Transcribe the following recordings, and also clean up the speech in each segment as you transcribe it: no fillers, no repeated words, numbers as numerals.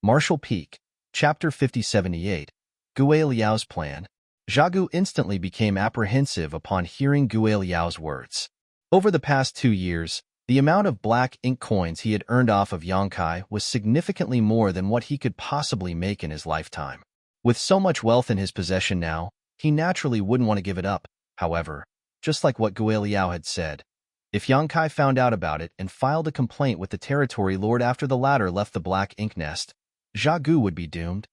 Marshall Peak, Chapter 5078, Gue Liao's Plan. Zhao Gu instantly became apprehensive upon hearing Gue Liao's words. Over the past 2 years, the amount of black ink coins he had earned off of Yang Kai was significantly more than what he could possibly make in his lifetime. With so much wealth in his possession now, he naturally wouldn't want to give it up. However, just like what Gue Liao had said, if Yang Kai found out about it and filed a complaint with the territory lord after the latter left the black ink nest, Zhao Gu would be doomed.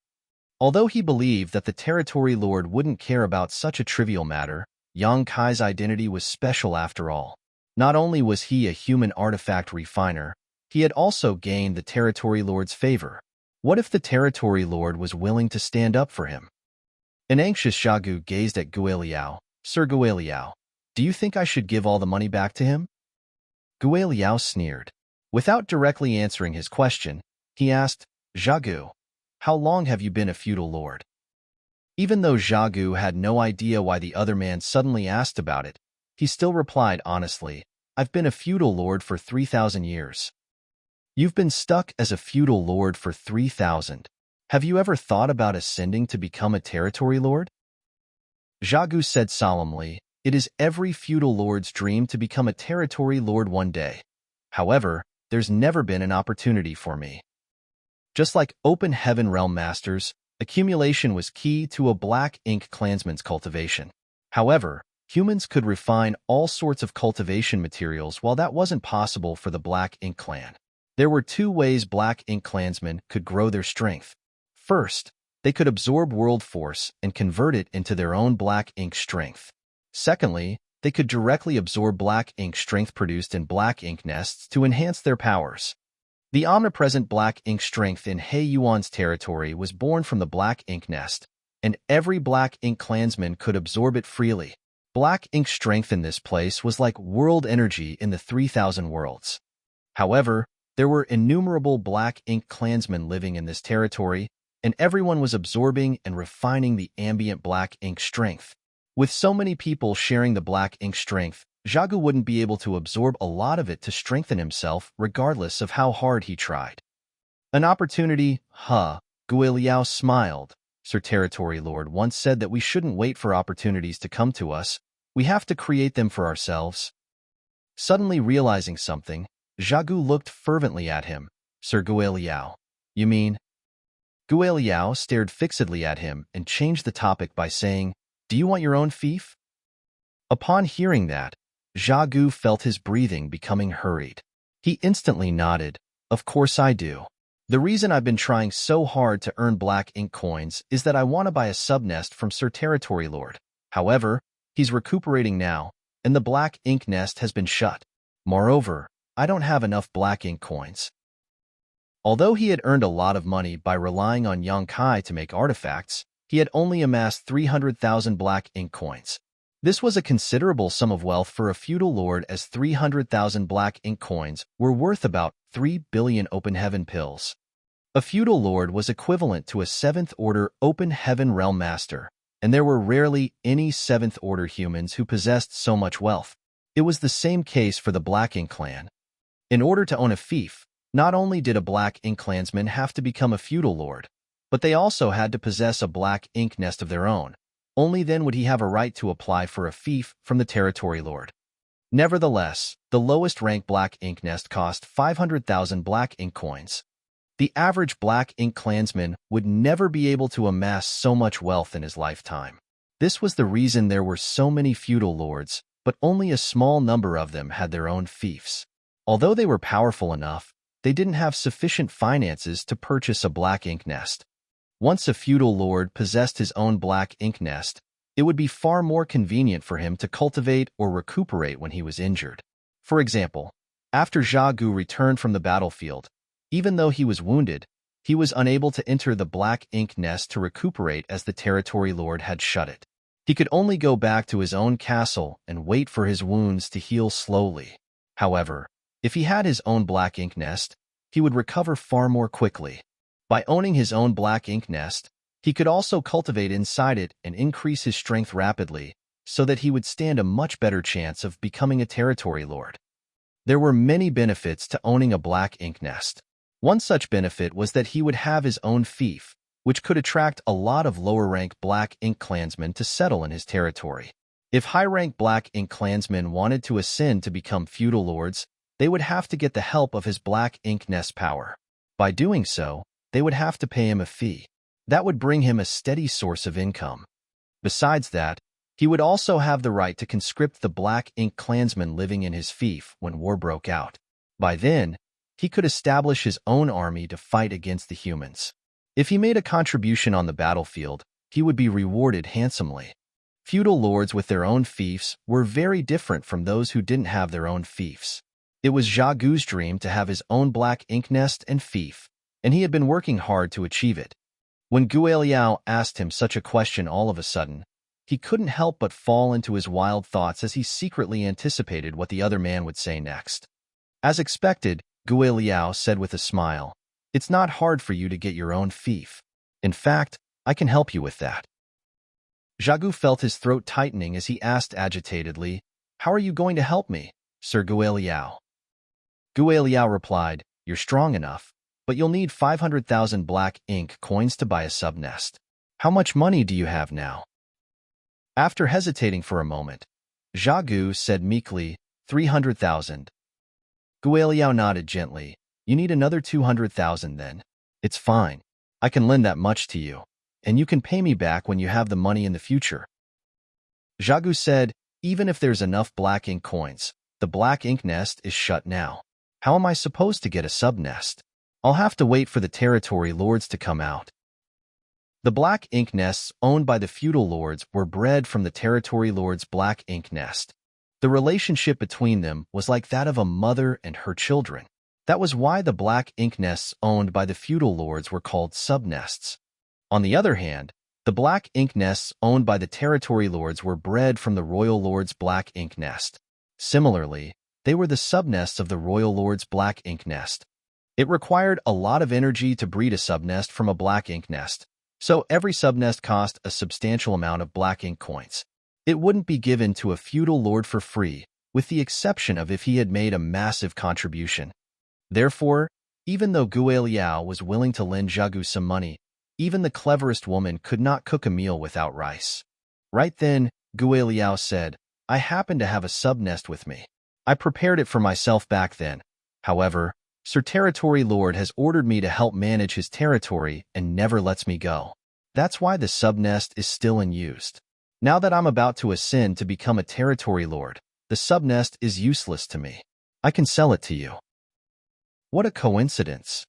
Although he believed that the territory lord wouldn't care about such a trivial matter, Yang Kai's identity was special after all. Not only was he a human artifact refiner, he had also gained the territory lord's favor. What if the territory lord was willing to stand up for him? An anxious Zhao Gu gazed at Gue Liao. Sir Gue Liao, do you think I should give all the money back to him? Gue Liao sneered. Without directly answering his question, he asked, Zhao Gu, how long have you been a feudal lord? Even though Zhao Gu had no idea why the other man suddenly asked about it, he still replied honestly, I've been a feudal lord for 3,000 years. You've been stuck as a feudal lord for 3,000. Have you ever thought about ascending to become a territory lord? Zhao Gu said solemnly, it is every feudal lord's dream to become a territory lord one day. However, there's never been an opportunity for me. Just like open heaven realm masters, accumulation was key to a black ink clansman's cultivation. However, humans could refine all sorts of cultivation materials while that wasn't possible for the black ink clan. There were 2 ways black ink clansmen could grow their strength. First, they could absorb world force and convert it into their own black ink strength. Secondly, they could directly absorb black ink strength produced in black ink nests to enhance their powers. The omnipresent black ink strength in He Yuan's territory was born from the black ink nest, and every black ink clansman could absorb it freely. Black ink strength in this place was like world energy in the 3,000 worlds. However, there were innumerable black ink clansmen living in this territory, and everyone was absorbing and refining the ambient black ink strength. With so many people sharing the black ink strength, Zhao Gu wouldn't be able to absorb a lot of it to strengthen himself regardless of how hard he tried. An opportunity, huh? Gue Liao smiled. Sir Territory Lord once said that we shouldn't wait for opportunities to come to us. We have to create them for ourselves. Suddenly realizing something, Zhao Gu looked fervently at him. Sir Gue Liao, you mean? Gue Liao stared fixedly at him and changed the topic by saying, do you want your own fief? Upon hearing that, Zhao Gu felt his breathing becoming hurried. He instantly nodded. Of course I do. The reason I've been trying so hard to earn black ink coins is that I want to buy a subnest from Sir Territory Lord. However, he's recuperating now, and the black ink nest has been shut. Moreover, I don't have enough black ink coins. Although he had earned a lot of money by relying on Yang Kai to make artifacts, he had only amassed 300,000 black ink coins. This was a considerable sum of wealth for a feudal lord, as 300,000 black ink coins were worth about 3 billion open heaven pills. A feudal lord was equivalent to a 7th-order open heaven realm master, and there were rarely any 7th-order humans who possessed so much wealth. It was the same case for the Black Ink clan. In order to own a fief, not only did a Black Ink clansman have to become a feudal lord, but they also had to possess a black ink nest of their own. Only then would he have a right to apply for a fief from the territory lord. Nevertheless, the lowest rank black ink nest cost 500,000 black ink coins. The average black ink clansman would never be able to amass so much wealth in his lifetime. This was the reason there were so many feudal lords, but only a small number of them had their own fiefs. Although they were powerful enough, they didn't have sufficient finances to purchase a black ink nest. Once a feudal lord possessed his own black ink nest, it would be far more convenient for him to cultivate or recuperate when he was injured. For example, after Zhao Gu returned from the battlefield, even though he was wounded, he was unable to enter the black ink nest to recuperate as the territory lord had shut it. He could only go back to his own castle and wait for his wounds to heal slowly. However, if he had his own black ink nest, he would recover far more quickly. By owning his own black ink nest, he could also cultivate inside it and increase his strength rapidly, so that he would stand a much better chance of becoming a territory lord. There were many benefits to owning a black ink nest. One such benefit was that he would have his own fief, which could attract a lot of lower-rank Black Ink clansmen to settle in his territory. If high-rank Black Ink clansmen wanted to ascend to become feudal lords, they would have to get the help of his Black Ink nest power. By doing so, they would have to pay him a fee. That would bring him a steady source of income. Besides that, he would also have the right to conscript the Black Ink clansmen living in his fief when war broke out. By then, he could establish his own army to fight against the humans. If he made a contribution on the battlefield, he would be rewarded handsomely. Feudal lords with their own fiefs were very different from those who didn't have their own fiefs. It was Zhagu's dream to have his own Black Ink nest and fief, and he had been working hard to achieve it. When Guiliao asked him such a question all of a sudden, he couldn't help but fall into his wild thoughts as he secretly anticipated what the other man would say next. As expected, Guiliao said with a smile, "It's not hard for you to get your own fief. In fact, I can help you with that." Zhagu felt his throat tightening as he asked agitatedly, "How are you going to help me, Sir Guiliao?" Guiliao replied, "You're strong enough, but you'll need 500,000 Black Ink coins to buy a sub-nest. How much money do you have now?" After hesitating for a moment, Zhagu said meekly, 300,000. Guiliao nodded gently. "You need another 200,000 then. It's fine. I can lend that much to you, and you can pay me back when you have the money in the future." Zhagu said, "Even if there's enough Black Ink coins, the Black Ink nest is shut now. How am I supposed to get a sub-nest? I'll have to wait for the territory lords to come out." The Black Ink nests owned by the feudal lords were bred from the territory lord's Black Ink nest. The relationship between them was like that of a mother and her children. That was why the Black Ink nests owned by the feudal lords were called sub-nests. On the other hand, the Black Ink nests owned by the territory lords were bred from the royal lord's Black Ink nest. Similarly, they were the sub-nests of the royal lord's Black Ink nest. It required a lot of energy to breed a sub-nest from a Black Ink nest, so every sub-nest cost a substantial amount of Black Ink coins. It wouldn't be given to a feudal lord for free, with the exception of if he had made a massive contribution. Therefore, even though Guiliao was willing to lend Zhagu some money, even the cleverest woman could not cook a meal without rice. Right then, Guiliao said, "I happen to have a sub-nest with me. I prepared it for myself back then. However, Sir Territory Lord has ordered me to help manage his territory and never lets me go. That's why the sub-nest is still in use. Now that I'm about to ascend to become a territory lord, the sub-nest is useless to me. I can sell it to you." What a coincidence!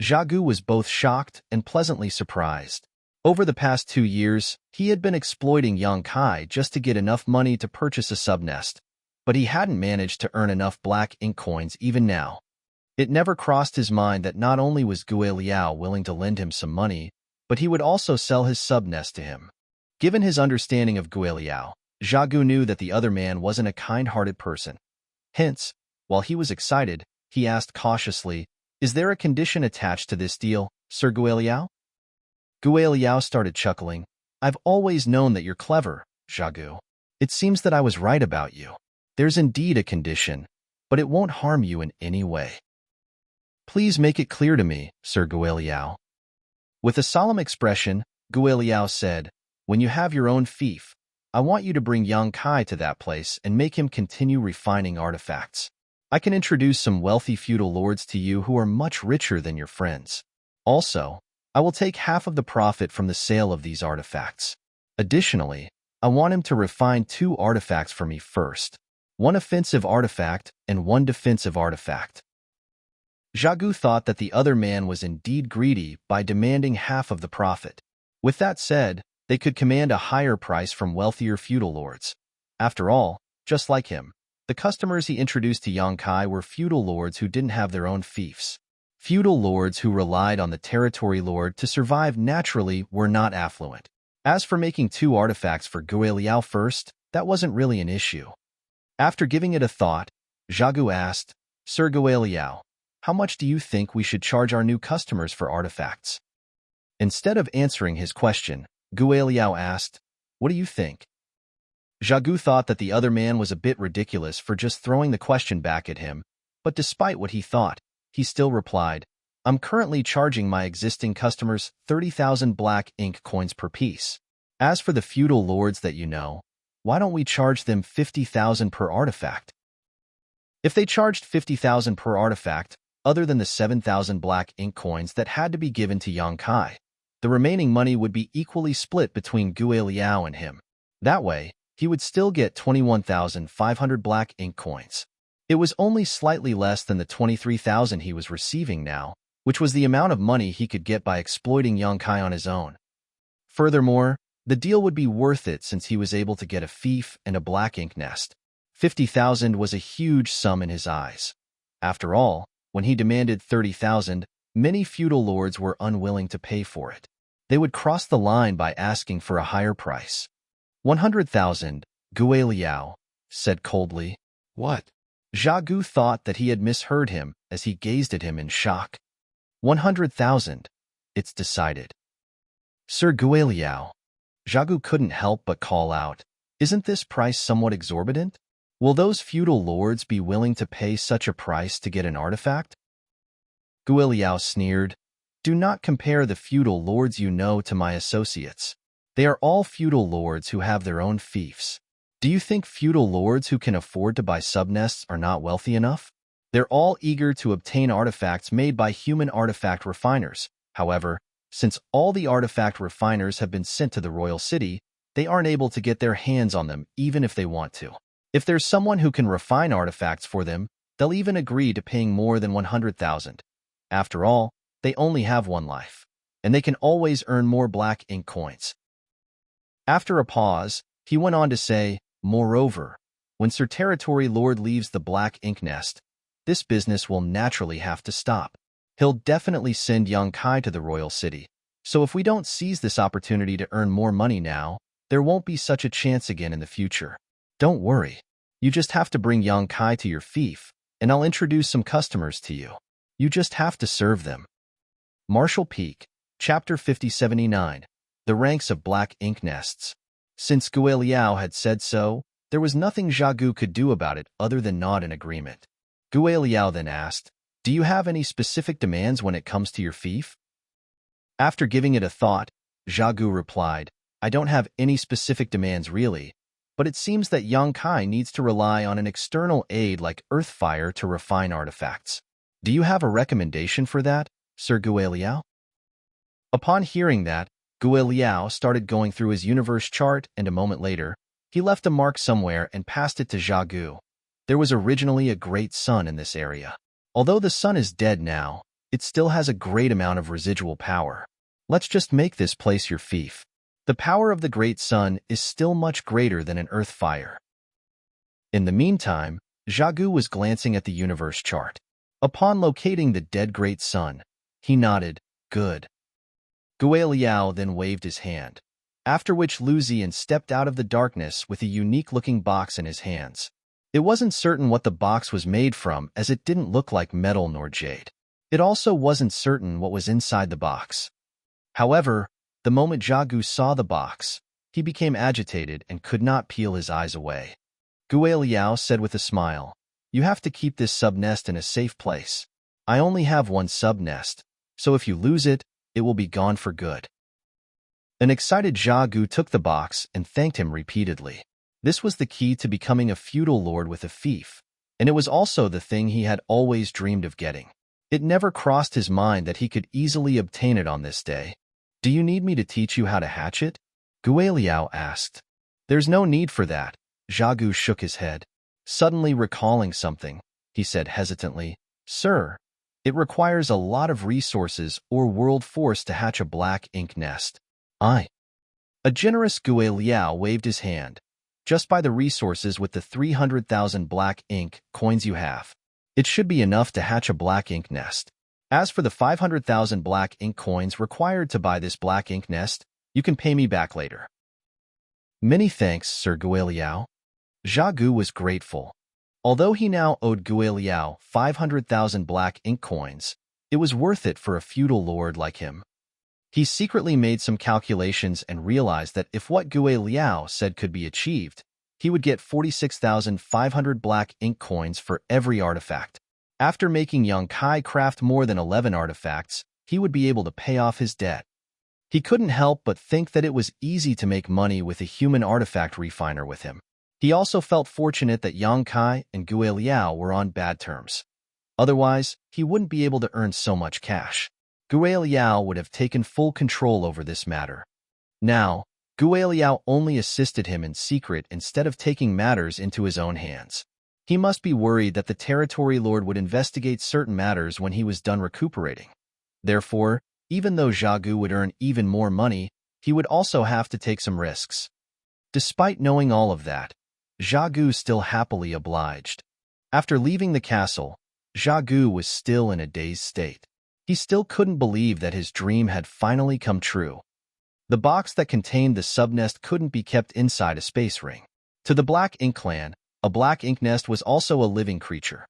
Zhagu was both shocked and pleasantly surprised. Over the past 2 years, he had been exploiting Yang Kai just to get enough money to purchase a sub-nest, but he hadn't managed to earn enough Black Ink coins even now. It never crossed his mind that not only was Guiliao willing to lend him some money, but he would also sell his sub-nest to him. Given his understanding of Guiliao, Zhagu knew that the other man wasn't a kind-hearted person. Hence, while he was excited, he asked cautiously, "Is there a condition attached to this deal, Sir Guiliao?" Guiliao started chuckling. "I've always known that you're clever, Zhagu. It seems that I was right about you. There's indeed a condition, but it won't harm you in any way. Please make it clear to me, Sir Guiliao." With a solemn expression, Guiliao said, "When you have your own fief, I want you to bring Yang Kai to that place and make him continue refining artifacts. I can introduce some wealthy feudal lords to you who are much richer than your friends. Also, I will take half of the profit from the sale of these artifacts. Additionally, I want him to refine 2 artifacts for me first, 1 offensive artifact and 1 defensive artifact." Zhagu thought that the other man was indeed greedy by demanding half of the profit. With that said, they could command a higher price from wealthier feudal lords. After all, just like him, the customers he introduced to Yang Kai were feudal lords who didn't have their own fiefs. Feudal lords who relied on the territory lord to survive naturally were not affluent. As for making 2 artifacts for Guiliao first, that wasn't really an issue. After giving it a thought, Zhagu asked, "Sir Guiliao, how much do you think we should charge our new customers for artifacts?" Instead of answering his question, Guiliao asked, "What do you think?" Zhagu thought that the other man was a bit ridiculous for just throwing the question back at him, but despite what he thought, he still replied, I'm currently charging my existing customers 30,000 black ink coins per piece. As for the feudal lords that you know, why don't we charge them 50,000 per artifact? If they charged 50,000 per artifact, other than the 7,000 black ink coins that had to be given to Yang Kai, the remaining money would be equally split between Gue Liao and him. That way, he would still get 21,500 black ink coins. It was only slightly less than the 23,000 he was receiving now, which was the amount of money he could get by exploiting Yang Kai on his own. Furthermore, the deal would be worth it since he was able to get a fief and a black ink nest. 50,000 was a huge sum in his eyes. After all, when he demanded 30,000, many feudal lords were unwilling to pay for it. They would cross the line by asking for a higher price. 100,000, Gue Liao said coldly. What? Zhagu thought that he had misheard him as he gazed at him in shock. 100,000. It's decided. Sir Gue Liao. Zhagu couldn't help but call out. Isn't this price somewhat exorbitant? Will those feudal lords be willing to pay such a price to get an artifact? Gue Liao sneered. Do not compare the feudal lords you know to my associates. They are all feudal lords who have their own fiefs. Do you think feudal lords who can afford to buy subnests are not wealthy enough? They're all eager to obtain artifacts made by human artifact refiners. However, since all the artifact refiners have been sent to the royal city, they aren't able to get their hands on them even if they want to. If there's someone who can refine artifacts for them, they'll even agree to paying more than 100,000. After all, they only have one life, and they can always earn more black ink coins. After a pause, he went on to say, moreover, when Sir Territory Lord leaves the black ink nest, this business will naturally have to stop. He'll definitely send Yang Kai to the royal city, so if we don't seize this opportunity to earn more money now, there won't be such a chance again in the future. Don't worry. You just have to bring Yang Kai to your fief, and I'll introduce some customers to you. You just have to serve them. Martial Peak, Chapter 5079, The Ranks of Black Ink Nests. Since Gue Liao had said so, there was nothing Zhagu could do about it other than nod in agreement. Gue Liao then asked, Do you have any specific demands when it comes to your fief? After giving it a thought, Zhagu replied, I don't have any specific demands really, but it seems that Yang Kai needs to rely on an external aid like Earthfire to refine artifacts. Do you have a recommendation for that, Sir Gue Liao? Upon hearing that, Gue Liao started going through his universe chart, and a moment later, he left a mark somewhere and passed it to Zhagu. There was originally a great sun in this area. Although the sun is dead now, it still has a great amount of residual power. Let's just make this place your fief. The power of the great sun is still much greater than an earth fire. In the meantime, Zhagu was glancing at the universe chart. Upon locating the dead great sun, he nodded, good. Gue Liao then waved his hand, after which Lu Ziyan stepped out of the darkness with a unique-looking box in his hands. It wasn't certain what the box was made from as it didn't look like metal nor jade. It also wasn't certain what was inside the box. However, the moment Zhagu saw the box, he became agitated and could not peel his eyes away. Gue Liao said with a smile, You have to keep this sub-nest in a safe place. I only have one sub-nest, so if you lose it, it will be gone for good. An excited Zhagu took the box and thanked him repeatedly. This was the key to becoming a feudal lord with a fief, and it was also the thing he had always dreamed of getting. It never crossed his mind that he could easily obtain it on this day. Do you need me to teach you how to hatch it? Gue Liao asked. There's no need for that. Zhagu shook his head. Suddenly recalling something, he said hesitantly, Sir, it requires a lot of resources or world force to hatch a black ink nest. A generous Gue Liao waved his hand. Just by the resources with the 300,000 black ink coins you have, it should be enough to hatch a black ink nest. As for the 500,000 black ink coins required to buy this black ink nest, you can pay me back later. Many thanks, Sir Gue Liao. Zhagu was grateful. Although he now owed Gue Liao 500,000 black ink coins, it was worth it for a feudal lord like him. He secretly made some calculations and realized that if what Gue Liao said could be achieved, he would get 46,500 black ink coins for every artifact. After making young Kai craft more than 11 artifacts, he would be able to pay off his debt. He couldn't help but think that it was easy to make money with a human artifact refiner with him. He also felt fortunate that Yang Kai and Gue Liao were on bad terms. Otherwise, he wouldn't be able to earn so much cash. Gue Liao would have taken full control over this matter. Now, Gue Liao only assisted him in secret instead of taking matters into his own hands. He must be worried that the territory lord would investigate certain matters when he was done recuperating. Therefore, even though Xiaogu would earn even more money, he would also have to take some risks. Despite knowing all of that, Xiaogu still happily obliged. After leaving the castle, Xiaogu was still in a dazed state. He still couldn't believe that his dream had finally come true. The box that contained the subnest couldn't be kept inside a space ring. To the Black Ink clan, a black ink nest was also a living creature.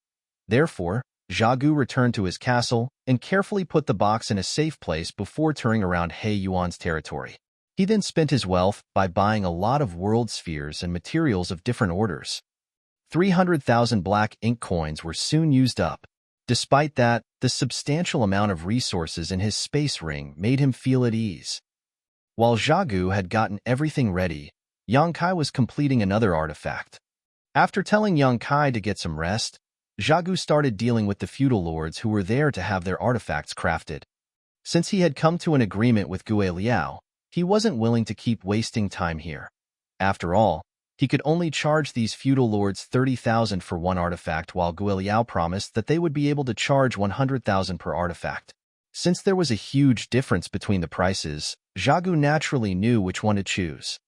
Therefore, Xiaogu returned to his castle and carefully put the box in a safe place before touring around He Yuan's territory. He then spent his wealth by buying a lot of world spheres and materials of different orders. 300,000 black ink coins were soon used up. Despite that, the substantial amount of resources in his space ring made him feel at ease. While Xiaogu had gotten everything ready, Yang Kai was completing another artifact. After telling Yang Kai to get some rest, Xiaogu started dealing with the feudal lords who were there to have their artifacts crafted. Since he had come to an agreement with Gue Liao, he wasn't willing to keep wasting time here. After all, he could only charge these feudal lords 30,000 for one artifact, while Gue Liao promised that they would be able to charge 100,000 per artifact. Since there was a huge difference between the prices, Xiaogu naturally knew which one to choose.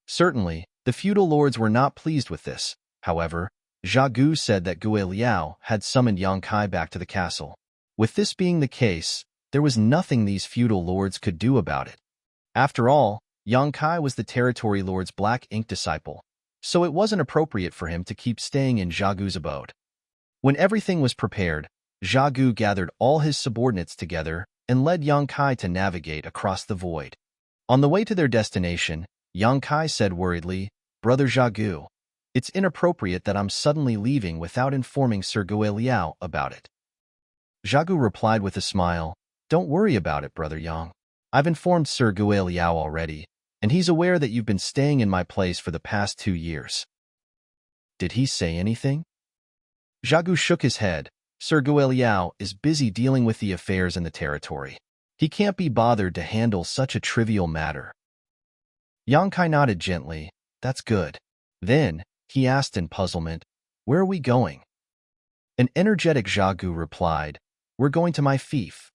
Certainly, the feudal lords were not pleased with this. However, Xiaogu said that Gue Liao had summoned Yang Kai back to the castle. With this being the case, there was nothing these feudal lords could do about it. After all, Yang Kai was the territory lord's black ink disciple, so it wasn't appropriate for him to keep staying in Xiaogu's abode. When everything was prepared, Xiaogu gathered all his subordinates together and led Yang Kai to navigate across the void. On the way to their destination, Yang Kai said worriedly, "Brother Xiaogu, it's inappropriate that I'm suddenly leaving without informing Sir Gue Liao about it." Xiaogu replied with a smile, "Don't worry about it, Brother Yang. I've informed Sir Gue Liao already, and he's aware that you've been staying in my place for the past 2 years." Did he say anything? Xiaogu shook his head. Sir Gue Liao is busy dealing with the affairs in the territory. He can't be bothered to handle such a trivial matter. Yang Kai nodded gently. That's good. Then, he asked in puzzlement, "Where are we going?" An energetic Xiaogu replied, "We're going to my fief."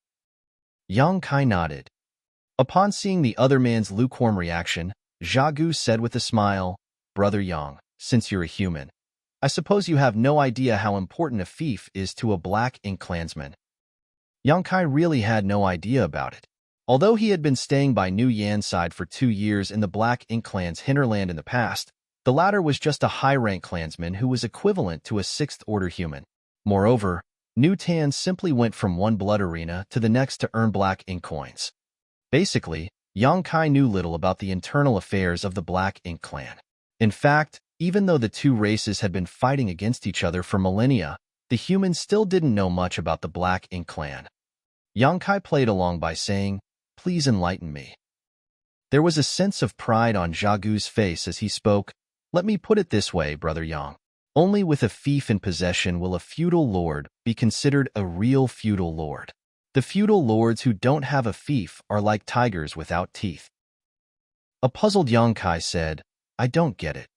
Yang Kai nodded. Upon seeing the other man's lukewarm reaction, Xiaogu said with a smile, "Brother Yang, since you're a human, I suppose you have no idea how important a fief is to a black ink clansman." Yang Kai really had no idea about it. Although he had been staying by Nu Yan's side for 2 years in the Black Ink clan's hinterland in the past, the latter was just a high-rank clansman who was equivalent to a 6th-order human. Moreover, Nu Tan simply went from one blood arena to the next to earn black ink coins. Basically, Yang Kai knew little about the internal affairs of the Black Ink clan. In fact, even though the two races had been fighting against each other for millennia, the humans still didn't know much about the Black Ink clan. Yang Kai played along by saying, "Please enlighten me." There was a sense of pride on Xiaogu's face as he spoke. "Let me put it this way, Brother Yang. Only with a fief in possession will a feudal lord be considered a real feudal lord. The feudal lords who don't have a fief are like tigers without teeth." A puzzled Yang Kai said, "I don't get it."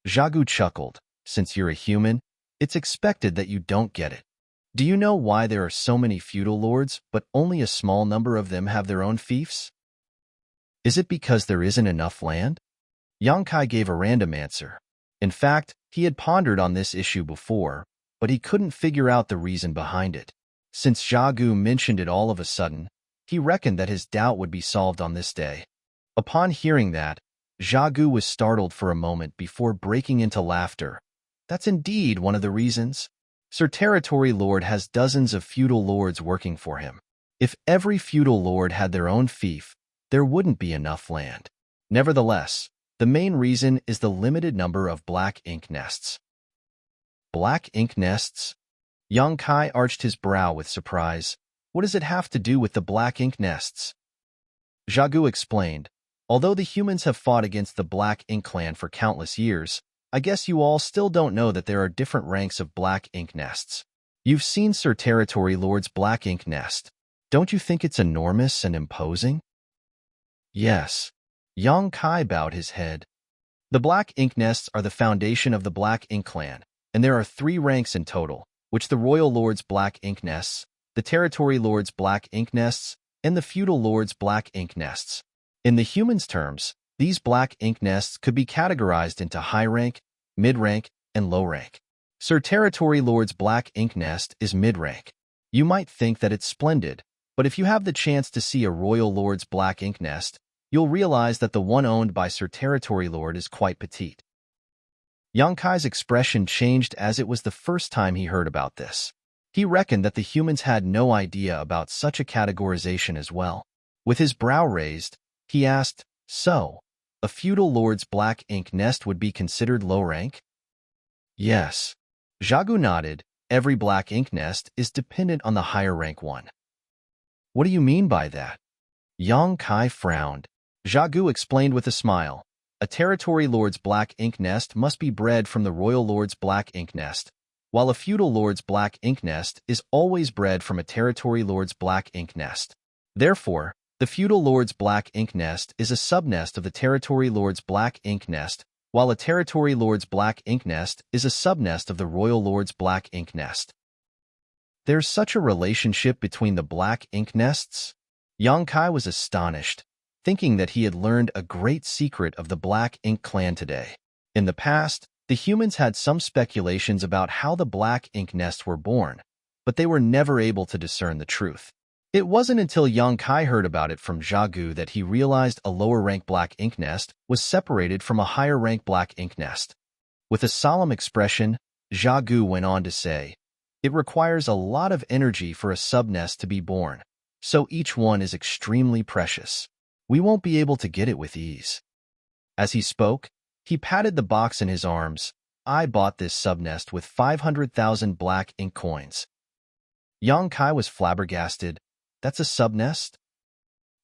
Xiaogu chuckled. "Since you're a human, it's expected that you don't get it. Do you know why there are so many feudal lords, but only a small number of them have their own fiefs? Is it because there isn't enough land?" Yang Kai gave a random answer. In fact, he had pondered on this issue before, but he couldn't figure out the reason behind it. Since Xiaogu mentioned it all of a sudden, he reckoned that his doubt would be solved on this day. Upon hearing that, Xiaogu was startled for a moment before breaking into laughter. "That's indeed one of the reasons. Sir Territory Lord has dozens of feudal lords working for him. If every feudal lord had their own fief, there wouldn't be enough land. Nevertheless, the main reason is the limited number of black ink nests." Black ink nests? Yang Kai arched his brow with surprise. What does it have to do with the black ink nests? Zhagu explained. Although the humans have fought against the Black Ink clan for countless years, I guess you all still don't know that there are different ranks of black ink nests. You've seen Sir Territory Lord's black ink nest. Don't you think it's enormous and imposing? Yes. Yang Kai bowed his head. The black ink nests are the foundation of the Black Ink clan, and there are 3 ranks in total, which the Royal Lord's black ink nests, the Territory Lord's black ink nests, and the Feudal Lord's black ink nests. In the humans' terms, these black ink nests could be categorized into high rank, mid rank, and low rank. Sir Territory Lord's black ink nest is mid rank. You might think that it's splendid, but if you have the chance to see a Royal Lord's black ink nest, you'll realize that the one owned by Sir Territory Lord is quite petite. Yang Kai's expression changed as it was the first time he heard about this. He reckoned that the humans had no idea about such a categorization as well. With his brow raised, he asked, so, a feudal lord's black ink nest would be considered low rank? Yes. Zhagu nodded. Every black ink nest is dependent on the higher rank one. What do you mean by that? Yang Kai frowned. Zhagu explained with a smile. A territory lord's black ink nest must be bred from the royal lord's black ink nest, while a feudal lord's black ink nest is always bred from a territory lord's black ink nest. Therefore, the feudal lord's black ink nest is a subnest of the territory lord's black ink nest, while a territory lord's black ink nest is a subnest of the royal lord's black ink nest. There's such a relationship between the black ink nests? Yang Kai was astonished, thinking that he had learned a great secret of the Black Ink clan today. In the past, the humans had some speculations about how the black ink nests were born, but they were never able to discern the truth. It wasn't until Yang Kai heard about it from Zhagu that he realized a lower-rank black ink nest was separated from a higher-rank black ink nest. With a solemn expression, Zhagu went on to say, "It requires a lot of energy for a subnest to be born, so each one is extremely precious. We won't be able to get it with ease." As he spoke, he patted the box in his arms. "I bought this subnest with 500,000 black ink coins." Yang Kai was flabbergasted. That's a subnest?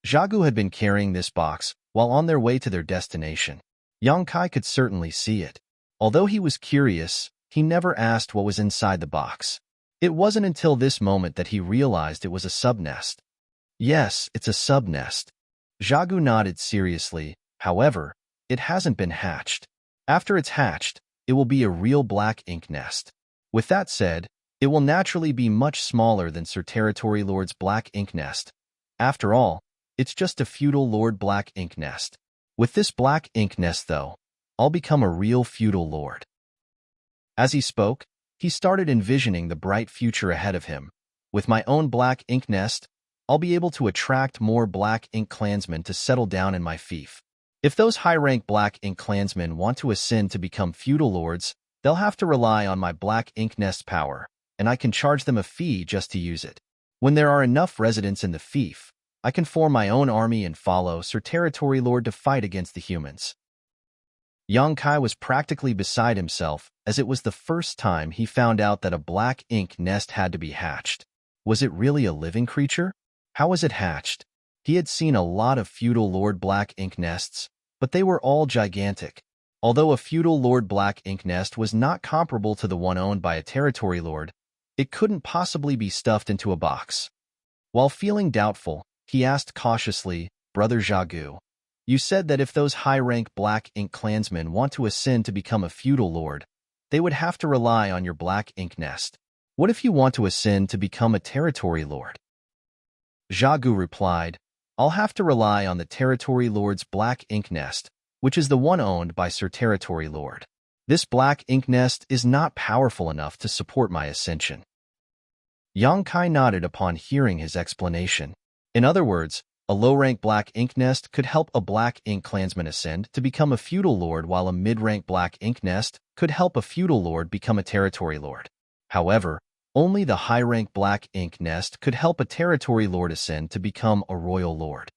Zhagu had been carrying this box while on their way to their destination. Yang Kai could certainly see it. Although he was curious, he never asked what was inside the box. It wasn't until this moment that he realized it was a subnest. Yes, it's a subnest. Zhagu nodded seriously. However, it hasn't been hatched. After it's hatched, it will be a real black ink nest. With that said, it will naturally be much smaller than Sir Territory Lord's black ink nest. After all, it's just a feudal lord black ink nest. With this black ink nest, though, I'll become a real feudal lord. As he spoke, he started envisioning the bright future ahead of him. With my own black ink nest, I'll be able to attract more black ink clansmen to settle down in my fief. If those high-rank black ink clansmen want to ascend to become feudal lords, they'll have to rely on my black ink nest power, and I can charge them a fee just to use it. When there are enough residents in the fief, I can form my own army and follow Sir Territory Lord to fight against the humans. Yang Kai was practically beside himself, as it was the first time he found out that a black ink nest had to be hatched. Was it really a living creature? How was it hatched? He had seen a lot of feudal lord black ink nests, but they were all gigantic. Although a feudal lord black ink nest was not comparable to the one owned by a territory lord, it couldn't possibly be stuffed into a box. While feeling doubtful, he asked cautiously, "Brother Zhagu, you said that if those high-rank black ink clansmen want to ascend to become a feudal lord, they would have to rely on your black ink nest. What if you want to ascend to become a territory lord?" Zhagu replied, "I'll have to rely on the territory lord's black ink nest, which is the one owned by Sir Territory Lord. This black ink nest is not powerful enough to support my ascension." Yang Kai nodded upon hearing his explanation. In other words, a low-rank black ink nest could help a black ink clansman ascend to become a feudal lord, while a mid-rank black ink nest could help a feudal lord become a territory lord. However, only the high-rank black ink nest could help a territory lord ascend to become a royal lord.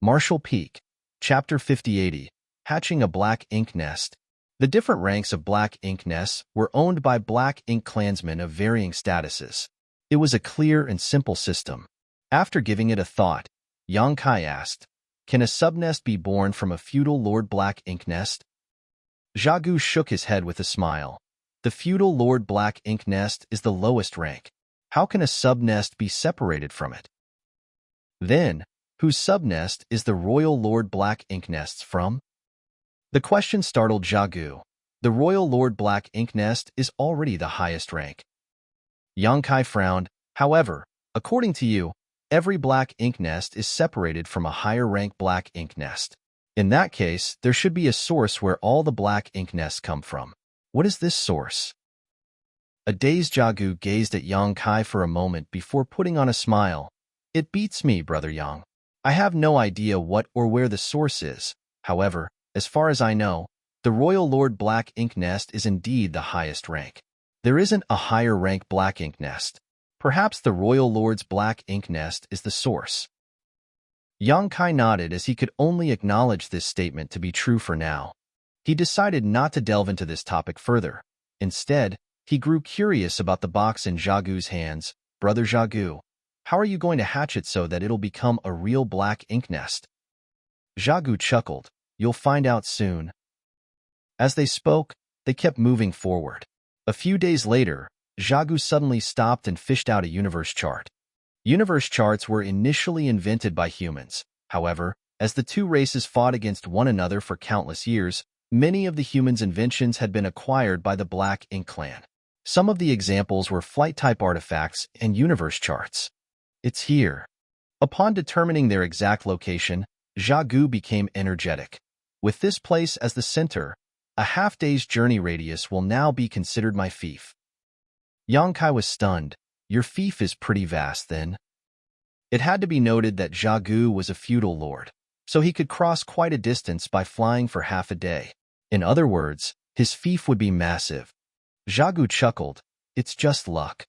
Marshall Peak, Chapter 5080, Hatching a Black Ink Nest. The different ranks of black ink nests were owned by black ink clansmen of varying statuses. It was a clear and simple system. After giving it a thought, Yang Kai asked, "Can a subnest be born from a feudal Lord Black Ink nest?" Zhagu shook his head with a smile. The feudal Lord Black Ink nest is the lowest rank. How can a subnest be separated from it? Then, whose subnest is the Royal Lord Black Ink nests from? The question startled Zhagu. The Royal Lord Black Ink nest is already the highest rank. Yang Kai frowned. However, according to you, every black ink nest is separated from a higher rank black ink nest. In that case, there should be a source where all the black ink nests come from. What is this source? A dazed Zhagu gazed at Yang Kai for a moment before putting on a smile. It beats me, Brother Yang. I have no idea what or where the source is. However, as far as I know, the Royal Lord Black Ink nest is indeed the highest rank. There isn't a higher rank black ink nest. Perhaps the Royal Lord's black ink nest is the source. Yang Kai nodded as he could only acknowledge this statement to be true for now. He decided not to delve into this topic further. Instead, he grew curious about the box in Zhagu's hands. Brother Zhagu, how are you going to hatch it so that it'll become a real black ink nest? Zhagu chuckled. You'll find out soon. As they spoke, they kept moving forward. A few days later, Zhagu suddenly stopped and fished out a universe chart. Universe charts were initially invented by humans. However, as the two races fought against one another for countless years, many of the humans' inventions had been acquired by the Black Ink clan. Some of the examples were flight-type artifacts and universe charts. It's here. Upon determining their exact location, Zhagu became energetic. With this place as the center, a half-day's journey radius will now be considered my fief. Yang Kai was stunned. Your fief is pretty vast, then. It had to be noted that Zhagu was a feudal lord, so he could cross quite a distance by flying for half a day. In other words, his fief would be massive. Zhagu chuckled. It's just luck.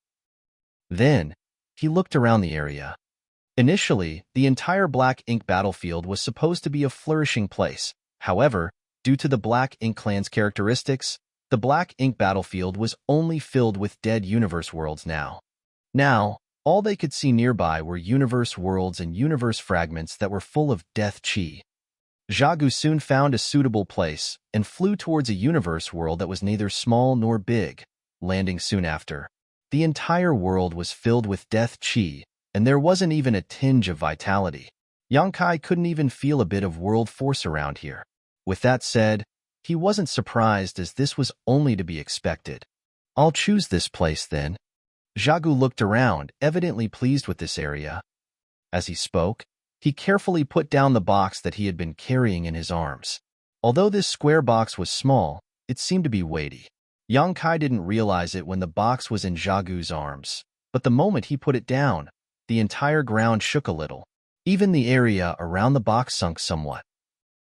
Then, he looked around the area. Initially, the entire Black Ink battlefield was supposed to be a flourishing place. However, due to the Black Ink clan's characteristics, the Black Ink battlefield was only filled with dead universe worlds now. Now, all they could see nearby were universe worlds and universe fragments that were full of death chi. Zhagu soon found a suitable place and flew towards a universe world that was neither small nor big, landing soon after. The entire world was filled with death chi, and there wasn't even a tinge of vitality. Yang Kai couldn't even feel a bit of world force around here. With that said, he wasn't surprised as this was only to be expected. I'll choose this place then. Zhagu looked around, evidently pleased with this area. As he spoke, he carefully put down the box that he had been carrying in his arms. Although this square box was small, it seemed to be weighty. Yang Kai didn't realize it when the box was in Zhagu's arms, but the moment he put it down, the entire ground shook a little. Even the area around the box sunk somewhat.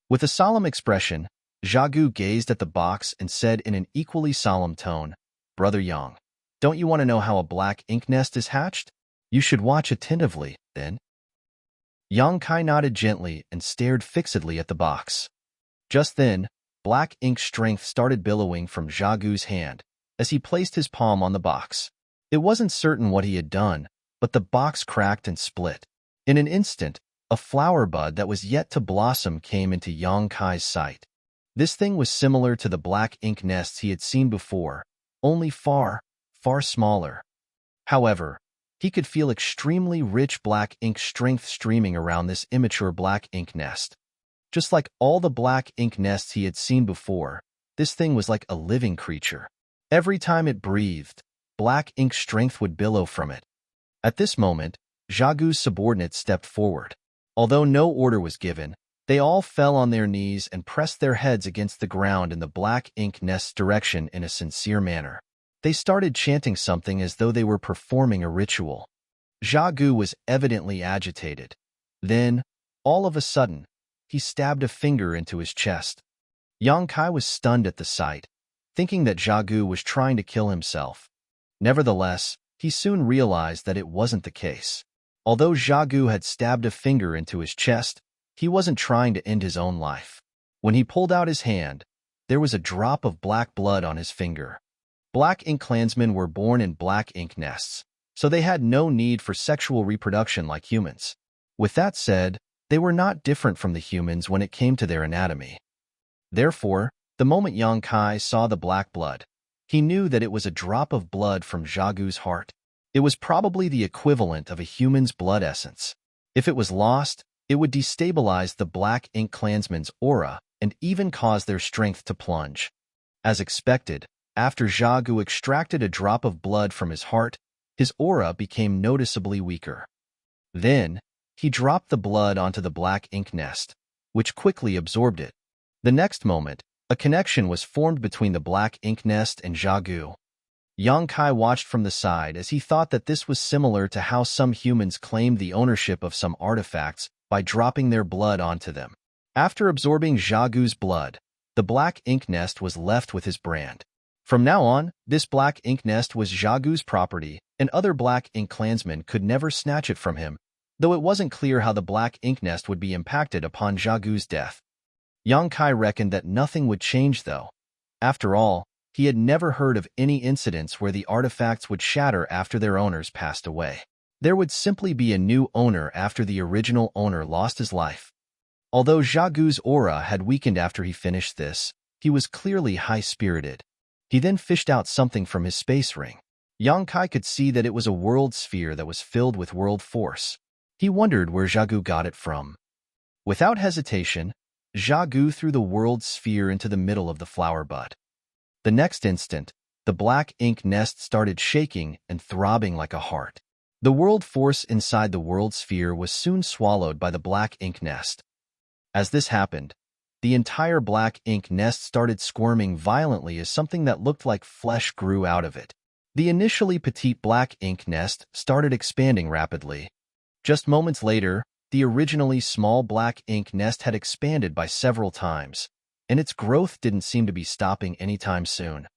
With a solemn expression, Zhagu gazed at the box and said in an equally solemn tone, Brother Yang, don't you want to know how a black ink nest is hatched? You should watch attentively, then. Yang Kai nodded gently and stared fixedly at the box. Just then, black ink strength started billowing from Zhagu's hand as he placed his palm on the box. It wasn't certain what he had done, but the box cracked and split. In an instant, a flower bud that was yet to blossom came into Yang Kai's sight. This thing was similar to the black ink nests he had seen before, only far, far smaller. However, he could feel extremely rich black ink strength streaming around this immature black ink nest. Just like all the black ink nests he had seen before, this thing was like a living creature. Every time it breathed, black ink strength would billow from it. At this moment, Zhagu's subordinates stepped forward. Although no order was given, they all fell on their knees and pressed their heads against the ground in the black ink nest's direction in a sincere manner. They started chanting something as though they were performing a ritual. Zhagu was evidently agitated. Then, all of a sudden, he stabbed a finger into his chest. Yang Kai was stunned at the sight, thinking that Zhagu was trying to kill himself. Nevertheless, he soon realized that it wasn't the case. Although Zhagu had stabbed a finger into his chest, he wasn't trying to end his own life. When he pulled out his hand, there was a drop of black blood on his finger. Black ink clansmen were born in black ink nests, so they had no need for sexual reproduction like humans. With that said, they were not different from the humans when it came to their anatomy. Therefore, the moment Yang Kai saw the black blood, he knew that it was a drop of blood from Zhagu's heart. It was probably the equivalent of a human's blood essence. If it was lost, it would destabilize the black ink clansmen's aura and even cause their strength to plunge. As expected, after Zhagu extracted a drop of blood from his heart, his aura became noticeably weaker. Then, he dropped the blood onto the black ink nest, which quickly absorbed it. The next moment, a connection was formed between the black ink nest and Zhagu. Yang Kai watched from the side as he thought that this was similar to how some humans claimed the ownership of some artifacts by dropping their blood onto them. After absorbing Zhagu's blood, the black ink nest was left with his brand. From now on, this black ink nest was Zhagu's property, and other black ink clansmen could never snatch it from him, though it wasn't clear how the black ink nest would be impacted upon Zhagu's death. Yang Kai reckoned that nothing would change though. After all, he had never heard of any incidents where the artifacts would shatter after their owners passed away. There would simply be a new owner after the original owner lost his life. Although Zhagu's aura had weakened after he finished this, he was clearly high-spirited. He then fished out something from his space ring. Yang Kai could see that it was a world sphere that was filled with world force. He wondered where Zhagu got it from. Without hesitation, Zhagu threw the world sphere into the middle of the flower bud. The next instant, the black ink nest started shaking and throbbing like a heart. The world force inside the world sphere was soon swallowed by the black ink nest. As this happened, the entire black ink nest started squirming violently as something that looked like flesh grew out of it. The initially petite black ink nest started expanding rapidly. Just moments later, the originally small black ink nest had expanded by several times, and its growth didn't seem to be stopping anytime soon.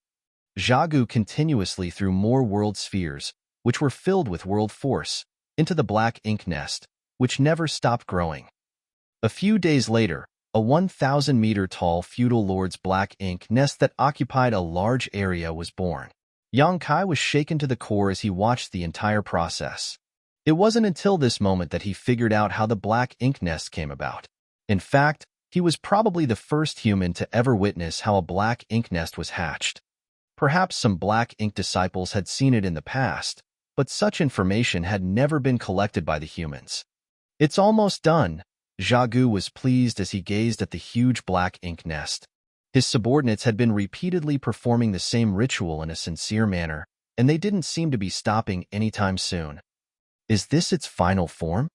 Zhagu continuously threw more world spheres, which were filled with world force, into the black ink nest, which never stopped growing. A few days later, a 1,000-meter-tall feudal lord's black ink nest that occupied a large area was born. Yang Kai was shaken to the core as he watched the entire process. It wasn't until this moment that he figured out how the black ink nest came about. In fact, he was probably the first human to ever witness how a black ink nest was hatched. Perhaps some black ink disciples had seen it in the past, but such information had never been collected by the humans. It's almost done. Zhagu was pleased as he gazed at the huge black ink nest. His subordinates had been repeatedly performing the same ritual in a sincere manner, and they didn't seem to be stopping anytime soon. Is this its final form?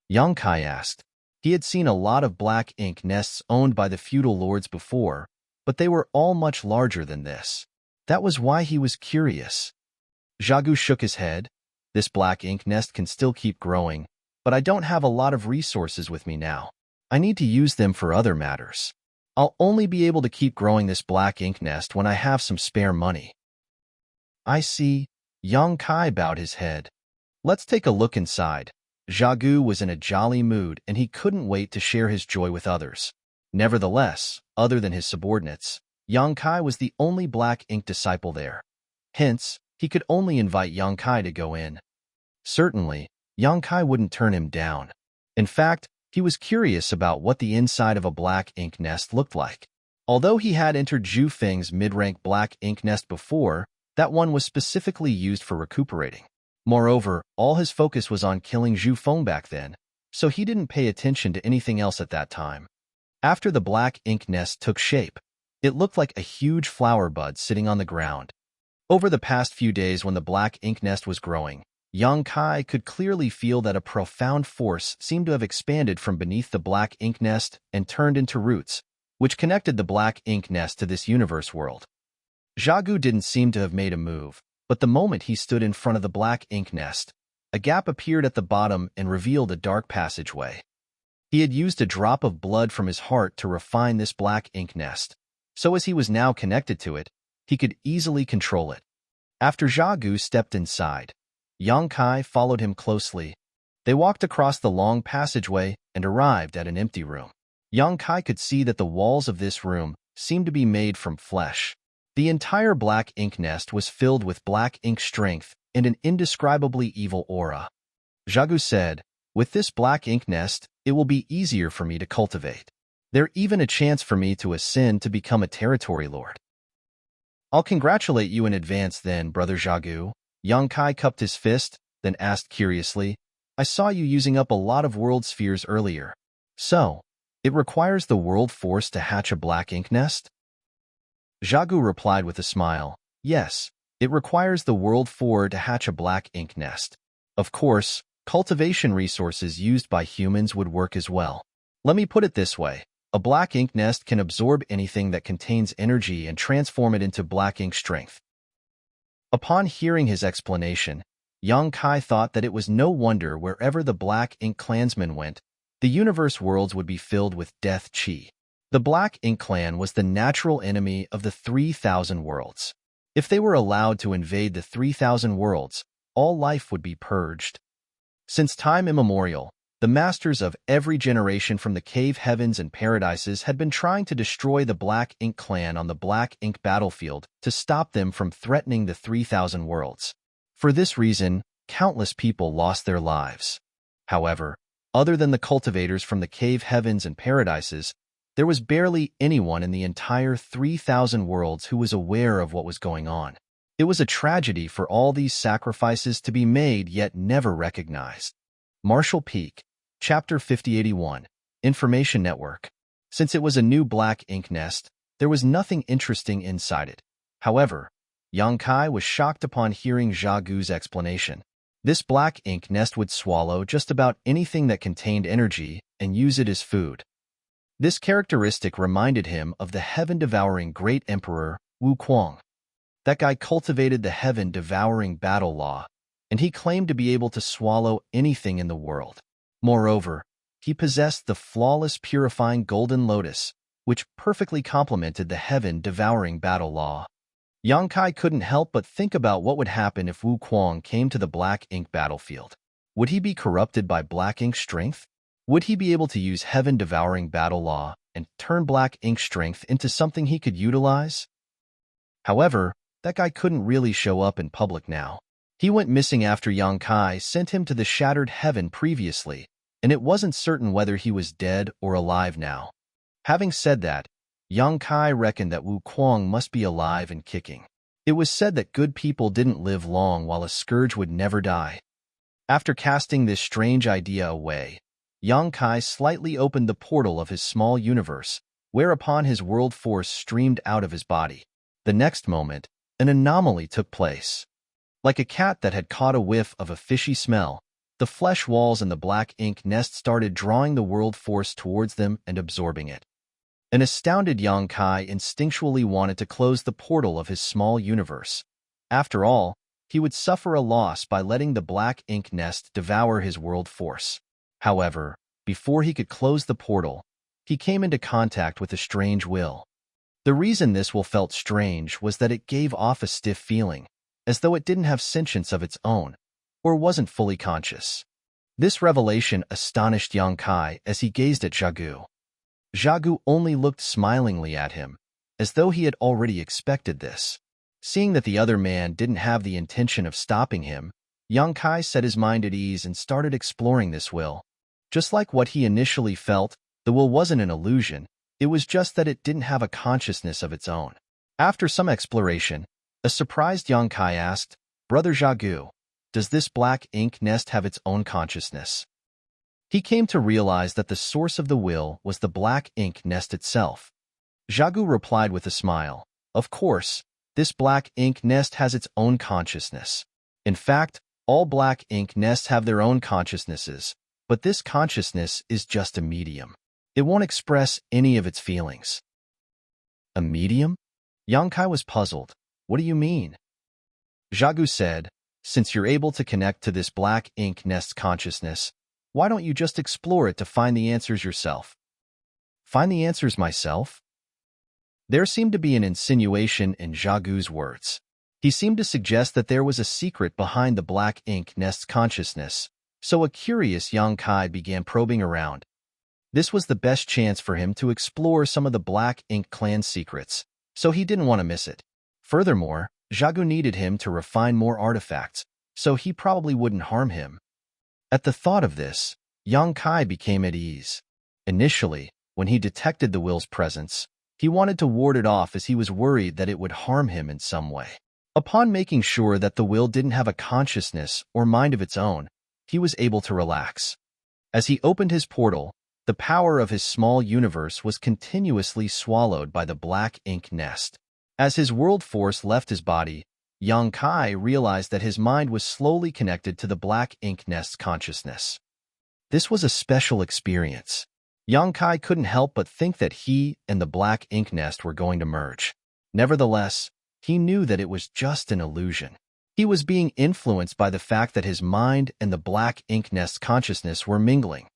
Yang Kai asked. He had seen a lot of black ink nests owned by the feudal lords before, but they were all much larger than this. That was why he was curious. Zhagu shook his head. This black ink nest can still keep growing, but I don't have a lot of resources with me now. I need to use them for other matters. I'll only be able to keep growing this black ink nest when I have some spare money. I see. Yang Kai bowed his head. Let's take a look inside. Zhagu was in a jolly mood and he couldn't wait to share his joy with others. Nevertheless, other than his subordinates, Yang Kai was the only black ink disciple there. Hence, he could only invite Yang Kai to go in. Certainly, Yang Kai wouldn't turn him down. In fact, he was curious about what the inside of a black ink nest looked like. Although he had entered Zhu Feng's mid-rank black ink nest before, that one was specifically used for recuperating. Moreover, all his focus was on killing Zhu Feng back then, so he didn't pay attention to anything else at that time. After the black ink nest took shape, it looked like a huge flower bud sitting on the ground. Over the past few days when the black ink nest was growing, Yang Kai could clearly feel that a profound force seemed to have expanded from beneath the black ink nest and turned into roots, which connected the black ink nest to this universe world. Zhagu didn't seem to have made a move, but the moment he stood in front of the black ink nest, a gap appeared at the bottom and revealed a dark passageway. He had used a drop of blood from his heart to refine this black ink nest, so as he was now connected to it, he could easily control it. After Zhagu stepped inside, Yang Kai followed him closely. They walked across the long passageway and arrived at an empty room. Yang Kai could see that the walls of this room seemed to be made from flesh. The entire black ink nest was filled with black ink strength and an indescribably evil aura. Zhagu said, "With this black ink nest, it will be easier for me to cultivate. There's even a chance for me to ascend to become a territory lord." "I'll congratulate you in advance then, Brother Zhagu." Yang Kai cupped his fist, then asked curiously, "I saw you using up a lot of world spheres earlier. So, it requires the world force to hatch a black ink nest?" Zhagu replied with a smile, "Yes, it requires the world force to hatch a black ink nest. Of course, cultivation resources used by humans would work as well. Let me put it this way. A black ink nest can absorb anything that contains energy and transform it into black ink strength." Upon hearing his explanation, Yang Kai thought that it was no wonder wherever the black ink clansmen went, the universe worlds would be filled with death chi. The Black Ink Clan was the natural enemy of the 3,000 worlds. If they were allowed to invade the 3,000 worlds, all life would be purged. Since time immemorial, the masters of every generation from the cave heavens and paradises had been trying to destroy the Black Ink Clan on the Black Ink battlefield to stop them from threatening the 3,000 worlds. For this reason, countless people lost their lives. However, other than the cultivators from the cave heavens and paradises, there was barely anyone in the entire 3,000 worlds who was aware of what was going on. It was a tragedy for all these sacrifices to be made yet never recognized. Marshall Peak, Chapter 5081, Information Network. Since it was a new black ink nest, there was nothing interesting inside it. However, Yang Kai was shocked upon hearing Zhagu's explanation. This black ink nest would swallow just about anything that contained energy and use it as food. This characteristic reminded him of the heaven-devouring great emperor, Wu Kuang. That guy cultivated the heaven-devouring battle law, and he claimed to be able to swallow anything in the world. Moreover, he possessed the flawless purifying golden lotus, which perfectly complemented the heaven-devouring battle law. Yang Kai couldn't help but think about what would happen if Wu Kuang came to the black ink battlefield. Would he be corrupted by black ink strength? Would he be able to use heaven-devouring battle law and turn black ink strength into something he could utilize? However, that guy couldn't really show up in public now. He went missing after Yang Kai sent him to the shattered heaven previously, and it wasn't certain whether he was dead or alive now. Having said that, Yang Kai reckoned that Wu Kuang must be alive and kicking. It was said that good people didn't live long while a scourge would never die. After casting this strange idea away, Yang Kai slightly opened the portal of his small universe, whereupon his world force streamed out of his body. The next moment, an anomaly took place. Like a cat that had caught a whiff of a fishy smell, the flesh walls in the black ink nest started drawing the world force towards them and absorbing it. An astounded Yang Kai instinctually wanted to close the portal of his small universe. After all, he would suffer a loss by letting the black ink nest devour his world force. However, before he could close the portal, he came into contact with a strange will. The reason this will felt strange was that it gave off a stiff feeling, as though it didn't have sentience of its own, or wasn't fully conscious. This revelation astonished Yang Kai as he gazed at Zhagu. Zhagu only looked smilingly at him, as though he had already expected this. Seeing that the other man didn't have the intention of stopping him, Yang Kai set his mind at ease and started exploring this will. Just like what he initially felt, the will wasn't an illusion, it was just that it didn't have a consciousness of its own. After some exploration, a surprised Yang Kai asked, "Brother Zhagu, does this black ink nest have its own consciousness?" He came to realize that the source of the will was the black ink nest itself. Zhagu replied with a smile, "Of course, this black ink nest has its own consciousness. In fact, all black ink nests have their own consciousnesses, but this consciousness is just a medium. It won't express any of its feelings." "A medium?" Yang Kai was puzzled. "What do you mean?" Zhagu said, "Since you're able to connect to this black ink nest's consciousness, why don't you just explore it to find the answers yourself?" "Find the answers myself?" There seemed to be an insinuation in Zhagu's words. He seemed to suggest that there was a secret behind the black ink nest's consciousness, so a curious Yang Kai began probing around. This was the best chance for him to explore some of the Black Ink clan's secrets, so he didn't want to miss it. Furthermore, Zhagu needed him to refine more artifacts, so he probably wouldn't harm him. At the thought of this, Yang Kai became at ease. Initially, when he detected the will's presence, he wanted to ward it off as he was worried that it would harm him in some way. Upon making sure that the will didn't have a consciousness or mind of its own, he was able to relax. As he opened his portal, the power of his small universe was continuously swallowed by the Black Ink nest. As his world force left his body, Yang Kai realized that his mind was slowly connected to the Black Ink nest's consciousness. This was a special experience. Yang Kai couldn't help but think that he and the Black Ink nest were going to merge. Nevertheless, he knew that it was just an illusion. He was being influenced by the fact that his mind and the Black Ink nest's consciousness were mingling.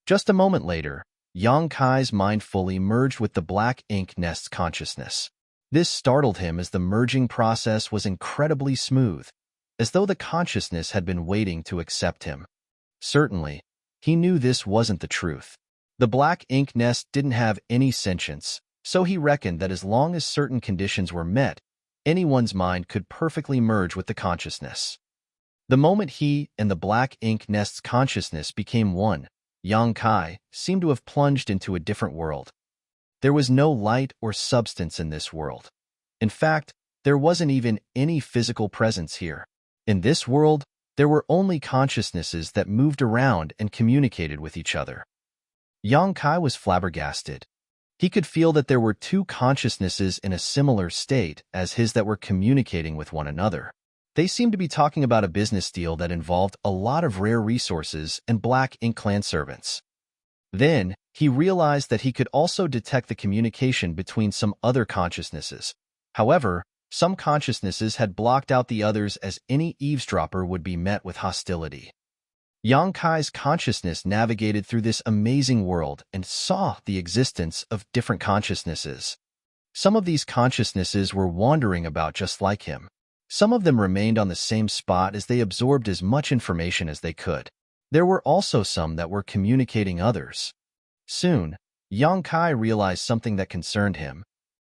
Just a moment later, Yang Kai's mind fully merged with the Black Ink nest's consciousness. This startled him as the merging process was incredibly smooth, as though the consciousness had been waiting to accept him. Certainly, he knew this wasn't the truth. The Black Ink nest didn't have any sentience, so he reckoned that as long as certain conditions were met, anyone's mind could perfectly merge with the consciousness. The moment he and the Black Ink nest's consciousness became one, Yang Kai seemed to have plunged into a different world. There was no light or substance in this world. In fact, there wasn't even any physical presence here. In this world, there were only consciousnesses that moved around and communicated with each other. Yang Kai was flabbergasted. He could feel that there were two consciousnesses in a similar state as his that were communicating with one another. They seemed to be talking about a business deal that involved a lot of rare resources and Black Ink clan servants. Then, he realized that he could also detect the communication between some other consciousnesses. However, some consciousnesses had blocked out the others as any eavesdropper would be met with hostility. Yang Kai's consciousness navigated through this amazing world and saw the existence of different consciousnesses. Some of these consciousnesses were wandering about just like him. Some of them remained on the same spot as they absorbed as much information as they could. There were also some that were communicating others. Soon, Yang Kai realized something that concerned him.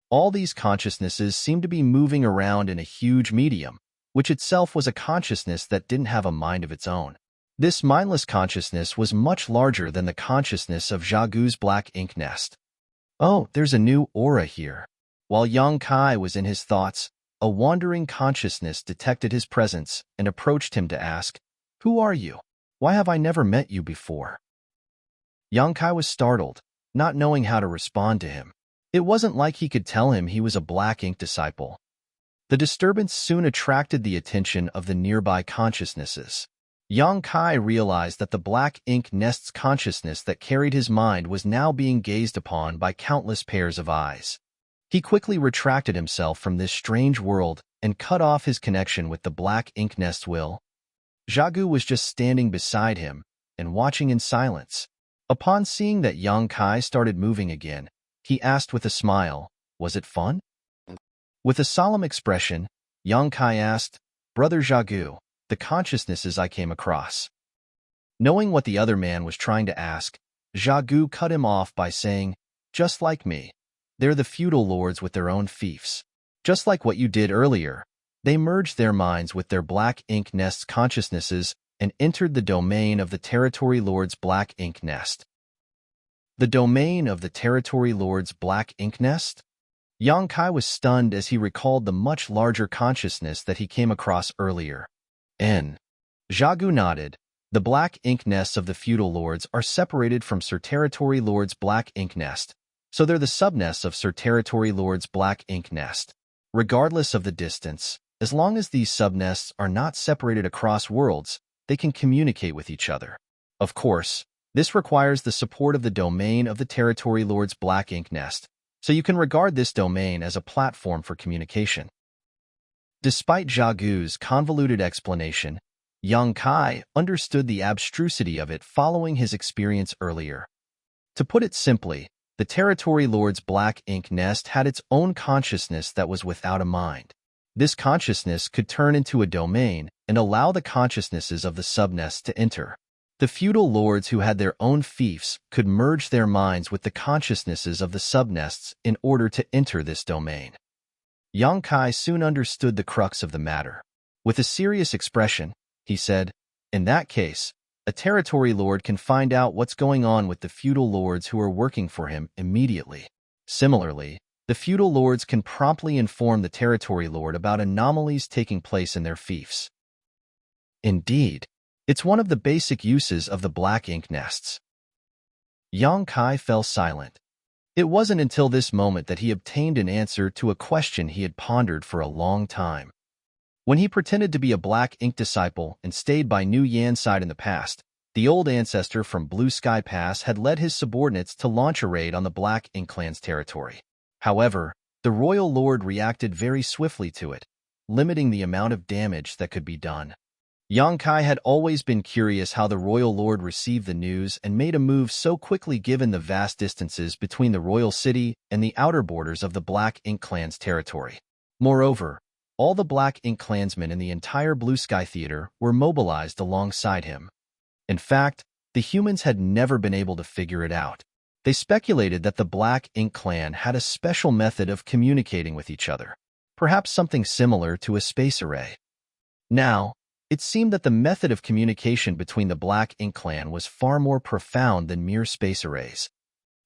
All these consciousnesses seemed to be moving around in a huge medium, which itself was a consciousness that didn't have a mind of its own. This mindless consciousness was much larger than the consciousness of Zhagu's Black Ink nest. Oh, there's a new aura here. While Yang Kai was in his thoughts, a wandering consciousness detected his presence and approached him to ask, "Who are you? Why have I never met you before?" Yang Kai was startled, not knowing how to respond to him. It wasn't like he could tell him he was a Black Ink disciple. The disturbance soon attracted the attention of the nearby consciousnesses. Yang Kai realized that the Black Ink nest's consciousness that carried his mind was now being gazed upon by countless pairs of eyes. He quickly retracted himself from this strange world and cut off his connection with the Black Ink nest's will. Zhagu was just standing beside him and watching in silence. Upon seeing that Yang Kai started moving again, he asked with a smile, "Was it fun?" With a solemn expression, Yang Kai asked, "Brother Zhagu, the consciousnesses I came across." Knowing what the other man was trying to ask, Zhagu cut him off by saying, "Just like me. They're the feudal lords with their own fiefs. Just like what you did earlier, they merged their minds with their Black Ink nest's consciousnesses and entered the domain of the Territory Lord's Black Ink nest." The domain of the Territory Lord's Black Ink nest? Yang Kai was stunned as he recalled the much larger consciousness that he came across earlier. Zhagu nodded. The Black Ink nests of the feudal lords are separated from Sir Territory Lord's Black Ink nest, so they're the subnests of Sir Territory Lord's Black Ink nest. Regardless of the distance, as long as these subnests are not separated across worlds, they can communicate with each other. Of course, this requires the support of the domain of the Territory Lord's Black Ink nest, so you can regard this domain as a platform for communication. Despite Zhagu's convoluted explanation, Yang Kai understood the abstrusity of it following his experience earlier. To put it simply, the Territory Lord's Black Ink nest had its own consciousness that was without a mind. This consciousness could turn into a domain and allow the consciousnesses of the subnests to enter. The feudal lords who had their own fiefs could merge their minds with the consciousnesses of the subnests in order to enter this domain. Yang Kai soon understood the crux of the matter. With a serious expression, he said, "In that case, a territory lord can find out what's going on with the feudal lords who are working for him immediately. Similarly, the feudal lords can promptly inform the territory lord about anomalies taking place in their fiefs." Indeed, it's one of the basic uses of the black ink nests. Yang Kai fell silent. It wasn't until this moment that he obtained an answer to a question he had pondered for a long time. When he pretended to be a black ink disciple and stayed by New Yan's side in the past, the old ancestor from Blue Sky Pass had led his subordinates to launch a raid on the Black Ink clan's territory. However, the royal lord reacted very swiftly to it, limiting the amount of damage that could be done. Yang Kai had always been curious how the royal lord received the news and made a move so quickly given the vast distances between the royal city and the outer borders of the Black Ink clan's territory. Moreover, all the Black Ink clansmen in the entire Blue Sky Theater were mobilized alongside him. In fact, the humans had never been able to figure it out. They speculated that the Black Ink clan had a special method of communicating with each other, perhaps something similar to a space array. Now, it seemed that the method of communication between the Black Ink clan was far more profound than mere space arrays.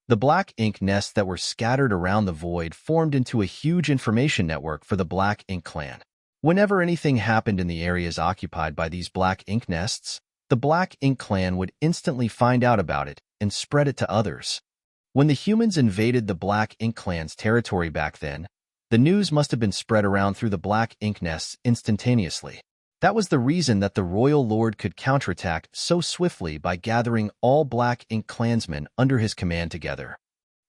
The black ink nests that were scattered around the void formed into a huge information network for the Black Ink clan. Whenever anything happened in the areas occupied by these black ink nests, the Black Ink clan would instantly find out about it and spread it to others. When the humans invaded the Black Ink clan's territory back then, the news must have been spread around through the black ink nests instantaneously. That was the reason that the royal lord could counterattack so swiftly by gathering all Black Ink clansmen under his command together.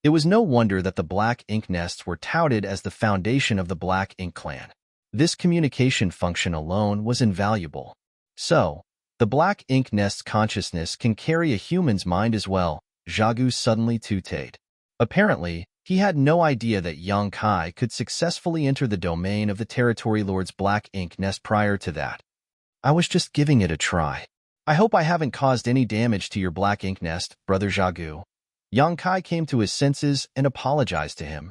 It was no wonder that the black ink nests were touted as the foundation of the Black Ink clan. This communication function alone was invaluable. So, the black ink nest's consciousness can carry a human's mind as well, Zhagu suddenly tutored. Apparently, he had no idea that Yang Kai could successfully enter the domain of the territory lord's black ink nest prior to that. "I was just giving it a try. I hope I haven't caused any damage to your black ink nest, Brother Zhagu." Yang Kai came to his senses and apologized to him.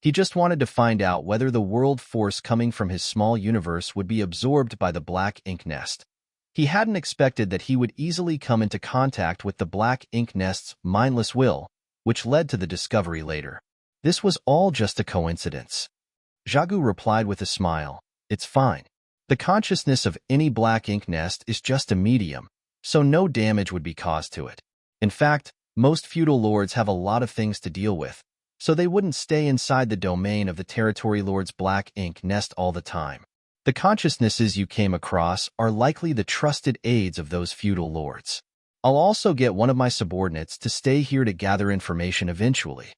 He just wanted to find out whether the world force coming from his small universe would be absorbed by the black ink nest. He hadn't expected that he would easily come into contact with the black ink nest's mindless will, which led to the discovery later. This was all just a coincidence. Zhagu replied with a smile, "It's fine. The consciousness of any black ink nest is just a medium, so no damage would be caused to it. In fact, most feudal lords have a lot of things to deal with, so they wouldn't stay inside the domain of the territory lord's black ink nest all the time. The consciousnesses you came across are likely the trusted aides of those feudal lords. I'll also get one of my subordinates to stay here to gather information eventually."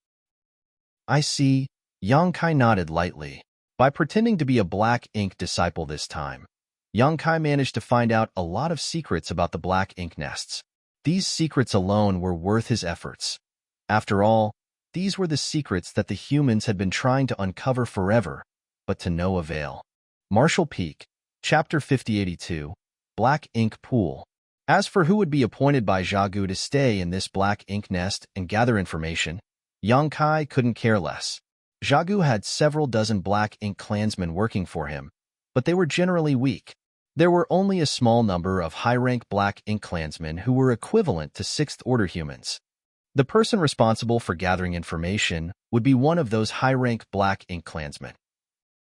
"I see," Yang Kai nodded lightly. By pretending to be a black ink disciple this time, Yang Kai managed to find out a lot of secrets about the black ink nests. These secrets alone were worth his efforts. After all, these were the secrets that the humans had been trying to uncover forever, but to no avail. Marshall Peak, Chapter 5082, Black Ink Pool. As for who would be appointed by Zhagu to stay in this black ink nest and gather information, Yang Kai couldn't care less. Zhagu had several dozen black ink clansmen working for him, but they were generally weak. There were only a small number of high-rank black ink clansmen who were equivalent to sixth-order humans. The person responsible for gathering information would be one of those high-rank black ink clansmen.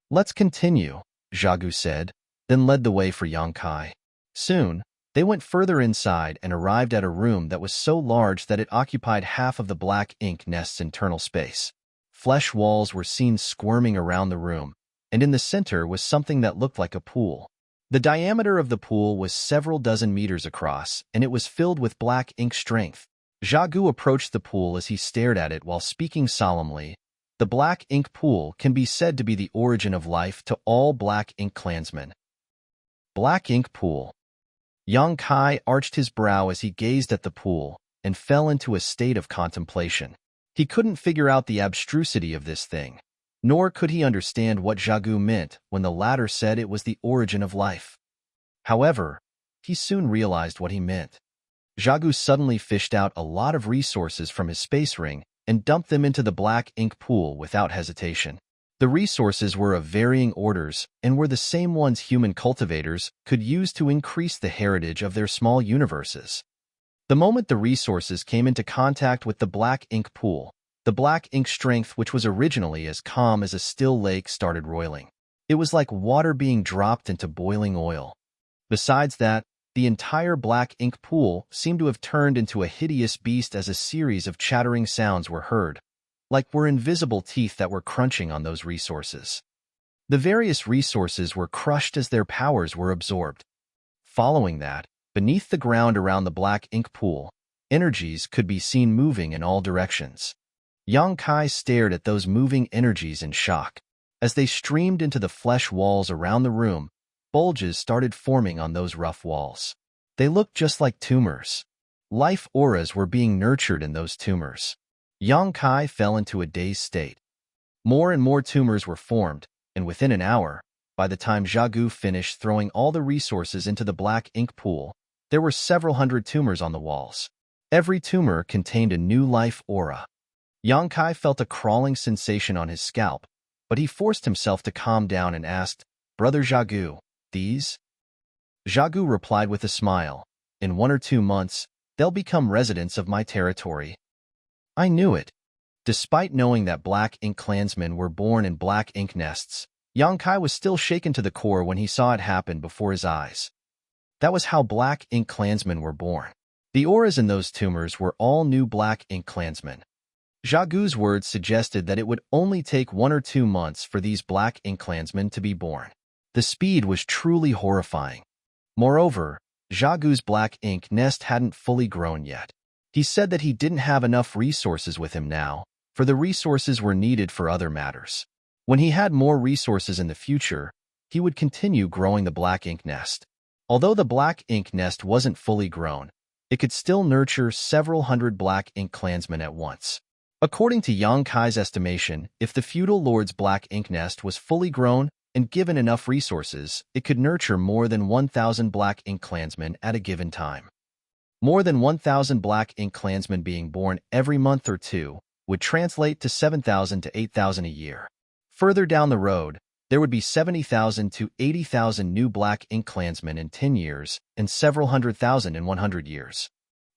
"Let's continue," Zhagu said, then led the way for Yang Kai. Soon, they went further inside and arrived at a room that was so large that it occupied half of the black ink nest's internal space. Flesh walls were seen squirming around the room, and in the center was something that looked like a pool. The diameter of the pool was several dozen meters across, and it was filled with black ink strength. Zhagu approached the pool as he stared at it while speaking solemnly. "The black ink pool can be said to be the origin of life to all black ink clansmen." Black ink pool. Yang Kai arched his brow as he gazed at the pool and fell into a state of contemplation. He couldn't figure out the abstrusity of this thing, nor could he understand what Zhagu meant when the latter said it was the origin of life. However, he soon realized what he meant. Zhagu suddenly fished out a lot of resources from his space ring and dumped them into the black ink pool without hesitation. The resources were of varying orders and were the same ones human cultivators could use to increase the heritage of their small universes. The moment the resources came into contact with the black ink pool, the black ink strength, which was originally as calm as a still lake, started roiling. It was like water being dropped into boiling oil. Besides that, the entire black ink pool seemed to have turned into a hideous beast as a series of chattering sounds were heard, like were invisible teeth that were crunching on those resources. The various resources were crushed as their powers were absorbed. Following that, beneath the ground around the black ink pool, energies could be seen moving in all directions. Yang Kai stared at those moving energies in shock. As they streamed into the flesh walls around the room, bulges started forming on those rough walls. They looked just like tumors. Life auras were being nurtured in those tumors. Yang Kai fell into a dazed state. More and more tumors were formed, and within an hour, by the time Zhagu finished throwing all the resources into the black ink pool, there were several hundred tumors on the walls. Every tumor contained a new life aura. Yang Kai felt a crawling sensation on his scalp, but he forced himself to calm down and asked, "Brother Zhagu, these?" Zhagu replied with a smile, "In 1 or 2 months, they'll become residents of my territory." I knew it. Despite knowing that black ink clansmen were born in black ink nests, Yang Kai was still shaken to the core when he saw it happen before his eyes. That was how black ink clansmen were born. The auras in those tumors were all new black ink clansmen. Zhagu's words suggested that it would only take 1 or 2 months for these black ink clansmen to be born. The speed was truly horrifying. Moreover, Zhagu's black ink nest hadn't fully grown yet. He said that he didn't have enough resources with him now, for the resources were needed for other matters. When he had more resources in the future, he would continue growing the black ink nest. Although the black ink nest wasn't fully grown, it could still nurture several hundred black ink clansmen at once. According to Yang Kai's estimation, if the feudal lord's black ink nest was fully grown and given enough resources, it could nurture more than 1,000 black ink clansmen at a given time. More than 1,000 black ink clansmen being born every month or two would translate to 7,000 to 8,000 a year. Further down the road, there would be 70,000 to 80,000 new black ink clansmen in 10 years and several hundred thousand in 100 years.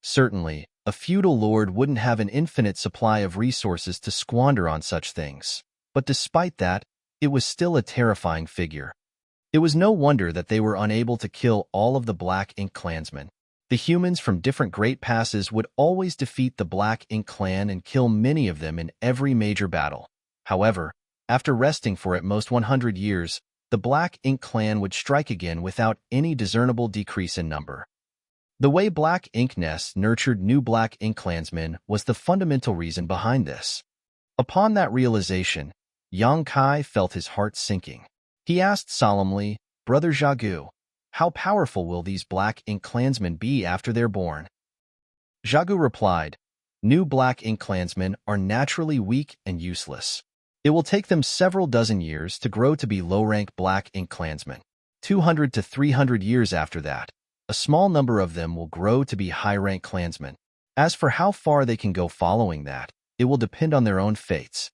Certainly, a feudal lord wouldn't have an infinite supply of resources to squander on such things. But despite that, it was still a terrifying figure. It was no wonder that they were unable to kill all of the black ink clansmen. The humans from different great passes would always defeat the black ink clan and kill many of them in every major battle. However, after resting for at most 100 years, the black ink clan would strike again without any discernible decrease in number. The way black ink nests nurtured new black ink clansmen was the fundamental reason behind this. Upon that realization, Yang Kai felt his heart sinking. He asked solemnly, "Brother Zhagu, how powerful will these black ink clansmen be after they're born?" Zhagu replied, "New black ink clansmen are naturally weak and useless. It will take them several dozen years to grow to be low-rank black ink clansmen. 200 to 300 years after that, a small number of them will grow to be high-rank clansmen. As for how far they can go following that, it will depend on their own fates."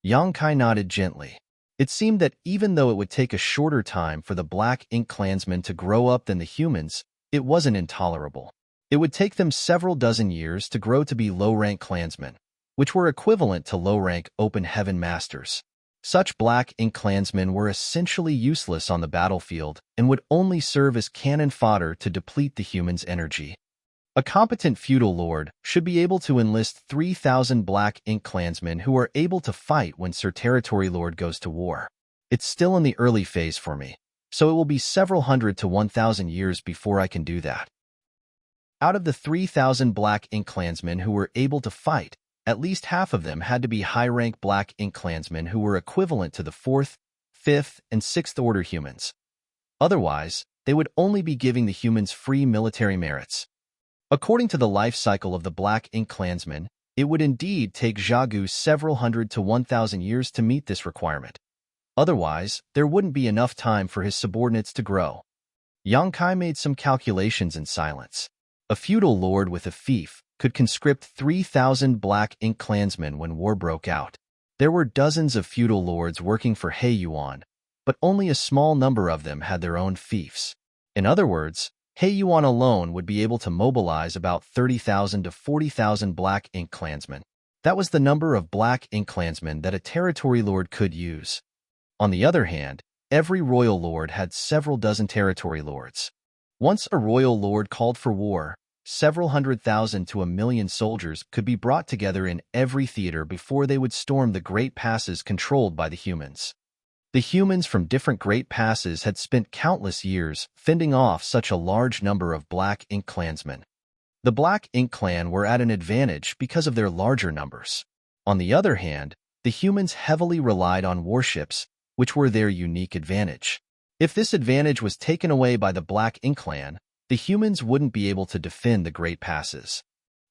Yang Kai nodded gently. It seemed that even though it would take a shorter time for the black ink clansmen to grow up than the humans, it wasn't intolerable. It would take them several dozen years to grow to be low-rank clansmen, which were equivalent to low-rank open heaven masters. Such black ink clansmen were essentially useless on the battlefield and would only serve as cannon fodder to deplete the humans' energy. A competent feudal lord should be able to enlist 3,000 black ink clansmen who are able to fight when Sir Territory Lord goes to war. It's still in the early phase for me, so it will be several hundred to 1,000 years before I can do that. Out of the 3,000 black ink clansmen who were able to fight, at least half of them had to be high-rank black ink clansmen who were equivalent to the 4th, 5th, and 6th order humans. Otherwise, they would only be giving the humans free military merits. According to the life cycle of the black ink clansmen, it would indeed take Zhagu several hundred to 1,000 years to meet this requirement. Otherwise, there wouldn't be enough time for his subordinates to grow. Yang Kai made some calculations in silence. A feudal lord with a fief could conscript 3,000 black ink clansmen when war broke out. There were dozens of feudal lords working for He Yuan, but only a small number of them had their own fiefs. In other words, He Yuan alone would be able to mobilize about 30,000 to 40,000 black ink clansmen. That was the number of black ink clansmen that a territory lord could use. On the other hand, every royal lord had several dozen territory lords. Once a royal lord called for war, several 100,000 to 1,000,000 soldiers could be brought together in every theater before they would storm the great passes controlled by the humans. The humans from different great passes had spent countless years fending off such a large number of black ink clansmen. The Black Ink clan were at an advantage because of their larger numbers. On the other hand, the humans heavily relied on warships, which were their unique advantage. If this advantage was taken away by the Black Ink clan, the humans wouldn't be able to defend the great passes.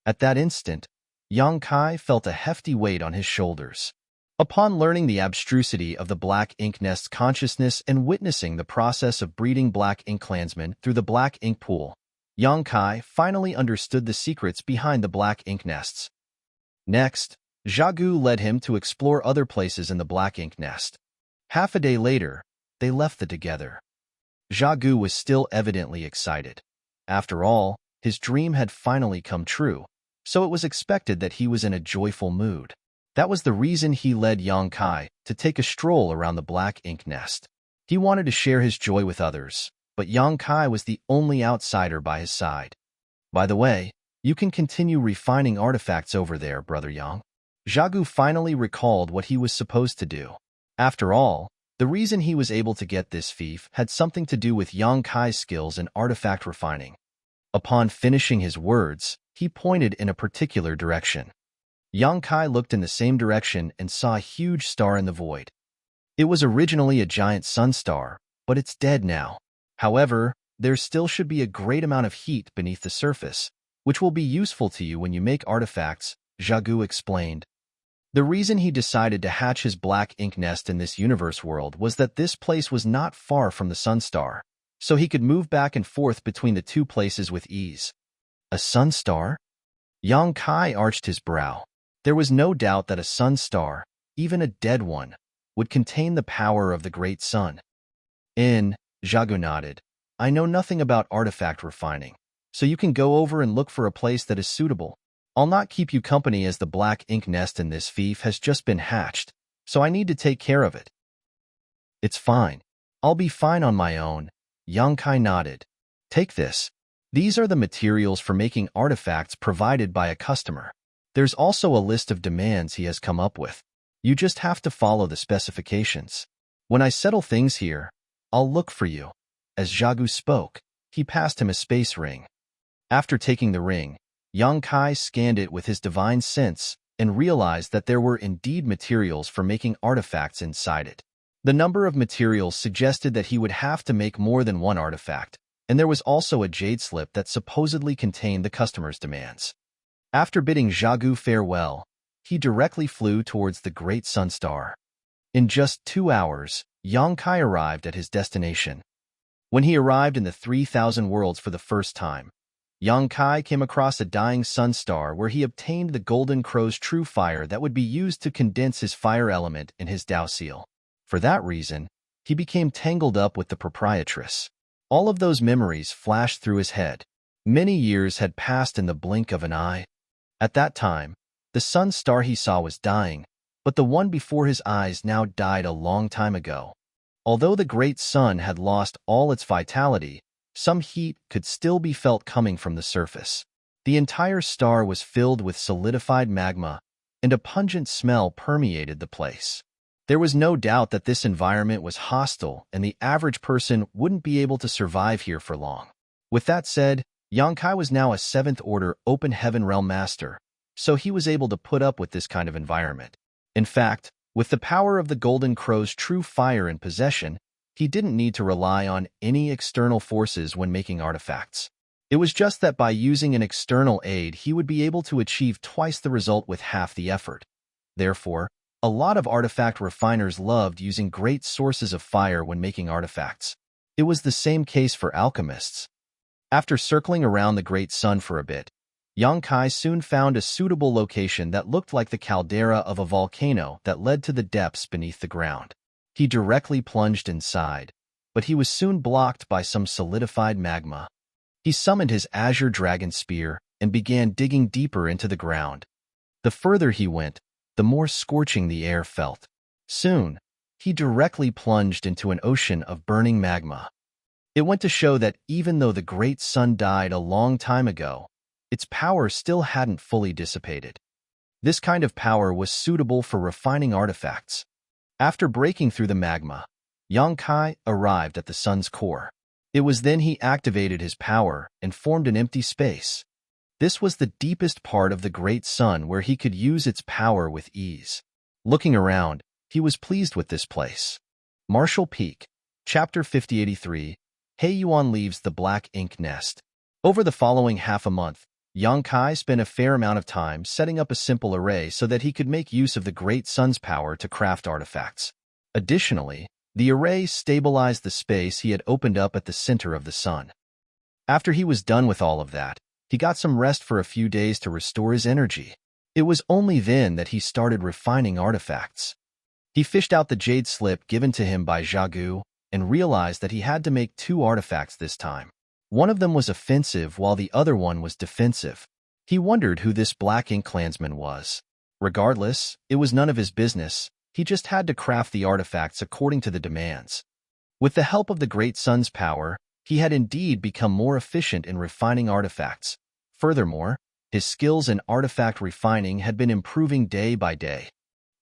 At that instant, Yang Kai felt a hefty weight on his shoulders. Upon learning the abstrusity of the Black Ink nest's consciousness and witnessing the process of breeding Black Ink clansmen through the Black Ink pool, Yang Kai finally understood the secrets behind the Black Ink nests. Next, Zhagu led him to explore other places in the Black Ink nest. Half a day later, they left it together. Zhagu was still evidently excited. After all, his dream had finally come true, so it was expected that he was in a joyful mood. That was the reason he led Yang Kai to take a stroll around the Black Ink nest. He wanted to share his joy with others, but Yang Kai was the only outsider by his side. By the way, you can continue refining artifacts over there, Brother Yang. Zhagu finally recalled what he was supposed to do. After all, the reason he was able to get this fief had something to do with Yang Kai's skills in artifact refining. Upon finishing his words, he pointed in a particular direction. Yang Kai looked in the same direction and saw a huge star in the void. It was originally a giant sun star, but it's dead now. However, there still should be a great amount of heat beneath the surface, which will be useful to you when you make artifacts, Zhagu explained. The reason he decided to hatch his Black Ink nest in this universe world was that this place was not far from the sun star, so he could move back and forth between the two places with ease. A sun star? Yang Kai arched his brow. There was no doubt that a sun star, even a dead one, would contain the power of the great sun. Zhagu nodded. I know nothing about artifact refining, so you can go over and look for a place that is suitable. I'll not keep you company as the Black Ink nest in this fief has just been hatched, so I need to take care of it. It's fine. I'll be fine on my own. Yang Kai nodded. Take this. These are the materials for making artifacts provided by a customer. There's also a list of demands he has come up with. You just have to follow the specifications. When I settle things here, I'll look for you. As Zhagu spoke, he passed him a space ring. After taking the ring, Yang Kai scanned it with his divine sense and realized that there were indeed materials for making artifacts inside it. The number of materials suggested that he would have to make more than one artifact, and there was also a jade slip that supposedly contained the customer's demands. After bidding Zhagu farewell, he directly flew towards the great sun star. In just 2 hours, Yang Kai arrived at his destination. When he arrived in the 3,000 worlds for the first time, Yang Kai came across a dying sun star where he obtained the Golden Crow's true fire that would be used to condense his fire element in his Dao seal. For that reason, he became tangled up with the proprietress. All of those memories flashed through his head. Many years had passed in the blink of an eye. At that time, the sun star he saw was dying, but the one before his eyes now died a long time ago. Although the great sun had lost all its vitality, some heat could still be felt coming from the surface. The entire star was filled with solidified magma, and a pungent smell permeated the place. There was no doubt that this environment was hostile and the average person wouldn't be able to survive here for long. With that said, Yang Kai was now a 7th Order Open Heaven Realm Master, so he was able to put up with this kind of environment. In fact, with the power of the Golden Crow's true fire in possession, he didn't need to rely on any external forces when making artifacts. It was just that by using an external aid, he would be able to achieve twice the result with half the effort. Therefore, a lot of artifact refiners loved using great sources of fire when making artifacts. It was the same case for alchemists. After circling around the great sun for a bit, Yang Kai soon found a suitable location that looked like the caldera of a volcano that led to the depths beneath the ground. He directly plunged inside, but he was soon blocked by some solidified magma. He summoned his azure dragon spear and began digging deeper into the ground. The further he went, the more scorching the air felt. Soon, he directly plunged into an ocean of burning magma. It went to show that even though the great sun died a long time ago, its power still hadn't fully dissipated. This kind of power was suitable for refining artifacts. After breaking through the magma, Yang Kai arrived at the sun's core. It was then he activated his power and formed an empty space. This was the deepest part of the great sun where he could use its power with ease. Looking around, he was pleased with this place. Martial Peak, Chapter 5083, Hei Yuan leaves the black ink nest. Over the following half a month, Yang Kai spent a fair amount of time setting up a simple array so that he could make use of the great sun's power to craft artifacts. Additionally, the array stabilized the space he had opened up at the center of the sun. After he was done with all of that, he got some rest for a few days to restore his energy. It was only then that he started refining artifacts. He fished out the jade slip given to him by Zhagu and realized that he had to make 2 artifacts this time. One of them was offensive while the other one was defensive. He wondered who this black ink clansman was. Regardless, it was none of his business. He just had to craft the artifacts according to the demands. With the help of the great sun's power, he had indeed become more efficient in refining artifacts. Furthermore, his skills in artifact refining had been improving day by day.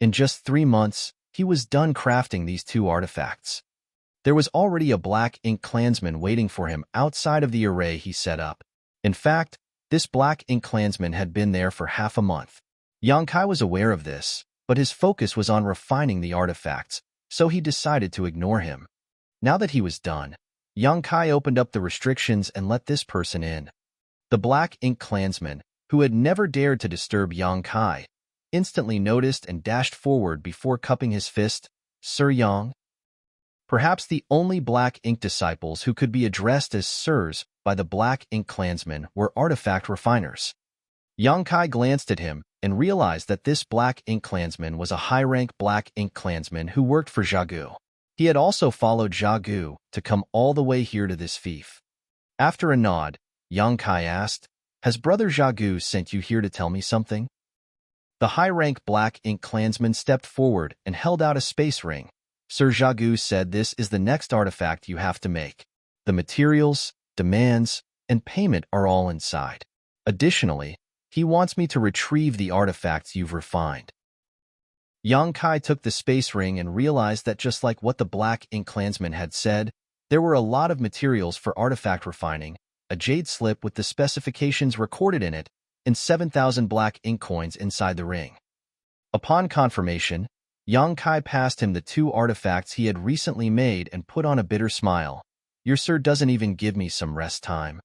In just 3 months, he was done crafting these 2 artifacts. There was already a black ink clansman waiting for him outside of the array he set up. In fact, this black ink clansman had been there for half a month. Yang Kai was aware of this, but his focus was on refining the artifacts, so he decided to ignore him. Now that he was done, Yang Kai opened up the restrictions and let this person in. The black ink clansman, who had never dared to disturb Yang Kai, instantly noticed and dashed forward before cupping his fist. Sir Yang? Perhaps the only black ink disciples who could be addressed as sirs by the black ink clansman were artifact refiners. Yang Kai glanced at him and realized that this black ink clansman was a high-rank black ink clansman who worked for Zhagu. He had also followed Zhagu to come all the way here to this fief. After a nod, Yang Kai asked, "Has Brother Zhagu sent you here to tell me something?" The high-rank black ink clansman stepped forward and held out a space ring. Sir Zhagu said this is the next artifact you have to make. The materials, demands, and payment are all inside. Additionally, he wants me to retrieve the artifacts you've refined. Yang Kai took the space ring and realized that just like what the black ink clansman had said, there were a lot of materials for artifact refining, a jade slip with the specifications recorded in it, and 7,000 black ink coins inside the ring. Upon confirmation, Yang Kai passed him the 2 artifacts he had recently made and put on a bitter smile. "Your sir doesn't even give me some rest time."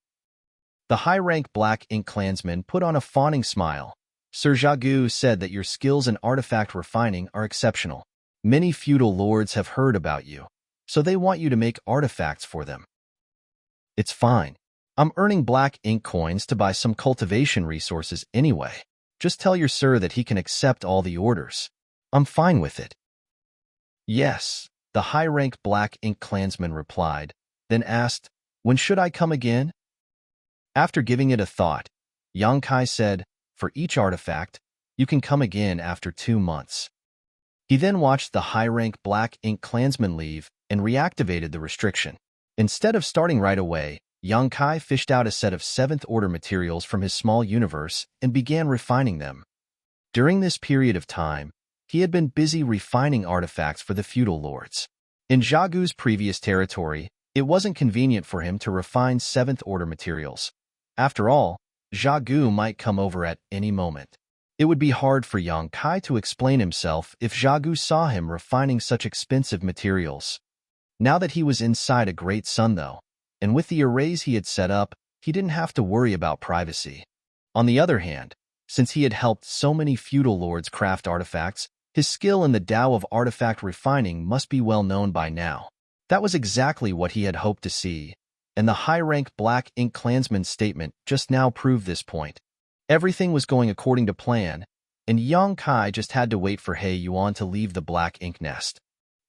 The high-rank black ink clansman put on a fawning smile. "Sir Zhagu said that your skills in artifact refining are exceptional. Many feudal lords have heard about you, so they want you to make artifacts for them." "It's fine. I'm earning black ink coins to buy some cultivation resources anyway. Just tell your sir that he can accept all the orders. I'm fine with it." "Yes," the high-rank black ink clansman replied, then asked, "When should I come again?" After giving it a thought, Yang Kai said, "For each artifact, you can come again after 2 months." He then watched the high-rank black ink clansman leave and reactivated the restriction. Instead of starting right away, Yang Kai fished out a set of 7th-order materials from his small universe and began refining them. During this period of time, he had been busy refining artifacts for the feudal lords. In Zhagu's previous territory, it wasn't convenient for him to refine 7th-order materials. After all, Zhagu might come over at any moment. It would be hard for Yang Kai to explain himself if Zhagu saw him refining such expensive materials. Now that he was inside a great sun, though, and with the arrays he had set up, he didn't have to worry about privacy. On the other hand, since he had helped so many feudal lords craft artifacts, his skill in the Tao of artifact refining must be well known by now. That was exactly what he had hoped to see. and the high-rank Black Ink Klansman's statement just now proved this point. Everything was going according to plan, and Yang Kai just had to wait for He Yuan to leave the Black Ink nest.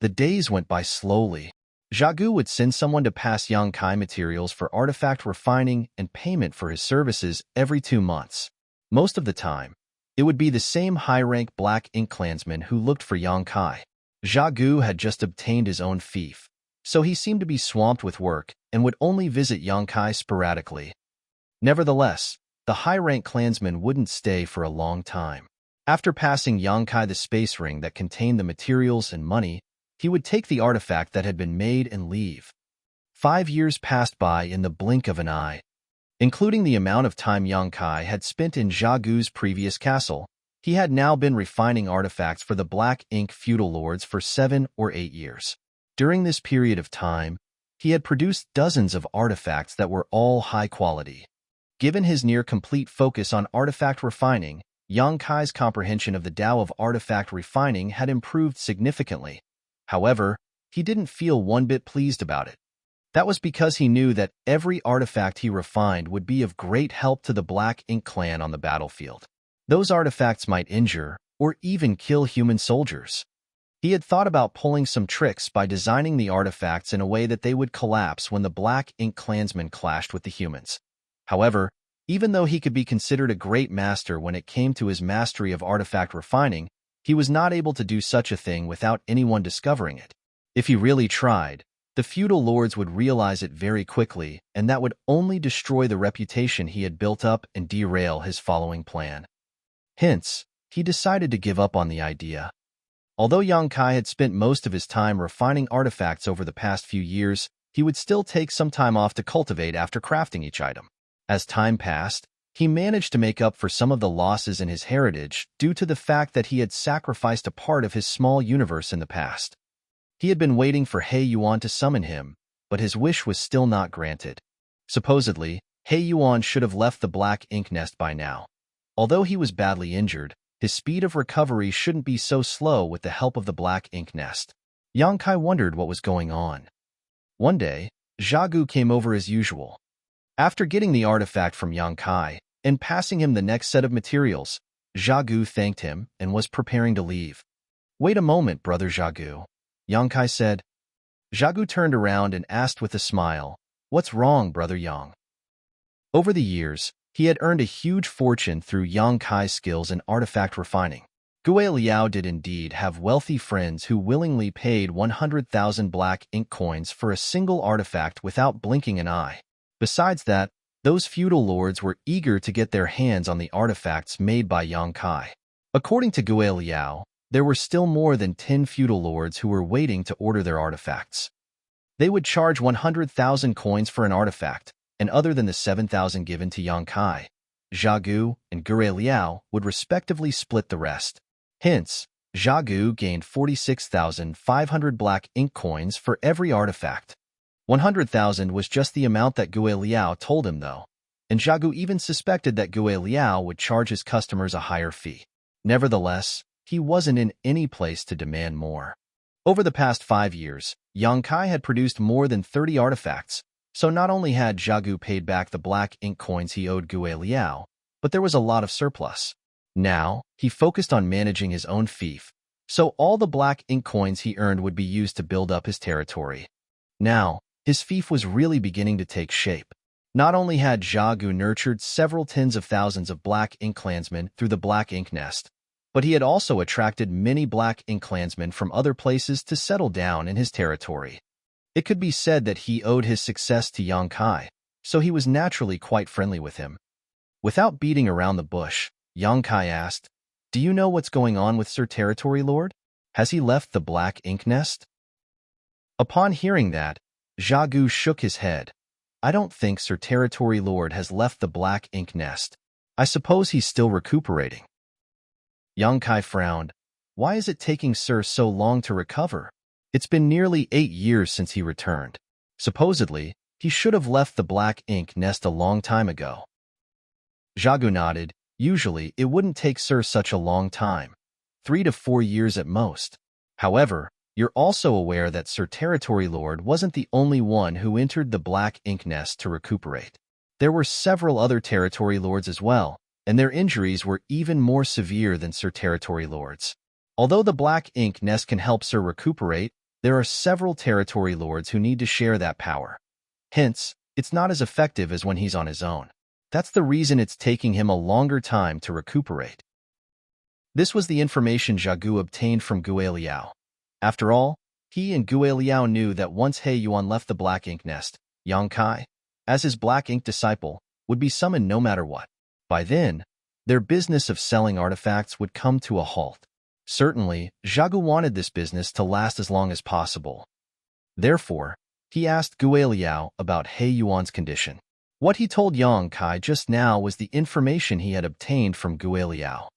The days went by slowly. Zhagu would send someone to pass Yang Kai materials for artifact refining and payment for his services every 2 months. Most of the time, it would be the same high-rank Black Ink Klansman who looked for Yang Kai. Zhagu had just obtained his own fief, so he seemed to be swamped with work and would only visit Yang Kai sporadically. Nevertheless, the high-rank Klansman wouldn't stay for a long time. After passing Yang Kai the space ring that contained the materials and money, he would take the artifact that had been made and leave. 5 years passed by in the blink of an eye. Including the amount of time Yang Kai had spent in Zhagu's previous castle, he had now been refining artifacts for the Black Ink feudal lords for 7 or 8 years. During this period of time, he had produced dozens of artifacts that were all high quality. Given his near-complete focus on artifact refining, Yang Kai's comprehension of the Tao of artifact refining had improved significantly. However, he didn't feel one bit pleased about it. That was because he knew that every artifact he refined would be of great help to the Black Ink clan on the battlefield. Those artifacts might injure or even kill human soldiers. He had thought about pulling some tricks by designing the artifacts in a way that they would collapse when the Black Ink Klansmen clashed with the humans. However, even though he could be considered a great master when it came to his mastery of artifact refining, he was not able to do such a thing without anyone discovering it. If he really tried, the feudal lords would realize it very quickly, and that would only destroy the reputation he had built up and derail his following plan. Hence, he decided to give up on the idea. Although Yang Kai had spent most of his time refining artifacts over the past few years, he would still take some time off to cultivate after crafting each item. As time passed, he managed to make up for some of the losses in his heritage due to the fact that he had sacrificed a part of his small universe in the past. He had been waiting for He Yuan to summon him, but his wish was still not granted. Supposedly, He Yuan should have left the Black Ink nest by now. Although he was badly injured, his speed of recovery shouldn't be so slow with the help of the Black Ink nest. Yang Kai wondered what was going on. One day, Zhagu came over as usual. After getting the artifact from Yang Kai and passing him the next set of materials, Zhagu thanked him and was preparing to leave. "Wait a moment, brother Zhagu," Yang Kai said. Zhagu turned around and asked with a smile, "What's wrong, brother Yang?" Over the years, he had earned a huge fortune through Yang Kai's skills in artifact refining. Gue Liao did indeed have wealthy friends who willingly paid 100,000 Black Ink coins for a single artifact without blinking an eye. Besides that, those feudal lords were eager to get their hands on the artifacts made by Yang Kai. According to Gue Liao, there were still more than 10 feudal lords who were waiting to order their artifacts. They would charge 100,000 coins for an artifact, and other than the 7,000 given to Yang Kai, Zhagu and Gue Liao would respectively split the rest. Hence, Zhagu gained 46,500 Black Ink coins for every artifact. 100,000 was just the amount that Gue Liao told him, though, and Zhagu even suspected that Gue Liao would charge his customers a higher fee. Nevertheless, he wasn't in any place to demand more. Over the past 5 years, Yang Kai had produced more than 30 artifacts, so not only had Zhagu paid back the Black Ink coins he owed Gue Liao, but there was a lot of surplus. Now, he focused on managing his own fief, so all the Black Ink coins he earned would be used to build up his territory. Now, his fief was really beginning to take shape. Not only had Zhagu nurtured several tens of thousands of Black Ink Klansmen through the Black Ink nest, but he had also attracted many Black Ink Klansmen from other places to settle down in his territory. It could be said that he owed his success to Yang Kai, so he was naturally quite friendly with him. Without beating around the bush, Yang Kai asked, "Do you know what's going on with Sir Territory Lord? Has he left the Black Ink nest?" Upon hearing that, Zhagu shook his head. "I don't think Sir Territory Lord has left the Black Ink nest. I suppose he's still recuperating." Yang Kai frowned. "Why is it taking Sir so long to recover? It's been nearly 8 years since he returned. Supposedly, he should have left the Black Ink nest a long time ago." Zhagu nodded. Usually, it wouldn't take Sir such a long time, 3 to 4 years at most. However, You're also aware that Sir Territory Lord wasn't the only one who entered the black ink nest to recuperate. There were several other Territory Lords as well, and their injuries were even more severe than Sir Territory Lord's. Although the black ink nest can help Sir recuperate, there are several Territory Lords who need to share that power. Hence, it's not as effective as when he's on his own. That's the reason it's taking him a longer time to recuperate. This was the information Zhagu obtained from Gue Liao. After all, he and Gue Liao knew that once He Yuan left the black ink nest, Yang Kai, as his black ink disciple, would be summoned no matter what. By then, their business of selling artifacts would come to a halt. Certainly, Zhagu wanted this business to last as long as possible. Therefore, he asked Gue Liao about He Yuan's condition. What he told Yang Kai just now was the information he had obtained from Gue Liao.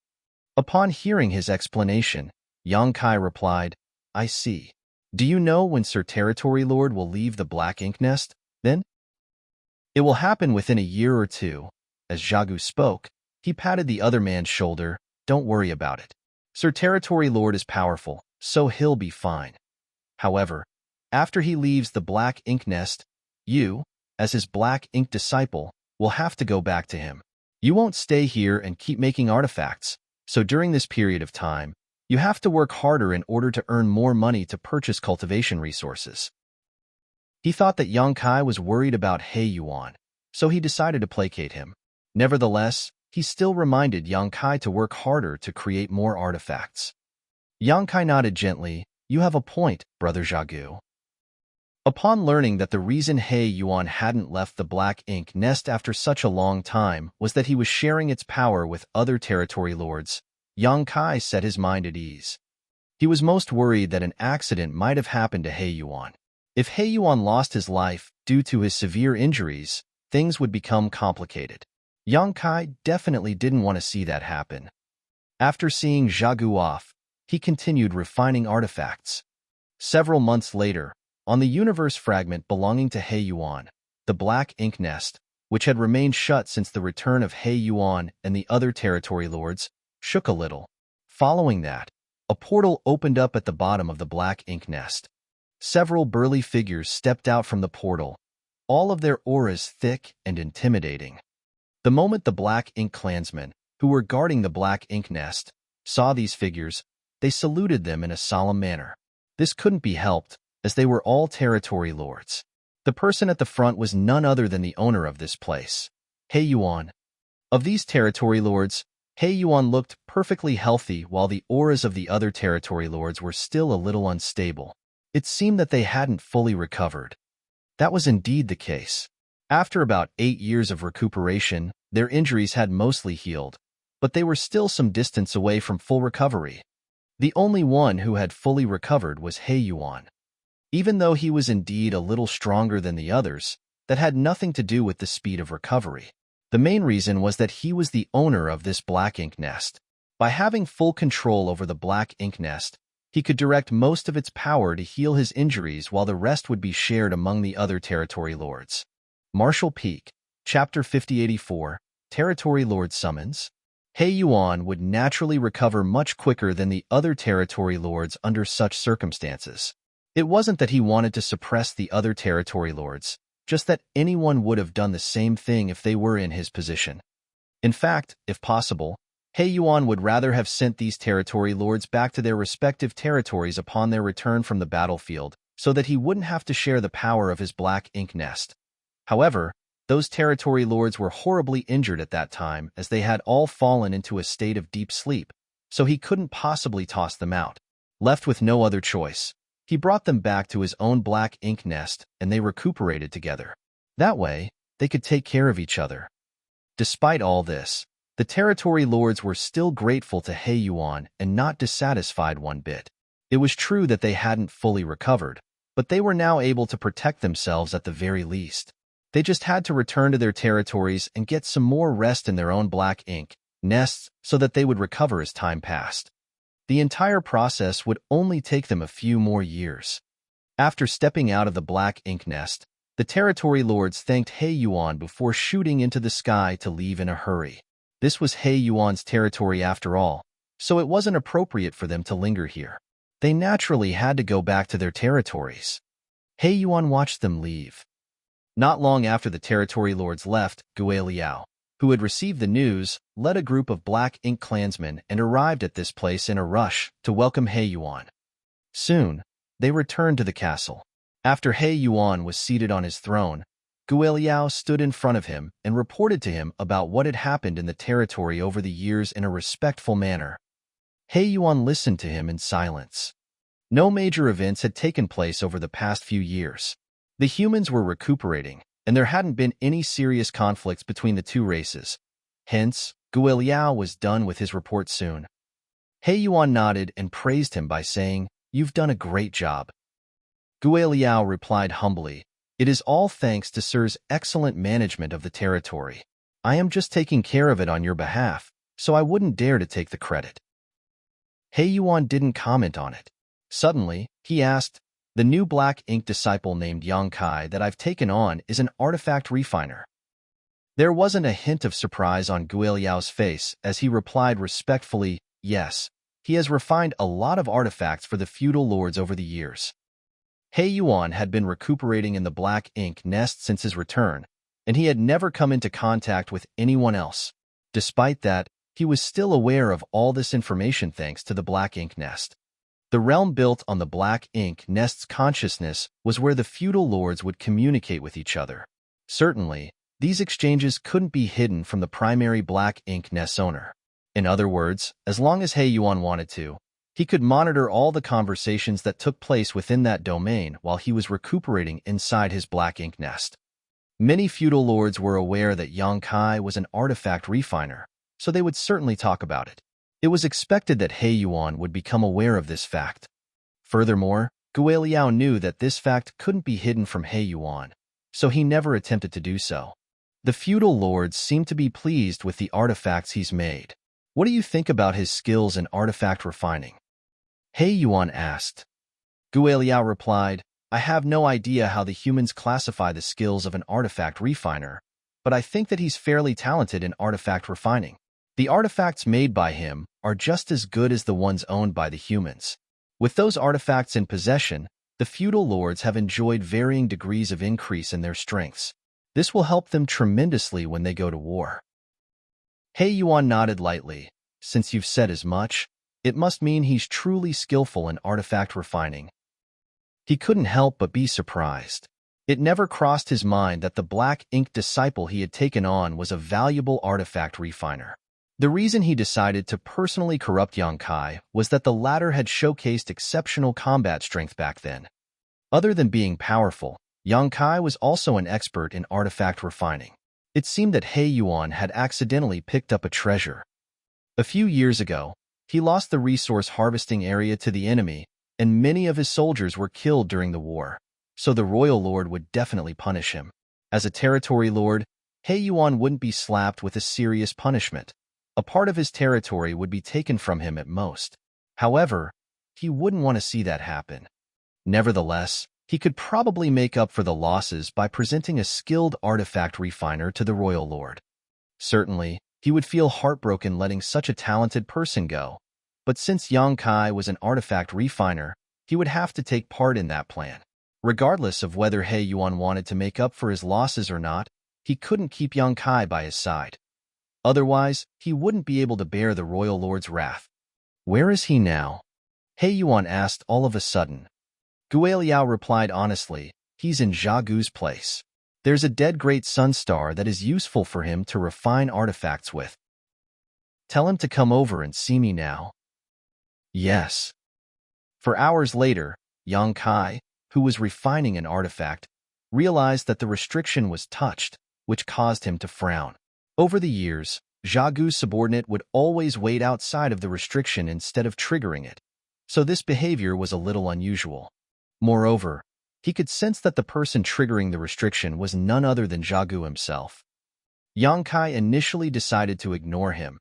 Upon hearing his explanation, Yang Kai replied, I see. Do you know when Sir Territory Lord will leave the black ink nest, then? It will happen within a year or two. As Zhagu spoke, he patted the other man's shoulder. Don't worry about it. Sir Territory Lord is powerful, so he'll be fine. However, after he leaves the black ink nest, you, as his black ink disciple, will have to go back to him. You won't stay here and keep making artifacts, so during this period of time, you have to work harder in order to earn more money to purchase cultivation resources. He thought that Yang Kai was worried about He Yuan, so he decided to placate him. Nevertheless, he still reminded Yang Kai to work harder to create more artifacts. Yang Kai nodded gently. You have a point, Brother Zhagu. Upon learning that the reason He Yuan hadn't left the black ink nest after such a long time was that he was sharing its power with other territory lords, Yang Kai set his mind at ease. He was most worried that an accident might have happened to He Yuan. If He Yuan lost his life due to his severe injuries, things would become complicated. Yang Kai definitely didn't want to see that happen. After seeing Zhagu off, he continued refining artifacts. Several months later, on the universe fragment belonging to He Yuan, the black ink nest, which had remained shut since the return of He Yuan and the other territory lords, shook a little. Following that, a portal opened up at the bottom of the black ink nest. Several burly figures stepped out from the portal, all of their auras thick and intimidating. The moment the black ink clansmen, who were guarding the black ink nest, saw these figures, they saluted them in a solemn manner. This couldn't be helped, as they were all territory lords. The person at the front was none other than the owner of this place, He Yuan. Of these territory lords, He Yuan looked perfectly healthy while the auras of the other territory lords were still a little unstable. It seemed that they hadn't fully recovered. That was indeed the case. After about 8 years of recuperation, their injuries had mostly healed, but they were still some distance away from full recovery. The only one who had fully recovered was He Yuan. Even though he was indeed a little stronger than the others, that had nothing to do with the speed of recovery. The main reason was that he was the owner of this black ink nest. By having full control over the black ink nest, he could direct most of its power to heal his injuries while the rest would be shared among the other territory lords. Martial Peak, Chapter 5084, Territory Lord Summons. He Yuan would naturally recover much quicker than the other territory lords under such circumstances. It wasn't that he wanted to suppress the other territory lords, just that anyone would have done the same thing if they were in his position. In fact, if possible, He Yuan would rather have sent these territory lords back to their respective territories upon their return from the battlefield, so that he wouldn't have to share the power of his black ink nest. However, those territory lords were horribly injured at that time as they had all fallen into a state of deep sleep, so he couldn't possibly toss them out. Left with no other choice, he brought them back to his own black ink nest and they recuperated together. That way, they could take care of each other. Despite all this, the territory lords were still grateful to He Yuan and not dissatisfied one bit. It was true that they hadn't fully recovered, but they were now able to protect themselves at the very least. They just had to return to their territories and get some more rest in their own black ink nests so that they would recover as time passed. The entire process would only take them a few more years. After stepping out of the black ink nest, the territory lords thanked He Yuan before shooting into the sky to leave in a hurry. This was He Yuan's territory after all, so it wasn't appropriate for them to linger here. They naturally had to go back to their territories. He Yuan watched them leave. Not long after the territory lords left, Gui Liao, who had received the news, led a group of Black Ink clansmen and arrived at this place in a rush to welcome He Yuan. Soon, they returned to the castle. After He Yuan was seated on his throne, Gui Liao stood in front of him and reported to him about what had happened in the territory over the years in a respectful manner. He Yuan listened to him in silence. No major events had taken place over the past few years. The humans were recuperating, and there hadn't been any serious conflicts between the two races. Hence, Gui Liao was done with his report soon. He Yuan nodded and praised him by saying, "You've done a great job." Gui Liao replied humbly, "It is all thanks to Sir's excellent management of the territory. I am just taking care of it on your behalf, so I wouldn't dare to take the credit." He Yuan didn't comment on it. Suddenly, he asked, "The new Black Ink disciple named Yang Kai that I've taken on is an artifact refiner." There wasn't a hint of surprise on Gui Liao's face as he replied respectfully, "Yes, he has refined a lot of artifacts for the feudal lords over the years." He Yuan had been recuperating in the Black Ink nest since his return, and he had never come into contact with anyone else. Despite that, he was still aware of all this information thanks to the Black Ink nest. The realm built on the Black Ink nest's consciousness was where the feudal lords would communicate with each other. Certainly, these exchanges couldn't be hidden from the primary Black Ink nest owner. In other words, as long as He Yuan wanted to, he could monitor all the conversations that took place within that domain while he was recuperating inside his Black Ink nest. Many feudal lords were aware that Yang Kai was an artifact refiner, so they would certainly talk about it. It was expected that He Yuan would become aware of this fact. Furthermore, Gui Liao knew that this fact couldn't be hidden from He Yuan, so he never attempted to do so. The feudal lords seemed to be pleased with the artifacts he's made. "What do you think about his skills in artifact refining?" He Yuan asked. Gui Liao replied, "I have no idea how the humans classify the skills of an artifact refiner, but I think that he's fairly talented in artifact refining. The artifacts made by him are just as good as the ones owned by the humans. With those artifacts in possession, the feudal lords have enjoyed varying degrees of increase in their strengths. This will help them tremendously when they go to war." He Yuan nodded lightly. "Since you've said as much, it must mean he's truly skillful in artifact refining." He couldn't help but be surprised. It never crossed his mind that the Black Ink disciple he had taken on was a valuable artifact refiner. The reason he decided to personally corrupt Yang Kai was that the latter had showcased exceptional combat strength back then. Other than being powerful, Yang Kai was also an expert in artifact refining. It seemed that He Yuan had accidentally picked up a treasure. A few years ago, he lost the resource harvesting area to the enemy, and many of his soldiers were killed during the war, so the royal lord would definitely punish him. As a territory lord, He Yuan wouldn't be slapped with a serious punishment. A part of his territory would be taken from him at most. However, he wouldn't want to see that happen. Nevertheless, he could probably make up for the losses by presenting a skilled artifact refiner to the royal lord. Certainly, he would feel heartbroken letting such a talented person go, but since Yang Kai was an artifact refiner, he would have to take part in that plan. Regardless of whether He Yuan wanted to make up for his losses or not, he couldn't keep Yang Kai by his side. Otherwise, he wouldn't be able to bear the royal lord's wrath. "Where is he now?" He Yuan asked all of a sudden. Gui Liao replied honestly, "He's in Zhagu's place. There's a dead great sun star that is useful for him to refine artifacts with. Tell him to come over and see me now." "Yes." For hours later, Yang Kai, who was refining an artifact, realized that the restriction was touched, which caused him to frown. Over the years, Zhagu's subordinate would always wait outside of the restriction instead of triggering it, so this behavior was a little unusual. Moreover, he could sense that the person triggering the restriction was none other than Zhagu himself. Yang Kai initially decided to ignore him.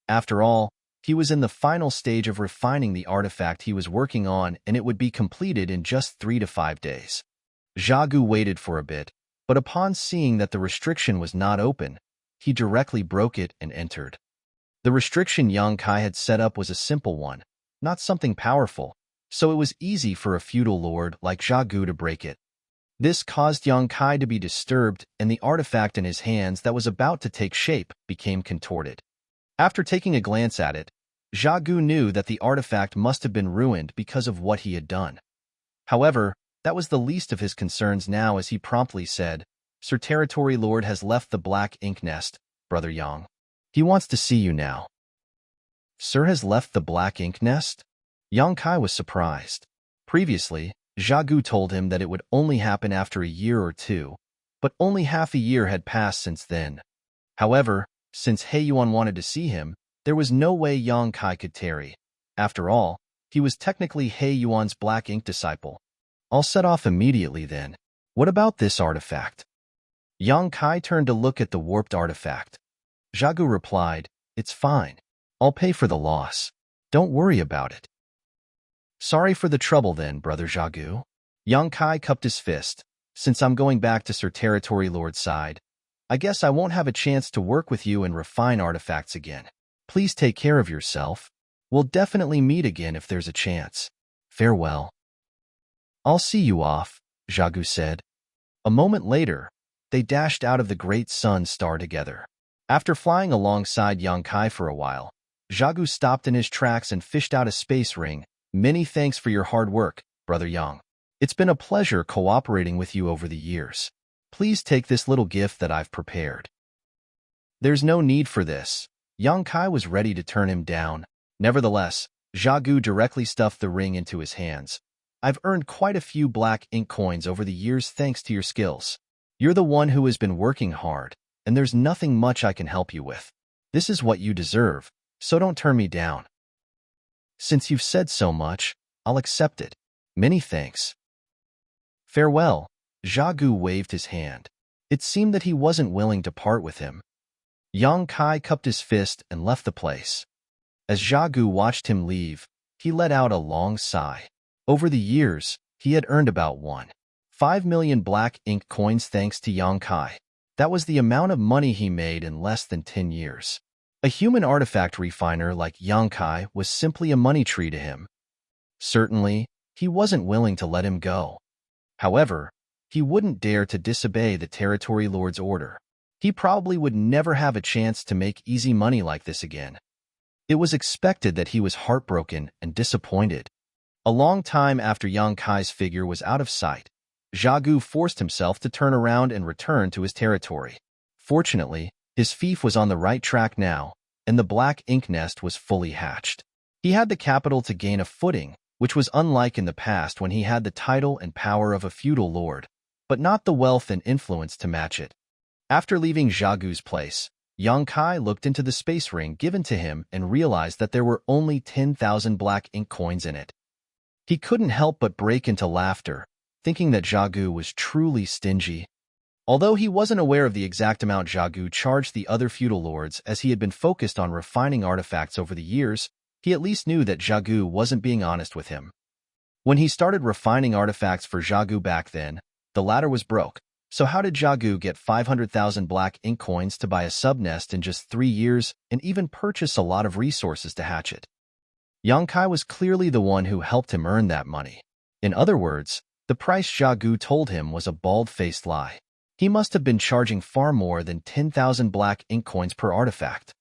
After all, he was in the final stage of refining the artifact he was working on, and it would be completed in just 3 to 5 days. Zhagu waited for a bit, but upon seeing that the restriction was not open, he directly broke it and entered. The restriction Yang Kai had set up was a simple one, not something powerful, so it was easy for a feudal lord like Zha Gu to break it. This caused Yang Kai to be disturbed, and the artifact in his hands that was about to take shape became contorted. After taking a glance at it, Zha Gu knew that the artifact must have been ruined because of what he had done. However, that was the least of his concerns now, as he promptly said, "Sir Territory Lord has left the Black Ink Nest, Brother Yang. He wants to see you now." "Sir has left the Black Ink Nest?" Yang Kai was surprised. Previously, Zha Gu told him that it would only happen after a year or two, but only half a year had passed since then. However, since He Yuan wanted to see him, there was no way Yang Kai could tarry. After all, he was technically He Yuan's Black Ink disciple. "I'll set off immediately then. What about this artifact?" Yang Kai turned to look at the warped artifact. Zha Gu replied, "It's fine. I'll pay for the loss. Don't worry about it." "Sorry for the trouble then, Brother Zha Gu." Yang Kai cupped his fist. "Since I'm going back to Sir Territory Lord's side, I guess I won't have a chance to work with you and refine artifacts again. Please take care of yourself. We'll definitely meet again if there's a chance. Farewell." "I'll see you off," Zha Gu said. A moment later, they dashed out of the great sun star together. After flying alongside Yang Kai for a while, Zha Gu stopped in his tracks and fished out a space ring. "Many thanks for your hard work, Brother Yang. It's been a pleasure cooperating with you over the years. Please take this little gift that I've prepared." "There's no need for this." Yang Kai was ready to turn him down. Nevertheless, Zha Gu directly stuffed the ring into his hands. "I've earned quite a few black ink coins over the years thanks to your skills. You're the one who has been working hard, and there's nothing much I can help you with. This is what you deserve, so don't turn me down." "Since you've said so much, I'll accept it. Many thanks." "Farewell." Zha Gu waved his hand. It seemed that he wasn't willing to part with him. Yang Kai cupped his fist and left the place. As Zha Gu watched him leave, he let out a long sigh. Over the years, he had earned about 1.5 million black ink coins thanks to Yang Kai. That was the amount of money he made in less than 10 years. A human artifact refiner like Yang Kai was simply a money tree to him. Certainly, he wasn't willing to let him go. However, he wouldn't dare to disobey the Territory Lord's order. He probably would never have a chance to make easy money like this again. It was expected that he was heartbroken and disappointed. A long time after Yang Kai's figure was out of sight, Zha Gu forced himself to turn around and return to his territory. Fortunately, his fief was on the right track now, and the Black Ink Nest was fully hatched. He had the capital to gain a footing, which was unlike in the past when he had the title and power of a feudal lord, but not the wealth and influence to match it. After leaving Zha Gu's place, Yang Kai looked into the space ring given to him and realized that there were only 10,000 black ink coins in it. He couldn't help but break into laughter, thinking that Zha Gu was truly stingy. Although he wasn't aware of the exact amount Zha Gu charged the other feudal lords, as he had been focused on refining artifacts over the years, he at least knew that Zha Gu wasn't being honest with him. When he started refining artifacts for Zha Gu back then, the latter was broke. So how did Zha Gu get 500,000 black ink coins to buy a sub-nest in just 3 years and even purchase a lot of resources to hatch it? Yang Kai was clearly the one who helped him earn that money. In other words, the price Zha Gu told him was a bald-faced lie. He must have been charging far more than 10,000 black ink coins per artifact.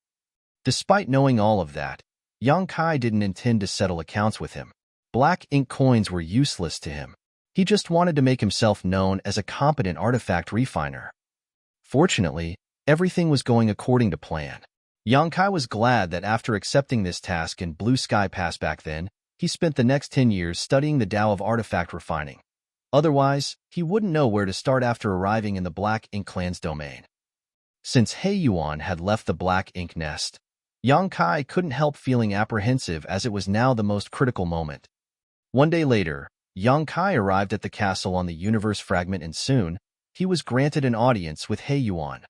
Despite knowing all of that, Yang Kai didn't intend to settle accounts with him. Black ink coins were useless to him. He just wanted to make himself known as a competent artifact refiner. Fortunately, everything was going according to plan. Yang Kai was glad that after accepting this task in Blue Sky Pass back then, he spent the next 10 years studying the Tao of artifact refining. Otherwise, he wouldn't know where to start after arriving in the Black Ink Clan's domain. Since He Yuan had left the Black Ink Nest, Yang Kai couldn't help feeling apprehensive, as it was now the most critical moment. One day later, Yang Kai arrived at the castle on the universe fragment, and soon, he was granted an audience with He Yuan.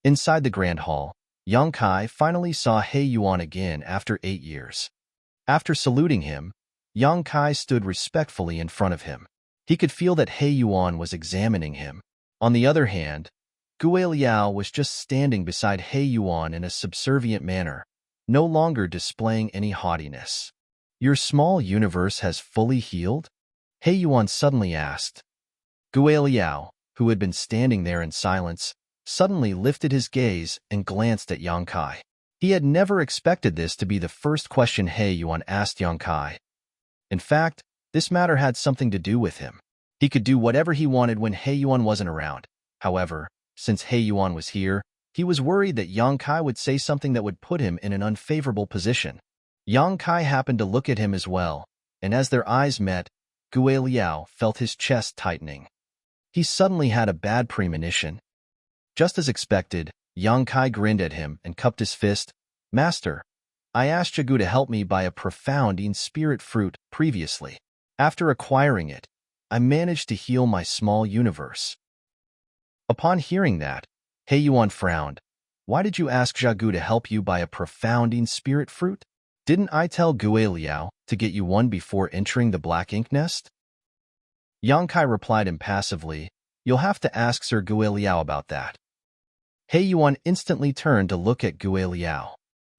Inside the grand hall, Yang Kai finally saw He Yuan again after 8 years. After saluting him, Yang Kai stood respectfully in front of him. He could feel that He Yuan was examining him. On the other hand, Gui Liao was just standing beside He Yuan in a subservient manner, no longer displaying any haughtiness. Your small universe has fully healed? He Yuan suddenly asked. Gue Liao, who had been standing there in silence, suddenly lifted his gaze and glanced at Yang Kai. He had never expected this to be the first question He Yuan asked Yang Kai. In fact, this matter had something to do with him. He could do whatever he wanted when He Yuan wasn't around. However, since He Yuan was here, he was worried that Yang Kai would say something that would put him in an unfavorable position. Yang Kai happened to look at him as well, and as their eyes met, Gue Liao felt his chest tightening. He suddenly had a bad premonition. Just as expected, Yang Kai grinned at him and cupped his fist. Master, I asked Zhagu to help me buy a profounding spirit fruit previously. After acquiring it, I managed to heal my small universe. Upon hearing that, He Yuan frowned. Why did you ask Zhagu to help you buy a profounding spirit fruit? Didn't I tell Gue Liao to get you one before entering the black ink nest? Yang Kai replied impassively, You'll have to ask Sir Gue Liao about that. He Yuan instantly turned to look at Gue Liao.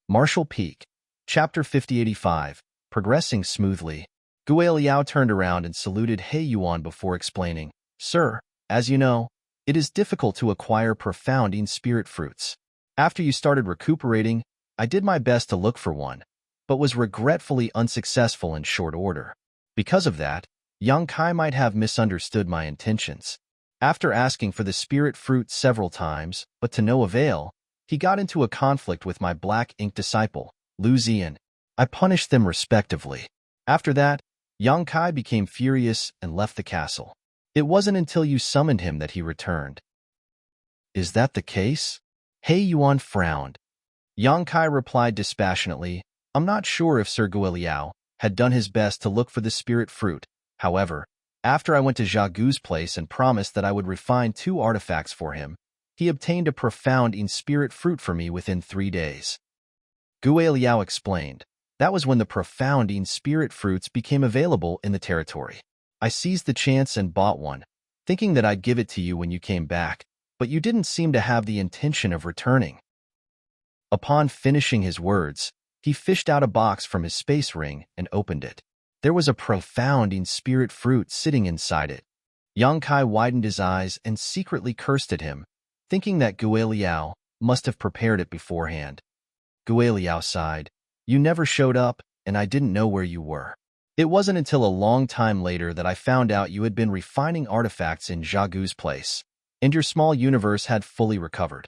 Martial Peak, Chapter 5085, progressing smoothly. Gue Liao turned around and saluted He Yuan before explaining, Sir, as you know, it is difficult to acquire profounding spirit fruits. After you started recuperating, I did my best to look for one, but was regretfully unsuccessful in short order. Because of that, Yang Kai might have misunderstood my intentions. After asking for the spirit fruit several times, but to no avail, he got into a conflict with my black ink disciple, Lu Zian. I punished them respectively. After that, Yang Kai became furious and left the castle. It wasn't until you summoned him that he returned. Is that the case? He Yuan frowned. Yang Kai replied dispassionately, I'm not sure if Sir Gue Liao had done his best to look for the spirit fruit. However, after I went to Zhagu's place and promised that I would refine 2 artifacts for him, he obtained a profound spirit fruit for me within 3 days. Gue Liao explained. That was when the profound spirit fruits became available in the territory. I seized the chance and bought one, thinking that I'd give it to you when you came back, but you didn't seem to have the intention of returning. Upon finishing his words, he fished out a box from his space ring and opened it. There was a profound spirit fruit sitting inside it. Yang Kai widened his eyes and secretly cursed at him, thinking that Gue Liao must have prepared it beforehand. Gue Liao sighed. You never showed up, and I didn't know where you were. It wasn't until a long time later that I found out you had been refining artifacts in Zhagu's place, and your small universe had fully recovered.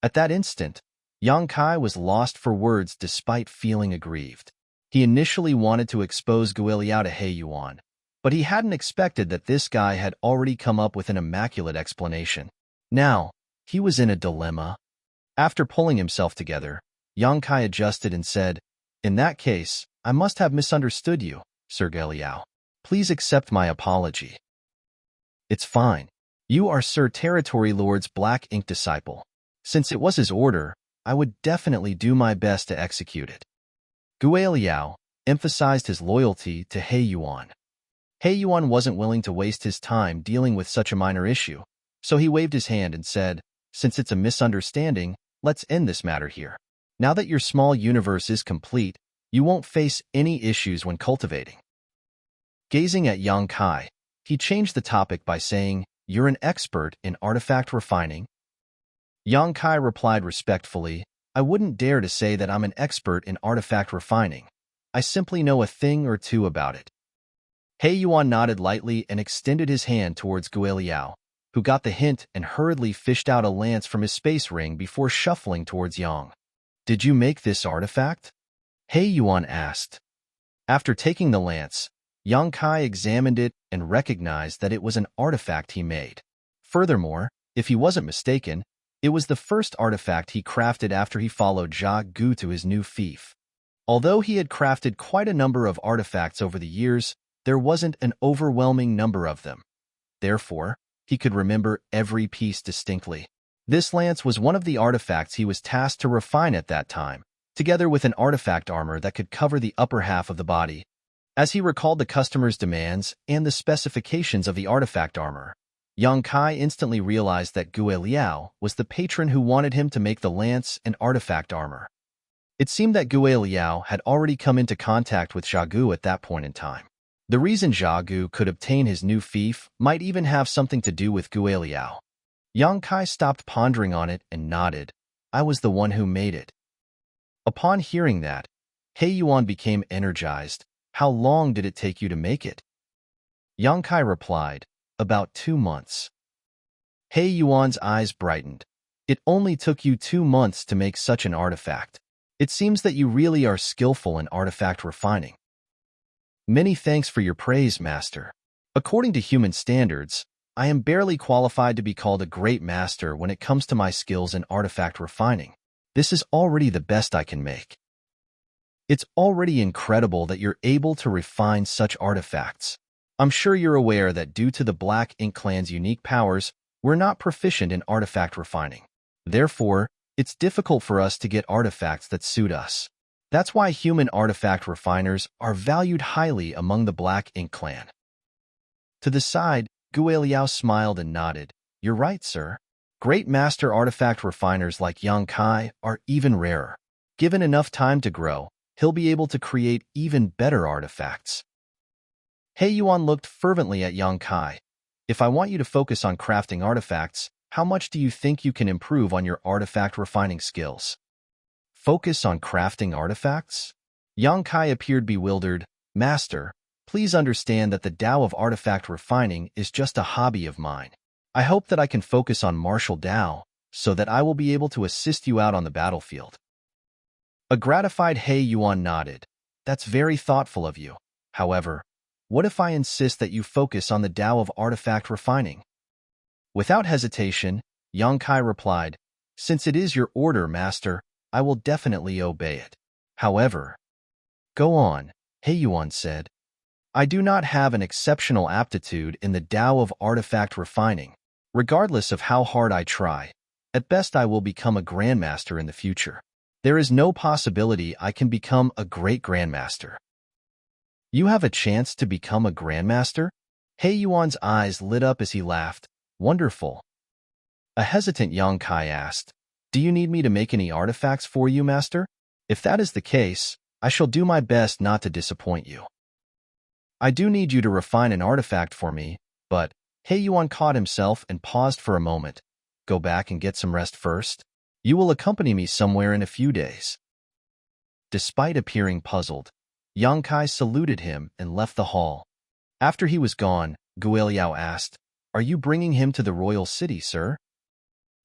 At that instant, Yang Kai was lost for words despite feeling aggrieved. He initially wanted to expose Gue Liao to He Yuan, but he hadn't expected that this guy had already come up with an immaculate explanation. Now, he was in a dilemma. After pulling himself together, Yang Kai adjusted and said, In that case, I must have misunderstood you, Sir Gue Liao. Please accept my apology. It's fine. You are Sir Territory Lord's black ink disciple. Since it was his order, I would definitely do my best to execute it. Gue Liao emphasized his loyalty to He Yuan. He Yuan wasn't willing to waste his time dealing with such a minor issue, so he waved his hand and said, Since it's a misunderstanding, let's end this matter here. Now that your small universe is complete, you won't face any issues when cultivating. Gazing at Yang Kai, he changed the topic by saying, You're an expert in artifact refining? Yang Kai replied respectfully, I wouldn't dare to say that I'm an expert in artifact refining. I simply know a thing or two about it. He Yuan nodded lightly and extended his hand towards Gue Liao, who got the hint and hurriedly fished out a lance from his space ring before shuffling towards Yang. Did you make this artifact? He Yuan asked. After taking the lance, Yang Kai examined it and recognized that it was an artifact he made. Furthermore, if he wasn't mistaken, it was the first artifact he crafted after he followed Zhagu to his new fief. Although he had crafted quite a number of artifacts over the years, there wasn't an overwhelming number of them. Therefore, he could remember every piece distinctly. This lance was one of the artifacts he was tasked to refine at that time, together with an artifact armor that could cover the upper half of the body. As he recalled the customer's demands and the specifications of the artifact armor, Yang Kai instantly realized that Gue Liao was the patron who wanted him to make the lance and artifact armor. It seemed that Gue Liao had already come into contact with Zhagu at that point in time. The reason Zhagu could obtain his new fief might even have something to do with Gue Liao. Yang Kai stopped pondering on it and nodded. I was the one who made it. Upon hearing that, He Yuan became energized. How long did it take you to make it? Yang Kai replied, about 2 months. He Yuan's eyes brightened. It only took you 2 months to make such an artifact. It seems that you really are skillful in artifact refining. Many thanks for your praise, Master. According to human standards, I am barely qualified to be called a great master when it comes to my skills in artifact refining. This is already the best I can make. It's already incredible that you're able to refine such artifacts. I'm sure you're aware that due to the Black Ink Clan's unique powers, we're not proficient in artifact refining. Therefore, it's difficult for us to get artifacts that suit us. That's why human artifact refiners are valued highly among the Black Ink Clan. To the side, Gue Liao smiled and nodded. You're right, sir. Great master artifact refiners like Yang Kai are even rarer. Given enough time to grow, he'll be able to create even better artifacts. He Yuan looked fervently at Yang Kai. If I want you to focus on crafting artifacts, how much do you think you can improve on your artifact refining skills? Focus on crafting artifacts? Yang Kai appeared bewildered. Master, please understand that the Tao of artifact refining is just a hobby of mine. I hope that I can focus on martial Tao so that I will be able to assist you out on the battlefield. A gratified He Yuan nodded. That's very thoughtful of you. However, what if I insist that you focus on the Tao of artifact refining? Without hesitation, Yang Kai replied, since it is your order, Master, I will definitely obey it. However, go on, He Yuan said. I do not have an exceptional aptitude in the Tao of artifact refining. Regardless of how hard I try, at best I will become a grandmaster in the future. There is no possibility I can become a great grandmaster. You have a chance to become a grandmaster? He Yuan's eyes lit up as he laughed. Wonderful. A hesitant Yang Kai asked, do you need me to make any artifacts for you, Master? If that is the case, I shall do my best not to disappoint you. I do need you to refine an artifact for me, but He Yuan caught himself and paused for a moment. Go back and get some rest first. You will accompany me somewhere in a few days. Despite appearing puzzled, Yang Kai saluted him and left the hall. After he was gone, Gue Liao asked, are you bringing him to the royal city, sir?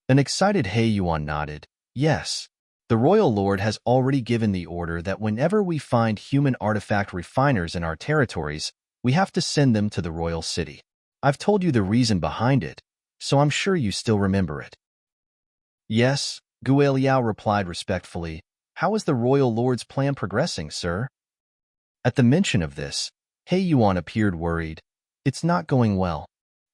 An excited He Yuan nodded. Yes. The royal lord has already given the order that whenever we find human artifact refiners in our territories, we have to send them to the royal city. I've told you the reason behind it, so I'm sure you still remember it. Yes, Gue Liao replied respectfully. How is the royal lord's plan progressing, sir? At the mention of this, He Yuan appeared worried. It's not going well.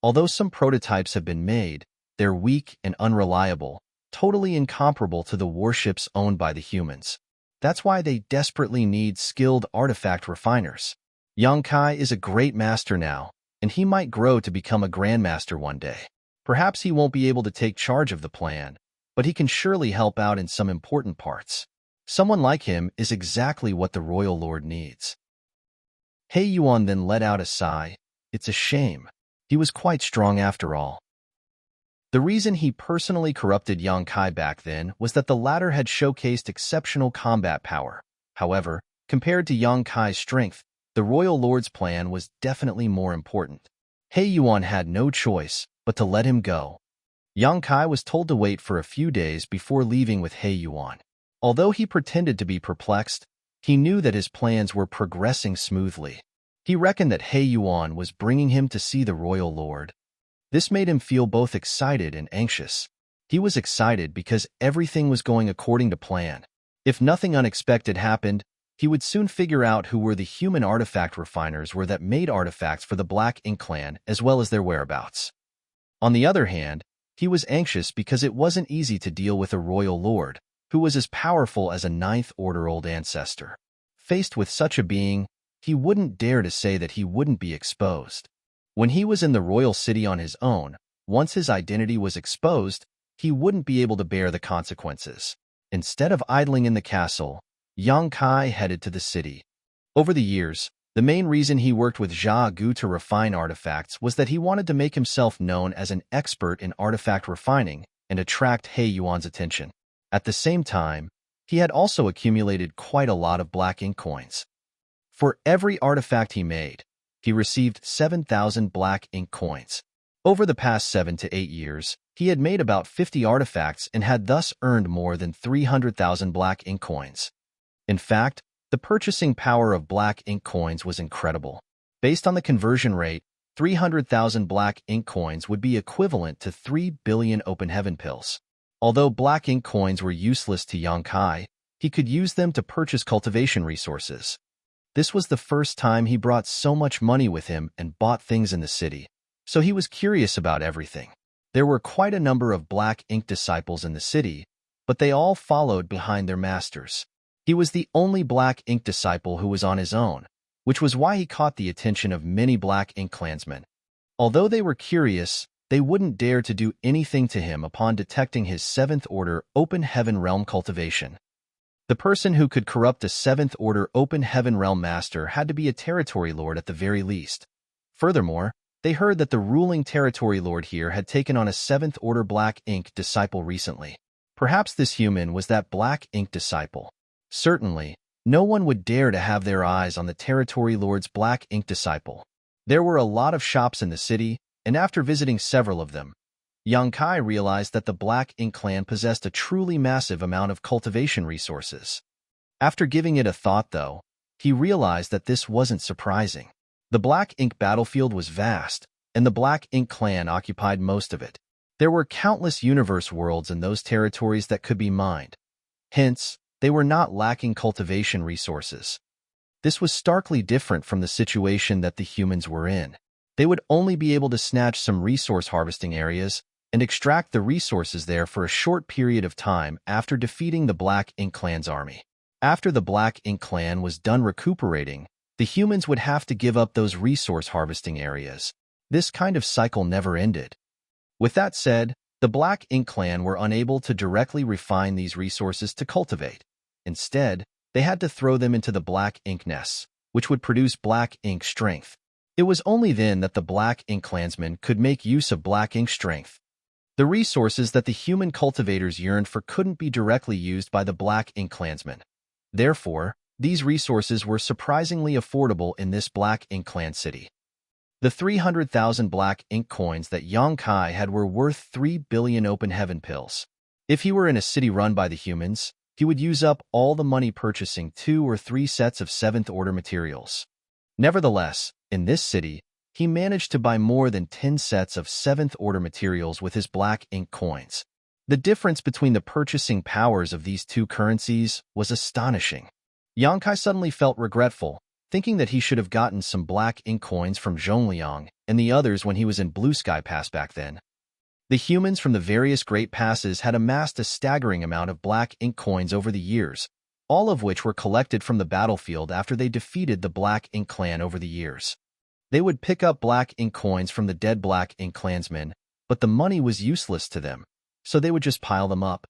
Although some prototypes have been made, they're weak and unreliable, totally incomparable to the warships owned by the humans. That's why they desperately need skilled artifact refiners. Yang Kai is a great master now, and he might grow to become a grandmaster one day. Perhaps he won't be able to take charge of the plan, but he can surely help out in some important parts. Someone like him is exactly what the royal lord needs. He Yuan then let out a sigh. It's a shame. He was quite strong after all. The reason he personally corrupted Yang Kai back then was that the latter had showcased exceptional combat power. However, compared to Yang Kai's strength, the royal lord's plan was definitely more important. He Yuan had no choice but to let him go. Yang Kai was told to wait for a few days before leaving with He Yuan. Although he pretended to be perplexed, he knew that his plans were progressing smoothly. He reckoned that He Yuan was bringing him to see the royal lord. This made him feel both excited and anxious. He was excited because everything was going according to plan. If nothing unexpected happened, he would soon figure out who were the human artifact refiners that made artifacts for the Black Ink Clan as well as their whereabouts. On the other hand, he was anxious because it wasn't easy to deal with a royal lord, who was as powerful as a Ninth Order old ancestor. Faced with such a being, he wouldn't dare to say that he wouldn't be exposed. When he was in the royal city on his own, once his identity was exposed, he wouldn't be able to bear the consequences. Instead of idling in the castle, Yang Kai headed to the city. Over the years, the main reason he worked with Zha Gu to refine artifacts was that he wanted to make himself known as an expert in artifact refining and attract He Yuan's attention. At the same time, he had also accumulated quite a lot of black ink coins. For every artifact he made, he received 7,000 black ink coins. Over the past 7 to 8 years, he had made about 50 artifacts and had thus earned more than 300,000 black ink coins. In fact, the purchasing power of black ink coins was incredible. Based on the conversion rate, 300,000 black ink coins would be equivalent to 3 billion open heaven pills. Although black ink coins were useless to Yang Kai, he could use them to purchase cultivation resources. This was the first time he brought so much money with him and bought things in the city, so he was curious about everything. There were quite a number of black ink disciples in the city, but they all followed behind their masters. He was the only black ink disciple who was on his own, which was why he caught the attention of many black ink clansmen. Although they were curious, they wouldn't dare to do anything to him upon detecting his 7th Order Open Heaven Realm cultivation. The person who could corrupt a 7th Order Open Heaven Realm Master had to be a territory lord at the very least. Furthermore, they heard that the ruling territory lord here had taken on a 7th Order Black Ink disciple recently. Perhaps this human was that Black Ink disciple. Certainly, no one would dare to have their eyes on the territory lord's Black Ink disciple. There were a lot of shops in the city, and after visiting several of them, Yang Kai realized that the Black Ink clan possessed a truly massive amount of cultivation resources. After giving it a thought, though, he realized that this wasn't surprising. The Black Ink battlefield was vast, and the Black Ink clan occupied most of it. There were countless universe worlds in those territories that could be mined. Hence, they were not lacking cultivation resources. This was starkly different from the situation that the humans were in. They would only be able to snatch some resource harvesting areas and extract the resources there for a short period of time after defeating the Black Ink clan's army. After the Black Ink clan was done recuperating, the humans would have to give up those resource harvesting areas. This kind of cycle never ended. With that said, the Black Ink clan were unable to directly refine these resources to cultivate. Instead, they had to throw them into the Black Ink nests, which would produce Black Ink strength. It was only then that the Black Ink clansmen could make use of Black Ink strength. The resources that the human cultivators yearned for couldn't be directly used by the Black Ink clansmen. Therefore, these resources were surprisingly affordable in this Black Ink clan city. The 300,000 Black Ink coins that Yang Kai had were worth 3 billion open heaven pills. If he were in a city run by the humans, he would use up all the money purchasing 2 or 3 sets of 7th Order materials. Nevertheless, in this city, he managed to buy more than 10 sets of 7th Order materials with his Black Ink coins. The difference between the purchasing powers of these two currencies was astonishing. Yang Kai suddenly felt regretful, thinking that he should have gotten some Black Ink coins from Zhongliang and the others when he was in Blue Sky Pass back then. The humans from the various Great Passes had amassed a staggering amount of Black Ink coins over the years, all of which were collected from the battlefield after they defeated the Black Ink clan over the years. They would pick up Black Ink coins from the dead Black Ink clansmen, but the money was useless to them, so they would just pile them up.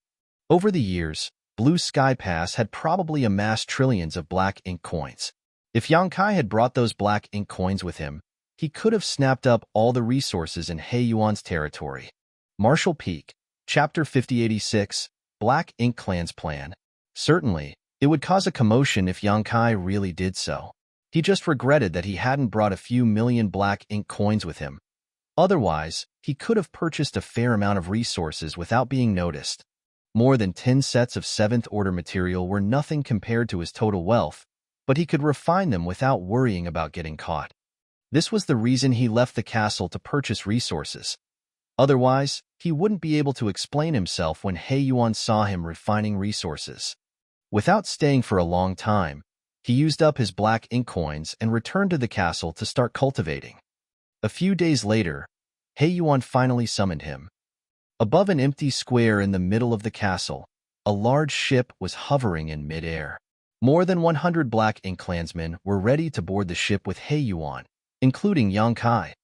Over the years, Blue Sky Pass had probably amassed trillions of Black Ink coins. If Yang Kai had brought those Black Ink coins with him, he could have snapped up all the resources in He Yuan's territory. Marshall Peak, Chapter 5086, Black Ink Clan's Plan. Certainly, it would cause a commotion if Yang Kai really did so. He just regretted that he hadn't brought a few million Black Ink coins with him. Otherwise, he could have purchased a fair amount of resources without being noticed. More than 10 sets of 7th Order material were nothing compared to his total wealth, but he could refine them without worrying about getting caught. This was the reason he left the castle to purchase resources. Otherwise, he wouldn't be able to explain himself when He Yuan saw him refining resources. Without staying for a long time, he used up his Black Ink coins and returned to the castle to start cultivating. A few days later, He Yuan finally summoned him. Above an empty square in the middle of the castle, a large ship was hovering in midair. More than 100 Black Ink clansmen were ready to board the ship with He Yuan, including Yang Kai.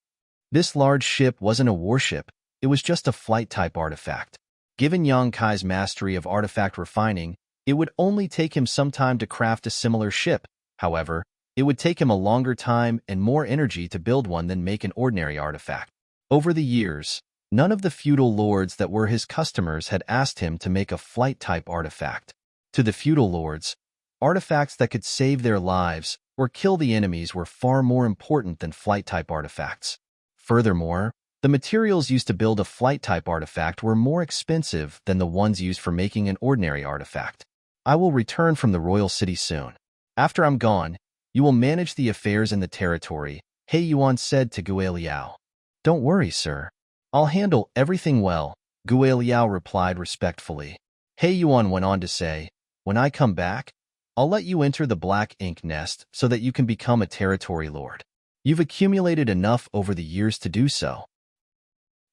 This large ship wasn't a warship, it was just a flight-type artifact. Given Yang Kai's mastery of artifact refining, it would only take him some time to craft a similar ship. However, it would take him a longer time and more energy to build one than make an ordinary artifact. Over the years, none of the feudal lords that were his customers had asked him to make a flight-type artifact. To the feudal lords, artifacts that could save their lives or kill the enemies were far more important than flight-type artifacts. Furthermore, the materials used to build a flight-type artifact were more expensive than the ones used for making an ordinary artifact. I will return from the royal city soon. After I'm gone, you will manage the affairs in the territory, He Yuan said to Gue Liao. Don't worry, sir. I'll handle everything well, Gue Liao replied respectfully. He Yuan went on to say, when I come back, I'll let you enter the black ink nest so that you can become a territory lord. You've accumulated enough over the years to do so.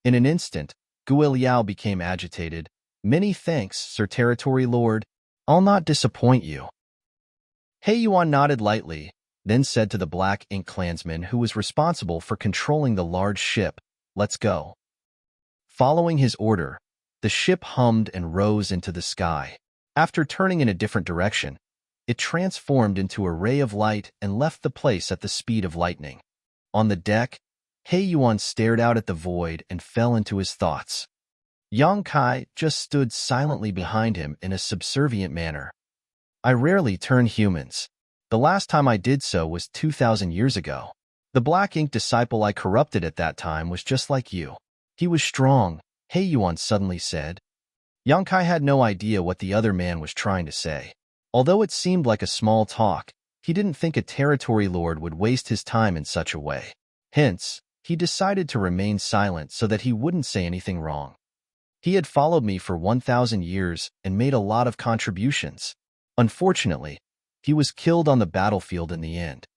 In an instant, Gue Liao became agitated. Many thanks, Sir Territory Lord. I'll not disappoint you. He Yuan nodded lightly, then said to the black ink clansman who was responsible for controlling the large ship, let's go. Following his order, the ship hummed and rose into the sky. After turning in a different direction, it transformed into a ray of light and left the place at the speed of lightning. On the deck, He Yuan stared out at the void and fell into his thoughts. Yang Kai just stood silently behind him in a subservient manner. I rarely turn humans. The last time I did so was 2,000 years ago. The black ink disciple I corrupted at that time was just like you. He was strong, He Yuan suddenly said. Yang Kai had no idea what the other man was trying to say. Although it seemed like a small talk, he didn't think a territory lord would waste his time in such a way. Hence, he decided to remain silent so that he wouldn't say anything wrong. He had followed me for 1,000 years and made a lot of contributions. Unfortunately, he was killed on the battlefield in the end.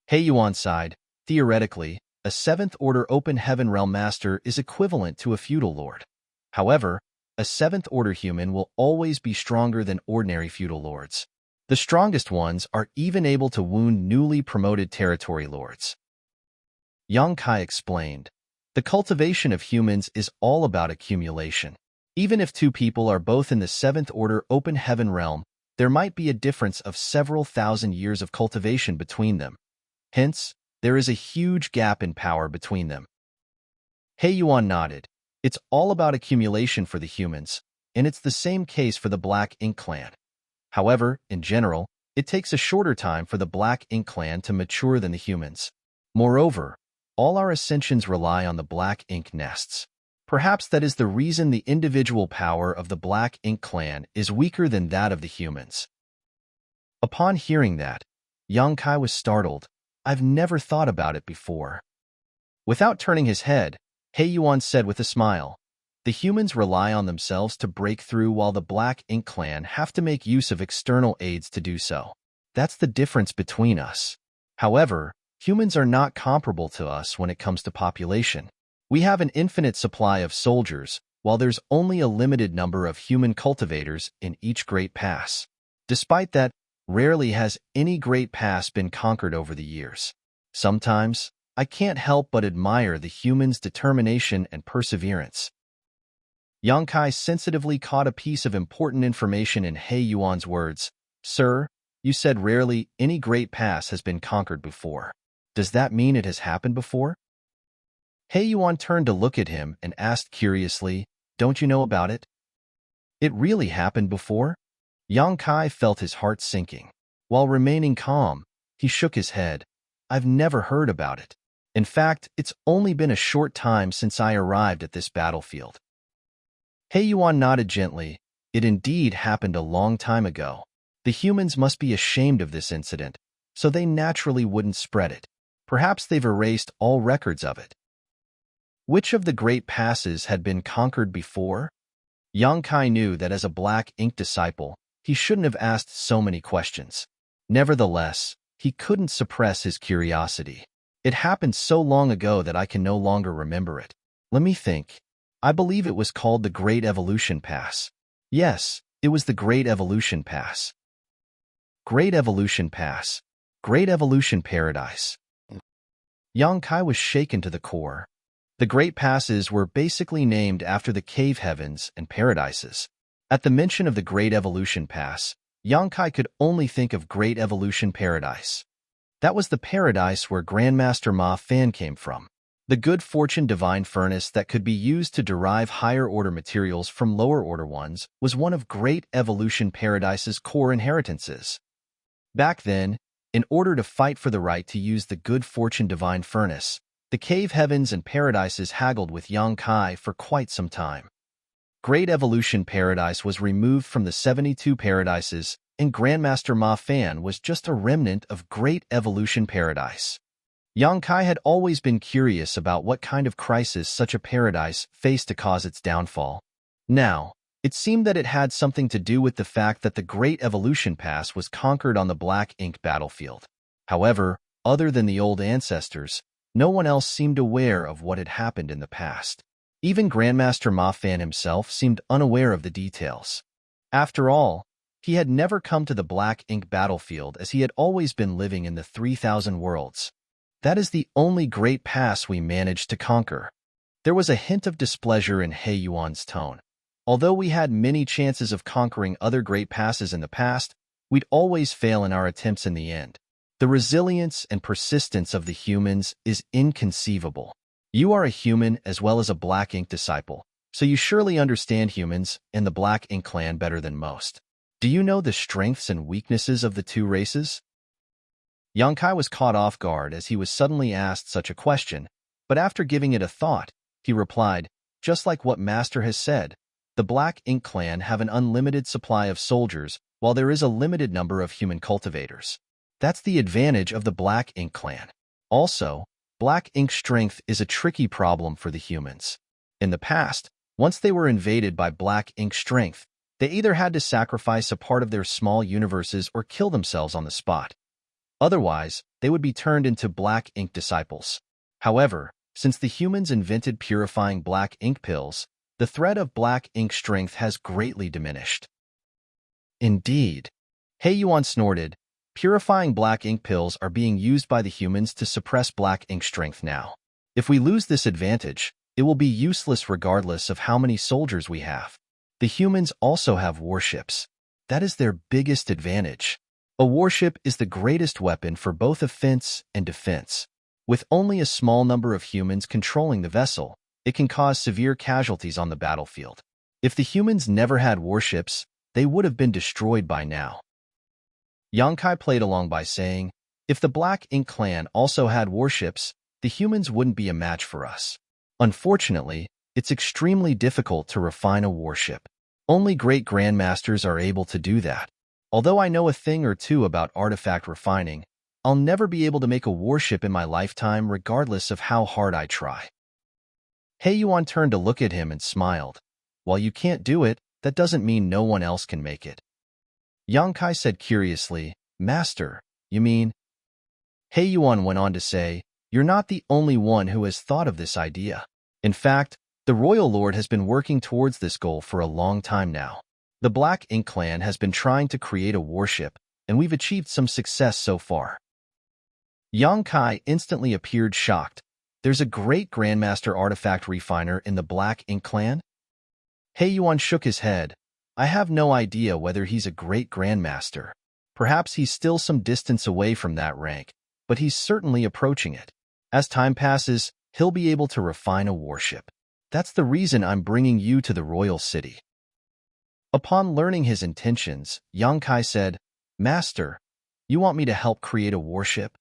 He Yuan sighed. Theoretically, a 7th-order open heaven realm master is equivalent to a feudal lord. However, a 7th-order human will always be stronger than ordinary feudal lords. The strongest ones are even able to wound newly promoted territory lords. Yang Kai explained, the cultivation of humans is all about accumulation. Even if two people are both in the 7th-order open heaven realm, there might be a difference of several thousand years of cultivation between them. Hence, there is a huge gap in power between them. He Yuan nodded. It's all about accumulation for the humans, and it's the same case for the Black Ink Clan. However, in general, it takes a shorter time for the Black Ink Clan to mature than the humans. Moreover, all our ascensions rely on the Black Ink nests. Perhaps that is the reason the individual power of the Black Ink Clan is weaker than that of the humans. Upon hearing that, Yang Kai was startled. I've never thought about it before. Without turning his head, He Yuan said with a smile, the humans rely on themselves to break through while the Black Ink Clan have to make use of external aids to do so. That's the difference between us. However, humans are not comparable to us when it comes to population. We have an infinite supply of soldiers, while there's only a limited number of human cultivators in each great pass. Despite that, rarely has any great pass been conquered over the years. Sometimes, I can't help but admire the humans' determination and perseverance. Yang Kai sensitively caught a piece of important information in He Yuan's words. Sir, you said rarely any great pass has been conquered before. Does that mean it has happened before? He Yuan turned to look at him and asked curiously, don't you know about it? It really happened before? Yang Kai felt his heart sinking. While remaining calm, he shook his head. I've never heard about it. In fact, it's only been a short time since I arrived at this battlefield. He Yuan nodded gently. It indeed happened a long time ago. The humans must be ashamed of this incident, so they naturally wouldn't spread it. Perhaps they've erased all records of it. Which of the great passes had been conquered before? Yang Kai knew that as a Black Ink disciple, he shouldn't have asked so many questions. Nevertheless, he couldn't suppress his curiosity. It happened so long ago that I can no longer remember it. Let me think. I believe it was called the Great Evolution Pass. Yes, it was the Great Evolution Pass. Great Evolution Pass. Great Evolution Paradise. Yang Kai was shaken to the core. The Great Passes were basically named after the cave heavens and paradises. At the mention of the Great Evolution Pass, Yonkai could only think of Great Evolution Paradise. That was the paradise where Grandmaster Ma Fan came from. The good fortune divine furnace that could be used to derive higher-order materials from lower-order ones was one of Great Evolution Paradise's core inheritances. Back then, in order to fight for the right to use the good fortune divine furnace, the cave heavens and paradises haggled with Yonkai for quite some time. Great Evolution Paradise was removed from the 72 paradises, and Grandmaster Ma Fan was just a remnant of Great Evolution Paradise. Yonkai had always been curious about what kind of crisis such a paradise faced to cause its downfall. Now, it seemed that it had something to do with the fact that the Great Evolution Pass was conquered on the Black Ink battlefield. However, other than the old ancestors, no one else seemed aware of what had happened in the past. Even Grandmaster Ma Fan himself seemed unaware of the details. After all, he had never come to the Black Ink battlefield as he had always been living in the 3,000 worlds. That is the only great pass we managed to conquer. There was a hint of displeasure in He Yuan's tone. Although we had many chances of conquering other great passes in the past, we'd always fail in our attempts in the end. The resilience and persistence of the humans is inconceivable. You are a human as well as a Black Ink disciple, so you surely understand humans and the Black Ink clan better than most. Do you know the strengths and weaknesses of the two races? Yonkai was caught off guard as he was suddenly asked such a question, but after giving it a thought, he replied, just like what Master has said, the Black Ink clan have an unlimited supply of soldiers while there is a limited number of human cultivators. That's the advantage of the Black Ink clan. Also, Black Ink strength is a tricky problem for the humans. In the past, once they were invaded by Black Ink strength, they either had to sacrifice a part of their small universes or kill themselves on the spot. Otherwise, they would be turned into Black Ink disciples. However, since the humans invented purifying Black Ink pills, the threat of Black Ink strength has greatly diminished. Indeed. He Yuan snorted. Purifying Black Ink pills are being used by the humans to suppress Black Ink strength now. If we lose this advantage, it will be useless regardless of how many soldiers we have. The humans also have warships. That is their biggest advantage. A warship is the greatest weapon for both offense and defense. With only a small number of humans controlling the vessel, it can cause severe casualties on the battlefield. If the humans never had warships, they would have been destroyed by now. Yonkai played along by saying, if the Black Ink clan also had warships, the humans wouldn't be a match for us. Unfortunately, it's extremely difficult to refine a warship. Only great grandmasters are able to do that. Although I know a thing or two about artifact refining, I'll never be able to make a warship in my lifetime regardless of how hard I try. He Yuan turned to look at him and smiled. While you can't do it, that doesn't mean no one else can make it. Yonkai said curiously, Master, you mean? He Yuan went on to say, you're not the only one who has thought of this idea. In fact, the Royal Lord has been working towards this goal for a long time now. The Black Ink clan has been trying to create a warship, and we've achieved some success so far. Yonkai instantly appeared shocked. There's a great Grandmaster artifact refiner in the Black Ink clan? He Yuan shook his head. I have no idea whether he's a great Grandmaster. Perhaps he's still some distance away from that rank, but he's certainly approaching it. As time passes, he'll be able to refine a warship. That's the reason I'm bringing you to the royal city. Upon learning his intentions, Yonkai said, Master, you want me to help create a warship?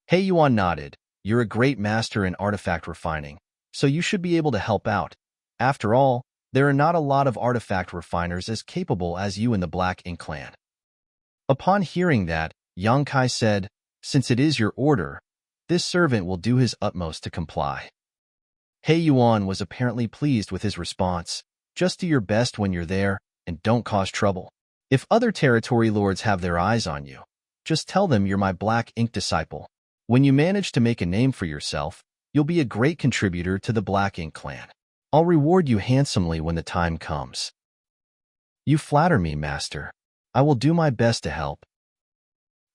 He Yuan nodded. You're a great master in artifact refining, so you should be able to help out. After all, there are not a lot of artifact refiners as capable as you in the Black Ink clan. Upon hearing that, Yonkai said, since it is your order, this servant will do his utmost to comply. He Yuan was apparently pleased with his response. Just do your best when you're there, and don't cause trouble. If other territory lords have their eyes on you, just tell them you're my Black Ink disciple. When you manage to make a name for yourself, you'll be a great contributor to the Black Ink clan. I'll reward you handsomely when the time comes. You flatter me, Master. I will do my best to help.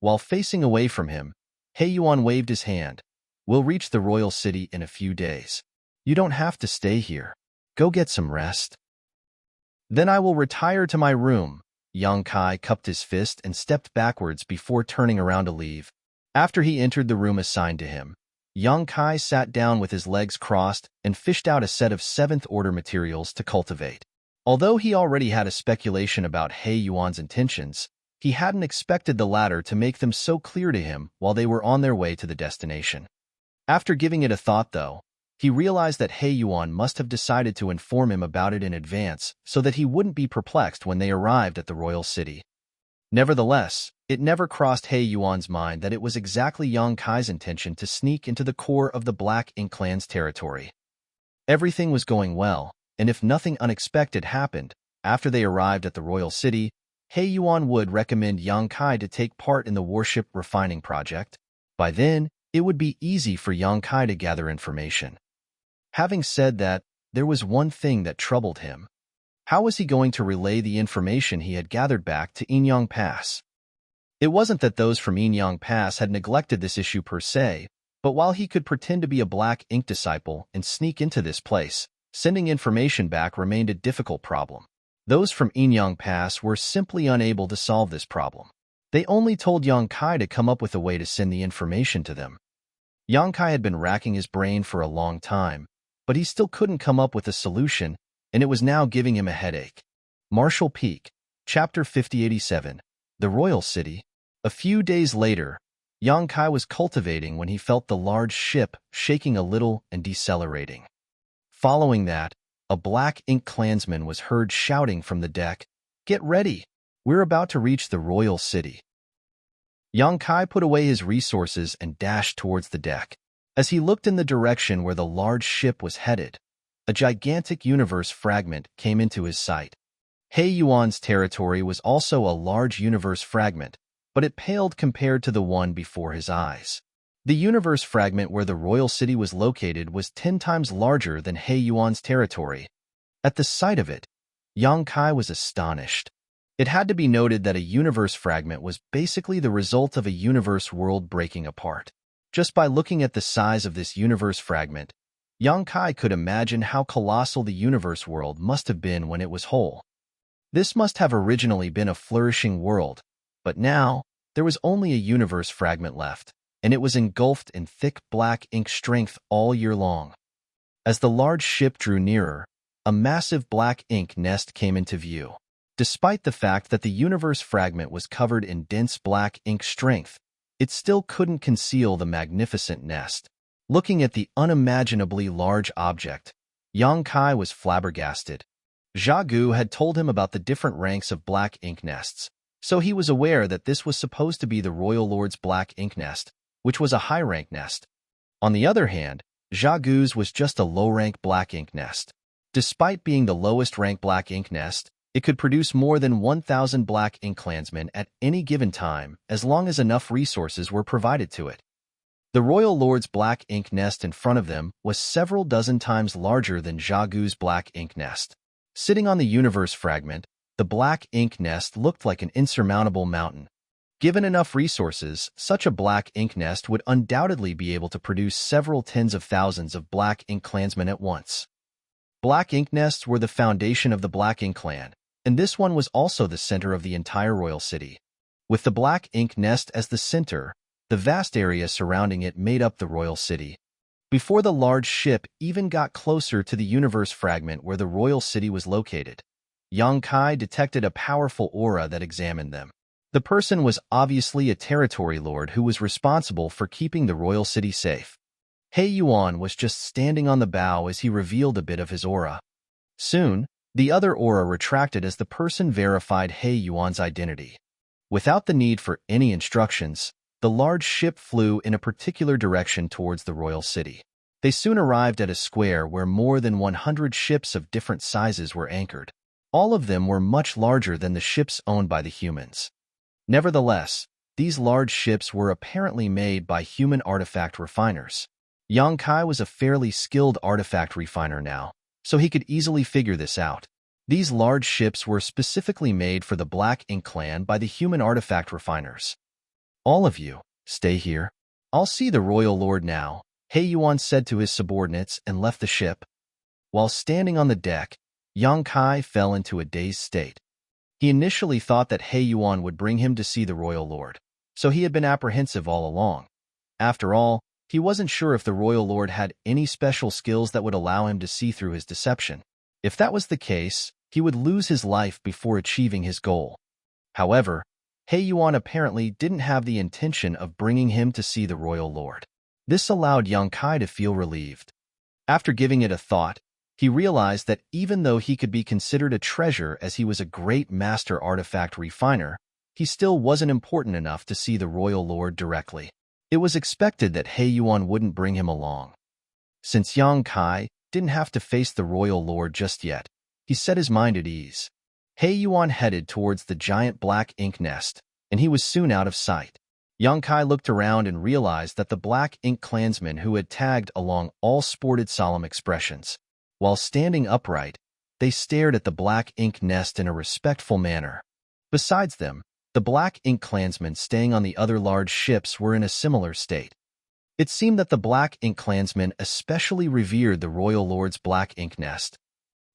While facing away from him, He Yuan waved his hand. We'll reach the royal city in a few days. You don't have to stay here. Go get some rest. Then I will retire to my room. Yang Kai cupped his fist and stepped backwards before turning around to leave. After he entered the room assigned to him, Yang Kai sat down with his legs crossed and fished out a set of seventh-order materials to cultivate. Although he already had a speculation about He Yuan's intentions, he hadn't expected the latter to make them so clear to him while they were on their way to the destination. After giving it a thought, though, he realized that He Yuan must have decided to inform him about it in advance so that he wouldn't be perplexed when they arrived at the royal city. Nevertheless, it never crossed He Yuan's mind that it was exactly Yang Kai's intention to sneak into the core of the Black Ink clan's territory. Everything was going well, and if nothing unexpected happened, after they arrived at the royal city, He Yuan would recommend Yang Kai to take part in the warship refining project. By then, it would be easy for Yang Kai to gather information. Having said that, there was one thing that troubled him. How was he going to relay the information he had gathered back to Enyang Pass? It wasn't that those from Enyang Pass had neglected this issue per se, but while he could pretend to be a Black Ink disciple and sneak into this place, sending information back remained a difficult problem. Those from Enyang Pass were simply unable to solve this problem. They only told Yang Kai to come up with a way to send the information to them. Yang Kai had been racking his brain for a long time, but he still couldn't come up with a solution, and it was now giving him a headache. Marshall Peak, Chapter 5087, The Royal City. A few days later, Yang Kai was cultivating when he felt the large ship shaking a little and decelerating. Following that, a Black Ink clansman was heard shouting from the deck, "Get ready! We're about to reach the royal city." Yang Kai put away his resources and dashed towards the deck. As he looked in the direction where the large ship was headed, a gigantic universe fragment came into his sight. He Yuan's territory was also a large universe fragment, but it paled compared to the one before his eyes. The universe fragment where the royal city was located was 10 times larger than He Yuan's territory. At the sight of it, Yang Kai was astonished. It had to be noted that a universe fragment was basically the result of a universe world breaking apart. Just by looking at the size of this universe fragment, Yang Kai could imagine how colossal the universe world must have been when it was whole. This must have originally been a flourishing world, but now there was only a universe fragment left, and it was engulfed in thick Black Ink strength all year long. As the large ship drew nearer, a massive Black Ink nest came into view. Despite the fact that the universe fragment was covered in dense Black Ink strength, it still couldn't conceal the magnificent nest. Looking at the unimaginably large object, Yang Kai was flabbergasted. Zhagu had told him about the different ranks of Black Ink nests, so he was aware that this was supposed to be the Royal Lord's Black Ink nest, which was a high-rank nest. On the other hand, Zhagu's was just a low-rank Black Ink nest. Despite being the lowest-rank Black Ink nest, it could produce more than 1,000 Black Ink clansmen at any given time as long as enough resources were provided to it. The Royal Lord's Black Ink nest in front of them was several dozen times larger than Zhagu's Black Ink nest. Sitting on the universe fragment, the Black Ink nest looked like an insurmountable mountain. Given enough resources, such a Black Ink nest would undoubtedly be able to produce several tens of thousands of Black Ink clansmen at once. Black Ink nests were the foundation of the Black Ink clan, and this one was also the center of the entire royal city. With the Black Ink nest as the center, the vast area surrounding it made up the royal city. Before the large ship even got closer to the universe fragment where the royal city was located, Yang Kai detected a powerful aura that examined them. The person was obviously a territory lord who was responsible for keeping the royal city safe. He Yuan was just standing on the bow as he revealed a bit of his aura. Soon, the other aura retracted as the person verified He Yuan's identity. Without the need for any instructions, the large ship flew in a particular direction towards the royal city. They soon arrived at a square where more than 100 ships of different sizes were anchored. All of them were much larger than the ships owned by the humans. Nevertheless, these large ships were apparently made by human artifact refiners. Yang Kai was a fairly skilled artifact refiner now, so he could easily figure this out. These large ships were specifically made for the Black Ink clan by the human artifact refiners. "All of you, stay here. I'll see the royal lord now," He Yuan said to his subordinates and left the ship. While standing on the deck, Yang Kai fell into a dazed state. He initially thought that He Yuan would bring him to see the royal lord, so he had been apprehensive all along. After all, he wasn't sure if the royal lord had any special skills that would allow him to see through his deception. If that was the case, he would lose his life before achieving his goal. However, He Yuan apparently didn't have the intention of bringing him to see the royal lord. This allowed Yang Kai to feel relieved. After giving it a thought, he realized that even though he could be considered a treasure as he was a great master artifact refiner, he still wasn't important enough to see the royal lord directly. It was expected that He Yuan wouldn't bring him along. Since Yang Kai didn't have to face the royal lord just yet, he set his mind at ease. He Yuan headed towards the giant black ink nest, and he was soon out of sight. Yang Kai looked around and realized that the black ink clansmen who had tagged along all sported solemn expressions. While standing upright, they stared at the black ink nest in a respectful manner. Besides them, the black ink clansmen staying on the other large ships were in a similar state. It seemed that the black ink clansmen especially revered the royal lord's black ink nest.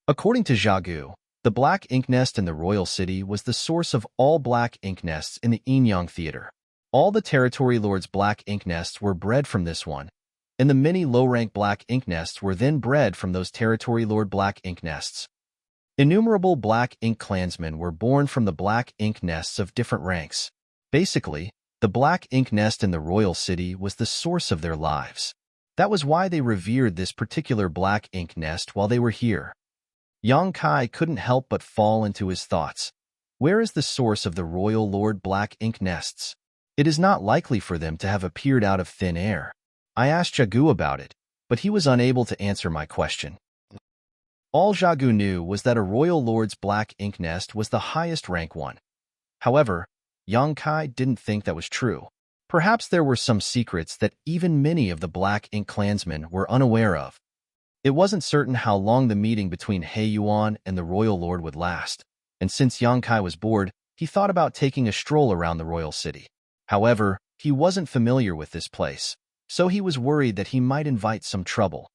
According to Zhagu, the black ink nest in the royal city was the source of all black ink nests in the Yinyang theater. All the territory lords' black ink nests were bred from this one, and the many low-rank black ink nests were then bred from those territory lord black ink nests. Innumerable black ink clansmen were born from the black ink nests of different ranks. Basically, the black ink nest in the royal city was the source of their lives. That was why they revered this particular black ink nest while they were here. Yang Kai couldn't help but fall into his thoughts. Where is the source of the royal lord black ink nests? It is not likely for them to have appeared out of thin air. I asked Zhagu about it, but he was unable to answer my question. All Zhagu knew was that a royal lord's black ink nest was the highest rank one. However, Yang Kai didn't think that was true. Perhaps there were some secrets that even many of the black ink clansmen were unaware of. It wasn't certain how long the meeting between He Yuan and the royal lord would last, and since Yang Kai was bored, he thought about taking a stroll around the royal city. However, he wasn't familiar with this place, so he was worried that he might invite some trouble.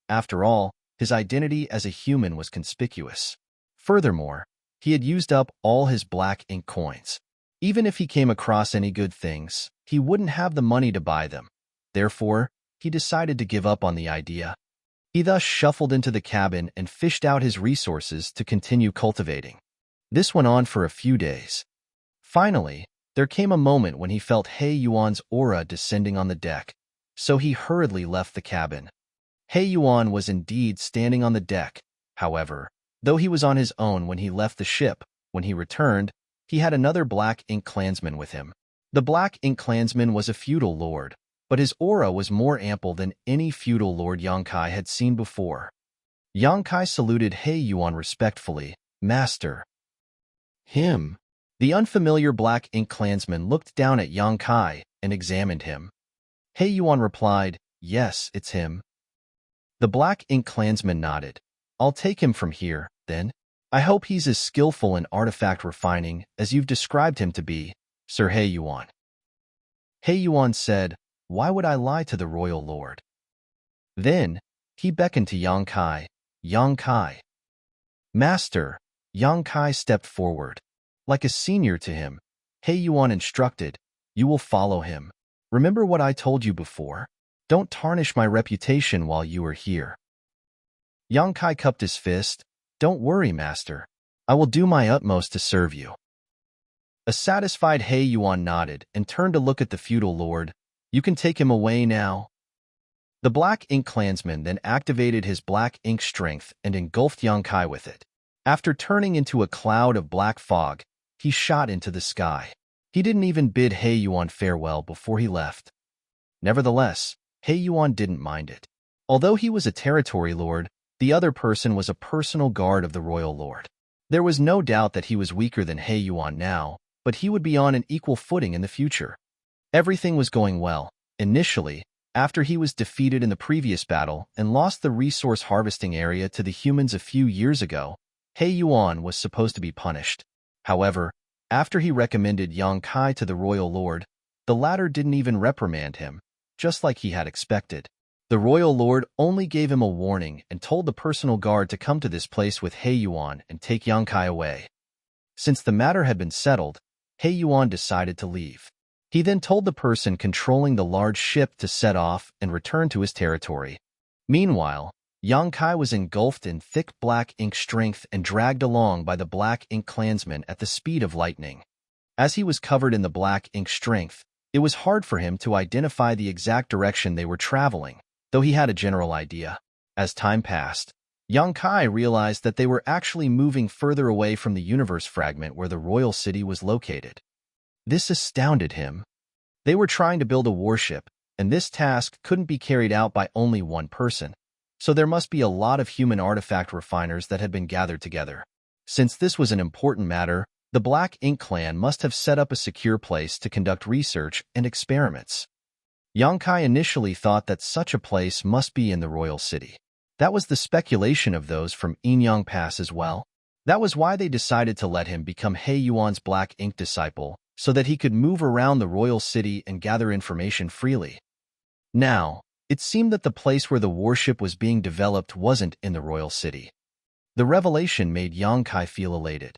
After all, his identity as a human was conspicuous. Furthermore, he had used up all his black ink coins. Even if he came across any good things, he wouldn't have the money to buy them. Therefore, he decided to give up on the idea. He thus shuffled into the cabin and fished out his resources to continue cultivating. This went on for a few days. Finally, there came a moment when he felt He Yuan's aura descending on the deck, so he hurriedly left the cabin. He Yuan was indeed standing on the deck. However, though he was on his own when he left the ship, when he returned, he had another black ink clansman with him. The black ink clansman was a feudal lord, but his aura was more ample than any feudal lord Yang Kai had seen before. Yang Kai saluted He Yuan respectfully. "Master." "Him." The unfamiliar black ink clansman looked down at Yang Kai and examined him. He Yuan replied, "Yes, it's him." The black ink clansman nodded. "I'll take him from here, then. I hope he's as skillful in artifact refining as you've described him to be, Sir He Yuan." He Yuan said, "Why would I lie to the royal lord?" Then, he beckoned to Yang Kai. "Yang Kai." "Master." Yang Kai stepped forward. Like a senior to him, He Yuan instructed, "You will follow him. Remember what I told you before? Don't tarnish my reputation while you are here." Yang Kai cupped his fist. "Don't worry, master. I will do my utmost to serve you." A satisfied He Yuan nodded and turned to look at the feudal lord. "You can take him away now." The black ink clansman then activated his black ink strength and engulfed Yang Kai with it. After turning into a cloud of black fog, he shot into the sky. He didn't even bid He Yuan farewell before he left. Nevertheless, He Yuan didn't mind it. Although he was a territory lord, the other person was a personal guard of the royal lord. There was no doubt that he was weaker than He Yuan now, but he would be on an equal footing in the future. Everything was going well. Initially, after he was defeated in the previous battle and lost the resource harvesting area to the humans a few years ago, He Yuan was supposed to be punished. However, after he recommended Yang Kai to the royal lord, the latter didn't even reprimand him, just like he had expected. The royal lord only gave him a warning and told the personal guard to come to this place with He Yuan and take Yang Kai away. Since the matter had been settled, He Yuan decided to leave. He then told the person controlling the large ship to set off and return to his territory. Meanwhile, Yang Kai was engulfed in thick black ink strength and dragged along by the black ink clansmen at the speed of lightning. As he was covered in the black ink strength, it was hard for him to identify the exact direction they were traveling, though he had a general idea. As time passed, Yang Kai realized that they were actually moving further away from the universe fragment where the royal city was located. This astounded him. They were trying to build a warship, and this task couldn't be carried out by only one person, so there must be a lot of human artifact refiners that had been gathered together. Since this was an important matter, the Black Ink clan must have set up a secure place to conduct research and experiments. Yang Kai initially thought that such a place must be in the royal city. That was the speculation of those from Enyang Pass as well. That was why they decided to let him become He Yuan's Black Ink disciple, so that he could move around the royal city and gather information freely. Now, it seemed that the place where the warship was being developed wasn't in the royal city. The revelation made Yang Kai feel elated.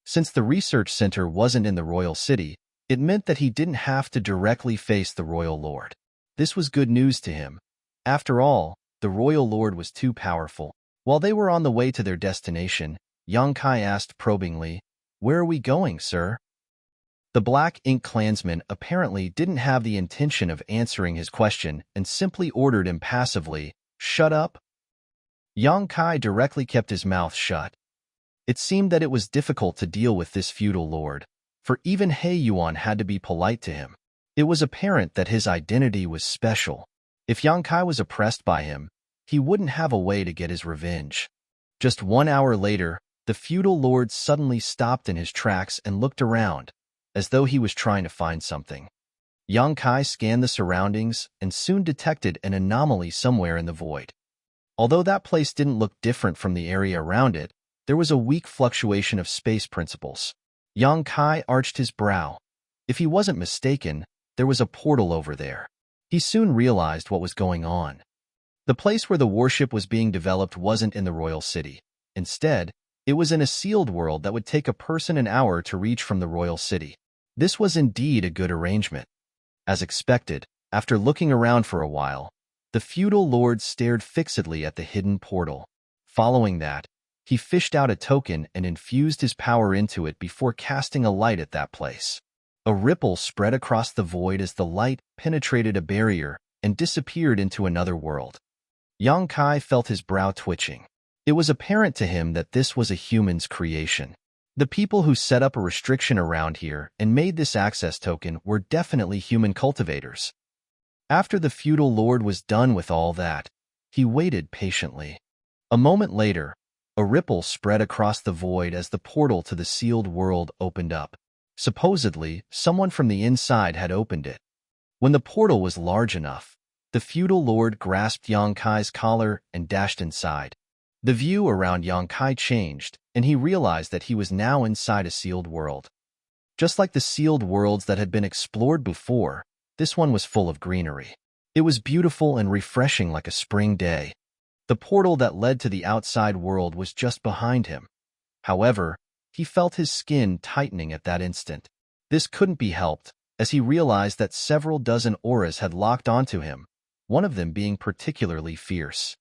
Since the research center wasn't in the royal city, it meant that he didn't have to directly face the royal lord. This was good news to him. After all, the royal lord was too powerful. While they were on the way to their destination, Yang Kai asked probingly, "Where are we going, sir?" The Black Ink clansman apparently didn't have the intention of answering his question and simply ordered impassively, "Shut up." Yang Kai directly kept his mouth shut. It seemed that it was difficult to deal with this feudal lord, for even He Yuan had to be polite to him. It was apparent that his identity was special. If Yang Kai was oppressed by him, he wouldn't have a way to get his revenge. Just 1 hour later, the feudal lord suddenly stopped in his tracks and looked around, as though he was trying to find something. Yang Kai scanned the surroundings and soon detected an anomaly somewhere in the void. Although that place didn't look different from the area around it, there was a weak fluctuation of space principles. Yang Kai arched his brow. If he wasn't mistaken, there was a portal over there. He soon realized what was going on. The place where the warship was being developed wasn't in the royal city. Instead, it was in a sealed world that would take a person an hour to reach from the royal city. This was indeed a good arrangement. As expected, after looking around for a while, the feudal lord stared fixedly at the hidden portal. Following that, he fished out a token and infused his power into it before casting a light at that place. A ripple spread across the void as the light penetrated a barrier and disappeared into another world. Yang Kai felt his brow twitching. It was apparent to him that this was a human's creation. The people who set up a restriction around here and made this access token were definitely human cultivators. After the feudal lord was done with all that, he waited patiently. A moment later, a ripple spread across the void as the portal to the sealed world opened up. Supposedly, someone from the inside had opened it. When the portal was large enough, the feudal lord grasped Yang Kai's collar and dashed inside. The view around Yang Kai changed, and he realized that he was now inside a sealed world. Just like the sealed worlds that had been explored before, this one was full of greenery. It was beautiful and refreshing like a spring day. The portal that led to the outside world was just behind him. However, he felt his skin tightening at that instant. This couldn't be helped, as he realized that several dozen auras had locked onto him, one of them being particularly fierce.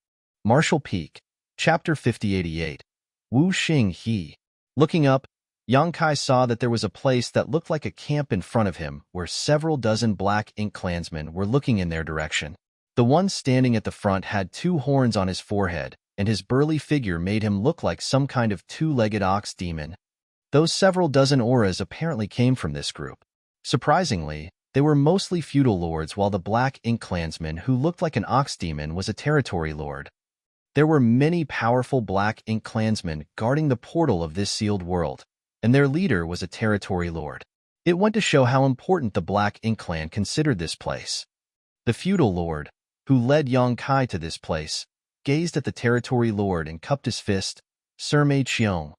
Martial Peak, Chapter 5088. Wu Xing He. Looking up, Yang Kai saw that there was a place that looked like a camp in front of him where several dozen Black Ink clansmen were looking in their direction. The one standing at the front had 2 horns on his forehead, and his burly figure made him look like some kind of 2-legged ox demon. Those several dozen auras apparently came from this group. Surprisingly, they were mostly feudal lords, while the Black Ink clansman who looked like an ox demon was a territory lord. There were many powerful Black Ink clansmen guarding the portal of this sealed world, and their leader was a territory lord. It went to show how important the Black Ink clan considered this place. The feudal lord, who led Yang Kai to this place, gazed at the territory lord and cupped his fist. "Sir Mei Qiong."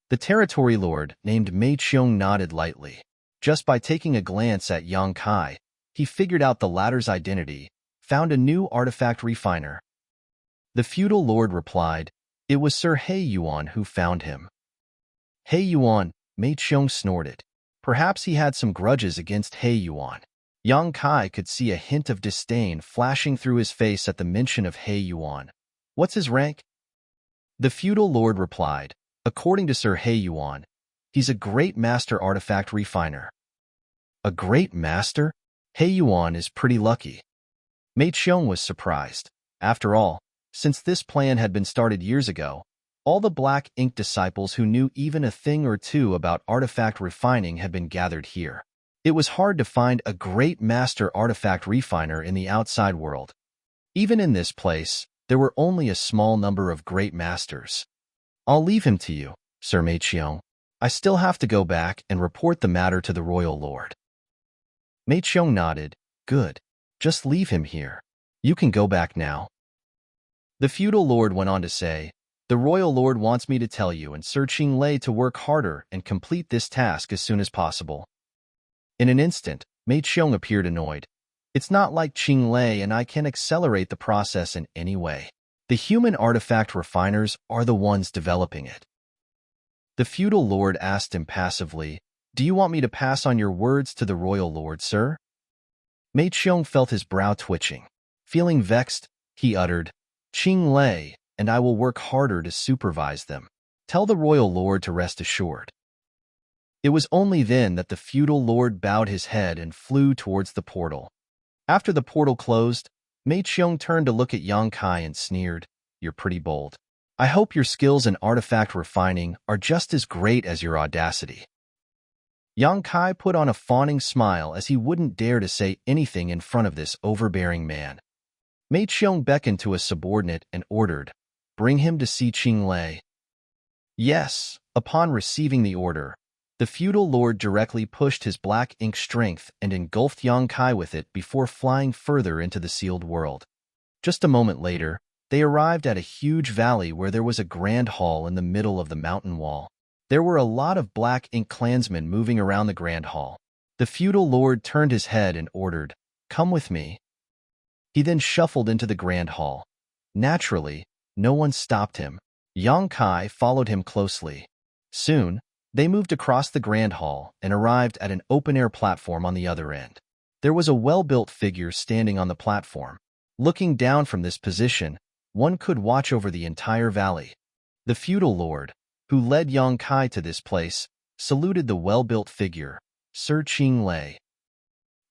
The territory lord, named Mei Qiong, nodded lightly. Just by taking a glance at Yang Kai, he figured out the latter's identity, found a new artifact refiner. The feudal lord replied, "It was Sir He Yuan who found him." He Yuan, Mei Qiong snorted. Perhaps he had some grudges against He Yuan. Yang Kai could see a hint of disdain flashing through his face at the mention of He Yuan. "What's his rank?" The feudal lord replied, "According to Sir He Yuan, he's a great master artifact refiner." "A great master? He Yuan is pretty lucky." Mei Qiong was surprised. After all, since this plan had been started years ago, all the black ink disciples who knew even a thing or two about artifact refining had been gathered here. It was hard to find a great master artifact refiner in the outside world. Even in this place, there were only a small number of great masters. "I'll leave him to you, Sir Mei Qiong. I still have to go back and report the matter to the royal lord." Mei Qiong nodded. "Good. Just leave him here. You can go back now." The feudal lord went on to say, "The royal lord wants me to tell you and Sir Qinglei to work harder and complete this task as soon as possible." In an instant, Mei Qiong appeared annoyed. "It's not like Qinglei and I can accelerate the process in any way. The human artifact refiners are the ones developing it." The feudal lord asked impassively, "Do you want me to pass on your words to the royal lord, sir?" Mei Qiong felt his brow twitching. Feeling vexed, he uttered, "Qinglei, and I will work harder to supervise them. Tell the royal lord to rest assured." It was only then that the feudal lord bowed his head and flew towards the portal. After the portal closed, Mei Qiong turned to look at Yang Kai and sneered, "You're pretty bold. I hope your skills in artifact refining are just as great as your audacity." Yang Kai put on a fawning smile as he wouldn't dare to say anything in front of this overbearing man. Mei Qiong beckoned to a subordinate and ordered, "Bring him to see Qinglei." Yes, upon receiving the order, the feudal lord directly pushed his black ink strength and engulfed Yang Kai with it before flying further into the sealed world. Just a moment later, they arrived at a huge valley where there was a grand hall in the middle of the mountain wall. There were a lot of black ink clansmen moving around the grand hall. The feudal lord turned his head and ordered, "Come with me." He then shuffled into the grand hall. Naturally, no one stopped him. Yang Kai followed him closely. Soon, they moved across the grand hall and arrived at an open-air platform on the other end. There was a well-built figure standing on the platform. Looking down from this position, one could watch over the entire valley. The feudal lord, who led Yang Kai to this place, saluted the well-built figure, "Sir Qinglei."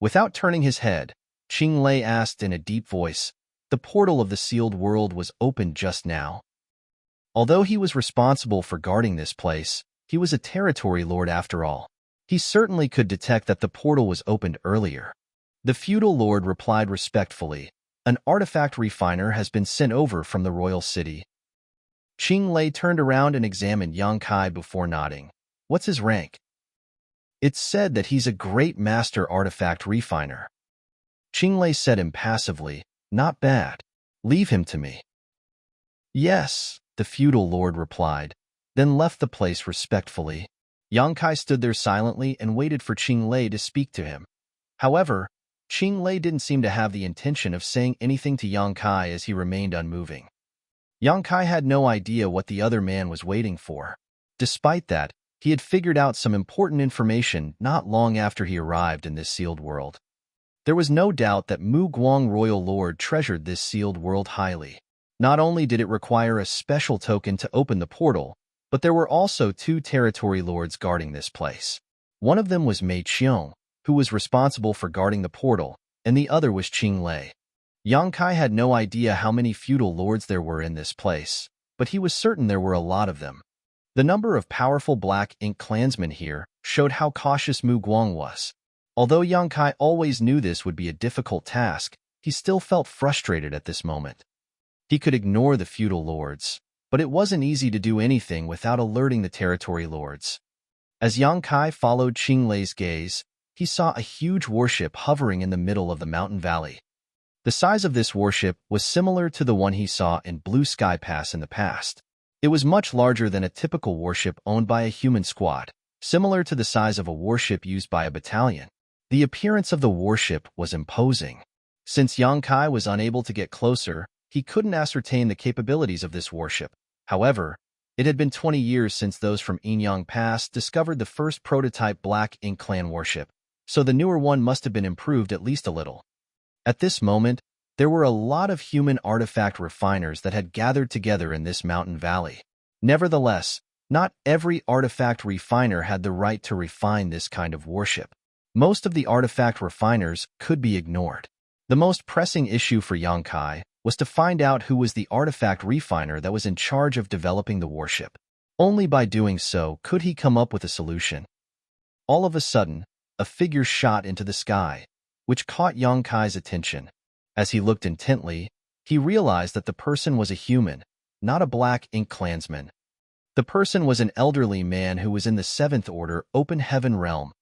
Without turning his head, Qinglei asked in a deep voice, "The portal of the sealed world was opened just now." Although he was responsible for guarding this place, he was a territory lord after all. He certainly could detect that the portal was opened earlier. The feudal lord replied respectfully, "An artifact refiner has been sent over from the royal city." Qinglei turned around and examined Yang Kai before nodding. "What's his rank?" "It's said that he's a great master artifact refiner." Qinglei said impassively, "Not bad. Leave him to me." "Yes," the feudal lord replied, then left the place respectfully. Yang Kai stood there silently and waited for Qinglei to speak to him. However, Qinglei didn't seem to have the intention of saying anything to Yang Kai as he remained unmoving. Yang Kai had no idea what the other man was waiting for. Despite that, he had figured out some important information not long after he arrived in this sealed world. There was no doubt that Mu Guang Royal Lord treasured this sealed world highly. Not only did it require a special token to open the portal, but there were also two territory lords guarding this place. One of them was Mei Qiong, who was responsible for guarding the portal, and the other was Qinglei. Yang Kai had no idea how many feudal lords there were in this place, but he was certain there were a lot of them. The number of powerful black ink clansmen here showed how cautious Mu Guang was. Although Yang Kai always knew this would be a difficult task, he still felt frustrated at this moment. He could ignore the feudal lords, but it wasn't easy to do anything without alerting the territory lords. As Yang Kai followed Qinglei's gaze, he saw a huge warship hovering in the middle of the mountain valley. The size of this warship was similar to the one he saw in Blue Sky Pass in the past. It was much larger than a typical warship owned by a human squad, similar to the size of a warship used by a battalion. The appearance of the warship was imposing. Since Yang Kai was unable to get closer, he couldn't ascertain the capabilities of this warship. However, it had been 20 years since those from Enyang Pass discovered the first prototype Black Ink Clan warship, so the newer one must have been improved at least a little. At this moment, there were a lot of human artifact refiners that had gathered together in this mountain valley. Nevertheless, not every artifact refiner had the right to refine this kind of warship. Most of the artifact refiners could be ignored. The most pressing issue for Yang Kai was to find out who was the artifact refiner that was in charge of developing the warship. Only by doing so could he come up with a solution. All of a sudden, a figure shot into the sky, which caught Yang Kai's attention. As he looked intently, he realized that the person was a human, not a Black Ink clansman. The person was an elderly man who was in the 7th Order Open Heaven realm.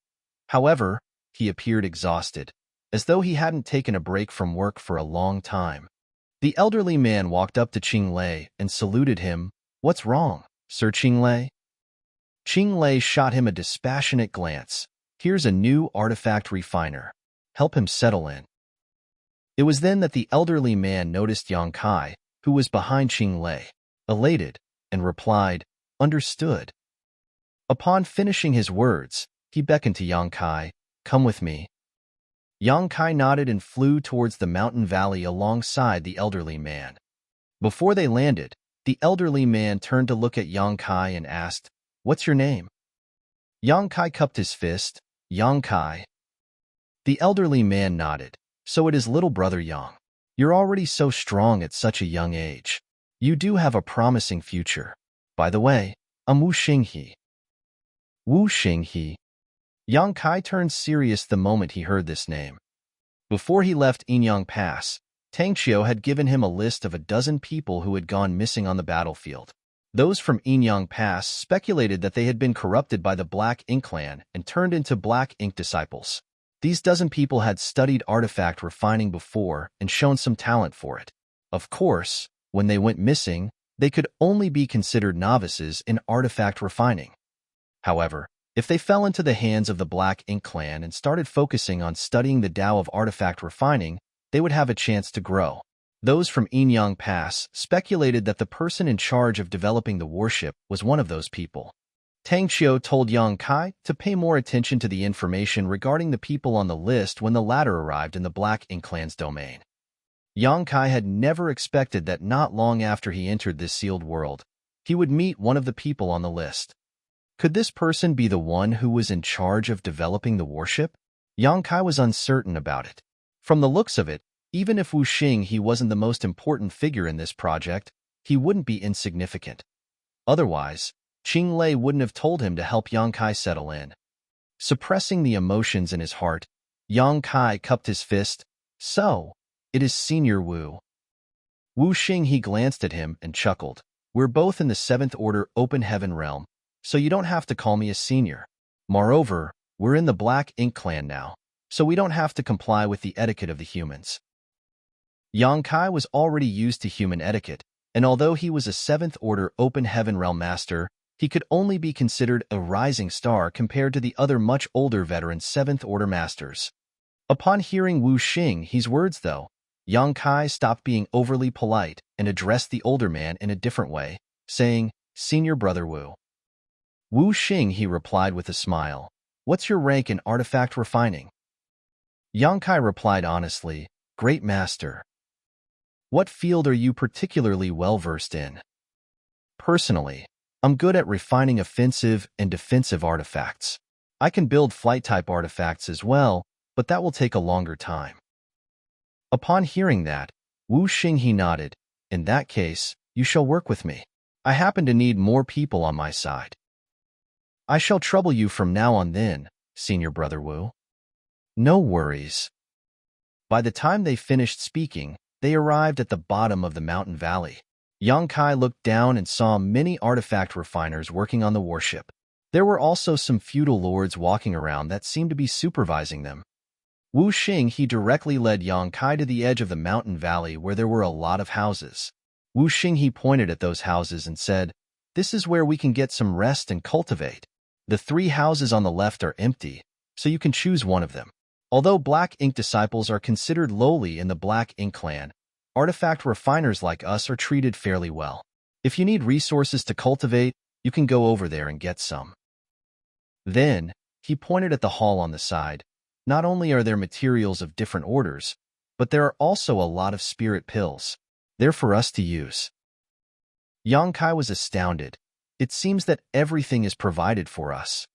However, he appeared exhausted, as though he hadn't taken a break from work for a long time. The elderly man walked up to Qing Lei and saluted him. "What's wrong, Sir Qing Lei?" Qing Lei shot him a dispassionate glance. "Here's a new artifact refiner. Help him settle in." It was then that the elderly man noticed Yang Kai, who was behind Qing Lei, elated, and replied, "Understood." Upon finishing his words, he beckoned to Yang Kai, "Come with me." Yang Kai nodded and flew towards the mountain valley alongside the elderly man. Before they landed, the elderly man turned to look at Yang Kai and asked, "What's your name?" Yang Kai cupped his fist. "Yang Kai." The elderly man nodded. "So it is little brother Yang. You're already so strong at such a young age. You do have a promising future. By the way, I'm Wu Xinghe." Wu Xinghe. Yang Kai turned serious the moment he heard this name. Before he left Enyang Pass, Tang Qiu had given him a list of 12 people who had gone missing on the battlefield. Those from Enyang Pass speculated that they had been corrupted by the Black Ink Clan and turned into Black Ink disciples. These 12 people had studied artifact refining before and shown some talent for it. Of course, when they went missing, they could only be considered novices in artifact refining. However, if they fell into the hands of the Black Ink Clan and started focusing on studying the Tao of artifact refining, they would have a chance to grow. Those from Enyang Pass speculated that the person in charge of developing the warship was one of those people. Tang Qiu told Yang Kai to pay more attention to the information regarding the people on the list when the latter arrived in the Black Ink Clan's domain. Yang Kai had never expected that not long after he entered this sealed world, he would meet one of the people on the list. Could this person be the one who was in charge of developing the warship? Yang Kai was uncertain about it. From the looks of it, even if Wu Xinghe wasn't the most important figure in this project, he wouldn't be insignificant. Otherwise, Qing Lei wouldn't have told him to help Yang Kai settle in. Suppressing the emotions in his heart, Yang Kai cupped his fist. "So, it is Senior Wu." Wu Xinghe glanced at him and chuckled. "We're both in the 7th Order Open Heaven realm, so you don't have to call me a senior. Moreover, we're in the Black Ink Clan now, so we don't have to comply with the etiquette of the humans." Yang Kai was already used to human etiquette, and although he was a 7th Order Open Heaven realm master, he could only be considered a rising star compared to the other much older veteran 7th Order masters. Upon hearing Wu Xinghe's words, though, Yang Kai stopped being overly polite and addressed the older man in a different way, saying, "Senior Brother Wu." Wu Xinghe replied with a smile, "What's your rank in artifact refining?" Yang Kai replied honestly, "Great Master." "What field are you particularly well-versed in?" "Personally, I'm good at refining offensive and defensive artifacts. I can build flight-type artifacts as well, but that will take a longer time." Upon hearing that, Wu Xinghe nodded. "In that case, you shall work with me. I happen to need more people on my side." "I shall trouble you from now on then, Senior Brother Wu." "No worries." By the time they finished speaking, they arrived at the bottom of the mountain valley. Yang Kai looked down and saw many artifact refiners working on the warship. There were also some feudal lords walking around that seemed to be supervising them. Wu Xinghe directly led Yang Kai to the edge of the mountain valley where there were a lot of houses. Wu Xinghe pointed at those houses and said, "This is where we can get some rest and cultivate. The 3 houses on the left are empty, so you can choose one of them." Although black ink disciples are considered lowly in the black ink clan, artifact refiners like us are treated fairly well. If you need resources to cultivate, you can go over there and get some. Then, he pointed at the hall on the side. Not only are there materials of different orders, but there are also a lot of spirit pills. They're for us to use. Yang Kai was astounded. It seems that everything is provided for us.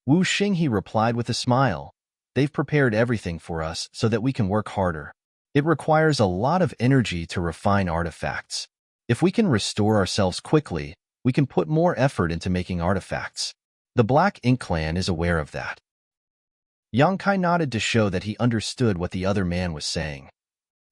Wu Xinghe replied with a smile. They've prepared everything for us so that we can work harder. It requires a lot of energy to refine artifacts. If we can restore ourselves quickly, we can put more effort into making artifacts. The Black Ink Clan is aware of that. Yang Kai nodded to show that he understood what the other man was saying.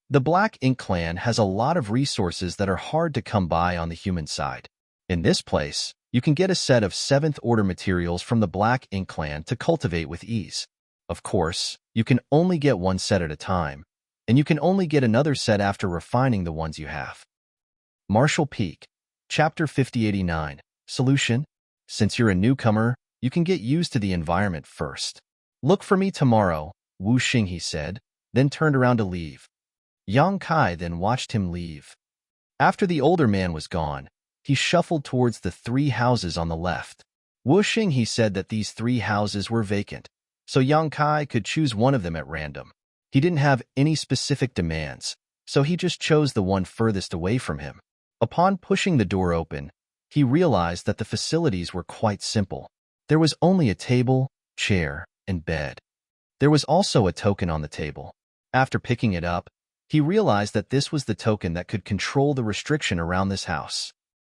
The Black Ink Clan has a lot of resources that are hard to come by on the human side. In this place, you can get a set of 7th order materials from the Black Ink Clan to cultivate with ease. Of course, you can only get one set at a time, and you can only get another set after refining the ones you have. Marshall Peak, Chapter 5089, Solution. Since you're a newcomer, you can get used to the environment first. Look for me tomorrow, Wu Xinghe said, then turned around to leave. Yang Kai then watched him leave. After the older man was gone, he shuffled towards the 3 houses on the left. Wu Xinghe said that these 3 houses were vacant, so Yang Kai could choose one of them at random. He didn't have any specific demands, so he just chose the one furthest away from him. Upon pushing the door open, he realized that the facilities were quite simple. There was only a table, chair, and bed. There was also a token on the table. After picking it up, he realized that this was the token that could control the restriction around this house.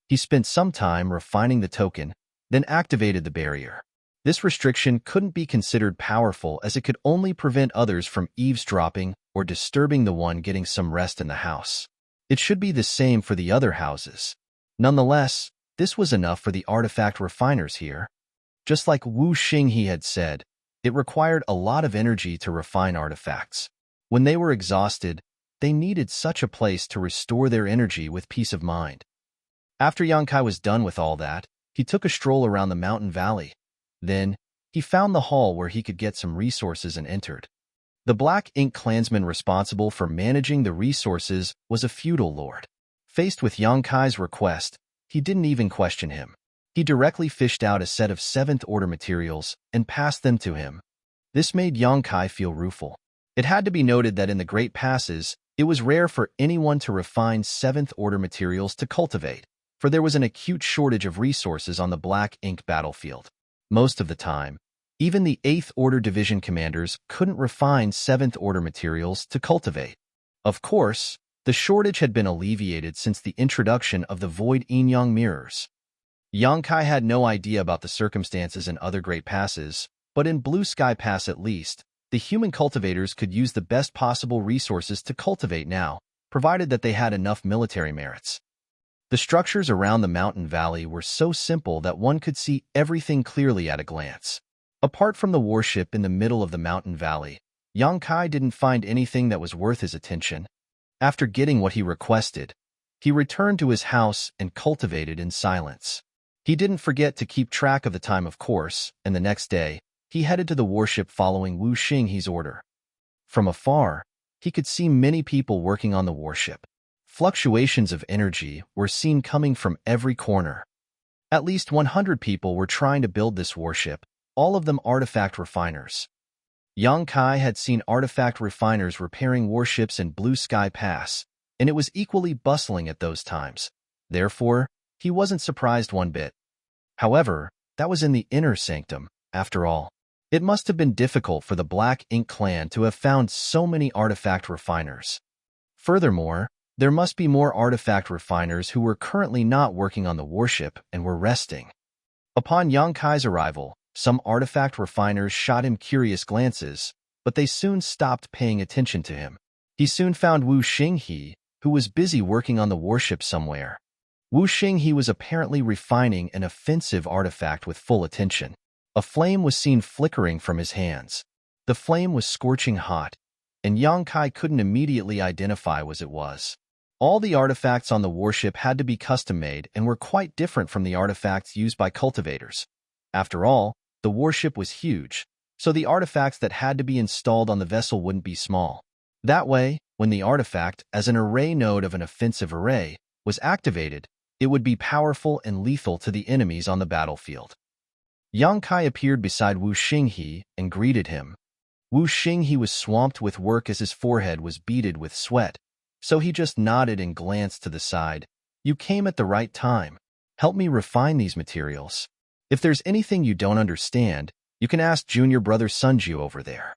He spent some time refining the token, then activated the barrier. This restriction couldn't be considered powerful as it could only prevent others from eavesdropping or disturbing the one getting some rest in the house. It should be the same for the other houses. Nonetheless, this was enough for the artifact refiners here. Just like Wu Xinghe had said, it required a lot of energy to refine artifacts. When they were exhausted, they needed such a place to restore their energy with peace of mind. After Yang Kai was done with all that, he took a stroll around the mountain valley. Then, he found the hall where he could get some resources and entered. The Black Ink clansman responsible for managing the resources was a feudal lord. Faced with Yang Kai's request, he didn't even question him. He directly fished out a set of 7th order materials and passed them to him. This made Yang Kai feel rueful. It had to be noted that in the Great Passes, it was rare for anyone to refine 7th order materials to cultivate, for there was an acute shortage of resources on the Black Ink battlefield. Most of the time, even the 8th Order Division commanders couldn't refine 7th Order materials to cultivate. Of course, the shortage had been alleviated since the introduction of the Void Yin-Yang mirrors. Yang Kai had no idea about the circumstances in other Great Passes, but in Blue Sky Pass at least, the human cultivators could use the best possible resources to cultivate now, provided that they had enough military merits. The structures around the mountain valley were so simple that one could see everything clearly at a glance. Apart from the warship in the middle of the mountain valley, Yang Kai didn't find anything that was worth his attention. After getting what he requested, he returned to his house and cultivated in silence. He didn't forget to keep track of the time, of course, and the next day, he headed to the warship following Wu Xinghe's order. From afar, he could see many people working on the warship. Fluctuations of energy were seen coming from every corner. At least 100 people were trying to build this warship, all of them artifact refiners. Yang Kai had seen artifact refiners repairing warships in Blue Sky Pass, and it was equally bustling at those times. Therefore, he wasn't surprised one bit. However, that was in the inner sanctum, after all. It must have been difficult for the Black Ink clan to have found so many artifact refiners. Furthermore, there must be more artifact refiners who were currently not working on the warship and were resting. Upon Yang Kai's arrival, some artifact refiners shot him curious glances, but they soon stopped paying attention to him. He soon found Wu Xinghe, who was busy working on the warship somewhere. Wu Xinghe was apparently refining an offensive artifact with full attention. A flame was seen flickering from his hands. The flame was scorching hot, and Yang Kai couldn't immediately identify what it was. All the artifacts on the warship had to be custom-made and were quite different from the artifacts used by cultivators. After all, the warship was huge, so the artifacts that had to be installed on the vessel wouldn't be small. That way, when the artifact, as an array node of an offensive array, was activated, it would be powerful and lethal to the enemies on the battlefield. Yang Kai appeared beside Wu Xinghe and greeted him. Wu Xinghe was swamped with work as his forehead was beaded with sweat, so he just nodded and glanced to the side. You came at the right time. Help me refine these materials. If there's anything you don't understand, you can ask junior brother Sunju over there.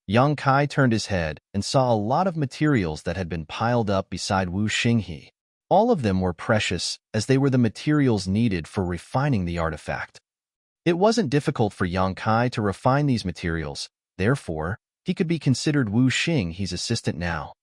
Yang Kai turned his head and saw a lot of materials that had been piled up beside Wu Xinghe. All of them were precious, as they were the materials needed for refining the artifact. It wasn't difficult for Yang Kai to refine these materials, therefore, he could be considered Wu Xinghe's assistant now.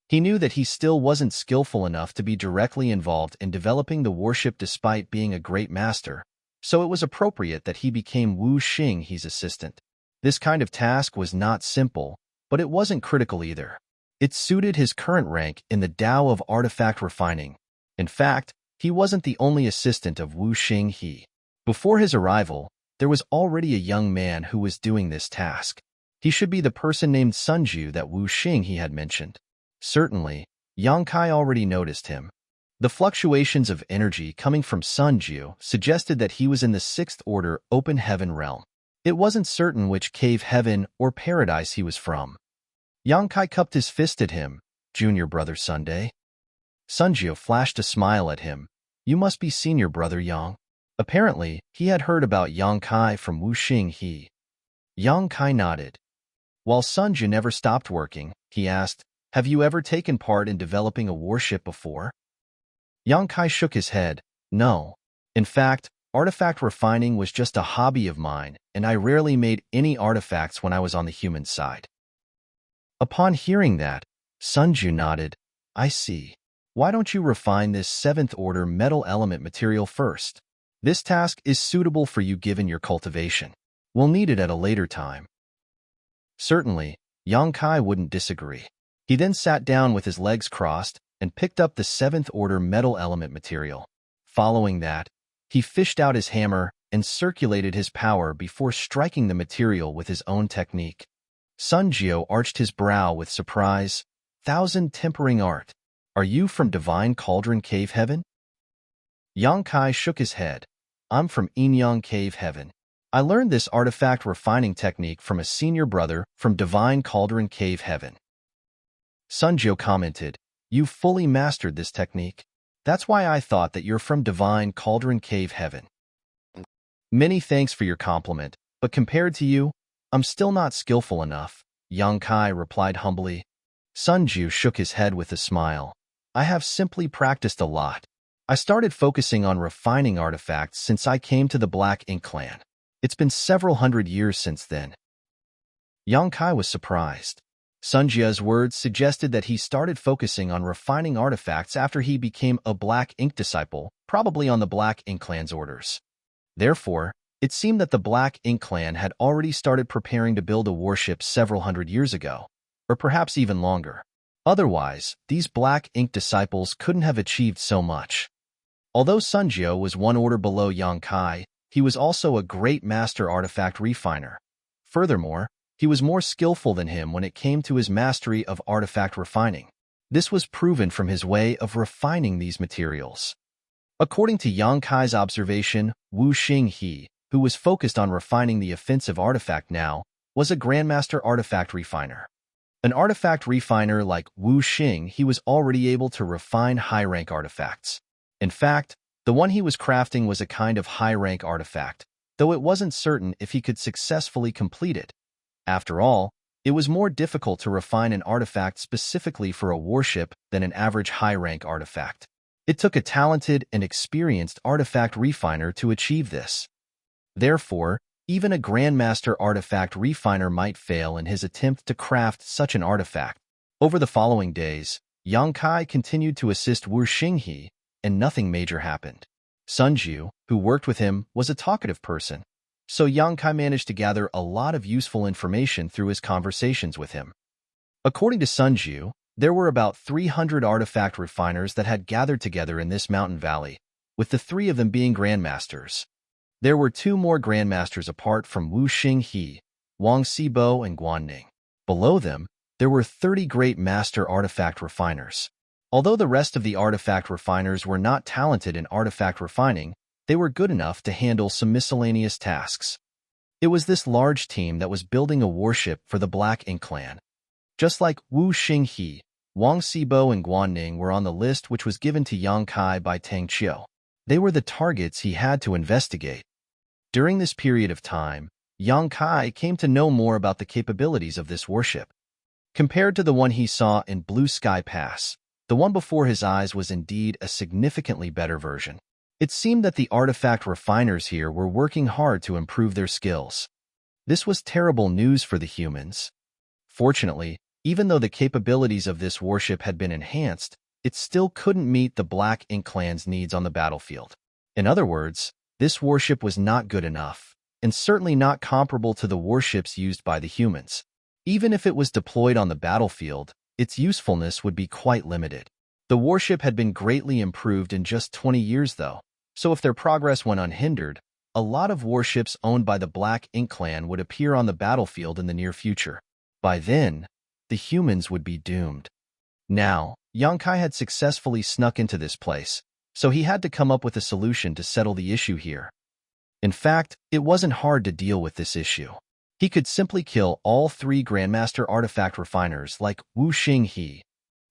He knew that he still wasn't skillful enough to be directly involved in developing the warship despite being a great master, so it was appropriate that he became Wu Xinghe's assistant. This kind of task was not simple, but it wasn't critical either. It suited his current rank in the Tao of artifact refining. In fact, he wasn't the only assistant of Wu Xinghe. Before his arrival, there was already a young man who was doing this task. He should be the person named Sunju that Wu Xinghe had mentioned. Certainly, Yang Kai already noticed him. The fluctuations of energy coming from Sunju suggested that he was in the Sixth Order Open Heaven realm. It wasn't certain which cave heaven or paradise he was from. Yang Kai cupped his fist at him. Junior brother Sunday. Sunju flashed a smile at him. You must be senior brother Yang. Apparently, he had heard about Yang Kai from Wu Xinghe. Yang Kai nodded. While Sunju never stopped working, he asked, have you ever taken part in developing a warship before? Yang Kai shook his head. No. In fact, artifact refining was just a hobby of mine, and I rarely made any artifacts when I was on the human side. Upon hearing that, Sunju nodded. I see. Why don't you refine this 7th order metal element material first? This task is suitable for you given your cultivation. We'll need it at a later time. Certainly, Yang Kai wouldn't disagree. He then sat down with his legs crossed and picked up the 7th order metal element material. Following that, he fished out his hammer and circulated his power before striking the material with his own technique. Sunju arched his brow with surprise. Thousand tempering art. Are you from Divine Cauldron Cave Heaven? Yang Kai shook his head. I'm from Inyang Cave Heaven. I learned this artifact refining technique from a senior brother from Divine Cauldron Cave Heaven. Sunju commented, you fully mastered this technique. That's why I thought that you're from Divine Cauldron Cave Heaven. Many thanks for your compliment, but compared to you, I'm still not skillful enough, Yang Kai replied humbly. Sunju shook his head with a smile. I have simply practiced a lot. I started focusing on refining artifacts since I came to the Black Ink clan. It's been several hundred years since then. Yang Kai was surprised. Sunju's words suggested that he started focusing on refining artifacts after he became a Black Ink disciple, probably on the Black Ink clan's orders. Therefore, it seemed that the Black Ink clan had already started preparing to build a warship several hundred years ago, or perhaps even longer. Otherwise, these Black Ink disciples couldn't have achieved so much. Although Sunju was one order below Yang Kai, he was also a great master artifact refiner. Furthermore, he was more skillful than him when it came to his mastery of artifact refining. This was proven from his way of refining these materials. According to Yang Kai's observation, Wu Xinghe, who was focused on refining the offensive artifact now, was a grandmaster artifact refiner. An artifact refiner like Wu Xinghe was already able to refine high-rank artifacts. In fact, the one he was crafting was a kind of high-rank artifact, though it wasn't certain if he could successfully complete it. After all, it was more difficult to refine an artifact specifically for a warship than an average high-rank artifact. It took a talented and experienced artifact refiner to achieve this. Therefore, even a grandmaster artifact refiner might fail in his attempt to craft such an artifact. Over the following days, Yang Kai continued to assist Wu Xinghe, and nothing major happened. Sunju, who worked with him, was a talkative person, so Yang Kai managed to gather a lot of useful information through his conversations with him. According to Sunju, there were about 300 artifact refiners that had gathered together in this mountain valley, with the 3 of them being grandmasters. There were two more grandmasters apart from Wu Xinghe, Wang Sibo, and Guan Ning. Below them, there were 30 great master artifact refiners. Although the rest of the artifact refiners were not talented in artifact refining, they were good enough to handle some miscellaneous tasks. It was this large team that was building a warship for the Black Ink clan. Just like Wu Xinghe, Wang Sibo and Guan Ning were on the list which was given to Yang Kai by Tang Qiu. They were the targets he had to investigate. During this period of time, Yang Kai came to know more about the capabilities of this warship. Compared to the one he saw in Blue Sky Pass, the one before his eyes was indeed a significantly better version. It seemed that the artifact refiners here were working hard to improve their skills. This was terrible news for the humans. Fortunately, even though the capabilities of this warship had been enhanced, it still couldn't meet the Black Ink clan's needs on the battlefield. In other words, this warship was not good enough, and certainly not comparable to the warships used by the humans. Even if it was deployed on the battlefield, its usefulness would be quite limited. The warship had been greatly improved in just 20 years though, so if their progress went unhindered, a lot of warships owned by the Black Ink clan would appear on the battlefield in the near future. By then, the humans would be doomed. Now, Yang Kai had successfully snuck into this place, so he had to come up with a solution to settle the issue here. In fact, it wasn't hard to deal with this issue. He could simply kill all 3 Grandmaster artifact refiners like Wu Xinghe.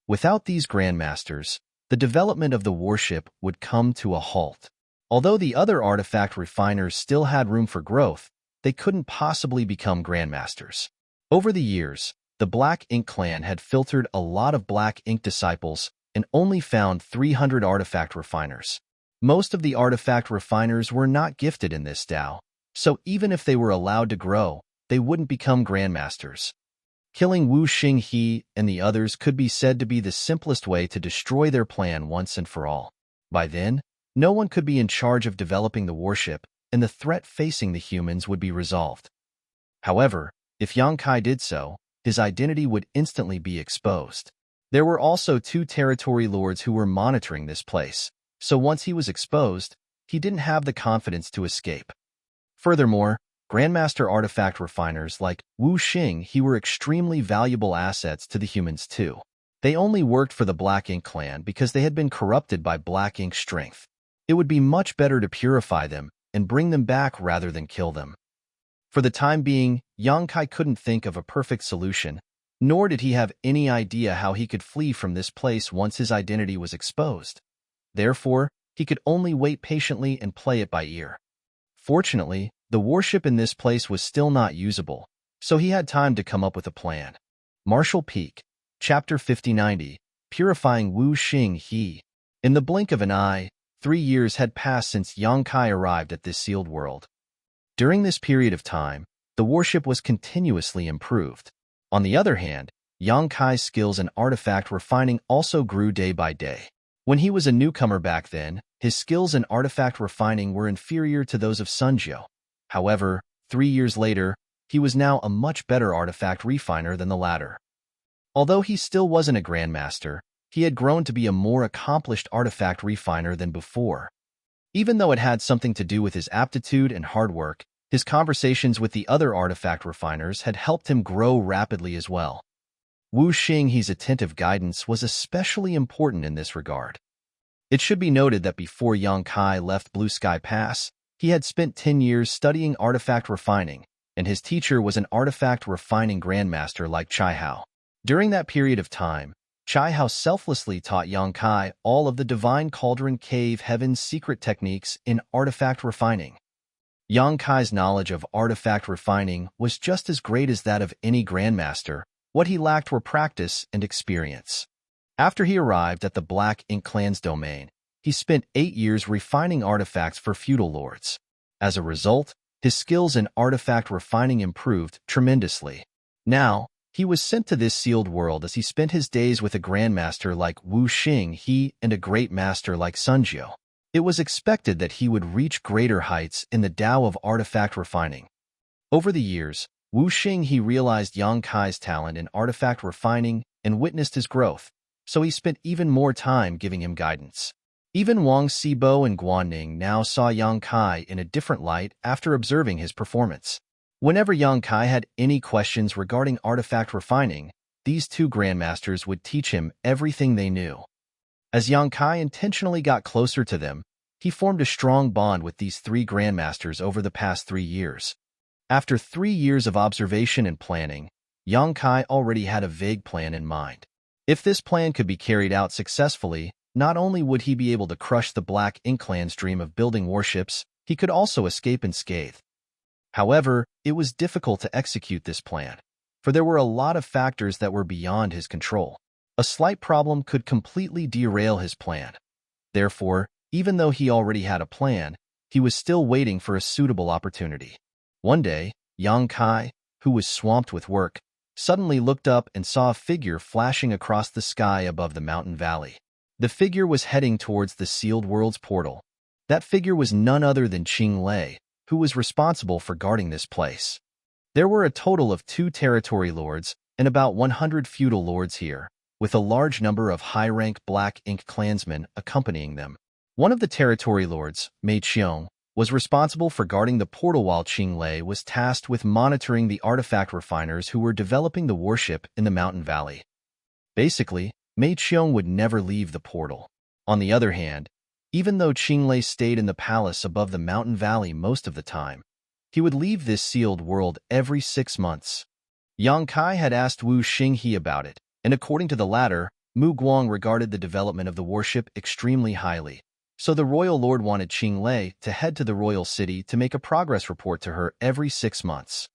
Without these Grandmasters, the development of the warship would come to a halt. Although the other artifact refiners still had room for growth, they couldn't possibly become Grandmasters. Over the years, the Black Ink clan had filtered a lot of Black Ink disciples and only found 300 artifact refiners. Most of the artifact refiners were not gifted in this Dao, so even if they were allowed to grow, they wouldn't become Grandmasters. Killing Wu Xinghe and the others could be said to be the simplest way to destroy their plan once and for all. By then, no one could be in charge of developing the warship, and the threat facing the humans would be resolved. However, if Yang Kai did so, his identity would instantly be exposed. There were also 2 territory lords who were monitoring this place, so once he was exposed, he didn't have the confidence to escape. Furthermore, Grandmaster artifact refiners like Wu Xinghe were extremely valuable assets to the humans too. They only worked for the Black Ink clan because they had been corrupted by Black Ink's strength. It would be much better to purify them and bring them back rather than kill them. For the time being, Yang Kai couldn't think of a perfect solution, nor did he have any idea how he could flee from this place once his identity was exposed. Therefore, he could only wait patiently and play it by ear. Fortunately, the warship in this place was still not usable, so he had time to come up with a plan. Martial Peak, Chapter 5090, Purifying Wu Xinghe. In the blink of an eye, 3 years had passed since Yang Kai arrived at this sealed world. During this period of time, the warship was continuously improved. On the other hand, Yang Kai's skills in artifact refining also grew day by day. When he was a newcomer back then, his skills in artifact refining were inferior to those of Sunjiu. However, 3 years later, he was now a much better artifact refiner than the latter. Although he still wasn't a Grandmaster, he had grown to be a more accomplished artifact refiner than before. Even though it had something to do with his aptitude and hard work, his conversations with the other artifact refiners had helped him grow rapidly as well. Wu Xinghe's attentive guidance was especially important in this regard. It should be noted that before Yang Kai left Blue Sky Pass, he had spent 10 years studying artifact refining, and his teacher was an artifact refining grandmaster like Chai Hao. During that period of time, Chai Hao selflessly taught Yang Kai all of the Divine Cauldron Cave Heaven's secret techniques in artifact refining. Yang Kai's knowledge of artifact refining was just as great as that of any grandmaster. What he lacked were practice and experience. After he arrived at the Black Ink clan's domain, he spent 8 years refining artifacts for feudal lords. As a result, his skills in artifact refining improved tremendously. Now, he was sent to this sealed world as he spent his days with a grandmaster like Wu Xinghe and a great master like Sunjiu. It was expected that he would reach greater heights in the Tao of artifact refining. Over the years, Wu Xinghe realized Yang Kai's talent in artifact refining and witnessed his growth, so he spent even more time giving him guidance. Even Wang Sibo and Guanning now saw Yang Kai in a different light after observing his performance. Whenever Yang Kai had any questions regarding artifact refining, these two grandmasters would teach him everything they knew. As Yang Kai intentionally got closer to them, he formed a strong bond with these three grandmasters over the past 3 years. After 3 years of observation and planning, Yang Kai already had a vague plan in mind. If this plan could be carried out successfully, not only would he be able to crush the Black Ink Clan's dream of building warships, he could also escape unscathed. However, it was difficult to execute this plan, for there were a lot of factors that were beyond his control. A slight problem could completely derail his plan. Therefore, even though he already had a plan, he was still waiting for a suitable opportunity. One day, Yang Kai, who was swamped with work, suddenly looked up and saw a figure flashing across the sky above the mountain valley. The figure was heading towards the sealed world's portal. That figure was none other than Qing Lei, who was responsible for guarding this place. There were a total of 2 territory lords and about 100 feudal lords here, with a large number of high-rank Black Ink clansmen accompanying them. One of the territory lords, Mei Qiong, was responsible for guarding the portal while Qing Lei was tasked with monitoring the artifact refiners who were developing the warship in the mountain valley. Basically, Mei Qiong would never leave the portal. On the other hand, even though Qing Lei stayed in the palace above the mountain valley most of the time, he would leave this sealed world every 6 months. Yang Kai had asked Wu Xinghe about it, and according to the latter, Mu Guang regarded the development of the warship extremely highly. So the royal lord wanted Qing Lei to head to the royal city to make a progress report to her every 6 months.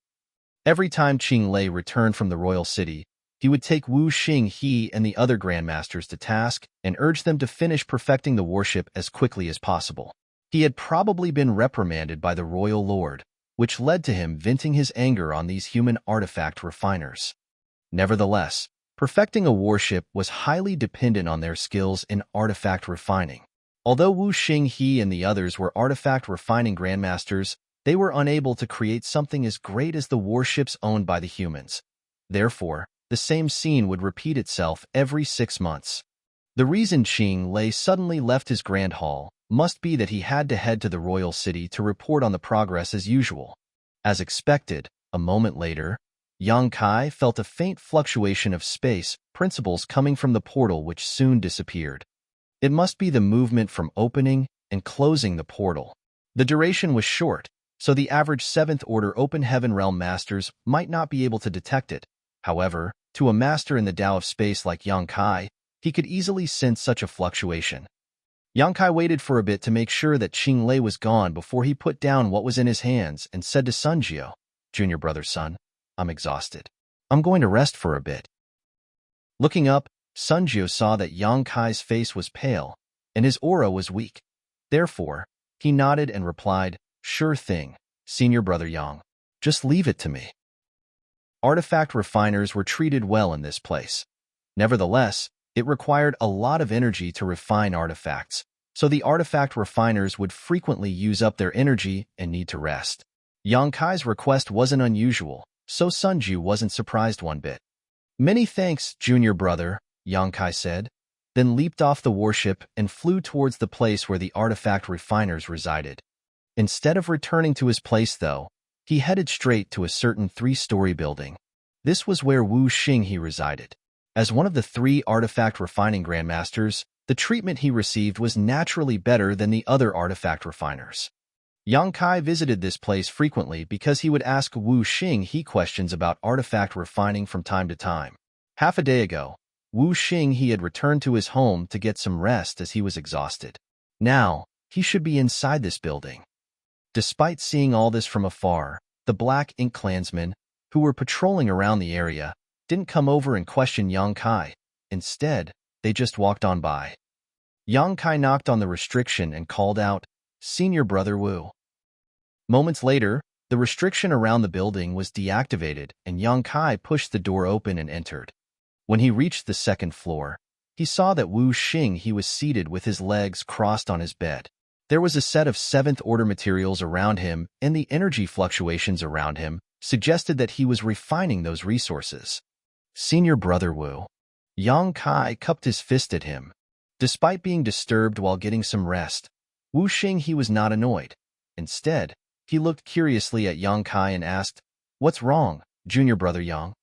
Every time Qing Lei returned from the royal city, he would take Wu Xinghe and the other grandmasters to task and urge them to finish perfecting the warship as quickly as possible. He had probably been reprimanded by the royal lord, which led to him venting his anger on these human artifact refiners. Nevertheless, perfecting a warship was highly dependent on their skills in artifact refining. Although Wu Xinghe and the others were artifact refining grandmasters, they were unable to create something as great as the warships owned by the humans. Therefore, the same scene would repeat itself every 6 months. The reason Qing Lei suddenly left his grand hall must be that he had to head to the royal city to report on the progress as usual. As expected, a moment later, Yang Kai felt a faint fluctuation of space principles coming from the portal which soon disappeared. It must be the movement from opening and closing the portal. The duration was short, so the average 7th Order Open Heaven Realm Masters might not be able to detect it. However, to a master in the Tao of space like Yang Kai, he could easily sense such a fluctuation. Yang Kai waited for a bit to make sure that Qing Lei was gone before he put down what was in his hands and said to Sun Jiao, "Junior brother's son, I'm exhausted. I'm going to rest for a bit." Looking up, Sun Jiao saw that Yang Kai's face was pale, and his aura was weak. Therefore, he nodded and replied, "Sure thing, senior brother Yang. Just leave it to me." Artifact refiners were treated well in this place. Nevertheless, it required a lot of energy to refine artifacts, so the artifact refiners would frequently use up their energy and need to rest. Yang Kai's request wasn't unusual, so Sun Jiao wasn't surprised one bit. "Many thanks, junior brother," Yang Kai said, then leaped off the warship and flew towards the place where the artifact refiners resided. Instead of returning to his place, though, he headed straight to a certain 3-story building. This was where Wu Xinghe resided. As one of the 3 artifact refining grandmasters, the treatment he received was naturally better than the other artifact refiners. Yang Kai visited this place frequently because he would ask Wu Xinghe questions about artifact refining from time to time. Half a day ago, Wu Xinghe had returned to his home to get some rest as he was exhausted. Now, he should be inside this building. Despite seeing all this from afar, the Black Ink clansmen, who were patrolling around the area, didn't come over and question Yang Kai. Instead, they just walked on by. Yang Kai knocked on the restriction and called out, "Senior brother Wu." Moments later, the restriction around the building was deactivated and Yang Kai pushed the door open and entered. When he reached the 2nd floor, he saw that Wu Xinghe was seated with his legs crossed on his bed. There was a set of 7th Order materials around him, and the energy fluctuations around him suggested that he was refining those resources. "Senior brother Wu." Yang Kai cupped his fist at him. Despite being disturbed while getting some rest, Wu Xinghe was not annoyed. Instead, he looked curiously at Yang Kai and asked, "What's wrong, junior brother Yang?"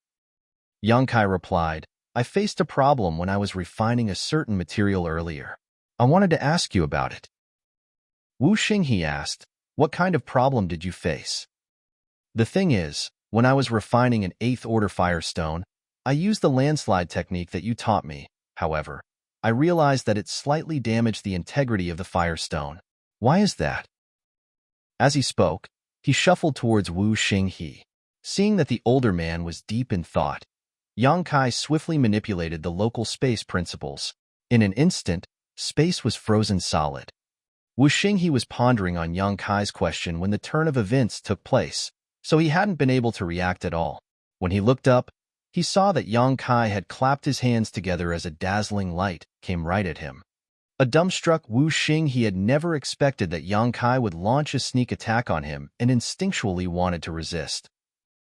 Yang Kai replied, "I faced a problem when I was refining a certain material earlier. I wanted to ask you about it." Wu Xinghe asked, "What kind of problem did you face?" "The thing is, when I was refining an 8th order firestone, I used the landslide technique that you taught me. However, I realized that it slightly damaged the integrity of the firestone. Why is that?" As he spoke, he shuffled towards Wu Xinghe. Seeing that the older man was deep in thought, Yang Kai swiftly manipulated the local space principles. In an instant, space was frozen solid. Wu Xinghe was pondering on Yang Kai's question when the turn of events took place, so he hadn't been able to react at all. When he looked up, he saw that Yang Kai had clapped his hands together as a dazzling light came right at him. A dumbstruck Wu Xinghe had never expected that Yang Kai would launch a sneak attack on him and instinctually wanted to resist.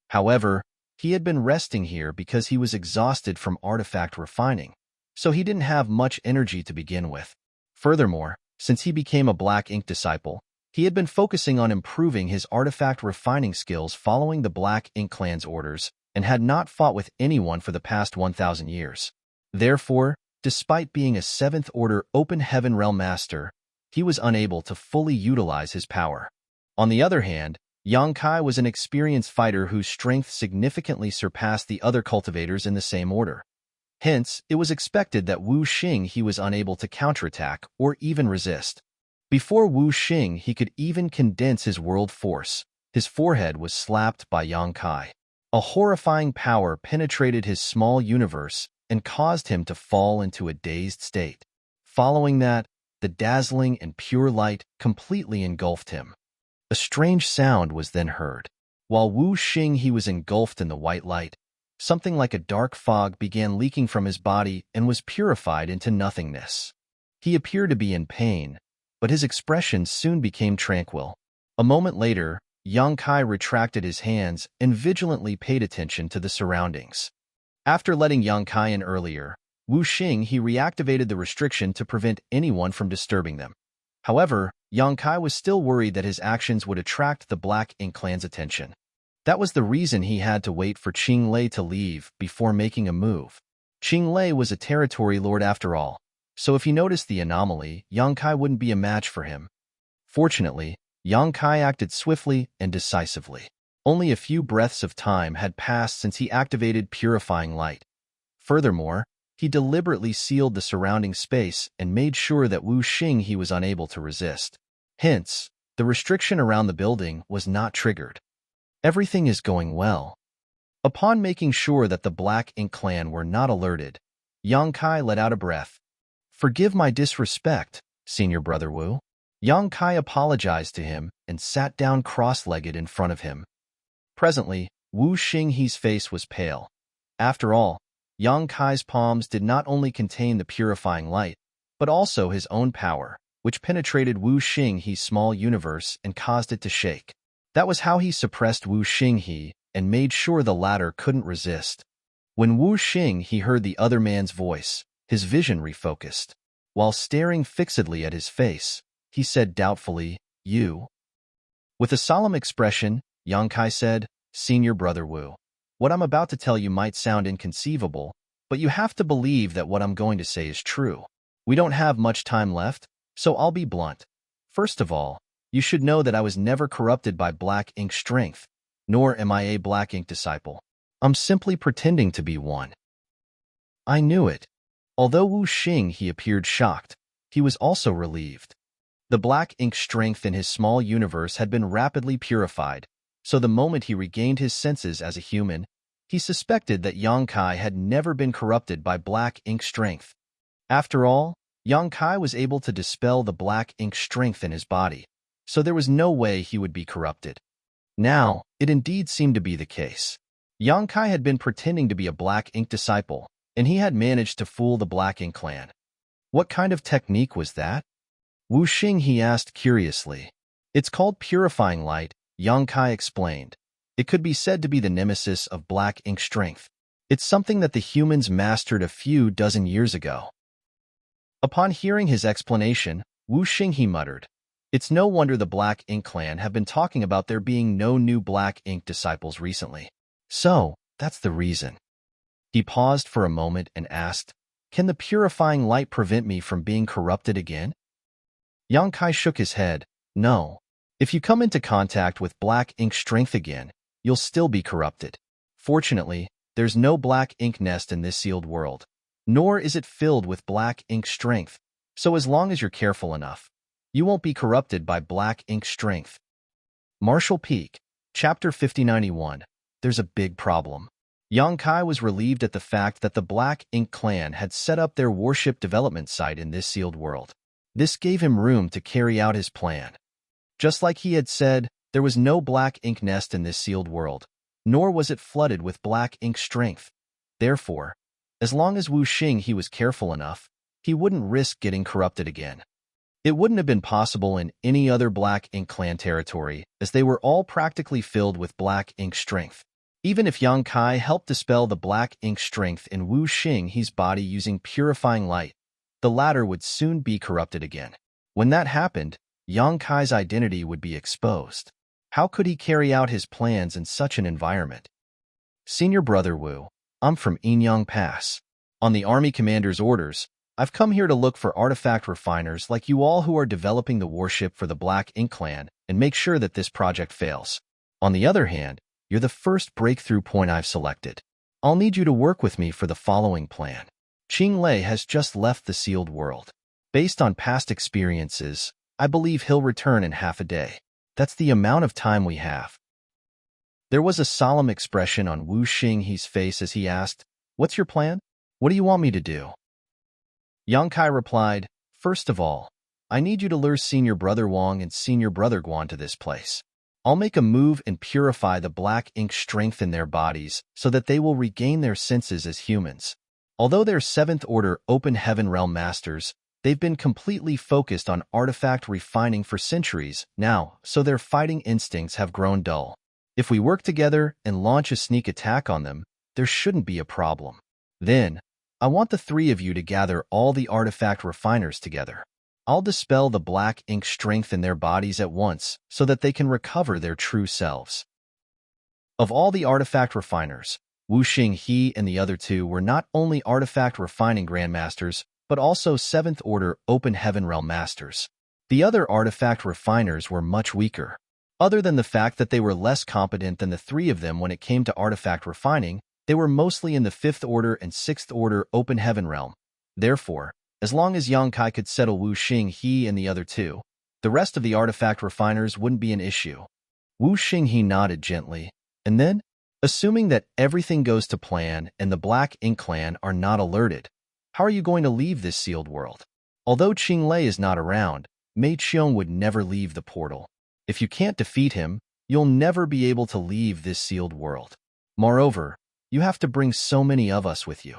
However, he had been resting here because he was exhausted from artifact refining, so he didn't have much energy to begin with. Furthermore, since he became a Black Ink disciple, he had been focusing on improving his artifact refining skills following the Black Ink clan's orders and had not fought with anyone for the past 1,000 years. Therefore, despite being a 7th Order Open Heaven Realm Master, he was unable to fully utilize his power. On the other hand, Yang Kai was an experienced fighter whose strength significantly surpassed the other cultivators in the same order. Hence, it was expected that Wu Xinghe was unable to counterattack or even resist. Before Wu Xinghe could even condense his world force, his forehead was slapped by Yang Kai. A horrifying power penetrated his small universe and caused him to fall into a dazed state. Following that, the dazzling and pure light completely engulfed him. A strange sound was then heard. While Wu Xinghe was engulfed in the white light, something like a dark fog began leaking from his body and was purified into nothingness. He appeared to be in pain, but his expression soon became tranquil. A moment later, Yang Kai retracted his hands and vigilantly paid attention to the surroundings. After letting Yang Kai in earlier, Wu Xinghe reactivated the restriction to prevent anyone from disturbing them. However, Yang Kai was still worried that his actions would attract the Black Ink clan's attention. That was the reason he had to wait for Qing Lei to leave before making a move. Qing Lei was a territory lord after all, so if he noticed the anomaly, Yang Kai wouldn't be a match for him. Fortunately, Yang Kai acted swiftly and decisively. Only a few breaths of time had passed since he activated Purifying Light. Furthermore, he deliberately sealed the surrounding space and made sure that Wu Xinghe was unable to resist. Hence, the restriction around the building was not triggered. Everything is going well. Upon making sure that the Black Ink clan were not alerted, Yang Kai let out a breath. "Forgive my disrespect, Senior Brother Wu." Yang Kai apologized to him and sat down cross-legged in front of him. Presently, Wu Xinghe's face was pale. After all, Yang Kai's palms did not only contain the purifying light, but also his own power, which penetrated Wu Xinghe's small universe and caused it to shake. That was how he suppressed Wu Xinghe and made sure the latter couldn't resist. When Wu Xinghe heard the other man's voice, his vision refocused. While staring fixedly at his face, he said doubtfully, "You?" With a solemn expression, Yang Kai said, "Senior Brother Wu, what I'm about to tell you might sound inconceivable, but you have to believe that what I'm going to say is true. We don't have much time left, so I'll be blunt. First of all, you should know that I was never corrupted by Black Ink strength, nor am I a Black Ink disciple. I'm simply pretending to be one." I knew it. Although Wu Xinghe appeared shocked, he was also relieved. The Black Ink strength in his small universe had been rapidly purified, so the moment he regained his senses as a human, he suspected that Yang Kai had never been corrupted by Black Ink strength. After all, Yang Kai was able to dispel the Black Ink strength in his body, so there was no way he would be corrupted. Now, it indeed seemed to be the case. Yang Kai had been pretending to be a Black Ink disciple, and he had managed to fool the Black Ink clan. What kind of technique was that? Wu Xinghe asked curiously. It's called Purifying Light, Yang Kai explained. It could be said to be the nemesis of Black Ink strength. It's something that the humans mastered a few dozen years ago. Upon hearing his explanation, Wu Xinghe muttered, "It's no wonder the Black Ink clan have been talking about there being no new Black Ink disciples recently. So, that's the reason." He paused for a moment and asked, "Can the purifying light prevent me from being corrupted again?" Yang Kai shook his head. "No. If you come into contact with Black Ink strength again, you'll still be corrupted. Fortunately, there's no Black Ink nest in this sealed world, nor is it filled with Black Ink strength, so as long as you're careful enough, you won't be corrupted by Black Ink strength." Martial Peak, Chapter 5091. There's a big problem. Yang Kai was relieved at the fact that the Black Ink clan had set up their warship development site in this sealed world. This gave him room to carry out his plan. Just like he had said, there was no Black Ink nest in this sealed world, nor was it flooded with Black Ink strength. Therefore, as long as Wu Xinghe was careful enough, he wouldn't risk getting corrupted again. It wouldn't have been possible in any other Black Ink clan territory, as they were all practically filled with Black Ink strength. Even if Yang Kai helped dispel the Black Ink strength in Wu Xinghe's body using purifying light, the latter would soon be corrupted again. When that happened, Yang Kai's identity would be exposed. How could he carry out his plans in such an environment? "Senior Brother Wu, I'm from Inyang Pass. On the Army Commander's orders, I've come here to look for artifact refiners like you all who are developing the warship for the Black Ink clan and make sure that this project fails. On the other hand, you're the first breakthrough point I've selected. I'll need you to work with me for the following plan. Qing Lei has just left the sealed world. Based on past experiences, I believe he'll return in half a day. That's the amount of time we have." There was a solemn expression on Wu Xinghe's face as he asked, "What's your plan? What do you want me to do?" Yang Kai replied, "First of all, I need you to lure Senior Brother Wang and Senior Brother Guan to this place. I'll make a move and purify the Black Ink strength in their bodies so that they will regain their senses as humans. Although they're 7th Order Open Heaven Realm Masters, they've been completely focused on artifact refining for centuries now, so their fighting instincts have grown dull. If we work together and launch a sneak attack on them, there shouldn't be a problem. Then, I want the three of you to gather all the artifact refiners together. I'll dispel the Black Ink strength in their bodies at once so that they can recover their true selves." Of all the artifact refiners, Wu Xinghe and the other two were not only artifact refining grandmasters, but also 7th Order Open Heaven Realm Masters. The other artifact refiners were much weaker. Other than the fact that they were less competent than the three of them when it came to artifact refining, they were mostly in the 5th Order and 6th Order Open Heaven Realm. Therefore, as long as Yang Kai could settle Wu Xinghe and the other two, the rest of the artifact refiners wouldn't be an issue. Wu Xinghe nodded gently, and then, assuming that everything goes to plan and the Black Ink clan are not alerted, how are you going to leave this sealed world? Although Qing Lei is not around, Mei Qiong would never leave the portal. If you can't defeat him, you'll never be able to leave this sealed world. Moreover, you have to bring so many of us with you."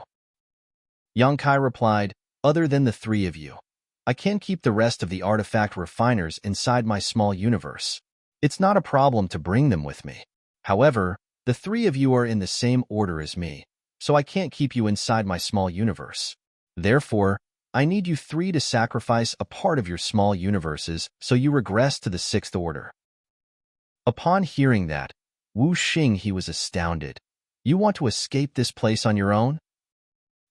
Yang Kai replied, "Other than the three of you, I can keep the rest of the artifact refiners inside my small universe. It's not a problem to bring them with me. However, the three of you are in the same order as me, so I can't keep you inside my small universe. Therefore, I need you three to sacrifice a part of your small universes so you regress to the 6th Order." Upon hearing that, Wu Xinghe was astounded. "You want to escape this place on your own?"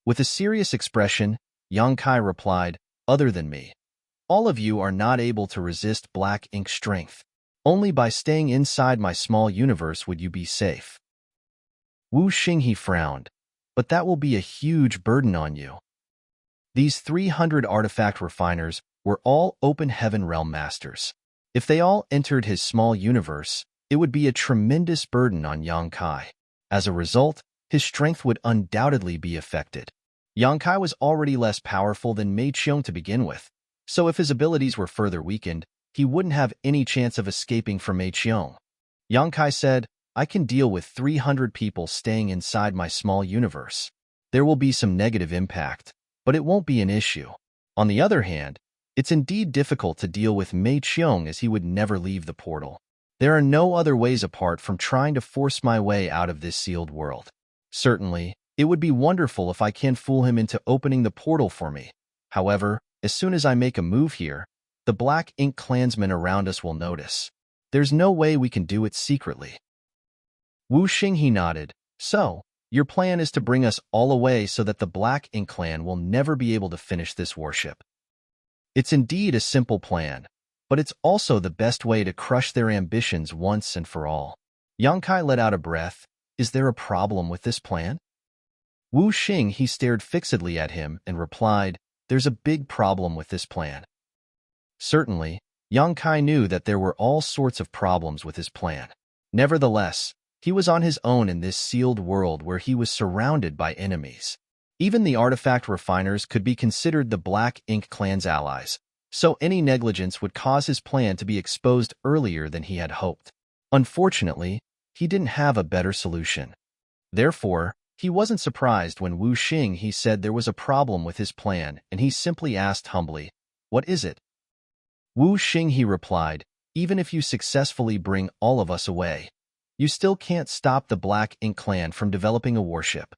With a serious expression, Yang Kai replied, "Other than me, all of you are not able to resist Black Ink strength. Only by staying inside my small universe would you be safe." Wu Xinghe frowned, "But that will be a huge burden on you." These 300 artifact refiners were all Open Heaven Realm Masters. If they all entered his small universe, it would be a tremendous burden on Yang Kai. As a result, his strength would undoubtedly be affected. Yang Kai was already less powerful than Mei Qiong to begin with, so if his abilities were further weakened, he wouldn't have any chance of escaping from Mei Qiong. Yang Kai said, "I can deal with 300 people staying inside my small universe. There will be some negative impact, but it won't be an issue. On the other hand, it's indeed difficult to deal with Mei Qiong as he would never leave the portal. There are no other ways apart from trying to force my way out of this sealed world. Certainly, it would be wonderful if I can fool him into opening the portal for me, However, as soon as I make a move here, the Black Ink clansmen around us will notice. There's no way we can do it secretly. Wu Xinghe nodded. So, your plan is to bring us all away so that the Black Ink clan will never be able to finish this worship. It's indeed a simple plan, but it's also the best way to crush their ambitions once and for all. Yang Kai let out a breath. Is there a problem with this plan? Wu Xinghe stared fixedly at him and replied, there's a big problem with this plan. Certainly, Yang Kai knew that there were all sorts of problems with his plan. Nevertheless, he was on his own in this sealed world where he was surrounded by enemies. Even the artifact refiners could be considered the Black Ink clan's allies, so any negligence would cause his plan to be exposed earlier than he had hoped. Unfortunately, he didn't have a better solution. Therefore, he wasn't surprised when Wu Xinghe said there was a problem with his plan, and he simply asked humbly, what is it? Wu Xinghe replied, even if you successfully bring all of us away, you still can't stop the Black Ink clan from developing a warship.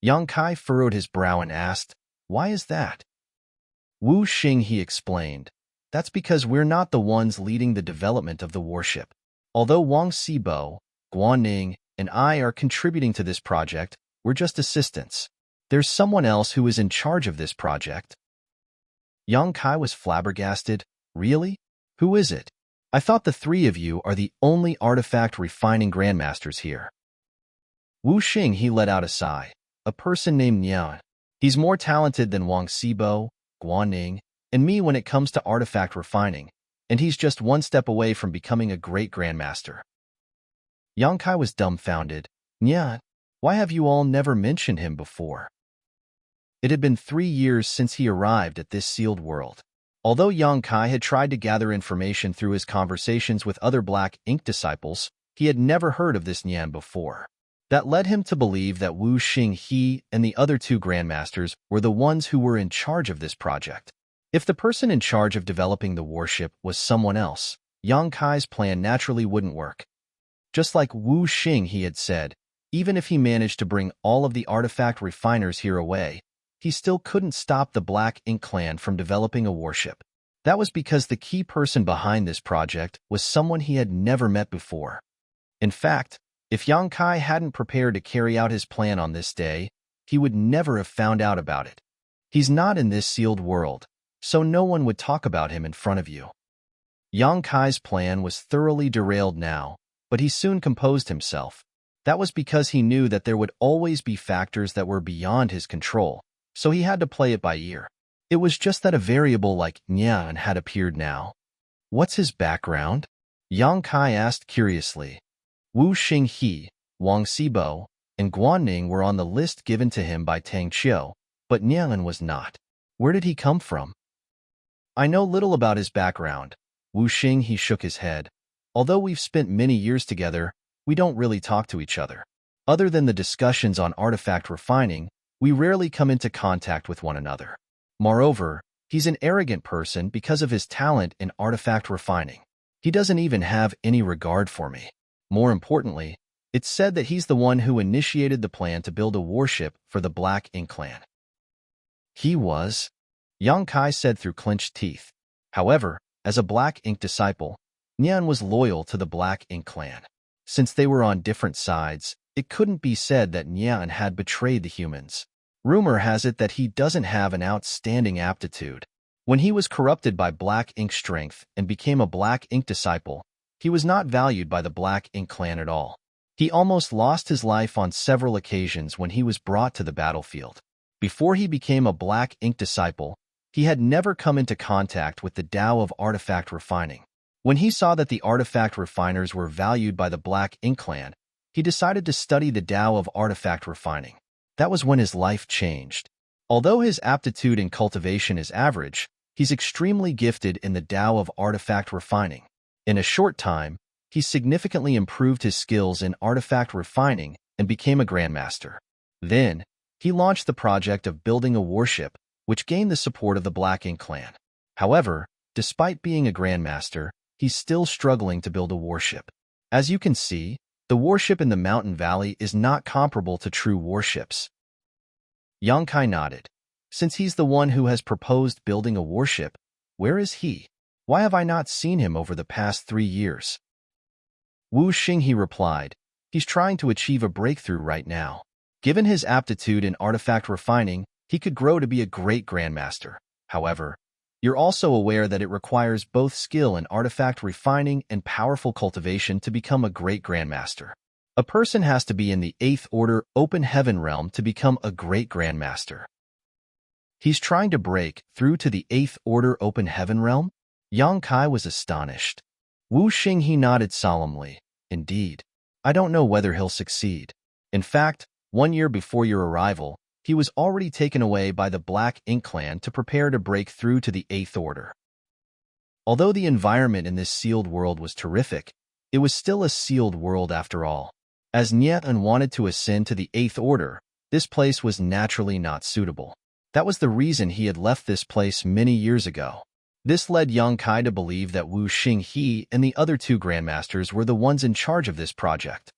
Yang Kai furrowed his brow and asked, why is that? Wu Xinghe explained, that's because we're not the ones leading the development of the warship. Although Wang Xibo, Guanning, and I are contributing to this project, we're just assistants. There's someone else who is in charge of this project. Yang Kai was flabbergasted. Really? Who is it? I thought the three of you are the only artifact refining grandmasters here. Wu Xinghe let out a sigh. A person named Nian. He's more talented than Wang Xibo, Guanning, and me when it comes to artifact refining, and he's just one step away from becoming a great grandmaster. Yang Kai was dumbfounded. Nian, why have you all never mentioned him before? It had been 3 years since he arrived at this sealed world. Although Yang Kai had tried to gather information through his conversations with other Black Ink disciples, he had never heard of this Nian before. That led him to believe that Wu Xinghe and the other 2 grandmasters were the ones who were in charge of this project. If the person in charge of developing the warship was someone else, Yang Kai's plan naturally wouldn't work. Just like Wu Xinghe had said, even if he managed to bring all of the artifact refiners here away, he still couldn't stop the Black Ink clan from developing a warship. That was because the key person behind this project was someone he had never met before. In fact, if Yang Kai hadn't prepared to carry out his plan on this day, he would never have found out about it. He's not in this sealed world, so no one would talk about him in front of you. Yang Kai's plan was thoroughly derailed now, but he soon composed himself. That was because he knew that there would always be factors that were beyond his control, so he had to play it by ear. It was just that a variable like Nian had appeared now. What's his background? Yang Kai asked curiously. Wu Xinghe, Wang Xibo, and Guanning were on the list given to him by Tang Qiu, but Nian was not. Where did he come from? I know little about his background. Wu Xinghe shook his head. Although we've spent many years together, we don't really talk to each other. Other than the discussions on artifact refining, we rarely come into contact with one another. Moreover, he's an arrogant person because of his talent in artifact refining. He doesn't even have any regard for me. More importantly, it's said that he's the one who initiated the plan to build a warship for the Black Ink clan. He was? Yang Kai said through clenched teeth. However, as a Black Ink disciple, Nian was loyal to the Black Ink clan. Since they were on different sides, it couldn't be said that Nian had betrayed the humans. Rumor has it that he doesn't have an outstanding aptitude. When he was corrupted by Black Ink strength and became a Black Ink disciple, he was not valued by the Black Ink clan at all. He almost lost his life on several occasions when he was brought to the battlefield. Before he became a Black Ink disciple, he had never come into contact with the Tao of artifact refining. When he saw that the artifact refiners were valued by the Black Ink clan, he decided to study the Tao of artifact refining. That was when his life changed. Although his aptitude in cultivation is average, he's extremely gifted in the Tao of artifact refining. In a short time, he significantly improved his skills in artifact refining and became a grandmaster. Then, he launched the project of building a warship, which gained the support of the Black Ink clan. However, despite being a grandmaster, he's still struggling to build a warship. As you can see, the warship in the mountain valley is not comparable to true warships. Yang Kai nodded. Since he's the one who has proposed building a warship, where is he? Why have I not seen him over the past 3 years? Wu Xinghe replied, he's trying to achieve a breakthrough right now. Given his aptitude in artifact refining, he could grow to be a great grandmaster. However, you're also aware that it requires both skill in artifact refining and powerful cultivation to become a great grandmaster. A person has to be in the 8th order open heaven realm to become a great grandmaster. He's trying to break through to the 8th order open heaven realm? Yang Kai was astonished. Wu Xinghe nodded solemnly. Indeed. I don't know whether he'll succeed. In fact, 1 year before your arrival, he was already taken away by the Black Ink Clan to prepare to break through to the 8th order. Although the environment in this sealed world was terrific, it was still a sealed world after all. As Nietan wanted to ascend to the 8th order, this place was naturally not suitable. That was the reason he had left this place many years ago. This led Yang Kai to believe that Wu Xinghe and the other 2 grandmasters were the ones in charge of this project.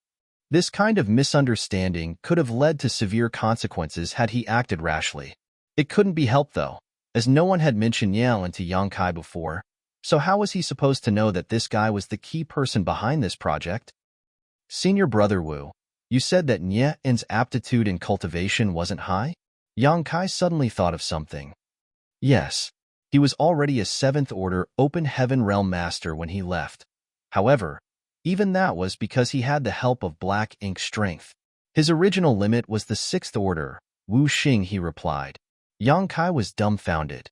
This kind of misunderstanding could have led to severe consequences had he acted rashly. It couldn't be helped though, as no one had mentioned Nian to Yang Kai before, so how was he supposed to know that this guy was the key person behind this project? Senior brother Wu, you said that Nian's aptitude in cultivation wasn't high? Yang Kai suddenly thought of something. Yes. He was already a 7th order open heaven realm master when he left. However, even that was because he had the help of black ink strength. His original limit was the 6th order, Wu Xinghe replied. Yang Kai was dumbfounded.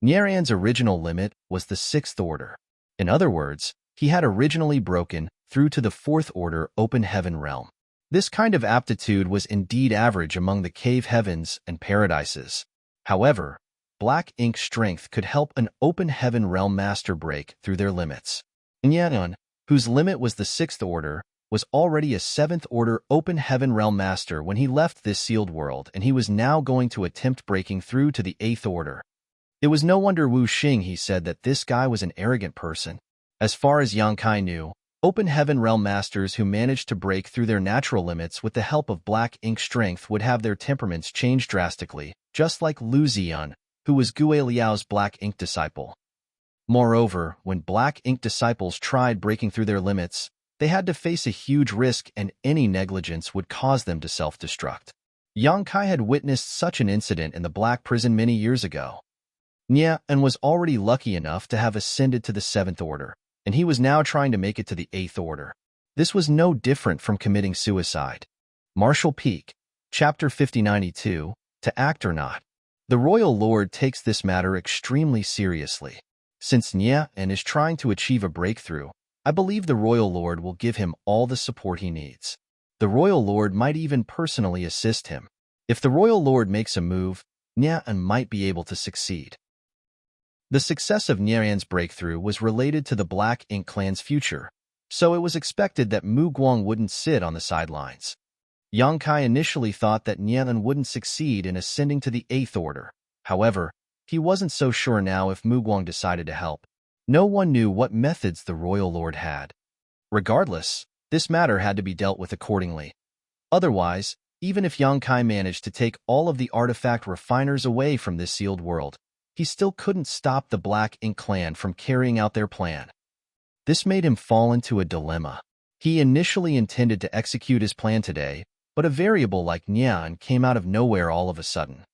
Nian's original limit was the 6th order. In other words, he had originally broken through to the 4th order open heaven realm. This kind of aptitude was indeed average among the cave heavens and paradises. However, black ink strength could help an open heaven realm master break through their limits. Nian, whose limit was the 6th order, was already a 7th order open heaven realm master when he left this sealed world, and he was now going to attempt breaking through to the 8th order. It was no wonder Wu Xinghe said that this guy was an arrogant person. As far as Yang Kai knew, open heaven realm masters who managed to break through their natural limits with the help of black ink strength would have their temperaments change drastically, just like Lu Ziyan, who was Gue Liao's black ink disciple. Moreover, when black ink disciples tried breaking through their limits, they had to face a huge risk, and any negligence would cause them to self-destruct. Yang Kai had witnessed such an incident in the Black Prison many years ago. Nian was already lucky enough to have ascended to the 7th order, and he was now trying to make it to the 8th order. This was no different from committing suicide. Martial Peak, Chapter 5092, To Act or Not. The Royal Lord takes this matter extremely seriously. Since Nian is trying to achieve a breakthrough, I believe the Royal Lord will give him all the support he needs. The Royal Lord might even personally assist him. If the Royal Lord makes a move, Nian might be able to succeed. The success of Nian's breakthrough was related to the Black Ink Clan's future, so it was expected that Mu Guang wouldn't sit on the sidelines. Yang Kai initially thought that Nian wouldn't succeed in ascending to the 8th order. However, he wasn't so sure now if Mu Guang decided to help. No one knew what methods the Royal Lord had. Regardless, this matter had to be dealt with accordingly. Otherwise, even if Yang Kai managed to take all of the artifact refiners away from this sealed world, he still couldn't stop the Black Ink Clan from carrying out their plan. This made him fall into a dilemma. He initially intended to execute his plan today, but a variable like Nian came out of nowhere all of a sudden.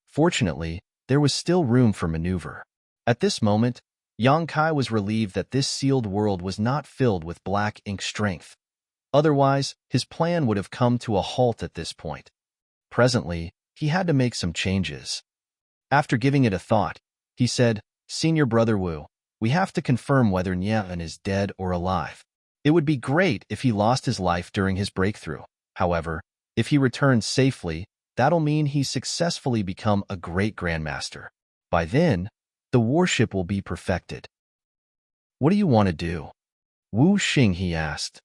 Fortunately, there was still room for maneuver. At this moment, Yang Kai was relieved that this sealed world was not filled with black ink strength. Otherwise, his plan would have come to a halt at this point. Presently, he had to make some changes. After giving it a thought, he said, Senior Brother Wu, we have to confirm whether Nian is dead or alive. It would be great if he lost his life during his breakthrough. However, if he returns safely, that'll mean he's successfully become a great grandmaster. By then, the warship will be perfected. What do you want to do? Wu Xinghe asked.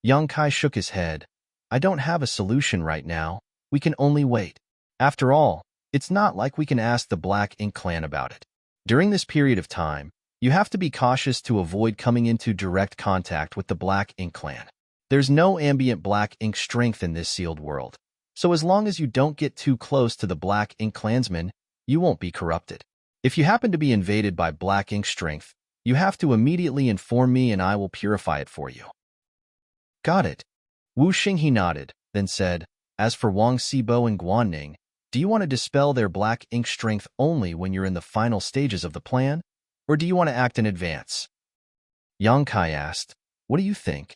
Yang Kai shook his head. I don't have a solution right now. We can only wait. After all, it's not like we can ask the Black Ink Clan about it. During this period of time, you have to be cautious to avoid coming into direct contact with the Black Ink Clan. There's no ambient black ink strength in this sealed world, so as long as you don't get too close to the Black Ink Clansmen, you won't be corrupted. If you happen to be invaded by black ink strength, you have to immediately inform me and I will purify it for you. Got it. Wu Xinghe nodded, then said, as for Wang Sibo and Guanning, do you want to dispel their black ink strength only when you're in the final stages of the plan, or do you want to act in advance? Yang Kai asked, what do you think?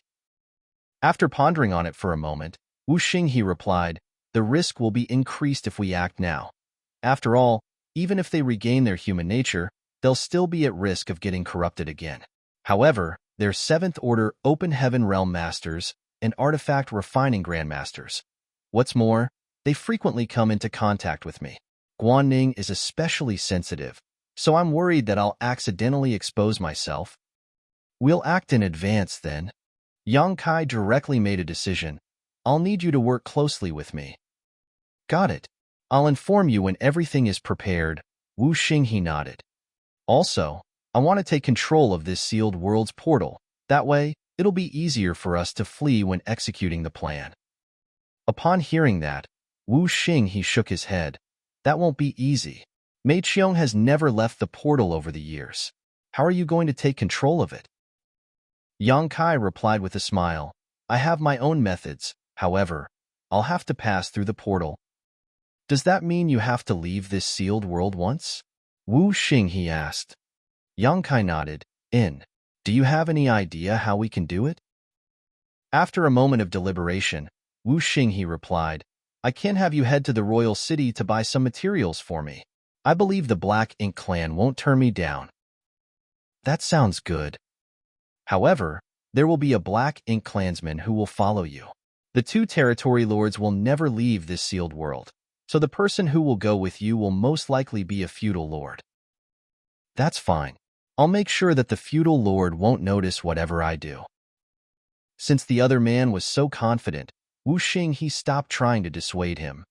After pondering on it for a moment, Wu Xinghe replied, the risk will be increased if we act now. After all, even if they regain their human nature, they'll still be at risk of getting corrupted again. However, they're 7th Order Open Heaven Realm Masters and Artifact Refining Grandmasters. What's more, they frequently come into contact with me. Guanning is especially sensitive, so I'm worried that I'll accidentally expose myself. We'll act in advance then. Yang Kai directly made a decision. I'll need you to work closely with me. Got it. I'll inform you when everything is prepared. Wu Xinghe nodded. Also, I want to take control of this sealed world's portal. That way, it'll be easier for us to flee when executing the plan. Upon hearing that, Wu Xinghe shook his head. That won't be easy. Mei Qiong has never left the portal over the years. How are you going to take control of it? Yang Kai replied with a smile. I have my own methods. However, I'll have to pass through the portal. Does that mean you have to leave this sealed world once? Wu Xinghe asked. Yang Kai nodded. Do you have any idea how we can do it? After a moment of deliberation, Wu Xinghe replied, I can have you head to the royal city to buy some materials for me. I believe the Black Ink clan won't turn me down. That sounds good. However, there will be a Black Ink clansman who will follow you. The 2 territory lords will never leave this sealed world, so the person who will go with you will most likely be a feudal lord. That's fine. I'll make sure that the feudal lord won't notice whatever I do. Since the other man was so confident, Wu Xinghe stopped trying to dissuade him.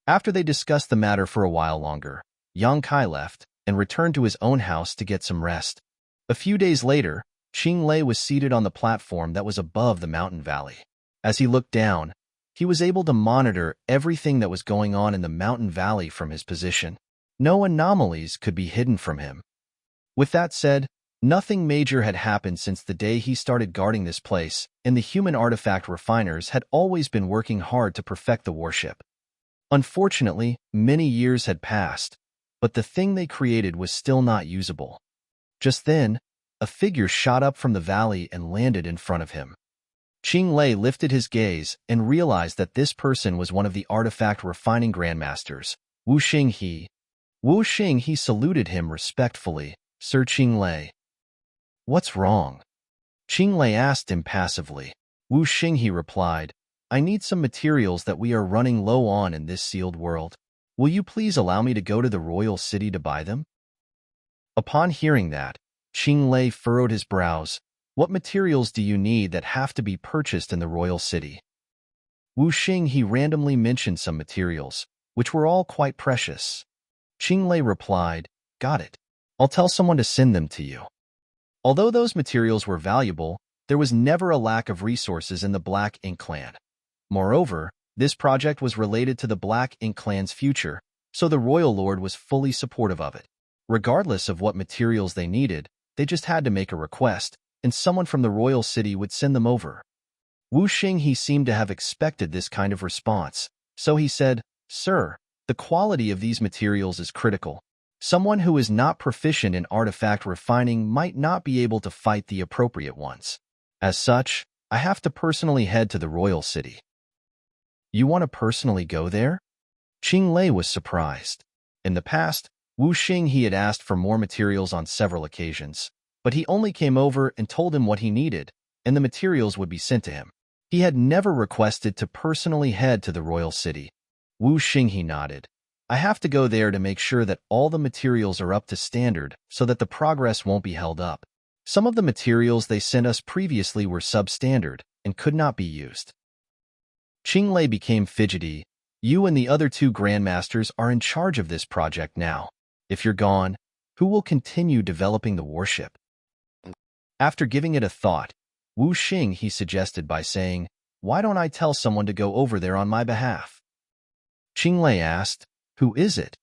After they discussed the matter for a while longer, Yang Kai left and returned to his own house to get some rest. A few days later, Qing Lei was seated on the platform that was above the mountain valley. As he looked down, he was able to monitor everything that was going on in the mountain valley from his position. No anomalies could be hidden from him. With that said, nothing major had happened since the day he started guarding this place, and the human artifact refiners had always been working hard to perfect the warship. Unfortunately, many years had passed, but the thing they created was still not usable. Just then, a figure shot up from the valley and landed in front of him. Qing Lei lifted his gaze and realized that this person was one of the artifact refining grandmasters, Wu Xinghe. Wu Xinghe saluted him respectfully. Sir Qing Lei. What's wrong? Qing Lei asked impassively. Wu Xinghe replied, I need some materials that we are running low on in this sealed world. Will you please allow me to go to the royal city to buy them? Upon hearing that, Qing Lei furrowed his brows. What materials do you need that have to be purchased in the royal city? Wu Xinghe randomly mentioned some materials, which were all quite precious. Qing Lei replied, Got it. I'll tell someone to send them to you. Although those materials were valuable, there was never a lack of resources in the Black Ink clan. Moreover, this project was related to the Black Ink clan's future, so the royal lord was fully supportive of it. Regardless of what materials they needed, they just had to make a request, and someone from the royal city would send them over. Wu Xinghe seemed to have expected this kind of response, so he said, Sir, the quality of these materials is critical. Someone who is not proficient in artifact refining might not be able to fight the appropriate ones. As such, I have to personally head to the royal city. You want to personally go there? Qing Lei was surprised. In the past, Wu Xinghe had asked for more materials on several occasions, but he only came over and told him what he needed, and the materials would be sent to him. He had never requested to personally head to the royal city. Wu Xinghe nodded. I have to go there to make sure that all the materials are up to standard so that the progress won't be held up. Some of the materials they sent us previously were substandard and could not be used. Qing Lei became fidgety. You and the other 2 grandmasters are in charge of this project now. If you're gone, who will continue developing the warship? After giving it a thought, Wu Xinghe suggested by saying, Why don't I tell someone to go over there on my behalf? Qing Lei asked, Who is it?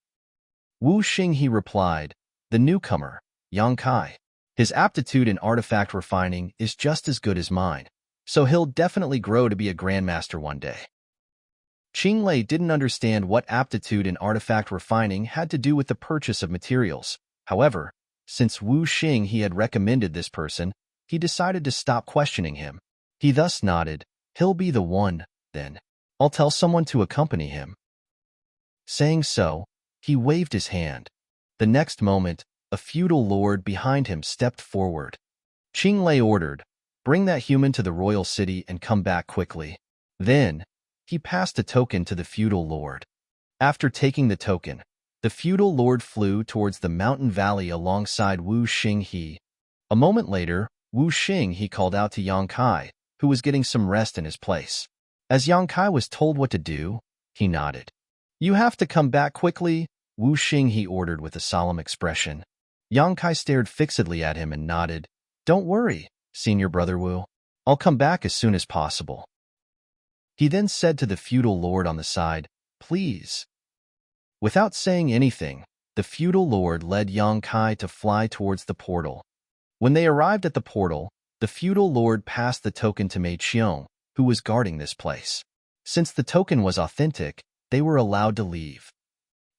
Wu Xinghe replied, "The newcomer, Yang Kai. His aptitude in artifact refining is just as good as mine, so he'll definitely grow to be a grandmaster one day." Qinglei didn't understand what aptitude in artifact refining had to do with the purchase of materials. However, since Wu Xinghe had recommended this person, he decided to stop questioning him. He thus nodded, "He'll be the one, then. I'll tell someone to accompany him." Saying so, he waved his hand. The next moment, a feudal lord behind him stepped forward. Qinglei ordered, "Bring that human to the royal city and come back quickly." Then, he passed a token to the feudal lord. After taking the token, the feudal lord flew towards the mountain valley alongside Wu Xinghe. A moment later, Wu Xinghe called out to Yang Kai, who was getting some rest in his place. As Yang Kai was told what to do, he nodded. "You have to come back quickly," Wu Xinghe ordered with a solemn expression. Yang Kai stared fixedly at him and nodded. "Don't worry, senior brother Wu. I'll come back as soon as possible." He then said to the feudal lord on the side, "Please." Without saying anything, the feudal lord led Yang Kai to fly towards the portal. When they arrived at the portal, the feudal lord passed the token to Mei Qiong, who was guarding this place. Since the token was authentic, they were allowed to leave.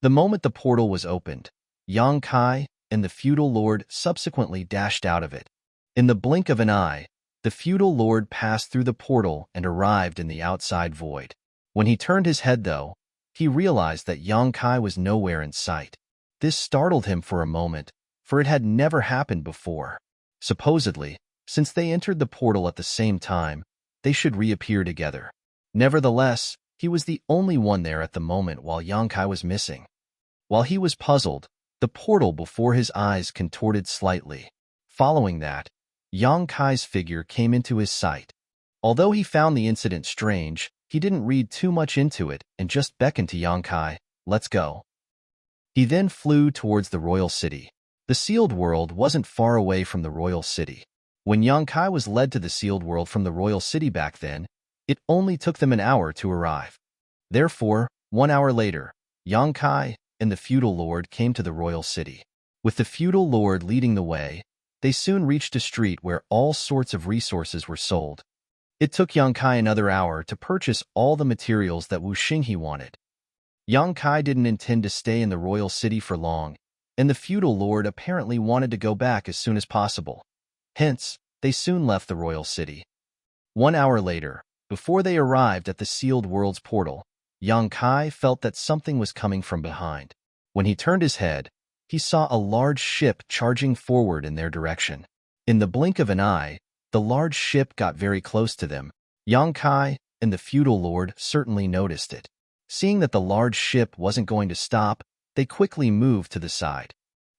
The moment the portal was opened, Yang Kai and the feudal lord subsequently dashed out of it. In the blink of an eye, the feudal lord passed through the portal and arrived in the outside void. When he turned his head, though, he realized that Yang Kai was nowhere in sight. This startled him for a moment, for it had never happened before. Supposedly, since they entered the portal at the same time, they should reappear together. Nevertheless, he was the only one there at the moment while Yang Kai was missing. While he was puzzled, the portal before his eyes contorted slightly. Following that, Yang Kai's figure came into his sight. Although he found the incident strange, he didn't read too much into it and just beckoned to Yang Kai, "Let's go." He then flew towards the royal city. The sealed world wasn't far away from the royal city. When Yang Kai was led to the sealed world from the royal city back then, it only took them an hour to arrive. Therefore, 1 hour later, Yang Kai and the feudal lord came to the royal city. With the feudal lord leading the way, they soon reached a street where all sorts of resources were sold. It took Yang Kai another hour to purchase all the materials that Wu Xinghe wanted. Yang Kai didn't intend to stay in the royal city for long, and the feudal lord apparently wanted to go back as soon as possible. Hence, they soon left the royal city. 1 hour later, before they arrived at the sealed world's portal, Yang Kai felt that something was coming from behind. When he turned his head, he saw a large ship charging forward in their direction. In the blink of an eye, the large ship got very close to them. Yang Kai and the feudal lord certainly noticed it. Seeing that the large ship wasn't going to stop, they quickly moved to the side.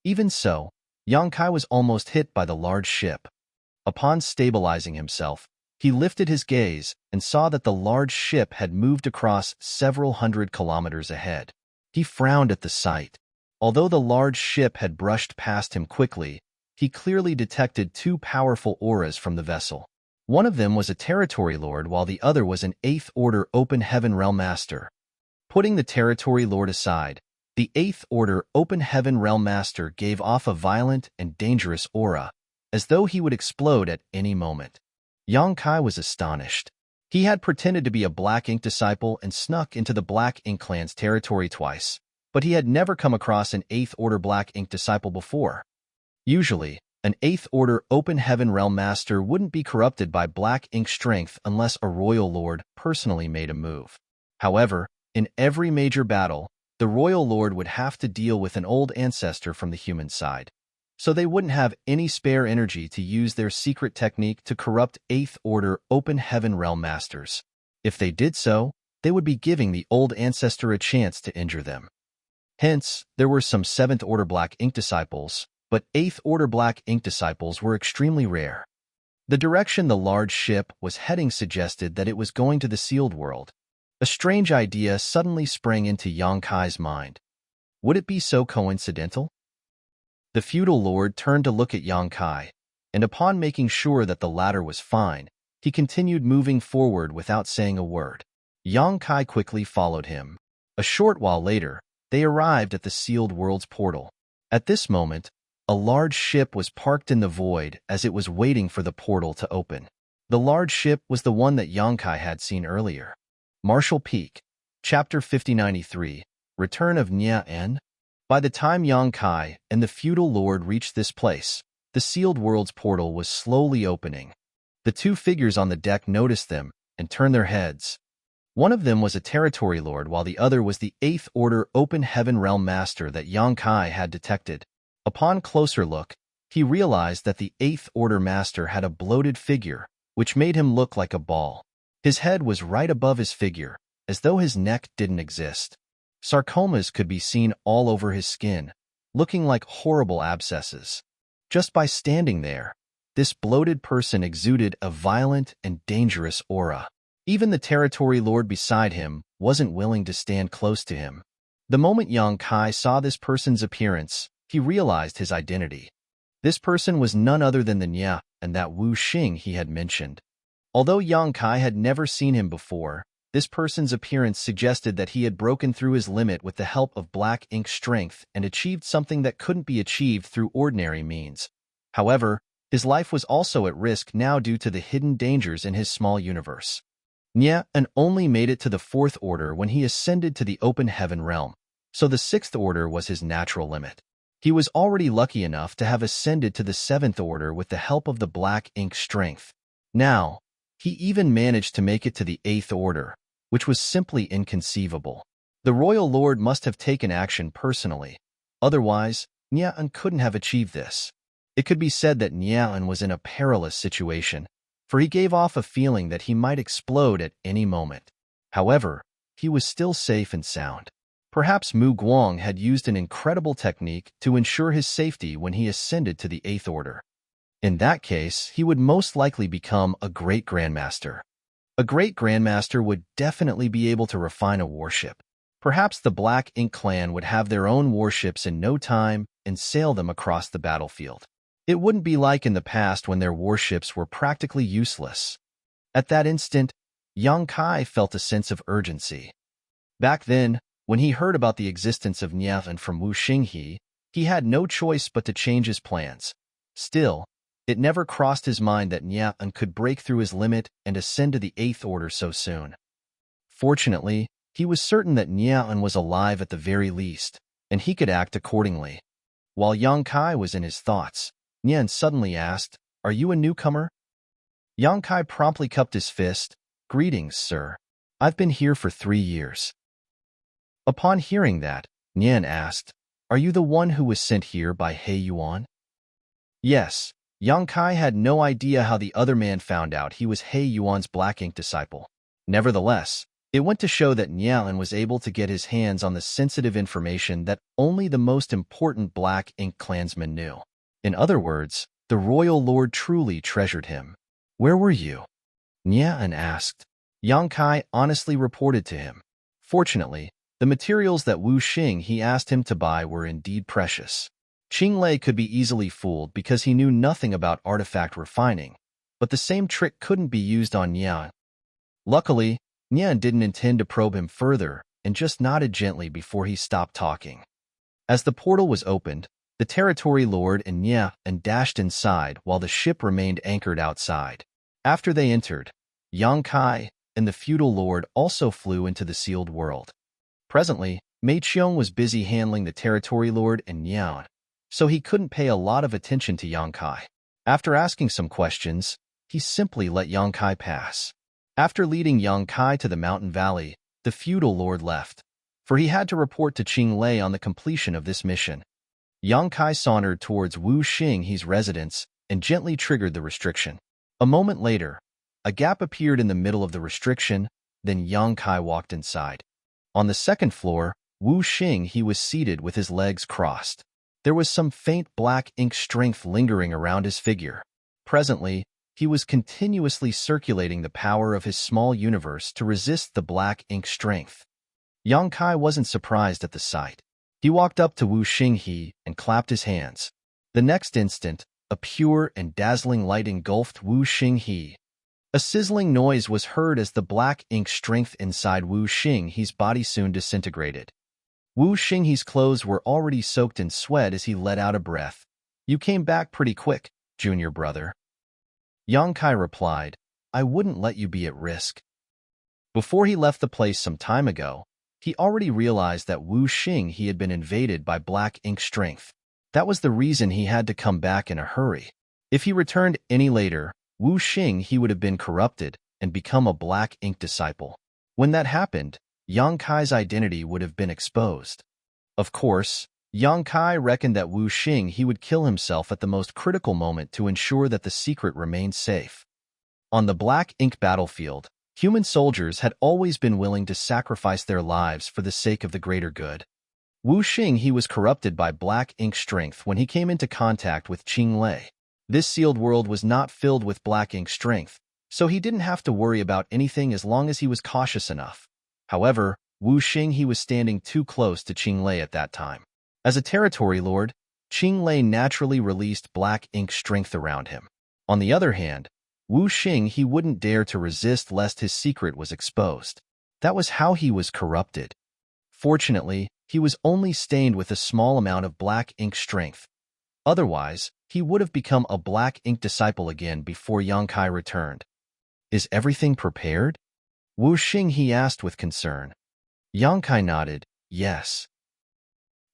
Even so, Yang Kai was almost hit by the large ship. Upon stabilizing himself, he lifted his gaze and saw that the large ship had moved across several hundred kilometers ahead. He frowned at the sight. Although the large ship had brushed past him quickly, he clearly detected 2 powerful auras from the vessel. One of them was a territory lord while the other was an 8th Order Open Heaven Realm Master. Putting the territory lord aside, the 8th Order Open Heaven Realm Master gave off a violent and dangerous aura, as though he would explode at any moment. Yang Kai was astonished. He had pretended to be a Black Ink disciple and snuck into the Black Ink clan's territory twice, but he had never come across an 8th Order Black Ink disciple before. Usually, an 8th Order Open Heaven Realm Master wouldn't be corrupted by Black Ink strength unless a royal lord personally made a move. However, in every major battle, the royal lord would have to deal with an old ancestor from the human side, so they wouldn't have any spare energy to use their secret technique to corrupt 8th Order Open Heaven Realm Masters. If they did so, they would be giving the old ancestor a chance to injure them. Hence, there were some 7th Order Black Ink disciples, but 8th Order Black Ink disciples were extremely rare. The direction the large ship was heading suggested that it was going to the sealed world. A strange idea suddenly sprang into Yang Kai's mind. Would it be so coincidental? The feudal lord turned to look at Yang Kai, and upon making sure that the latter was fine, he continued moving forward without saying a word. Yang Kai quickly followed him. A short while later, They arrived at the sealed world's portal. At this moment, a large ship was parked in the void as it was waiting for the portal to open. The large ship was the one that Yongkai had seen earlier. Marshall Peak, Chapter 5093, Return of Nya-En. By the time Yongkai and the feudal lord reached this place, the sealed world's portal was slowly opening. The two figures on the deck noticed them and turned their heads. One of them was a territory lord, while the other was the 8th Order Open Heaven Realm Master that Yongkai had detected. Upon closer look, he realized that the 8th Order Master had a bloated figure, which made him look like a ball. His head was right above his figure, as though his neck didn't exist. Sarcomas could be seen all over his skin, looking like horrible abscesses. Just by standing there, this bloated person exuded a violent and dangerous aura. Even the territory lord beside him wasn't willing to stand close to him. The moment Yongkai saw this person's appearance, he realized his identity. This person was none other than the Nya and that Wu Xing he had mentioned. Although Yongkai had never seen him before, this person's appearance suggested that he had broken through his limit with the help of black ink strength and achieved something that couldn't be achieved through ordinary means. However, his life was also at risk now due to the hidden dangers in his small universe. Nya-En only made it to the 4th Order when he ascended to the Open Heaven Realm, so the 6th Order was his natural limit. He was already lucky enough to have ascended to the 7th Order with the help of the black ink strength. Now, he even managed to make it to the 8th Order, which was simply inconceivable. The Royal Lord must have taken action personally. Otherwise, Nya-En couldn't have achieved this. It could be said that Nya-En was in a perilous situation, for he gave off a feeling that he might explode at any moment. However, he was still safe and sound. Perhaps Mu Guang had used an incredible technique to ensure his safety when he ascended to the 8th Order. In that case, he would most likely become a great grandmaster. A great grandmaster would definitely be able to refine a warship. Perhaps the Black Ink clan would have their own warships in no time and sail them across the battlefield. It wouldn't be like in the past when their warships were practically useless. At that instant, Yongkai felt a sense of urgency. Back then, when he heard about the existence of Nya-En from Wu Xinghe, he had no choice but to change his plans. Still, it never crossed his mind that Nya-En could break through his limit and ascend to the 8th Order so soon. Fortunately, he was certain that Nya-En was alive at the very least, and he could act accordingly. While Yongkai was in his thoughts, Nya-En suddenly asked, "Are you a newcomer?" Yongkai promptly cupped his fist. "Greetings, sir. I've been here for 3 years." Upon hearing that, Nya-En asked, "Are you the one who was sent here by He Yuan?" Yes, Yongkai had no idea how the other man found out he was He Yuan's Black Ink disciple. Nevertheless, it went to show that Nya-En was able to get his hands on the sensitive information that only the most important Black Ink clansmen knew. In other words, the Royal Lord truly treasured him. "Where were you?" Nya-En asked. Yongkai honestly reported to him. Fortunately, the materials that Wu Xinghe asked him to buy were indeed precious. Qinglei could be easily fooled because he knew nothing about artifact refining, but the same trick couldn't be used on Nya-En. Luckily, Nya-En didn't intend to probe him further and just nodded gently before he stopped talking. As the portal was opened, the territory lord and Nya-En dashed inside while the ship remained anchored outside. After they entered, Yongkai and the feudal lord also flew into the sealed world. Presently, Mei Qiong was busy handling the territory lord and Nya-En, so he couldn't pay a lot of attention to Yongkai. After asking some questions, he simply let Yongkai pass. After leading Yongkai to the mountain valley, the feudal lord left, for he had to report to Qinglei on the completion of this mission. Yongkai sauntered towards Wu Xinghe's residence and gently triggered the restriction. A moment later, a gap appeared in the middle of the restriction, then Yongkai walked inside. On the 2nd floor, Wu Xinghe was seated with his legs crossed. There was some faint black ink strength lingering around his figure. Presently, he was continuously circulating the power of his small universe to resist the black ink strength. Yongkai wasn't surprised at the sight. He walked up to Wu Xinghe and clapped his hands. The next instant, a pure and dazzling light engulfed Wu Xinghe. A sizzling noise was heard as the black ink strength inside Wu Xinghe's body soon disintegrated. Wu Xinghe's clothes were already soaked in sweat as he let out a breath. You came back pretty quick, junior brother. Yang Kai replied, I wouldn't let you be at risk. Before he left the place some time ago, he already realized that Wu Xinghe had been invaded by black ink strength. That was the reason he had to come back in a hurry. If he returned any later, Wu Xinghe would have been corrupted and become a black ink disciple. When that happened, Yang Kai's identity would have been exposed. Of course, Yang Kai reckoned that Wu Xinghe would kill himself at the most critical moment to ensure that the secret remained safe. On the black ink battlefield, human soldiers had always been willing to sacrifice their lives for the sake of the greater good. Wu Xinghe was corrupted by black ink strength when he came into contact with Qing Lei. This sealed world was not filled with black ink strength, so he didn't have to worry about anything as long as he was cautious enough. However, Wu Xinghe was standing too close to Qing Lei at that time. As a territory lord, Qing Lei naturally released black ink strength around him. On the other hand, Wu Xinghe wouldn't dare to resist lest his secret was exposed. That was how he was corrupted. Fortunately, he was only stained with a small amount of black ink strength. Otherwise, he would have become a black ink disciple again before Yang Kai returned. Is everything prepared? Wu Xinghe asked with concern. Yang Kai nodded, yes.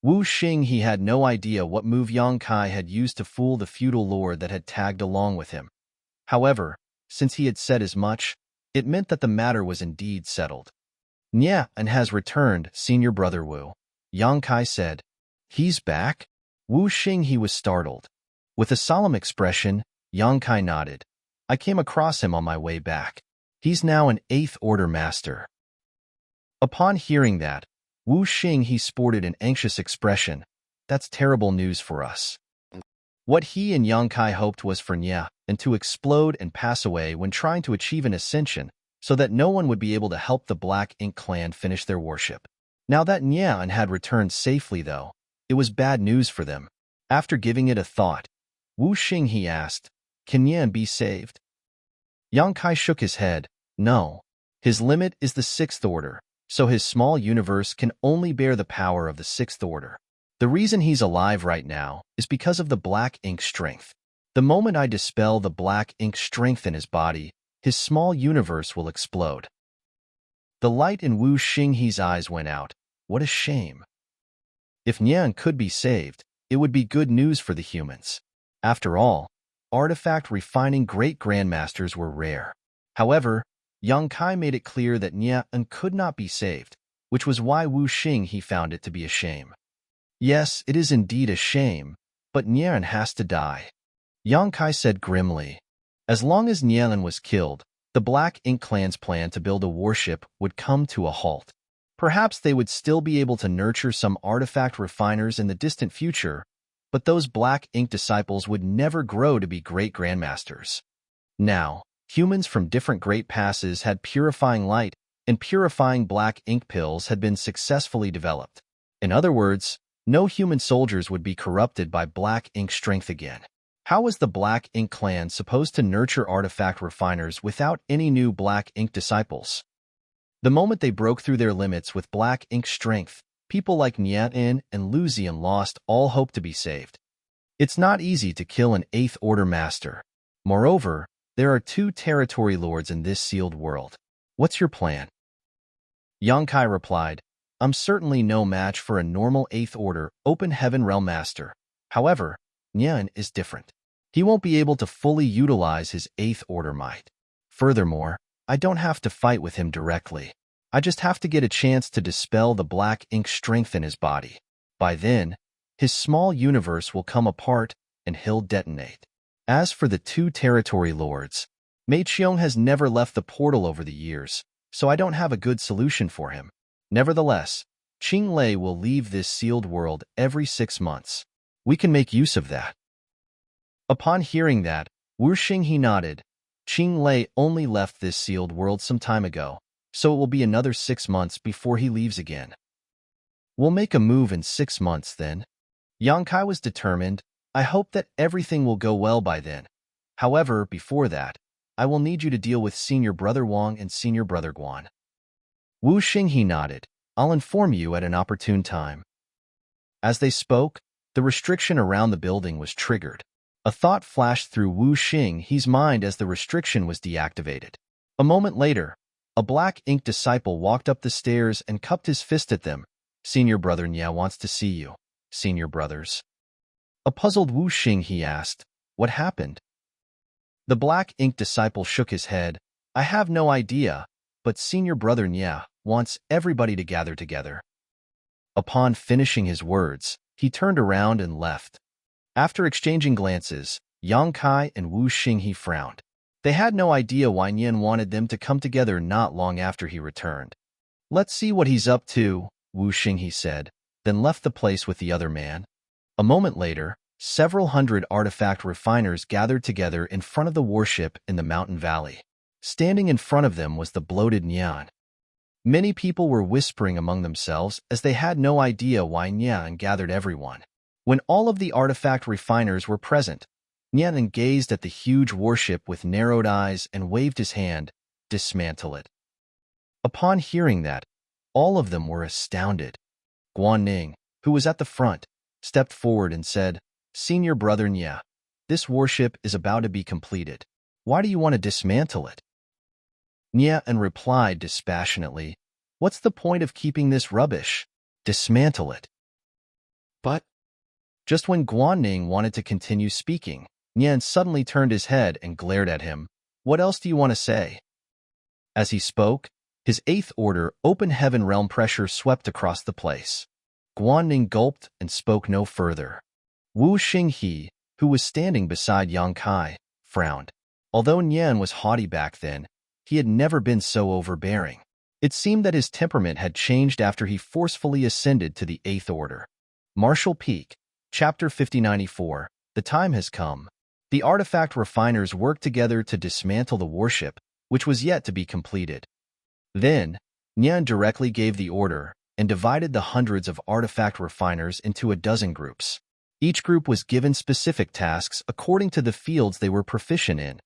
Wu Xinghe had no idea what move Yang Kai had used to fool the feudal lord that had tagged along with him. However, since he had said as much, it meant that the matter was indeed settled. Nya and has returned, senior brother Wu. Yang Kai said. He's back? Wu Xinghe was startled. With a solemn expression, Yang Kai nodded. I came across him on my way back. He's now an 8th Order master. Upon hearing that, Wu Xinghe sported an anxious expression. That's terrible news for us. What he and Yang Kai hoped was for Nya and to explode and pass away when trying to achieve an ascension so that no one would be able to help the Black Ink clan finish their worship. Now that Nyan had returned safely, though, it was bad news for them. After giving it a thought, Wu Xinghe asked, Can Nyan be saved? Yang Kai shook his head. No. His limit is the 6th Order, so his small universe can only bear the power of the 6th Order. The reason he's alive right now is because of the Black Ink strength. The moment I dispel the Black Ink strength in his body, his small universe will explode. The light in Wu Xinghe's eyes went out. What a shame. If Nyan could be saved, it would be good news for the humans. After all, artifact refining great grandmasters were rare. However, Yang Kai made it clear that Nyan could not be saved, which was why Wu Xinghe found it to be a shame. Yes, it is indeed a shame, but Nyan has to die. Yang Kai said grimly. As long as Nyan was killed, the Black Ink clan's plan to build a warship would come to a halt. Perhaps they would still be able to nurture some artifact refiners in the distant future, but those Black Ink disciples would never grow to be great grandmasters. Now, humans from different great passes had purifying light, and purifying Black Ink pills had been successfully developed. In other words, no human soldiers would be corrupted by Black Ink strength again. How was the Black Ink clan supposed to nurture artifact refiners without any new Black Ink disciples? The moment they broke through their limits with Black Ink strength, people like Nyan and Luzian lost all hope to be saved. It's not easy to kill an 8th Order master. Moreover, there are 2 territory lords in this sealed world. What's your plan? Yang Kai replied, I'm certainly no match for a normal 8th Order Open Heaven Realm master. However, Nyan is different. He won't be able to fully utilize his 8th Order might. Furthermore, I don't have to fight with him directly. I just have to get a chance to dispel the Black Ink strength in his body. By then, his small universe will come apart and he'll detonate. As for the 2 territory lords, Mei Qiong has never left the portal over the years, so I don't have a good solution for him. Nevertheless, Qing Lei will leave this sealed world every 6 months. We can make use of that. Upon hearing that, Wu Xinghe nodded. Qing Lei only left this sealed world some time ago, so it will be another 6 months before he leaves again. We'll make a move in 6 months then. Yang Kai was determined. I hope that everything will go well by then. However, before that, I will need you to deal with Senior Brother Wang and Senior Brother Guan. Wu Xinghe nodded. I'll inform you at an opportune time. As they spoke, the restriction around the building was triggered. A thought flashed through Wu Xinghe's mind as the restriction was deactivated. A moment later, a black ink disciple walked up the stairs and cupped his fist at them. Senior brother Nya wants to see you. Senior brothers. A puzzled Wu Xinghe asked, what happened? The black ink disciple shook his head. I have no idea, but senior brother Nya wants everybody to gather together. Upon finishing his words, he turned around and left. After exchanging glances, Yang Kai and Wu Xinghe frowned. They had no idea why Nian wanted them to come together not long after he returned. Let's see what he's up to, Wu Xinghe said, then left the place with the other man. A moment later, several hundred artifact refiners gathered together in front of the warship in the mountain valley. Standing in front of them was the bloated Nian. Many people were whispering among themselves as they had no idea why Nian gathered everyone. When all of the artifact refiners were present, Nian gazed at the huge warship with narrowed eyes and waved his hand, dismantle it. Upon hearing that, all of them were astounded. Guanning, who was at the front, stepped forward and said, Senior brother Nya, this warship is about to be completed. Why do you want to dismantle it? Nya replied dispassionately, what's the point of keeping this rubbish? Dismantle it. But just when Guanning wanted to continue speaking, Nian suddenly turned his head and glared at him. What else do you want to say? As he spoke, his eighth order open heaven realm pressure swept across the place. Guanning gulped and spoke no further. Wu Xinghe, who was standing beside Yang Kai, frowned. Although Nian was haughty back then, he had never been so overbearing. It seemed that his temperament had changed after he forcefully ascended to the eighth order. Martial Peak, Chapter 5094, The time has come. The artifact refiners worked together to dismantle the warship, which was yet to be completed. Then, Nian directly gave the order and divided the hundreds of artifact refiners into a dozen groups. Each group was given specific tasks according to the fields they were proficient in.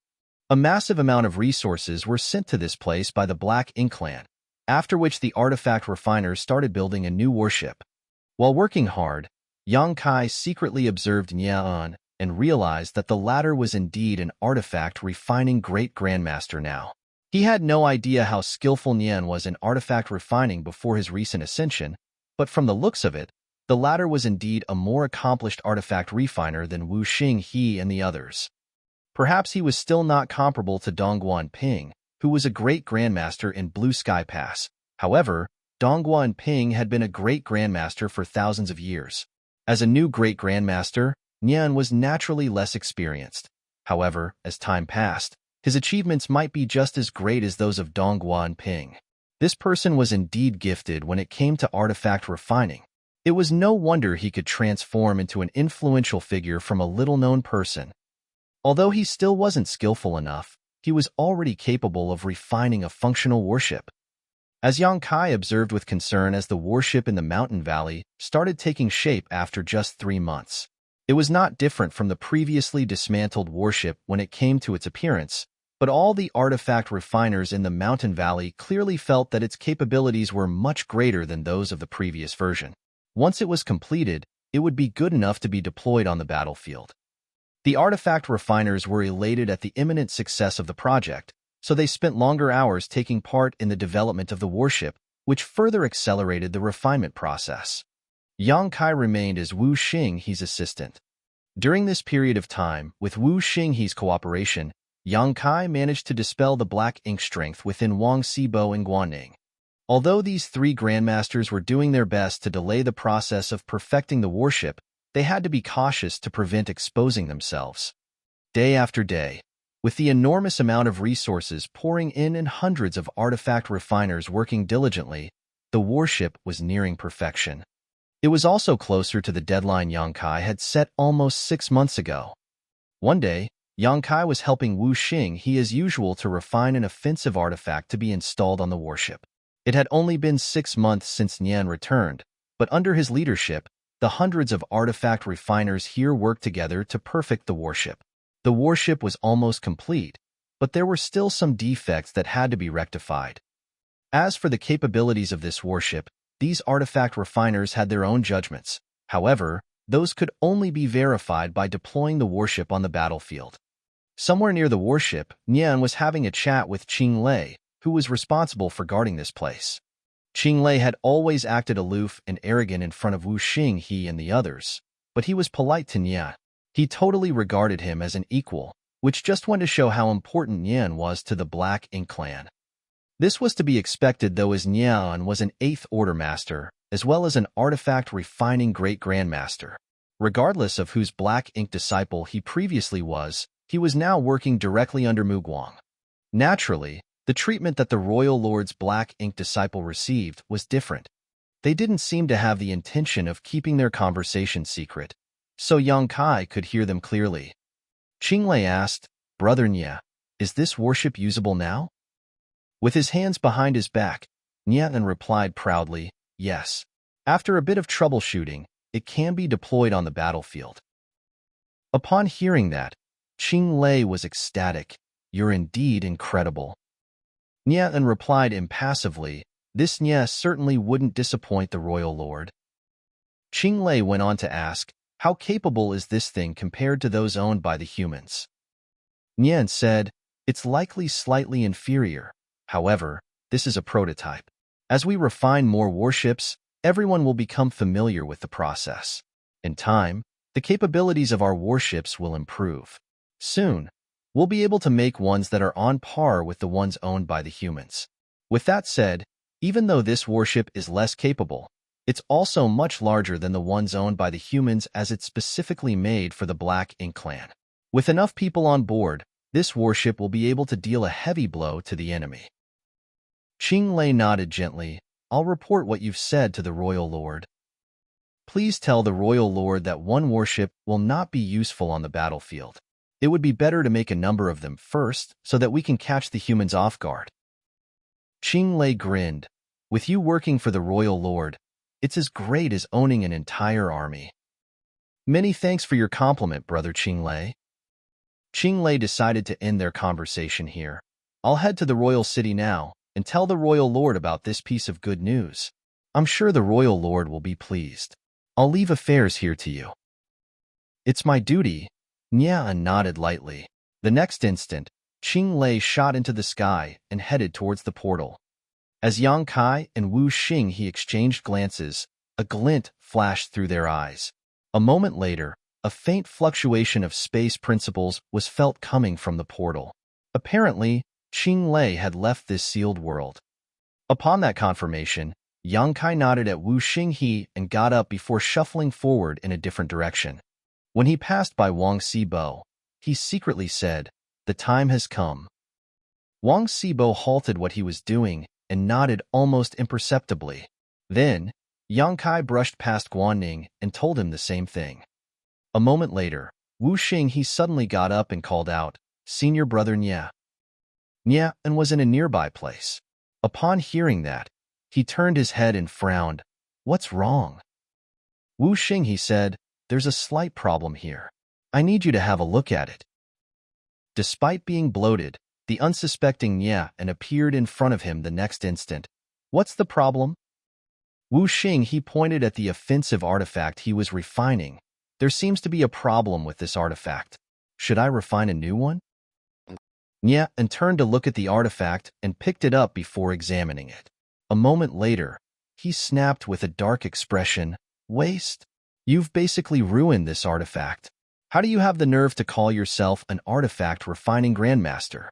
A massive amount of resources were sent to this place by the Black Ink Clan, after which the artifact refiners started building a new warship. While working hard, Yang Kai secretly observed Nian and realized that the latter was indeed an artifact refining great grandmaster now. He had no idea how skillful Nian was in artifact refining before his recent ascension, but from the looks of it, the latter was indeed a more accomplished artifact refiner than Wu Xinghe and the others. Perhaps he was still not comparable to Dongguan Ping, who was a great grandmaster in Blue Sky Pass. However, Dongguan Ping had been a great grandmaster for thousands of years. As a new great grandmaster, Nian was naturally less experienced. However, as time passed, his achievements might be just as great as those of Dongguan Ping. This person was indeed gifted when it came to artifact refining. It was no wonder he could transform into an influential figure from a little-known person. Although he still wasn't skillful enough, he was already capable of refining a functional warship. As Yang Kai observed with concern as the warship in the mountain valley started taking shape after just 3 months. It was not different from the previously dismantled warship when it came to its appearance, but all the artifact refiners in the mountain valley clearly felt that its capabilities were much greater than those of the previous version. Once it was completed, it would be good enough to be deployed on the battlefield. The artifact refiners were elated at the imminent success of the project, so they spent longer hours taking part in the development of the warship, which further accelerated the refinement process. Yang Kai remained as Wu Xinghe's assistant. During this period of time, with Wu Xinghe's cooperation, Yang Kai managed to dispel the black ink strength within Wang Sibo and Guanning. Although these 3 grandmasters were doing their best to delay the process of perfecting the warship, they had to be cautious to prevent exposing themselves. Day after day, with the enormous amount of resources pouring in and hundreds of artifact refiners working diligently, the warship was nearing perfection. It was also closer to the deadline Yang Kai had set almost 6 months ago. One day, Yang Kai was helping Wu Xinghe as usual to refine an offensive artifact to be installed on the warship. It had only been 6 months since Nian returned, but under his leadership, the hundreds of artifact refiners here worked together to perfect the warship. The warship was almost complete, but there were still some defects that had to be rectified. As for the capabilities of this warship, these artifact refiners had their own judgments. However, those could only be verified by deploying the warship on the battlefield. Somewhere near the warship, Nian was having a chat with Qing Lei, who was responsible for guarding this place. Qing Lei had always acted aloof and arrogant in front of Wu Xinghe and the others, but he was polite to Nian. He totally regarded him as an equal, which just went to show how important Nian was to the Black Ink clan. This was to be expected, though, as Nian was an 8th Order Master, as well as an artifact refining Great Grandmaster. Regardless of whose Black Ink disciple he previously was, he was now working directly under Mu Guang. Naturally, the treatment that the Royal Lord's Black Ink disciple received was different. They didn't seem to have the intention of keeping their conversation secret, so Yang Kai could hear them clearly. Qing Lei asked, "Brother Nye, is this warship usable now?" With his hands behind his back, Nian replied proudly, "Yes. After a bit of troubleshooting, it can be deployed on the battlefield." Upon hearing that, Qing Lei was ecstatic. "You're indeed incredible." Nian replied impassively, "This Nye certainly wouldn't disappoint the Royal Lord." Qing Lei went on to ask, "How capable is this thing compared to those owned by the humans?" Nian said, "It's likely slightly inferior. However, this is a prototype. As we refine more warships, everyone will become familiar with the process. In time, the capabilities of our warships will improve. Soon, we'll be able to make ones that are on par with the ones owned by the humans." With that said, even though this warship is less capable, it's also much larger than the ones owned by the humans, as it's specifically made for the Black Ink clan. With enough people on board, this warship will be able to deal a heavy blow to the enemy. Qing Lei nodded gently. "I'll report what you've said to the Royal Lord. Please tell the Royal Lord that one warship will not be useful on the battlefield. It would be better to make a number of them first, so that we can catch the humans off guard." Qing Lei grinned. "With you working for the Royal Lord, it's as great as owning an entire army." "Many thanks for your compliment, Brother Qing Lei." Qing Lei decided to end their conversation here. "I'll head to the Royal City now and tell the Royal Lord about this piece of good news. I'm sure the Royal Lord will be pleased. I'll leave affairs here to you." "It's my duty." Nian nodded lightly. The next instant, Qing Lei shot into the sky and headed towards the portal. As Yang Kai and Wu Xinghe exchanged glances, a glint flashed through their eyes. A moment later, a faint fluctuation of space principles was felt coming from the portal. Apparently, Qing Lei had left this sealed world. Upon that confirmation, Yang Kai nodded at Wu Xinghe and got up before shuffling forward in a different direction. When he passed by Wang Sibo, he secretly said, "The time has come." Wang Sibo halted what he was doing and nodded almost imperceptibly. Then, Yang Kai brushed past Guanning and told him the same thing. A moment later, Wu Xinghe suddenly got up and called out, "Senior Brother Nye." Nye was in a nearby place. Upon hearing that, he turned his head and frowned. "What's wrong?" Wu Xinghe said, "There's a slight problem here. I need you to have a look at it." Despite being bloated, the unsuspecting Nye appeared in front of him the next instant. "What's the problem?" Wu Xinghe pointed at the offensive artifact he was refining. "There seems to be a problem with this artifact. Should I refine a new one?" Nye turned to look at the artifact and picked it up before examining it. A moment later, he snapped with a dark expression, "Waste? You've basically ruined this artifact. How do you have the nerve to call yourself an artifact refining grandmaster?"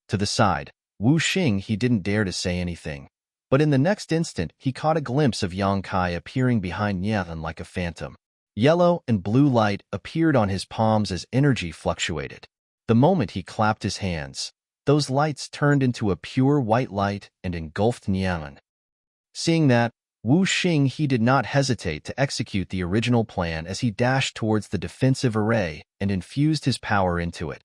To the side, Wu Xinghe didn't dare to say anything, but in the next instant he caught a glimpse of Yang Kai appearing behind Nye like a phantom. Yellow and blue light appeared on his palms as energy fluctuated. The moment he clapped his hands, those lights turned into a pure white light and engulfed Nye. Seeing that, Wu Xinghe did not hesitate to execute the original plan as he dashed towards the defensive array and infused his power into it.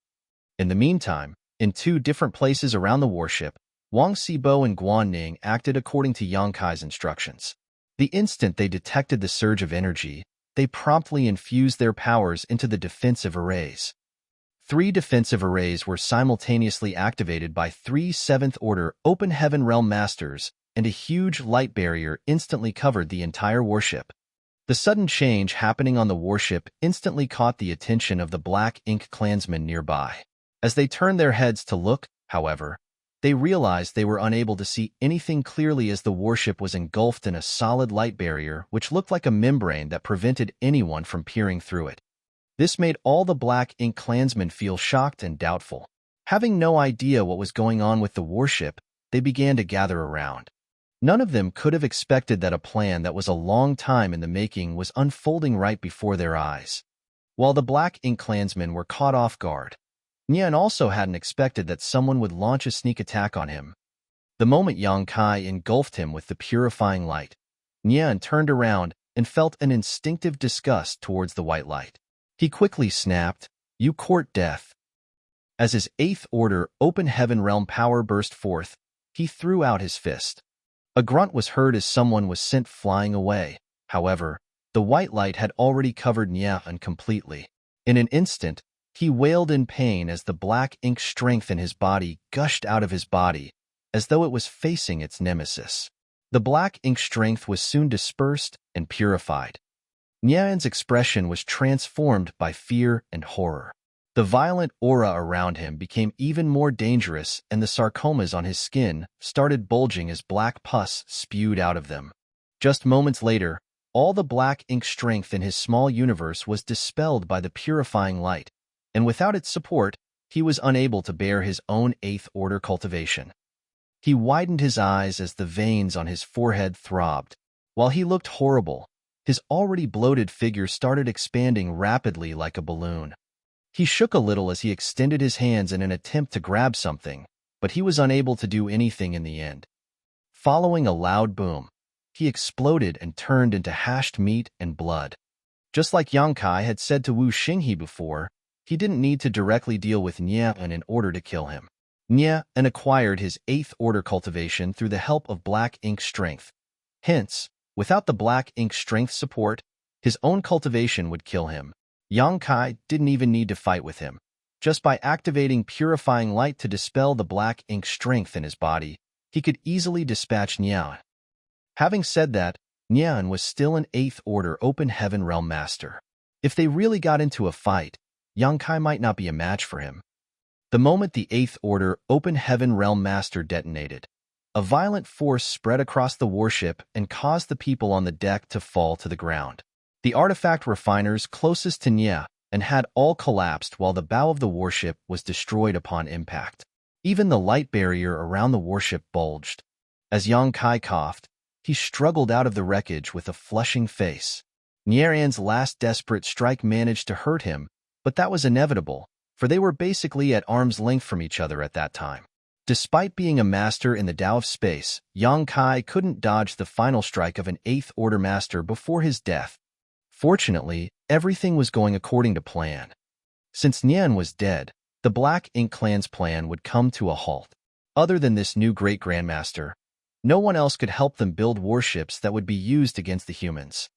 In the meantime, in two different places around the warship, Wang Sibo and Guanning acted according to Yang Kai's instructions. The instant they detected the surge of energy, they promptly infused their powers into the defensive arrays. 3 defensive arrays were simultaneously activated by 3 7th Order Open Heaven Realm Masters, and a huge light barrier instantly covered the entire warship. The sudden change happening on the warship instantly caught the attention of the Black Ink clansmen nearby. As they turned their heads to look, however, they realized they were unable to see anything clearly as the warship was engulfed in a solid light barrier which looked like a membrane that prevented anyone from peering through it. This made all the Black Ink clansmen feel shocked and doubtful. Having no idea what was going on with the warship, they began to gather around. None of them could have expected that a plan that was a long time in the making was unfolding right before their eyes. While the Black Ink clansmen were caught off guard, Nian also hadn't expected that someone would launch a sneak attack on him. The moment Yang Kai engulfed him with the purifying light, Nian turned around and felt an instinctive disgust towards the white light. He quickly snapped, "You court death." As his Eighth Order Open Heaven Realm power burst forth, he threw out his fist. A grunt was heard as someone was sent flying away. However, the white light had already covered Nian completely. In an instant, he wailed in pain as the Black Ink strength in his body gushed out of his body, as though it was facing its nemesis. The Black Ink strength was soon dispersed and purified. Nian's expression was transformed by fear and horror. The violent aura around him became even more dangerous, and the sarcomas on his skin started bulging as black pus spewed out of them. Just moments later, all the Black Ink strength in his small universe was dispelled by the purifying light, and without its support, he was unable to bear his own Eighth Order cultivation. He widened his eyes as the veins on his forehead throbbed. While he looked horrible, his already bloated figure started expanding rapidly like a balloon. He shook a little as he extended his hands in an attempt to grab something, but he was unable to do anything in the end. Following a loud boom, he exploded and turned into hashed meat and blood. Just like Yang Kai had said to Wu Xinghe before, he didn't need to directly deal with Nian in order to kill him. Nian acquired his Eighth Order cultivation through the help of Black Ink strength. Hence, without the Black Ink strength support, his own cultivation would kill him. Yang Kai didn't even need to fight with him. Just by activating purifying light to dispel the Black Ink strength in his body, he could easily dispatch Nian. Having said that, Nian was still an Eighth Order Open Heaven Realm Master. If they really got into a fight, Yang Kai might not be a match for him. The moment the Eighth Order Open Heaven Realm Master detonated, a violent force spread across the warship and caused the people on the deck to fall to the ground. The artifact refiners closest to Nian and had all collapsed while the bow of the warship was destroyed upon impact. Even the light barrier around the warship bulged. As Yang Kai coughed, he struggled out of the wreckage with a flushing face. Nian's last desperate strike managed to hurt him, but that was inevitable, for they were basically at arm's length from each other at that time. Despite being a master in the Tao of space, Yang Kai couldn't dodge the final strike of an Eighth Order master before his death. Fortunately, everything was going according to plan. Since Nian was dead, the Black Ink clan's plan would come to a halt. Other than this new great grandmaster, no one else could help them build warships that would be used against the humans.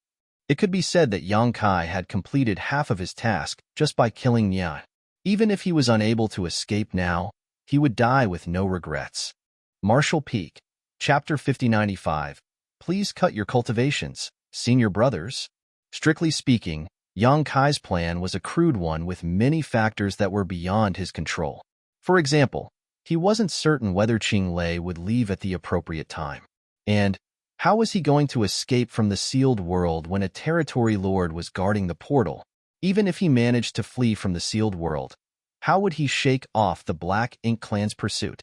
It could be said that Yang Kai had completed half of his task just by killing Nian. Even if he was unable to escape now, he would die with no regrets. Marshall Peak, Chapter 5095. Please cut your cultivations, senior brothers. Strictly speaking, Yang Kai's plan was a crude one with many factors that were beyond his control. For example, he wasn't certain whether Qing Lei would leave at the appropriate time. And how was he going to escape from the sealed world when a territory lord was guarding the portal? Even if he managed to flee from the sealed world, how would he shake off the Black Ink clan's pursuit?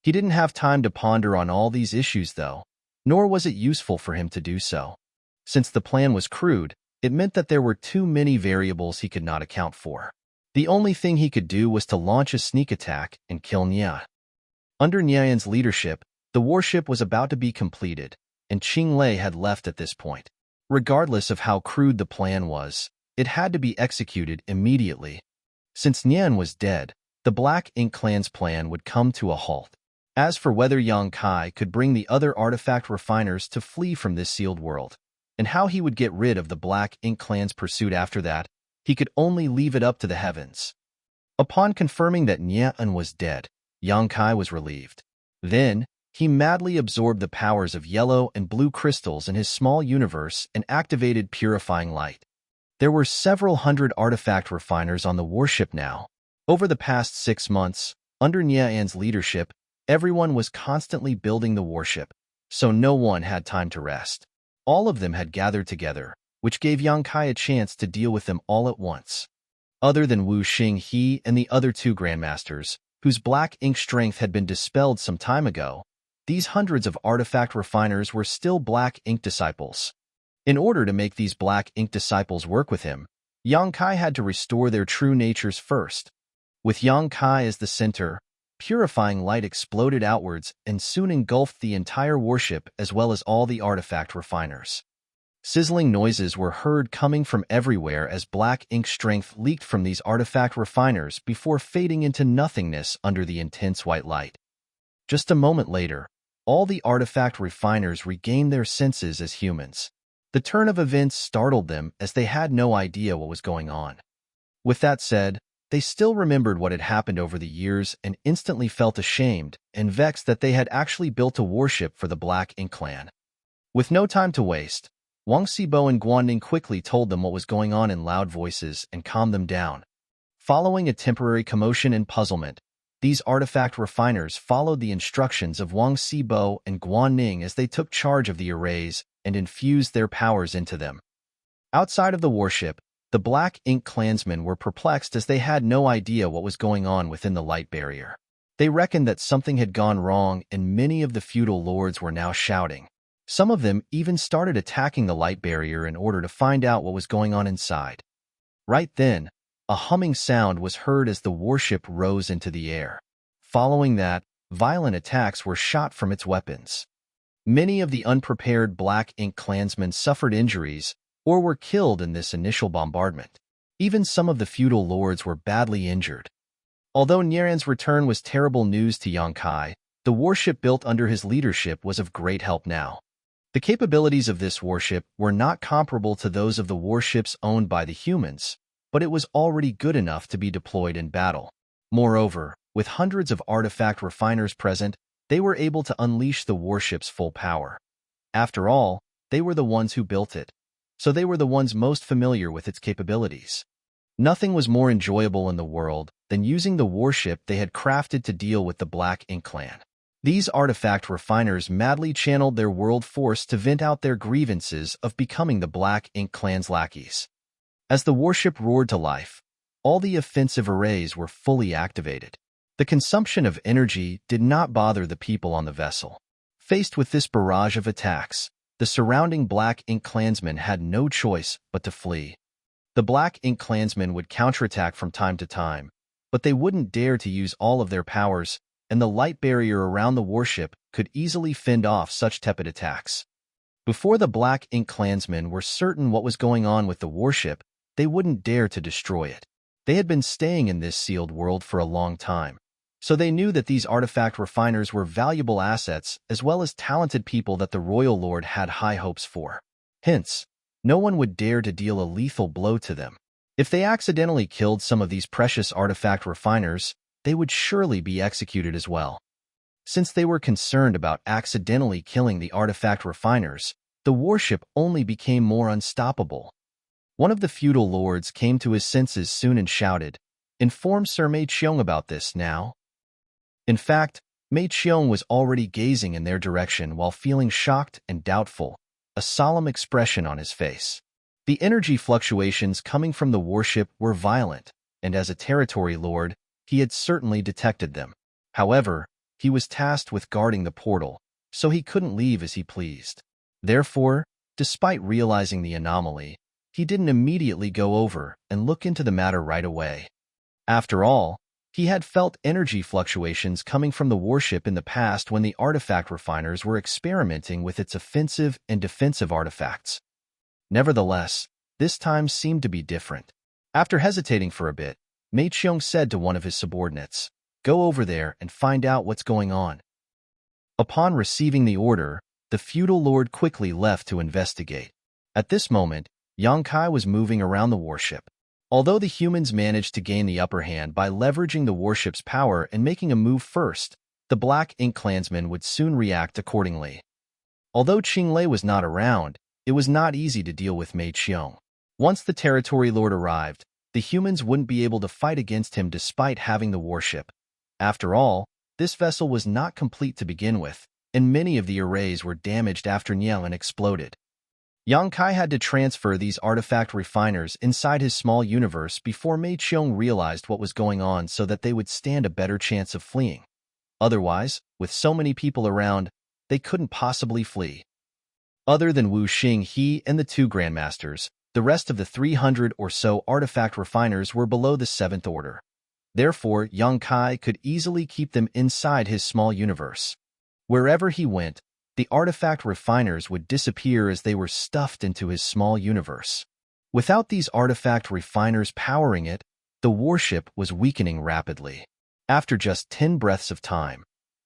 He didn't have time to ponder on all these issues, though, nor was it useful for him to do so. Since the plan was crude, it meant that there were too many variables he could not account for. The only thing he could do was to launch a sneak attack and kill Nian. Under Nian's leadership, the warship was about to be completed, and Qing Lei had left at this point. Regardless of how crude the plan was, it had to be executed immediately. Since Nian was dead, the Black Ink clan's plan would come to a halt. As for whether Yang Kai could bring the other artifact refiners to flee from this sealed world, and how he would get rid of the Black Ink clan's pursuit after that, he could only leave it up to the heavens. Upon confirming that Nian was dead, Yang Kai was relieved. Then, He madly absorbed the powers of yellow and blue crystals in his small universe and activated purifying light. There were several hundred artifact refiners on the warship now. Over the past 6 months, under Nian's leadership, everyone was constantly building the warship, so no one had time to rest. All of them had gathered together, which gave Yang Kai a chance to deal with them all at once. Other than Wu Xing, he and the other 2 grandmasters, whose black ink strength had been dispelled some time ago, these hundreds of artifact refiners were still black ink disciples. In order to make these black ink disciples work with him, Yang Kai had to restore their true natures first. With Yang Kai as the center, purifying light exploded outwards and soon engulfed the entire warship as well as all the artifact refiners. Sizzling noises were heard coming from everywhere as black ink strength leaked from these artifact refiners before fading into nothingness under the intense white light. Just a moment later, all the artifact refiners regained their senses as humans. The turn of events startled them as they had no idea what was going on. With that said, they still remembered what had happened over the years and instantly felt ashamed and vexed that they had actually built a warship for the Black Ink clan. With no time to waste, Wang Xibo and Guanning quickly told them what was going on in loud voices and calmed them down. Following a temporary commotion and puzzlement, these artifact refiners followed the instructions of Wang Xibo and Guanning as they took charge of the arrays and infused their powers into them. Outside of the warship, the Black Ink clansmen were perplexed as they had no idea what was going on within the light barrier. They reckoned that something had gone wrong and many of the feudal lords were now shouting. Some of them even started attacking the light barrier in order to find out what was going on inside. Right then, a humming sound was heard as the warship rose into the air. Following that, violent attacks were shot from its weapons. Many of the unprepared Black Ink clansmen suffered injuries or were killed in this initial bombardment. Even some of the feudal lords were badly injured. Although Nian's return was terrible news to Yang Kai, the warship built under his leadership was of great help now. The capabilities of this warship were not comparable to those of the warships owned by the humans, but it was already good enough to be deployed in battle. Moreover, with hundreds of artifact refiners present, they were able to unleash the warship's full power. After all, they were the ones who built it, so they were the ones most familiar with its capabilities. Nothing was more enjoyable in the world than using the warship they had crafted to deal with the Black Ink clan. These artifact refiners madly channeled their world force to vent out their grievances of becoming the Black Ink clan's lackeys. As the warship roared to life, all the offensive arrays were fully activated. The consumption of energy did not bother the people on the vessel. Faced with this barrage of attacks, the surrounding Black Ink clansmen had no choice but to flee. The Black Ink clansmen would counterattack from time to time, but they wouldn't dare to use all of their powers, and the light barrier around the warship could easily fend off such tepid attacks. Before the Black Ink clansmen were certain what was going on with the warship, they wouldn't dare to destroy it. They had been staying in this sealed world for a long time, so they knew that these artifact refiners were valuable assets as well as talented people that the Royal Lord had high hopes for. Hence, no one would dare to deal a lethal blow to them. If they accidentally killed some of these precious artifact refiners, they would surely be executed as well. Since they were concerned about accidentally killing the artifact refiners, the warship only became more unstoppable. One of the feudal lords came to his senses soon and shouted, "Inform Sir Mei Qiong about this now." In fact, Mei Qiong was already gazing in their direction while feeling shocked and doubtful, a solemn expression on his face. The energy fluctuations coming from the warship were violent, and as a territory lord, he had certainly detected them. However, he was tasked with guarding the portal, so he couldn't leave as he pleased. Therefore, despite realizing the anomaly, he didn't immediately go over and look into the matter right away. After all, he had felt energy fluctuations coming from the warship in the past when the artifact refiners were experimenting with its offensive and defensive artifacts. Nevertheless, this time seemed to be different. After hesitating for a bit, Mei Qiong said to one of his subordinates, "Go over there and find out what's going on." Upon receiving the order, the feudal lord quickly left to investigate. At this moment, Yang Kai was moving around the warship. Although the humans managed to gain the upper hand by leveraging the warship's power and making a move first, the Black Ink Clansmen would soon react accordingly. Although Qinglei was not around, it was not easy to deal with Mei Qiong. Once the territory lord arrived, the humans wouldn't be able to fight against him despite having the warship. After all, this vessel was not complete to begin with, and many of the arrays were damaged after Nielen exploded. Yang Kai had to transfer these artifact refiners inside his small universe before Mei Qiong realized what was going on so that they would stand a better chance of fleeing. Otherwise, with so many people around, they couldn't possibly flee. Other than Wu Xing, he and the two Grandmasters, the rest of the 300 or so artifact refiners were below the 7th order. Therefore, Yang Kai could easily keep them inside his small universe. Wherever he went, the artifact refiners would disappear as they were stuffed into his small universe. Without these artifact refiners powering it, the warship was weakening rapidly. After just 10 breaths of time,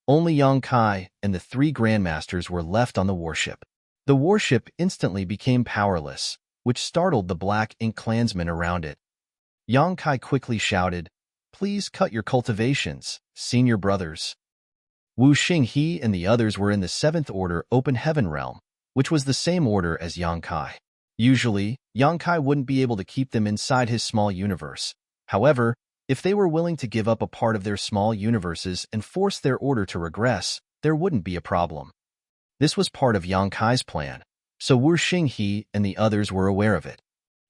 only Yang Kai and the 3 Grandmasters were left on the warship. The warship instantly became powerless, which startled the Black Ink Clansmen around it. Yang Kai quickly shouted, "Please cut your cultivations, senior brothers." Wu Xing, he and the others were in the 7th Order Open Heaven Realm, which was the same order as Yang Kai. Usually, Yang Kai wouldn't be able to keep them inside his small universe. However, if they were willing to give up a part of their small universes and force their order to regress, there wouldn't be a problem. This was part of Yang Kai's plan, so Wu Xing, he and the others were aware of it.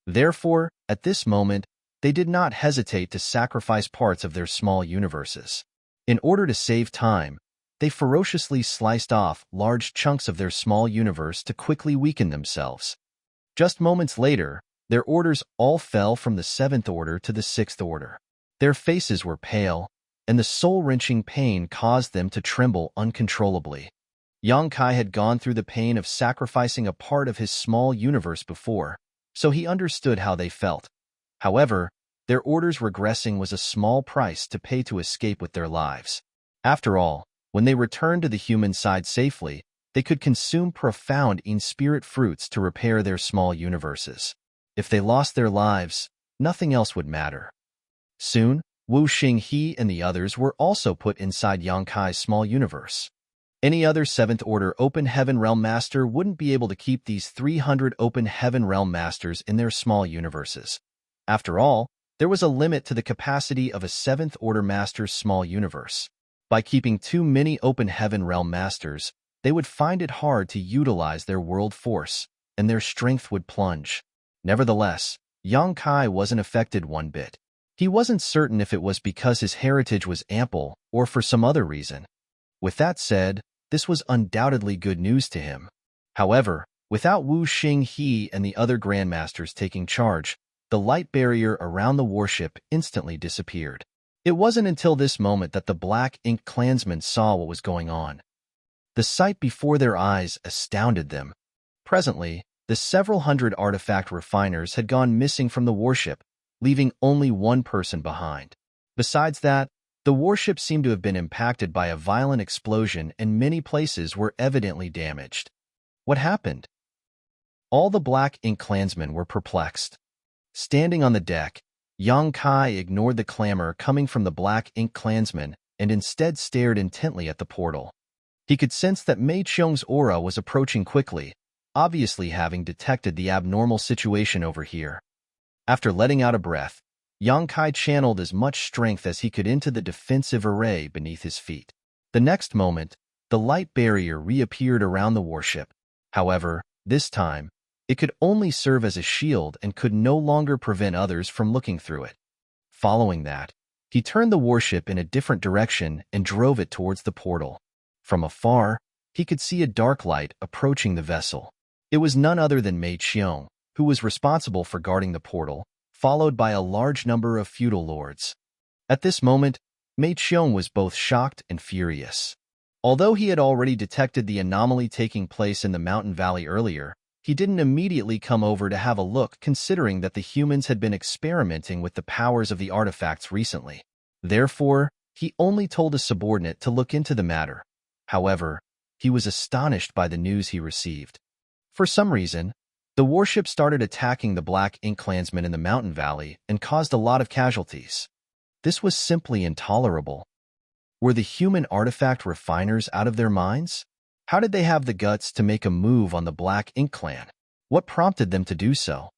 Therefore, at this moment, they did not hesitate to sacrifice parts of their small universes. In order to save time, they ferociously sliced off large chunks of their small universe to quickly weaken themselves. Just moments later, their orders all fell from the 7th order to the 6th order. Their faces were pale, and the soul-wrenching pain caused them to tremble uncontrollably. Yang Kai had gone through the pain of sacrificing a part of his small universe before, so he understood how they felt. However, their orders regressing was a small price to pay to escape with their lives. After all, when they returned to the human side safely, they could consume profound in-spirit fruits to repair their small universes. If they lost their lives, nothing else would matter. Soon, Wu Xing, he and the others were also put inside Yang Kai's small universe. Any other 7th Order Open Heaven Realm Master wouldn't be able to keep these 300 Open Heaven Realm Masters in their small universes. After all, there was a limit to the capacity of a 7th Order Master's small universe. By keeping too many Open Heaven Realm Masters, they would find it hard to utilize their world force, and their strength would plunge. Nevertheless, Yang Kai wasn't affected one bit. He wasn't certain if it was because his heritage was ample or for some other reason. With that said, this was undoubtedly good news to him. However, without Wu Xing, he and the other Grandmasters taking charge, the light barrier around the warship instantly disappeared. It wasn't until this moment that the Black Ink Clansmen saw what was going on. The sight before their eyes astounded them. Presently, the several hundred artifact refiners had gone missing from the warship, leaving only one person behind. Besides that, the warship seemed to have been impacted by a violent explosion and many places were evidently damaged. What happened? All the Black Ink Clansmen were perplexed. Standing on the deck, Yang Kai ignored the clamor coming from the Black Ink Clansmen and instead stared intently at the portal. He could sense that Mei Qiong's aura was approaching quickly, obviously having detected the abnormal situation over here. After letting out a breath, Yang Kai channeled as much strength as he could into the defensive array beneath his feet. The next moment, the light barrier reappeared around the warship. However, this time, it could only serve as a shield and could no longer prevent others from looking through it. Following that, he turned the warship in a different direction and drove it towards the portal. From afar, he could see a dark light approaching the vessel. It was none other than Mei Qiong, who was responsible for guarding the portal, followed by a large number of feudal lords. At this moment, Mei Qiong was both shocked and furious. Although he had already detected the anomaly taking place in the mountain valley earlier, he didn't immediately come over to have a look considering that the humans had been experimenting with the powers of the artifacts recently. Therefore, he only told a subordinate to look into the matter. However, he was astonished by the news he received. For some reason, the warship started attacking the Black Ink Clansmen in the mountain valley and caused a lot of casualties. This was simply intolerable. Were the human artifact refiners out of their minds? How did they have the guts to make a move on the Black Ink clan? What prompted them to do so?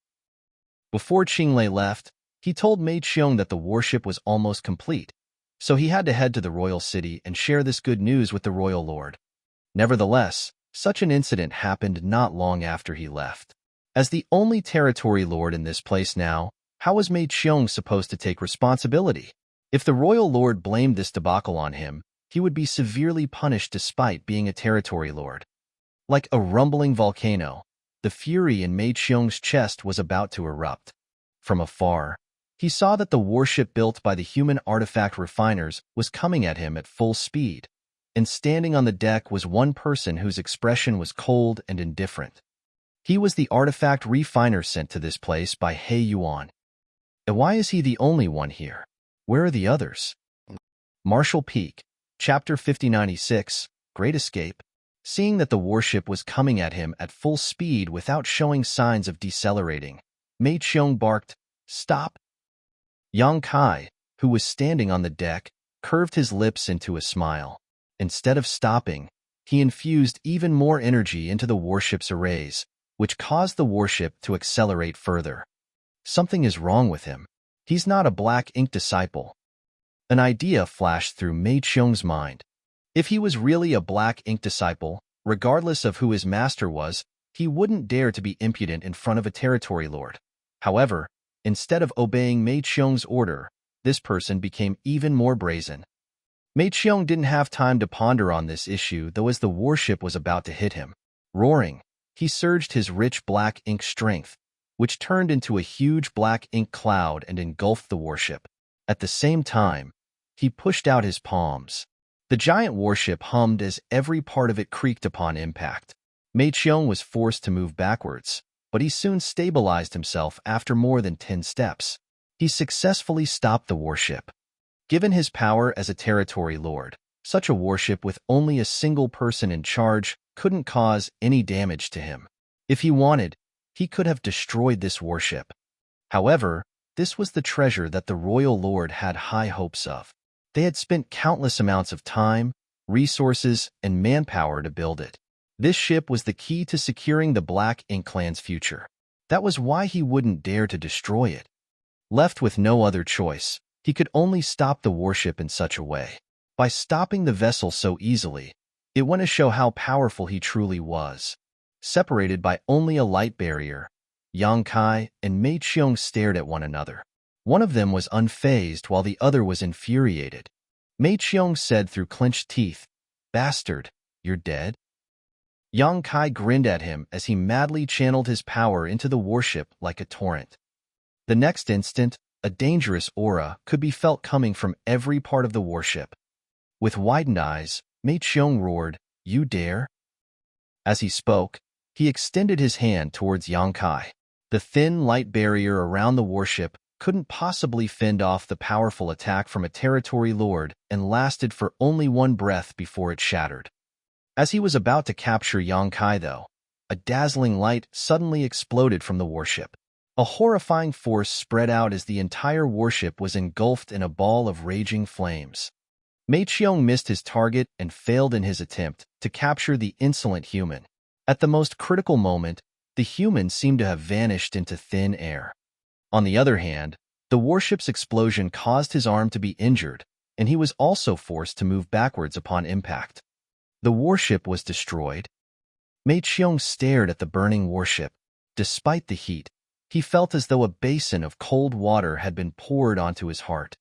Before Qinglei left, he told Mei Qiong that the warship was almost complete, so he had to head to the royal city and share this good news with the royal lord. Nevertheless, such an incident happened not long after he left. As the only territory lord in this place now, how was Mei Qiong supposed to take responsibility? If the royal lord blamed this debacle on him, he would be severely punished despite being a territory lord. Like a rumbling volcano, the fury in Mei Qiong's chest was about to erupt. From afar, he saw that the warship built by the human artifact refiners was coming at him at full speed, and standing on the deck was one person whose expression was cold and indifferent. He was the artifact refiner sent to this place by He Yuan. And why is he the only one here? Where are the others? Marshall Peak, Chapter 5096, Great Escape. Seeing that the warship was coming at him at full speed without showing signs of decelerating, Mei Qiong barked, "Stop!" Yang Kai, who was standing on the deck, curved his lips into a smile. Instead of stopping, he infused even more energy into the warship's arrays, which caused the warship to accelerate further. Something is wrong with him. He's not a Black Ink disciple. An idea flashed through Mei Qiong's mind. If he was really a Black Ink disciple, regardless of who his master was, he wouldn't dare to be impudent in front of a territory lord. However, instead of obeying Mei Qiong's order, this person became even more brazen. Mei Qiong didn't have time to ponder on this issue, though as the warship was about to hit him. Roaring, he surged his rich Black Ink strength, which turned into a huge Black Ink cloud and engulfed the warship. At the same time, he pushed out his palms. The giant warship hummed as every part of it creaked upon impact. Mei Qiong was forced to move backwards, but he soon stabilized himself after more than 10 steps. He successfully stopped the warship. Given his power as a territory lord, such a warship with only a single person in charge couldn't cause any damage to him. If he wanted, he could have destroyed this warship. However, this was the treasure that the royal lord had high hopes of. They had spent countless amounts of time, resources, and manpower to build it. This ship was the key to securing the Black Ink clan's future. That was why he wouldn't dare to destroy it. Left with no other choice, he could only stop the warship in such a way. By stopping the vessel so easily, it went to show how powerful he truly was. Separated by only a light barrier, Yang Kai and Mei Qiong stared at one another. One of them was unfazed while the other was infuriated. Mei Qiong said through clenched teeth, "Bastard, you're dead?" Yang Kai grinned at him as he madly channeled his power into the warship like a torrent. The next instant, a dangerous aura could be felt coming from every part of the warship. With widened eyes, Mei Qiong roared, "You dare?" As he spoke, he extended his hand towards Yang Kai. The thin, light barrier around the warship couldn't possibly fend off the powerful attack from a territory lord and lasted for only one breath before it shattered. As he was about to capture Yang Kai, though, a dazzling light suddenly exploded from the warship. A horrifying force spread out as the entire warship was engulfed in a ball of raging flames. Mei Qiong missed his target and failed in his attempt to capture the insolent human. At the most critical moment, the human seemed to have vanished into thin air. On the other hand, the warship's explosion caused his arm to be injured, and he was also forced to move backwards upon impact. The warship was destroyed. Mei Qiong stared at the burning warship. Despite the heat, he felt as though a basin of cold water had been poured onto his heart.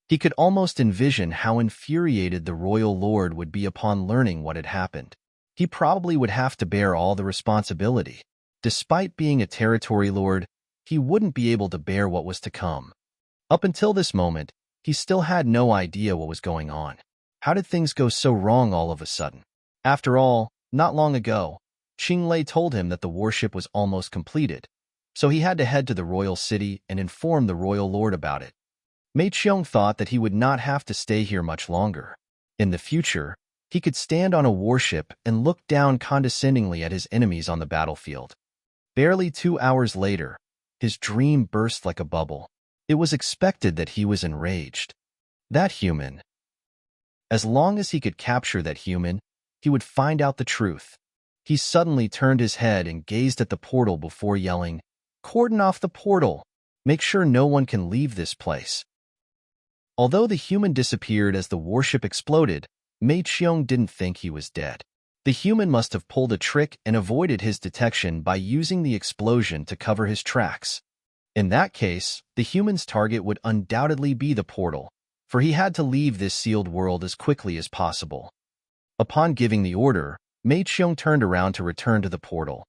He could almost envision how infuriated the royal lord would be upon learning what had happened. He probably would have to bear all the responsibility. Despite being a territory lord, he wouldn't be able to bear what was to come. Up until this moment, he still had no idea what was going on. How did things go so wrong all of a sudden? After all, not long ago, Qinglei told him that the warship was almost completed, so he had to head to the royal city and inform the royal lord about it. Mei Qiong thought that he would not have to stay here much longer. In the future, he could stand on a warship and look down condescendingly at his enemies on the battlefield. Barely 2 hours later, his dream burst like a bubble. It was expected that he was enraged. That human, As long as he could capture that human, he would find out the truth. He suddenly turned his head and gazed at the portal before yelling, "Cordon off the portal! Make sure no one can leave this place." Although the human disappeared as the warship exploded, Mei Qiong didn't think he was dead. The human must have pulled a trick and avoided his detection by using the explosion to cover his tracks. In that case, the human's target would undoubtedly be the portal, for he had to leave this sealed world as quickly as possible. Upon giving the order, Mei Qiong turned around to return to the portal.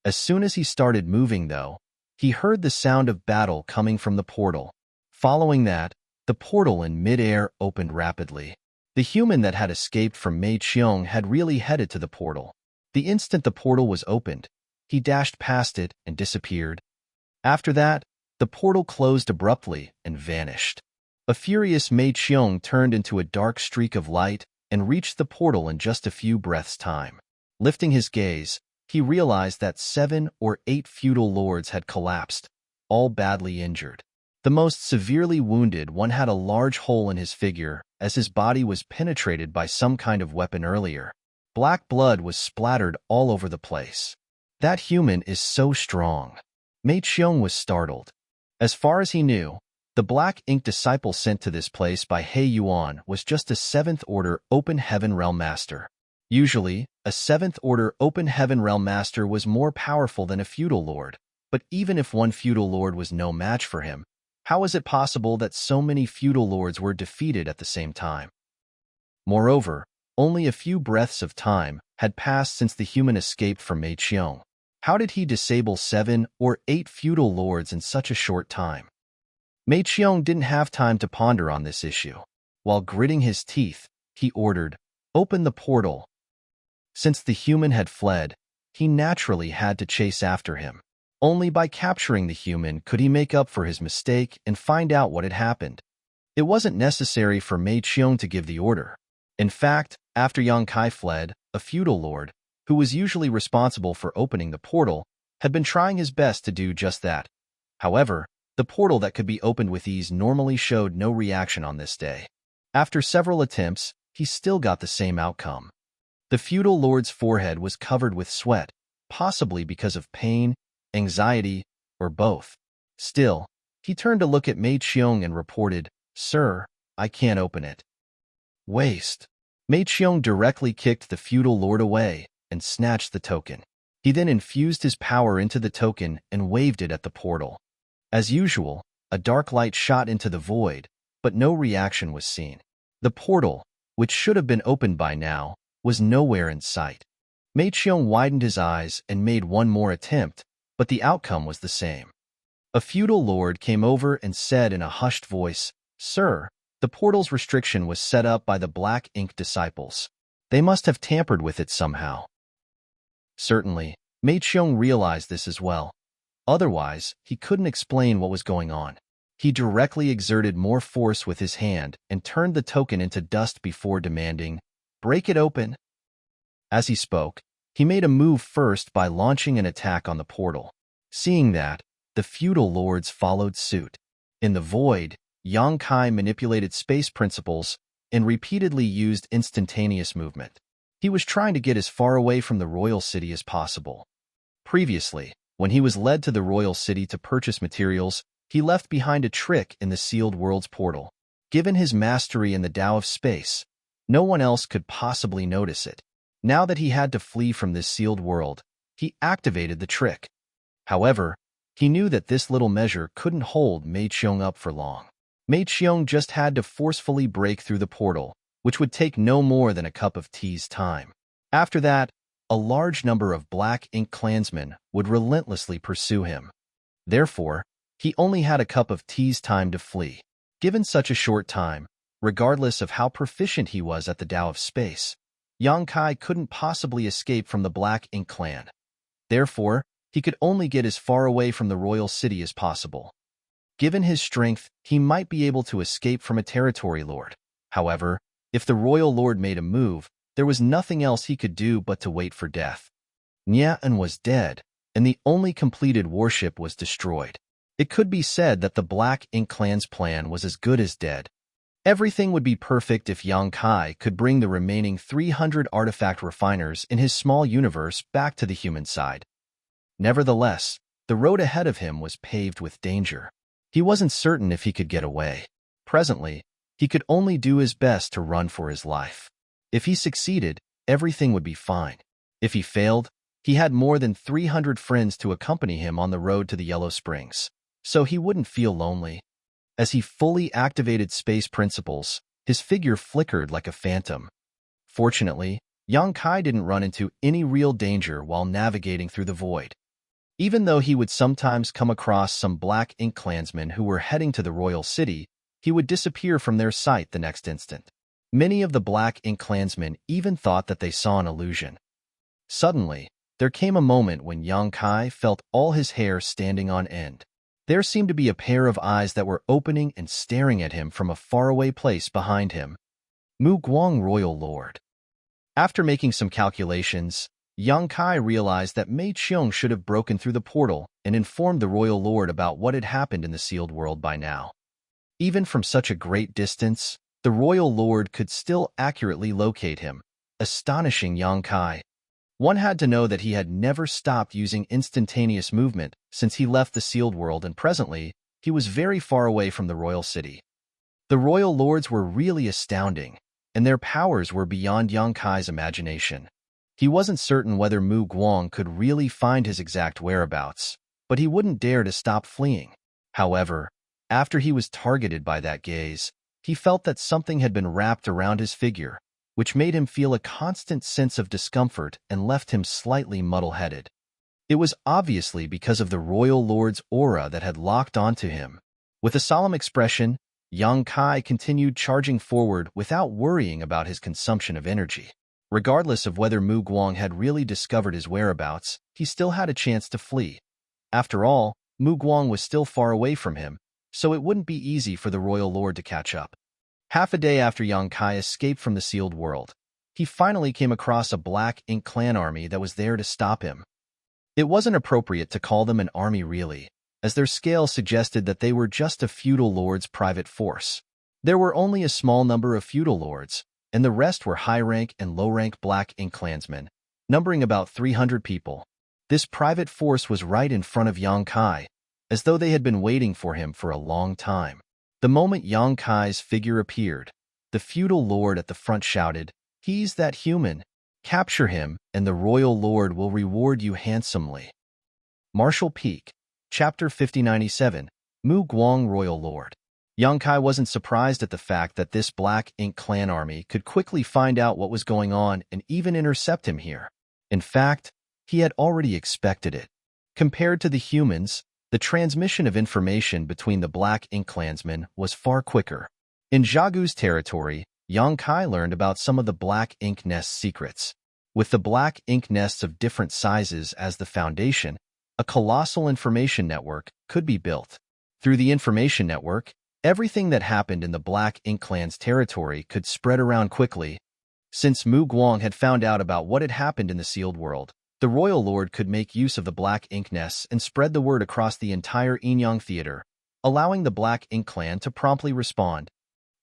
As soon as he started moving, though, he heard the sound of battle coming from the portal. Following that, the portal in mid-air opened rapidly. The human that had escaped from Mei Qiong had really headed to the portal. The instant the portal was opened, he dashed past it and disappeared. After that, the portal closed abruptly and vanished. A furious Mei Qiong turned into a dark streak of light and reached the portal in just a few breaths' time. Lifting his gaze, he realized that 7 or 8 feudal lords had collapsed, all badly injured. The most severely wounded one had a large hole in his figure, as his body was penetrated by some kind of weapon earlier. Black blood was splattered all over the place. That human is so strong. Mei Qiong was startled. As far as he knew, the Black Ink disciple sent to this place by He Yuan was just a 7th-order Open Heaven Realm Master. Usually, a 7th-order Open Heaven Realm Master was more powerful than a feudal lord, but even if one feudal lord was no match for him, how is it possible that so many feudal lords were defeated at the same time? Moreover, only a few breaths of time had passed since the human escaped from Mei Qiong. How did he disable 7 or 8 feudal lords in such a short time? Mei Qiong didn't have time to ponder on this issue. While gritting his teeth, he ordered, "Open the portal." Since the human had fled, he naturally had to chase after him. Only by capturing the human could he make up for his mistake and find out what had happened. It wasn't necessary for Mei Qiong to give the order. In fact, after Yang Kai fled, a feudal lord, who was usually responsible for opening the portal, had been trying his best to do just that. However, the portal that could be opened with ease normally showed no reaction on this day. After several attempts, he still got the same outcome. The feudal lord's forehead was covered with sweat, possibly because of pain, anxiety, or both. Still, he turned to look at Mei Qiong and reported, "Sir, I can't open it." Waste. Mei Qiong directly kicked the feudal lord away and snatched the token. He then infused his power into the token and waved it at the portal. As usual, a dark light shot into the void, but no reaction was seen. The portal, which should have been opened by now, was nowhere in sight. Mei Qiong widened his eyes and made one more attempt, but the outcome was the same. A feudal lord came over and said in a hushed voice, "Sir, the portal's restriction was set up by the Black Ink disciples. They must have tampered with it somehow." Certainly, Mei Qiong realized this as well. Otherwise, he couldn't explain what was going on. He directly exerted more force with his hand and turned the token into dust before demanding, "Break it open." As he spoke, he made a move first by launching an attack on the portal. Seeing that, the feudal lords followed suit. In the void, Yang Kai manipulated space principles and repeatedly used instantaneous movement. He was trying to get as far away from the royal city as possible. Previously, when he was led to the royal city to purchase materials, he left behind a trick in the sealed world's portal. Given his mastery in the Tao of space, no one else could possibly notice it. Now that he had to flee from this sealed world, he activated the trick. However, he knew that this little measure couldn't hold Mei Qiong up for long. Mei Qiong just had to forcefully break through the portal, which would take no more than a cup of tea's time. After that, a large number of Black Ink clansmen would relentlessly pursue him. Therefore, he only had a cup of tea's time to flee. Given such a short time, regardless of how proficient he was at the Tao of space, Yang Kai couldn't possibly escape from the Black Ink clan. Therefore, he could only get as far away from the royal city as possible. Given his strength, he might be able to escape from a territory lord. However, if the royal lord made a move, there was nothing else he could do but to wait for death. Nian was dead, and the only completed warship was destroyed. It could be said that the Black Ink clan's plan was as good as dead. Everything would be perfect if Yang Kai could bring the remaining 300 artifact refiners in his small universe back to the human side. Nevertheless, the road ahead of him was paved with danger. He wasn't certain if he could get away. Presently, he could only do his best to run for his life. If he succeeded, everything would be fine. If he failed, he had more than 300 friends to accompany him on the road to the Yellow Springs, so he wouldn't feel lonely. As he fully activated space principles, his figure flickered like a phantom. Fortunately, Yang Kai didn't run into any real danger while navigating through the void. Even though he would sometimes come across some black ink clansmen who were heading to the royal city, he would disappear from their sight the next instant. Many of the black ink clansmen even thought that they saw an illusion. Suddenly, there came a moment when Yang Kai felt all his hair standing on end. There seemed to be a pair of eyes that were opening and staring at him from a faraway place behind him. Mu Guang, Royal Lord. After making some calculations, Yang Kai realized that Mei Qiong should have broken through the portal and informed the Royal Lord about what had happened in the sealed world by now. Even from such a great distance, the Royal Lord could still accurately locate him, astonishing Yang Kai. One had to know that he had never stopped using instantaneous movement since he left the sealed world, and presently, he was very far away from the royal city. The royal lords were really astounding, and their powers were beyond Yang Kai's imagination. He wasn't certain whether Mu Guang could really find his exact whereabouts, but he wouldn't dare to stop fleeing. However, after he was targeted by that gaze, he felt that something had been wrapped around his figure, which made him feel a constant sense of discomfort and left him slightly muddle-headed. It was obviously because of the royal lord's aura that had locked onto him. With a solemn expression, Yang Kai continued charging forward without worrying about his consumption of energy. Regardless of whether Mu Guang had really discovered his whereabouts, he still had a chance to flee. After all, Mu Guang was still far away from him, so it wouldn't be easy for the royal lord to catch up. Half a day after Yang Kai escaped from the sealed world, he finally came across a black ink clan army that was there to stop him. It wasn't appropriate to call them an army really, as their scale suggested that they were just a feudal lord's private force. There were only a small number of feudal lords, and the rest were high-rank and low-rank black ink clansmen, numbering about 300 people. This private force was right in front of Yang Kai, as though they had been waiting for him for a long time. The moment Yang Kai's figure appeared, the feudal lord at the front shouted, "He's that human. Capture him, and the royal lord will reward you handsomely." Martial Peak, Chapter 5097, Mu Guang, Royal Lord. Yang Kai wasn't surprised at the fact that this black ink clan army could quickly find out what was going on and even intercept him here. In fact, he had already expected it. Compared to the humans, the transmission of information between the black ink clansmen was far quicker. In Zhagu's territory, Yang Kai learned about some of the black ink nest secrets. With the black ink nests of different sizes as the foundation, a colossal information network could be built. Through the information network, everything that happened in the black ink clan's territory could spread around quickly. Since Mu Guang had found out about what had happened in the sealed world, the royal lord could make use of the black ink nests and spread the word across the entire Inyang theater, allowing the black ink clan to promptly respond.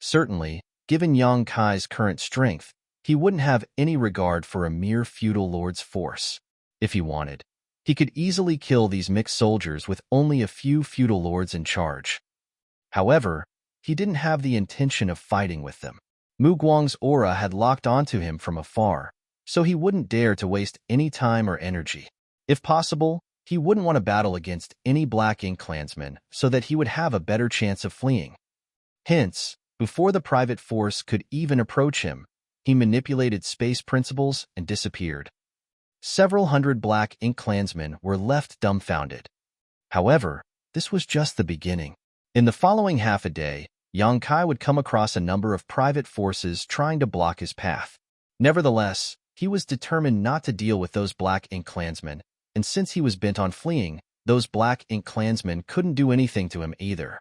Certainly, given Yang Kai's current strength, he wouldn't have any regard for a mere feudal lord's force. If he wanted, he could easily kill these mixed soldiers with only a few feudal lords in charge. However, he didn't have the intention of fighting with them. Mu Guang's aura had locked onto him from afar, so he wouldn't dare to waste any time or energy. If possible, he wouldn't want to battle against any black ink clansmen so that he would have a better chance of fleeing. Hence, before the private force could even approach him, he manipulated space principles and disappeared. Several hundred black ink clansmen were left dumbfounded. However, this was just the beginning. In the following half a day, Yang Kai would come across a number of private forces trying to block his path. Nevertheless, he was determined not to deal with those black ink clansmen, and since he was bent on fleeing, those black ink clansmen couldn't do anything to him either.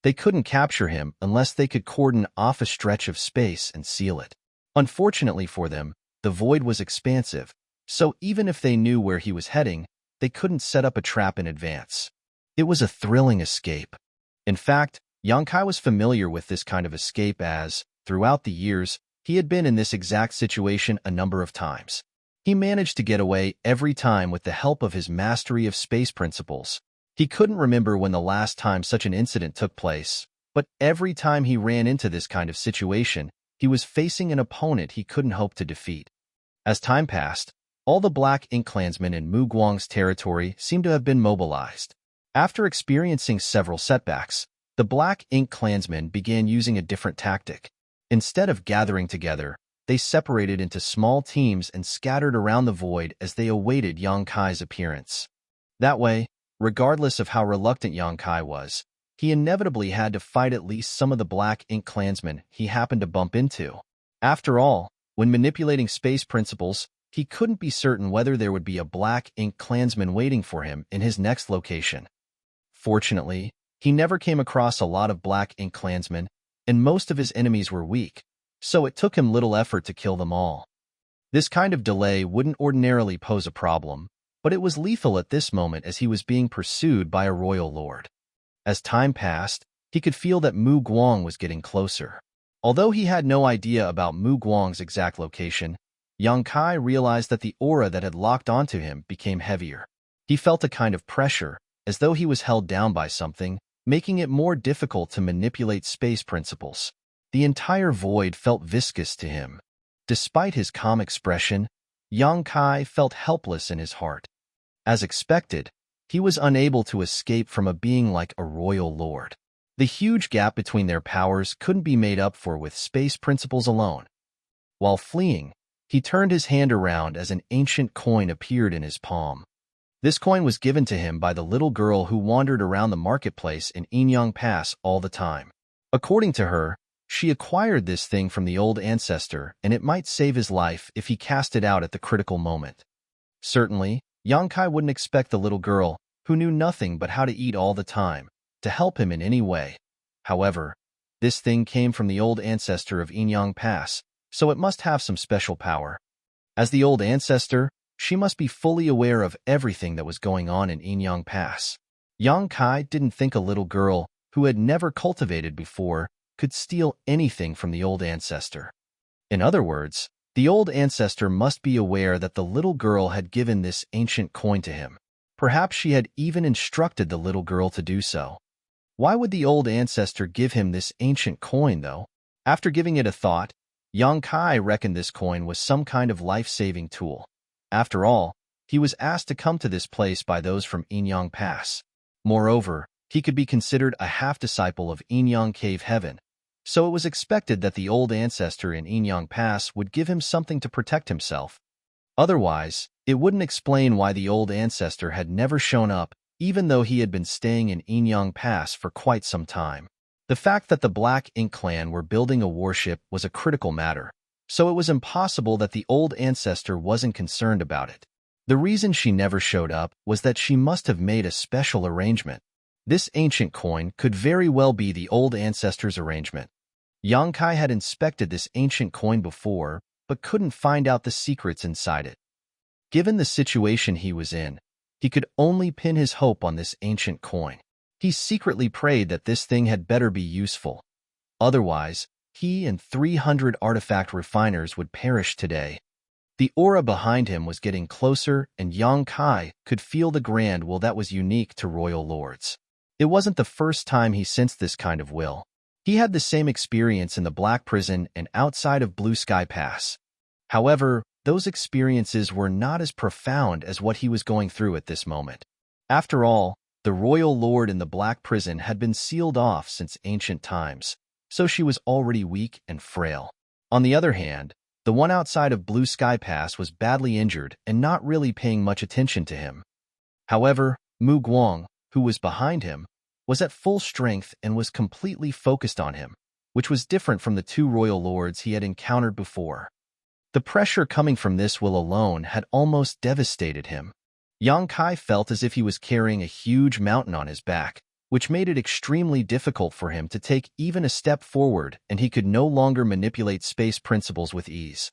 They couldn't capture him unless they could cordon off a stretch of space and seal it. Unfortunately for them, the void was expansive, so even if they knew where he was heading, they couldn't set up a trap in advance. It was a thrilling escape. In fact, Yang Kai was familiar with this kind of escape as, throughout the years, he had been in this exact situation a number of times. He managed to get away every time with the help of his mastery of space principles. He couldn't remember when the last time such an incident took place, but every time he ran into this kind of situation, he was facing an opponent he couldn't hope to defeat. As time passed, all the Black Ink clansmen in Mu Guang's territory seemed to have been mobilized. After experiencing several setbacks, the Black Ink clansmen began using a different tactic. Instead of gathering together, they separated into small teams and scattered around the void as they awaited Yang Kai's appearance. That way, regardless of how reluctant Yang Kai was, he inevitably had to fight at least some of the Black Ink clansmen he happened to bump into. After all, when manipulating space principles, he couldn't be certain whether there would be a Black Ink clansman waiting for him in his next location. Fortunately, he never came across a lot of Black Ink clansmen, and most of his enemies were weak, so it took him little effort to kill them all. This kind of delay wouldn't ordinarily pose a problem, but it was lethal at this moment as he was being pursued by a royal lord. As time passed, he could feel that Mu Guang was getting closer. Although he had no idea about Mu Guang's exact location, Yang Kai realized that the aura that had locked onto him became heavier. He felt a kind of pressure, as though he was held down by something, making it more difficult to manipulate space principles. The entire void felt viscous to him. Despite his calm expression, Yang Kai felt helpless in his heart. As expected, he was unable to escape from a being like a royal lord. The huge gap between their powers couldn't be made up for with space principles alone. While fleeing, he turned his hand around as an ancient coin appeared in his palm. This coin was given to him by the little girl who wandered around the marketplace in Enyang Pass all the time. According to her, she acquired this thing from the old ancestor, and it might save his life if he cast it out at the critical moment. Certainly, Yang Kai wouldn't expect the little girl, who knew nothing but how to eat all the time, to help him in any way. However, this thing came from the old ancestor of Enyang Pass, so it must have some special power. As the old ancestor, she must be fully aware of everything that was going on in Enyang Pass. Yang Kai didn't think a little girl, who had never cultivated before, could steal anything from the old ancestor. In other words, the old ancestor must be aware that the little girl had given this ancient coin to him. Perhaps she had even instructed the little girl to do so. Why would the old ancestor give him this ancient coin, though? After giving it a thought, Yang Kai reckoned this coin was some kind of life-saving tool. After all, he was asked to come to this place by those from Enyang Pass. Moreover, he could be considered a half-disciple of Enyang Cave Heaven, so it was expected that the old ancestor in Enyang Pass would give him something to protect himself. Otherwise, it wouldn't explain why the old ancestor had never shown up, even though he had been staying in Enyang Pass for quite some time. The fact that the Black Ink clan were building a warship was a critical matter, so it was impossible that the old ancestor wasn't concerned about it. The reason she never showed up was that she must have made a special arrangement. This ancient coin could very well be the old ancestor's arrangement. Yang Kai had inspected this ancient coin before, but couldn't find out the secrets inside it. Given the situation he was in, he could only pin his hope on this ancient coin. He secretly prayed that this thing had better be useful. Otherwise, he and 300 artifact refiners would perish today. The aura behind him was getting closer, and Yang Kai could feel the grand will that was unique to royal lords. It wasn't the first time he sensed this kind of will. He had the same experience in the Black Prison and outside of Blue Sky Pass. However, those experiences were not as profound as what he was going through at this moment. After all, the royal lord in the Black Prison had been sealed off since ancient times, so she was already weak and frail. On the other hand, the one outside of Blue Sky Pass was badly injured and not really paying much attention to him. However, Mu Guang, who was behind him, was at full strength and was completely focused on him, which was different from the two royal lords he had encountered before. The pressure coming from this will alone had almost devastated him. Yang Kai felt as if he was carrying a huge mountain on his back, which made it extremely difficult for him to take even a step forward, and he could no longer manipulate space principles with ease.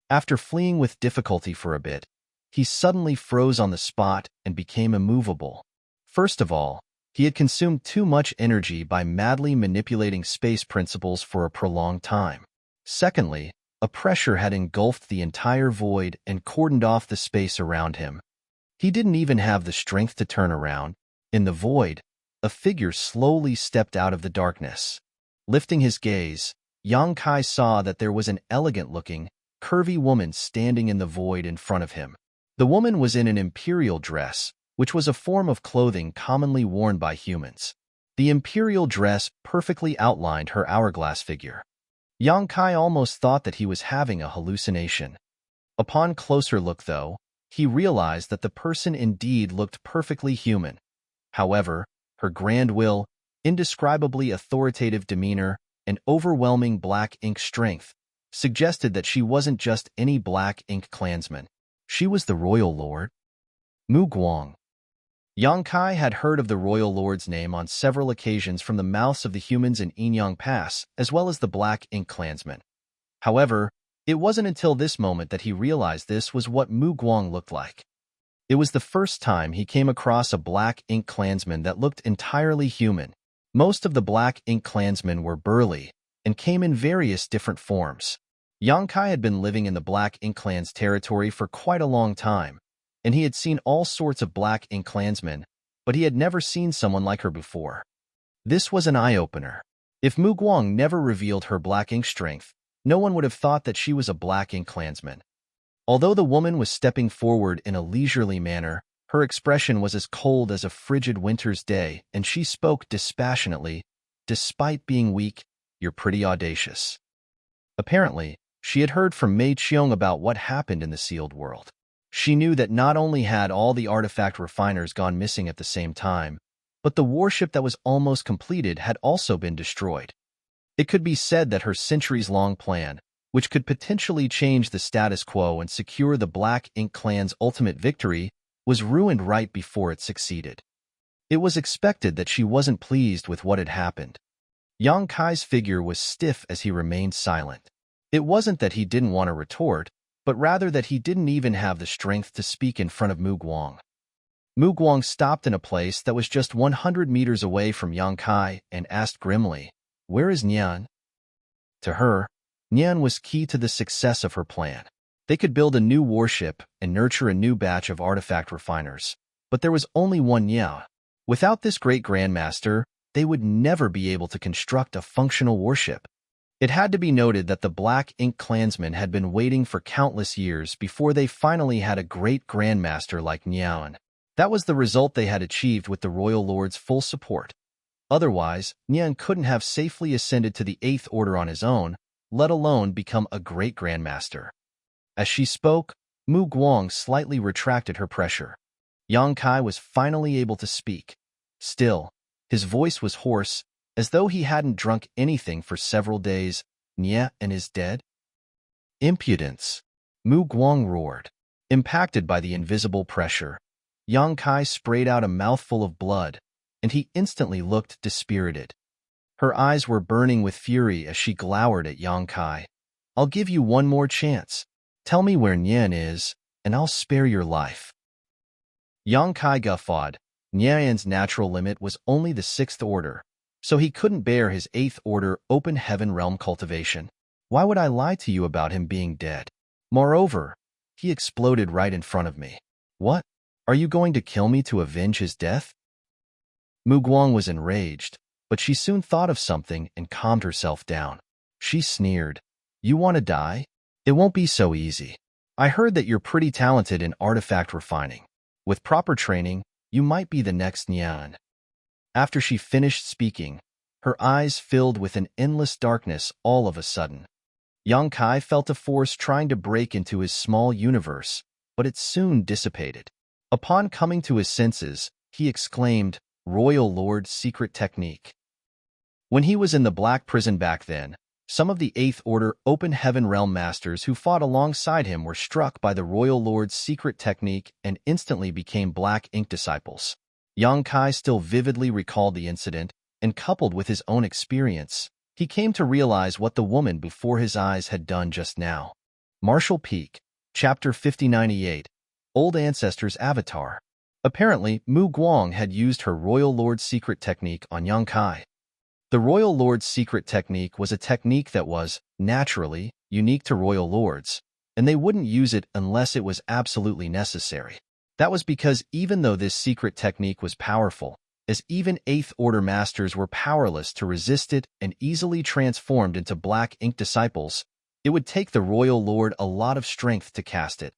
After fleeing with difficulty for a bit, he suddenly froze on the spot and became immovable. First of all, He had consumed too much energy by madly manipulating space principles for a prolonged time. Secondly, a pressure had engulfed the entire void and cordoned off the space around him. He didn't even have the strength to turn around. In the void, a figure slowly stepped out of the darkness. Lifting his gaze, Yang Kai saw that there was an elegant-looking, curvy woman standing in the void in front of him. The woman was in an imperial dress, which was a form of clothing commonly worn by humans. The imperial dress perfectly outlined her hourglass figure. Yang Kai almost thought that he was having a hallucination. Upon closer look, though, he realized that the person indeed looked perfectly human. However, her grand will, indescribably authoritative demeanor, and overwhelming black ink strength suggested that she wasn't just any black ink clansman. She was the royal lord. Mu Guang. Yang Kai had heard of the royal lord's name on several occasions from the mouths of the humans in Enyang Pass, as well as the black ink clansmen. However, it wasn't until this moment that he realized this was what Mu Guang looked like. It was the first time he came across a black ink clansman that looked entirely human. Most of the black ink clansmen were burly and came in various different forms. Yang Kai had been living in the black ink clan's territory for quite a long time, and he had seen all sorts of black ink clansmen, but he had never seen someone like her before. This was an eye-opener. If Mu Guang never revealed her black ink strength, no one would have thought that she was a black ink clansman. Although the woman was stepping forward in a leisurely manner, her expression was as cold as a frigid winter's day, and she spoke dispassionately. Despite being weak, you're pretty audacious. Apparently, she had heard from Mei Qiong about what happened in the sealed world. She knew that not only had all the artifact refiners gone missing at the same time, but the warship that was almost completed had also been destroyed. It could be said that her centuries-long plan, which could potentially change the status quo and secure the Black Ink Clan's ultimate victory, was ruined right before it succeeded. It was expected that she wasn't pleased with what had happened. Yang Kai's figure was stiff as he remained silent. It wasn't that he didn't want to retort, but rather that he didn't even have the strength to speak in front of Mu Guang. Mu Guang stopped in a place that was just 100 meters away from Yang Kai and asked grimly, "Where is Nian?" To her, Nian was key to the success of her plan. They could build a new warship and nurture a new batch of artifact refiners, but there was only one Nian. Without this great grandmaster, they would never be able to construct a functional warship. It had to be noted that the Black Ink clansmen had been waiting for countless years before they finally had a great grandmaster like Nian. That was the result they had achieved with the Royal Lord's full support. Otherwise, Nian couldn't have safely ascended to the Eighth Order on his own, let alone become a great grandmaster. As she spoke, Mu Guang slightly retracted her pressure. Yang Kai was finally able to speak. Still, his voice was hoarse, as though he hadn't drunk anything for several days. "Nia and is dead?" "Impudence!" Mu Guang roared. Impacted by the invisible pressure, Yang Kai sprayed out a mouthful of blood, and he instantly looked dispirited. Her eyes were burning with fury as she glowered at Yang Kai. "I'll give you one more chance. Tell me where Nian is, and I'll spare your life." Yang Kai guffawed. Nian's natural limit was only the Sixth Order, so he couldn't bear his Eighth Order open heaven realm cultivation. "Why would I lie to you about him being dead? Moreover, he exploded right in front of me. What? Are you going to kill me to avenge his death?" Mu Guang was enraged, but she soon thought of something and calmed herself down. She sneered, "You want to die? It won't be so easy. I heard that you're pretty talented in artifact refining. With proper training, you might be the next Nian." After she finished speaking, her eyes filled with an endless darkness all of a sudden. Yang Kai felt a force trying to break into his small universe, but it soon dissipated. Upon coming to his senses, he exclaimed, "Royal Lord's secret technique." When he was in the Black Prison back then, some of the Eighth Order Open Heaven Realm Masters who fought alongside him were struck by the Royal Lord's secret technique and instantly became Black Ink disciples. Yang Kai still vividly recalled the incident, and coupled with his own experience, he came to realize what the woman before his eyes had done just now. Martial Peak, Chapter 5098, Old Ancestor's Avatar. Apparently, Mu Guang had used her Royal Lord's secret technique on Yang Kai. The Royal Lord's secret technique was a technique that was, naturally, unique to Royal Lords, and they wouldn't use it unless it was absolutely necessary. That was because even though this secret technique was powerful, as even 8th Order Masters were powerless to resist it and easily transformed into black ink disciples, it would take the Royal Lord a lot of strength to cast it.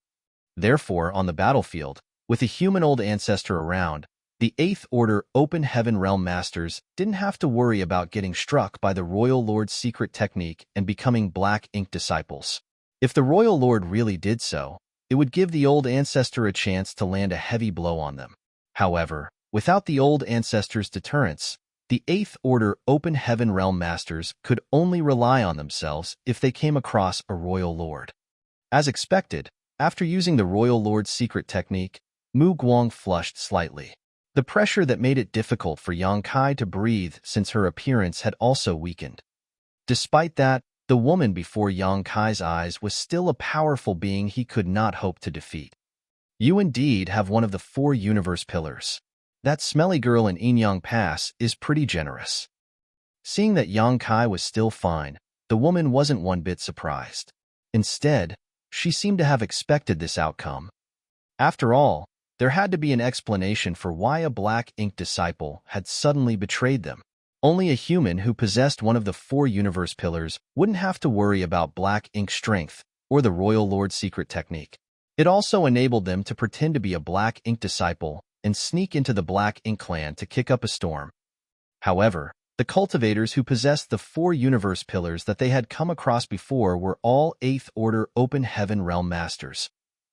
Therefore, on the battlefield, with a human old ancestor around, the 8th Order Open Heaven Realm Masters didn't have to worry about getting struck by the Royal Lord's secret technique and becoming black ink disciples. If the Royal Lord really did so, it would give the old ancestor a chance to land a heavy blow on them. However, without the old ancestor's deterrence, the 8th Order Open Heaven Realm Masters could only rely on themselves if they came across a Royal Lord. As expected, after using the Royal Lord's secret technique, Mu Guang flushed slightly. The pressure that made it difficult for Yang Kai to breathe since her appearance had also weakened. Despite that, the woman before Yang Kai's eyes was still a powerful being he could not hope to defeat. You indeed have one of the 4 universe pillars. That smelly girl in Enyang Pass is pretty generous. Seeing that Yang Kai was still fine, the woman wasn't one bit surprised. Instead, she seemed to have expected this outcome. After all, there had to be an explanation for why a black ink disciple had suddenly betrayed them. Only a human who possessed one of the 4 universe pillars wouldn't have to worry about black ink strength or the Royal Lord's secret technique. It also enabled them to pretend to be a black ink disciple and sneak into the black ink clan to kick up a storm. However, the cultivators who possessed the 4 universe pillars that they had come across before were all 8th Order Open Heaven Realm Masters.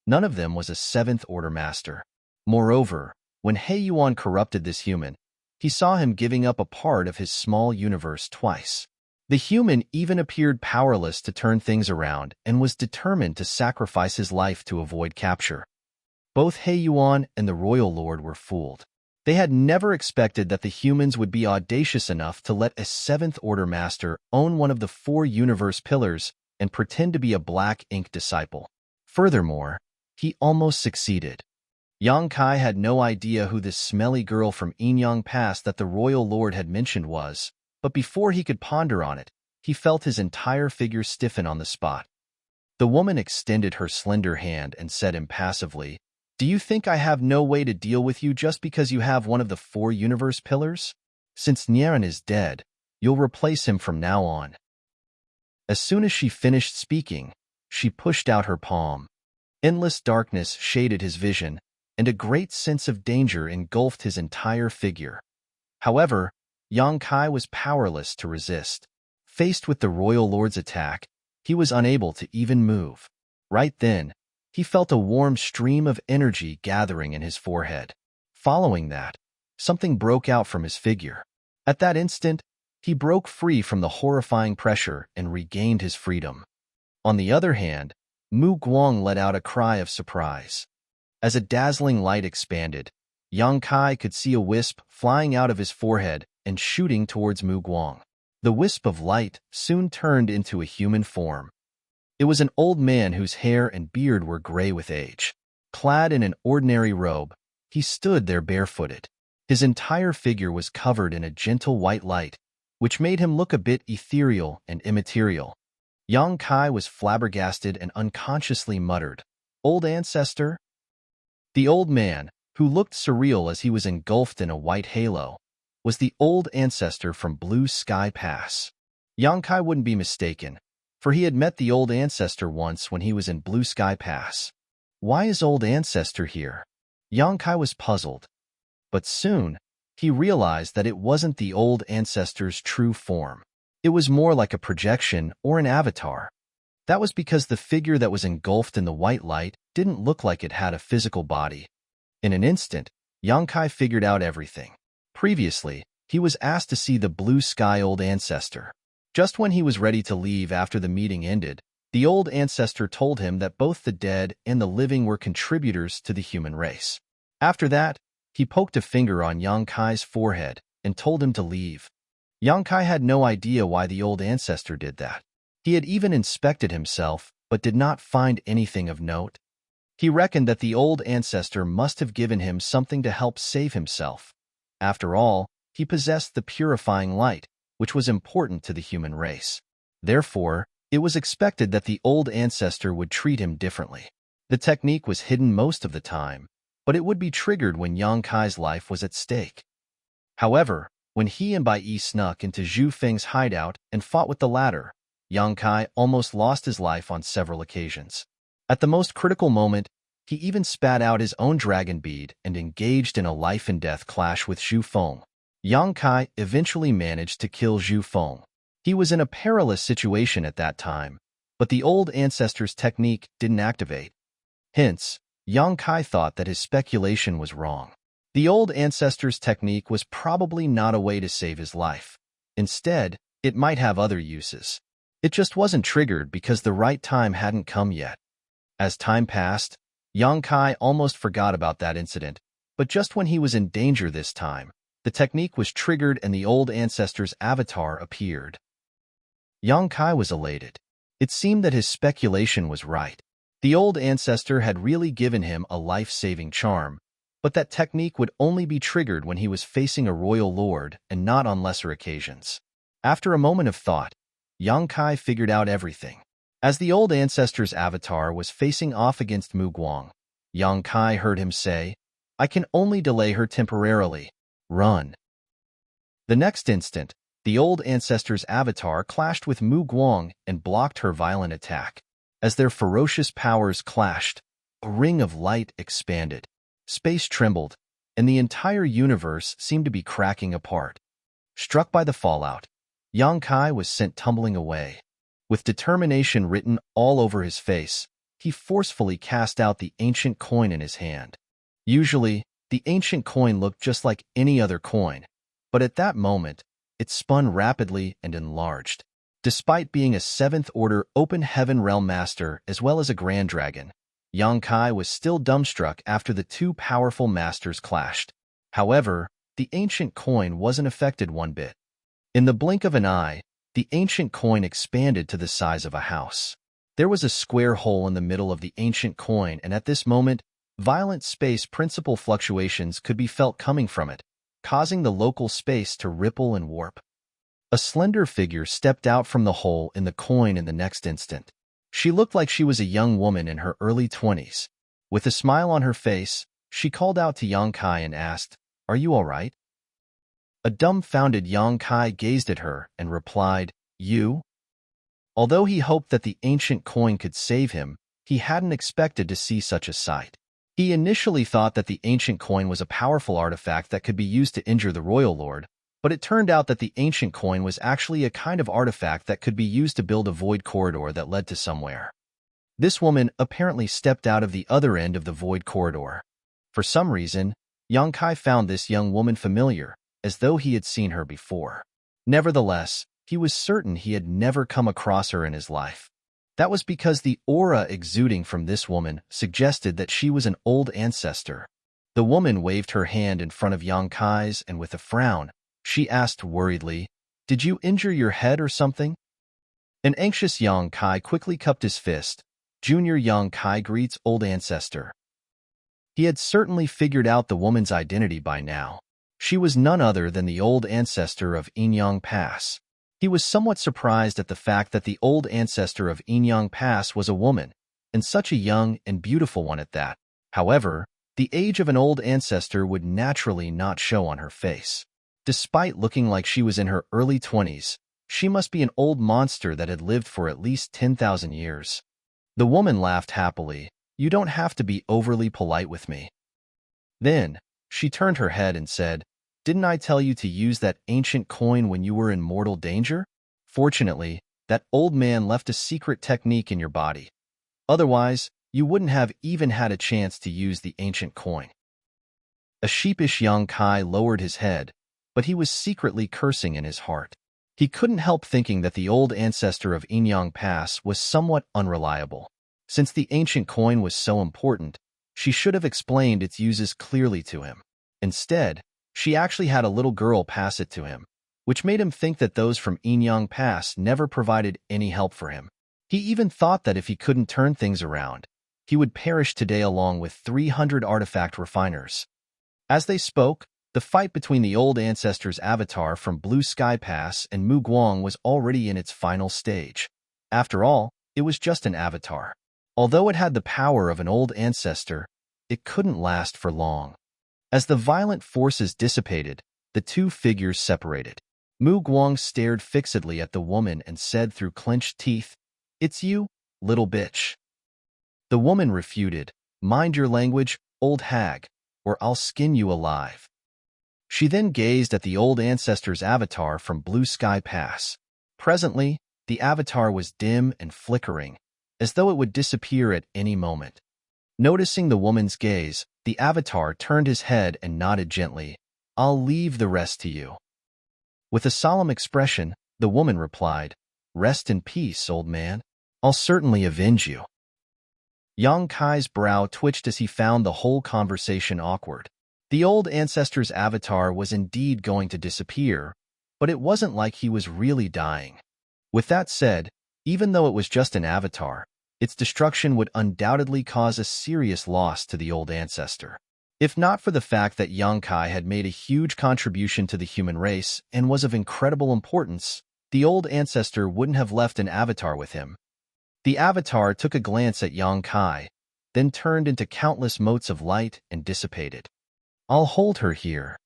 None of them was a 7th Order Master. Moreover, when He Yuan corrupted this human, he saw him giving up a part of his small universe twice. The human even appeared powerless to turn things around and was determined to sacrifice his life to avoid capture. Both He Yuan and the Royal Lord were fooled. They had never expected that the humans would be audacious enough to let a 7th Order Master own one of the 4 universe pillars and pretend to be a black ink disciple. Furthermore, he almost succeeded. Yang Kai had no idea who this smelly girl from Enyang Pass that the Royal Lord had mentioned was, but before he could ponder on it, he felt his entire figure stiffen on the spot. The woman extended her slender hand and said impassively, "Do you think I have no way to deal with you just because you have one of the 4 universe pillars? Since Nyaran is dead, you'll replace him from now on." As soon as she finished speaking, she pushed out her palm. Endless darkness shaded his vision, and a great sense of danger engulfed his entire figure. However, Yang Kai was powerless to resist. Faced with the Royal Lord's attack, he was unable to even move. Right then, he felt a warm stream of energy gathering in his forehead. Following that, something broke out from his figure. At that instant, he broke free from the horrifying pressure and regained his freedom. On the other hand, Mu Guang let out a cry of surprise. As a dazzling light expanded, Yang Kai could see a wisp flying out of his forehead and shooting towards Mu Guang. The wisp of light soon turned into a human form. It was an old man whose hair and beard were gray with age. Clad in an ordinary robe, he stood there barefooted. His entire figure was covered in a gentle white light, which made him look a bit ethereal and immaterial. Yang Kai was flabbergasted and unconsciously muttered, "Old ancestor?" The old man, who looked surreal as he was engulfed in a white halo, was the old ancestor from Blue Sky Pass. Yang Kai wouldn't be mistaken, for he had met the old ancestor once when he was in Blue Sky Pass. Why is old ancestor here? Yang Kai was puzzled. But soon, he realized that it wasn't the old ancestor's true form. It was more like a projection or an avatar. That was because the figure that was engulfed in the white light didn't look like it had a physical body. In an instant, Yang Kai figured out everything. Previously, he was asked to see the Blue Sky Old Ancestor. Just when he was ready to leave after the meeting ended, the old ancestor told him that both the dead and the living were contributors to the human race. After that, he poked a finger on Yang Kai's forehead and told him to leave. Yang Kai had no idea why the old ancestor did that. He had even inspected himself, but did not find anything of note. He reckoned that the old ancestor must have given him something to help save himself. After all, he possessed the purifying light, which was important to the human race. Therefore, it was expected that the old ancestor would treat him differently. The technique was hidden most of the time, but it would be triggered when Yang Kai's life was at stake. However, when he and Bai Yi snuck into Zhu Feng's hideout and fought with the latter, Yang Kai almost lost his life on several occasions. At the most critical moment, he even spat out his own dragon bead and engaged in a life-and-death clash with Zhu Feng. Yang Kai eventually managed to kill Zhu Feng. He was in a perilous situation at that time, but the old ancestor's technique didn't activate. Hence, Yang Kai thought that his speculation was wrong. The old ancestor's technique was probably not a way to save his life. Instead, it might have other uses. It just wasn't triggered because the right time hadn't come yet. As time passed, Yang Kai almost forgot about that incident, but just when he was in danger this time, the technique was triggered and the old ancestor's avatar appeared. Yang Kai was elated. It seemed that his speculation was right. The old ancestor had really given him a life-saving charm, but that technique would only be triggered when he was facing a royal lord and not on lesser occasions. After a moment of thought, Yang Kai figured out everything. As the old ancestor's avatar was facing off against Mu Guang, Yang Kai heard him say, "I can only delay her temporarily. Run." The next instant, the old ancestor's avatar clashed with Mu Guang and blocked her violent attack. As their ferocious powers clashed, a ring of light expanded. Space trembled, and the entire universe seemed to be cracking apart. Struck by the fallout, Yang Kai was sent tumbling away. With determination written all over his face, he forcefully cast out the ancient coin in his hand. Usually, the ancient coin looked just like any other coin, but at that moment, it spun rapidly and enlarged. Despite being a 7th-order open heaven realm master as well as a grand dragon, Yang Kai was still dumbstruck after the two powerful masters clashed. However, the ancient coin wasn't affected one bit. In the blink of an eye, the ancient coin expanded to the size of a house. There was a square hole in the middle of the ancient coin, and at this moment, violent space principle fluctuations could be felt coming from it, causing the local space to ripple and warp. A slender figure stepped out from the hole in the coin in the next instant. She looked like she was a young woman in her early 20s. With a smile on her face, she called out to Yang Kai and asked, "Are you all right?" A dumbfounded Yang Kai gazed at her and replied, "You?" Although he hoped that the ancient coin could save him, he hadn't expected to see such a sight. He initially thought that the ancient coin was a powerful artifact that could be used to injure the royal lord, but it turned out that the ancient coin was actually a kind of artifact that could be used to build a void corridor that led to somewhere. This woman apparently stepped out of the other end of the void corridor. For some reason, Yang Kai found this young woman familiar, as though he had seen her before. Nevertheless, he was certain he had never come across her in his life. That was because the aura exuding from this woman suggested that she was an old ancestor. The woman waved her hand in front of Yang Kai's, and with a frown, she asked worriedly, "Did you injure your head or something?" An anxious Yang Kai quickly cupped his fist. "Junior Yang Kai greets old ancestor." He had certainly figured out the woman's identity by now. She was none other than the old ancestor of Enyang Pass. He was somewhat surprised at the fact that the old ancestor of Enyang Pass was a woman, and such a young and beautiful one at that. However, the age of an old ancestor would naturally not show on her face. Despite looking like she was in her early 20s, she must be an old monster that had lived for at least 10,000 years. The woman laughed happily. "You don't have to be overly polite with me." Then, she turned her head and said, "Didn't I tell you to use that ancient coin when you were in mortal danger? Fortunately, that old man left a secret technique in your body. Otherwise, you wouldn't have even had a chance to use the ancient coin." A sheepish Yang Kai lowered his head, but he was secretly cursing in his heart. He couldn't help thinking that the old ancestor of Enyang Pass was somewhat unreliable. Since the ancient coin was so important, she should have explained its uses clearly to him. Instead, she actually had a little girl pass it to him, which made him think that those from Enyang Pass never provided any help for him. He even thought that if he couldn't turn things around, he would perish today along with 300 artifact refiners. As they spoke, the fight between the old ancestor's avatar from Blue Sky Pass and Mu Guang was already in its final stage. After all, it was just an avatar. Although it had the power of an old ancestor, it couldn't last for long. As the violent forces dissipated, the two figures separated. Mu Guang stared fixedly at the woman and said through clenched teeth, "It's you, little bitch." The woman refuted, "Mind your language, old hag, or I'll skin you alive." She then gazed at the old ancestor's avatar from Blue Sky Pass. Presently, the avatar was dim and flickering, as though it would disappear at any moment. Noticing the woman's gaze, the avatar turned his head and nodded gently, "I'll leave the rest to you." With a solemn expression, the woman replied, "Rest in peace, old man. I'll certainly avenge you." Yang Kai's brow twitched as he found the whole conversation awkward. The old ancestor's avatar was indeed going to disappear, but it wasn't like he was really dying. With that said, even though it was just an avatar, its destruction would undoubtedly cause a serious loss to the old ancestor. If not for the fact that Yang Kai had made a huge contribution to the human race and was of incredible importance, the old ancestor wouldn't have left an avatar with him. The avatar took a glance at Yang Kai, then turned into countless motes of light and dissipated. "I'll hold her here."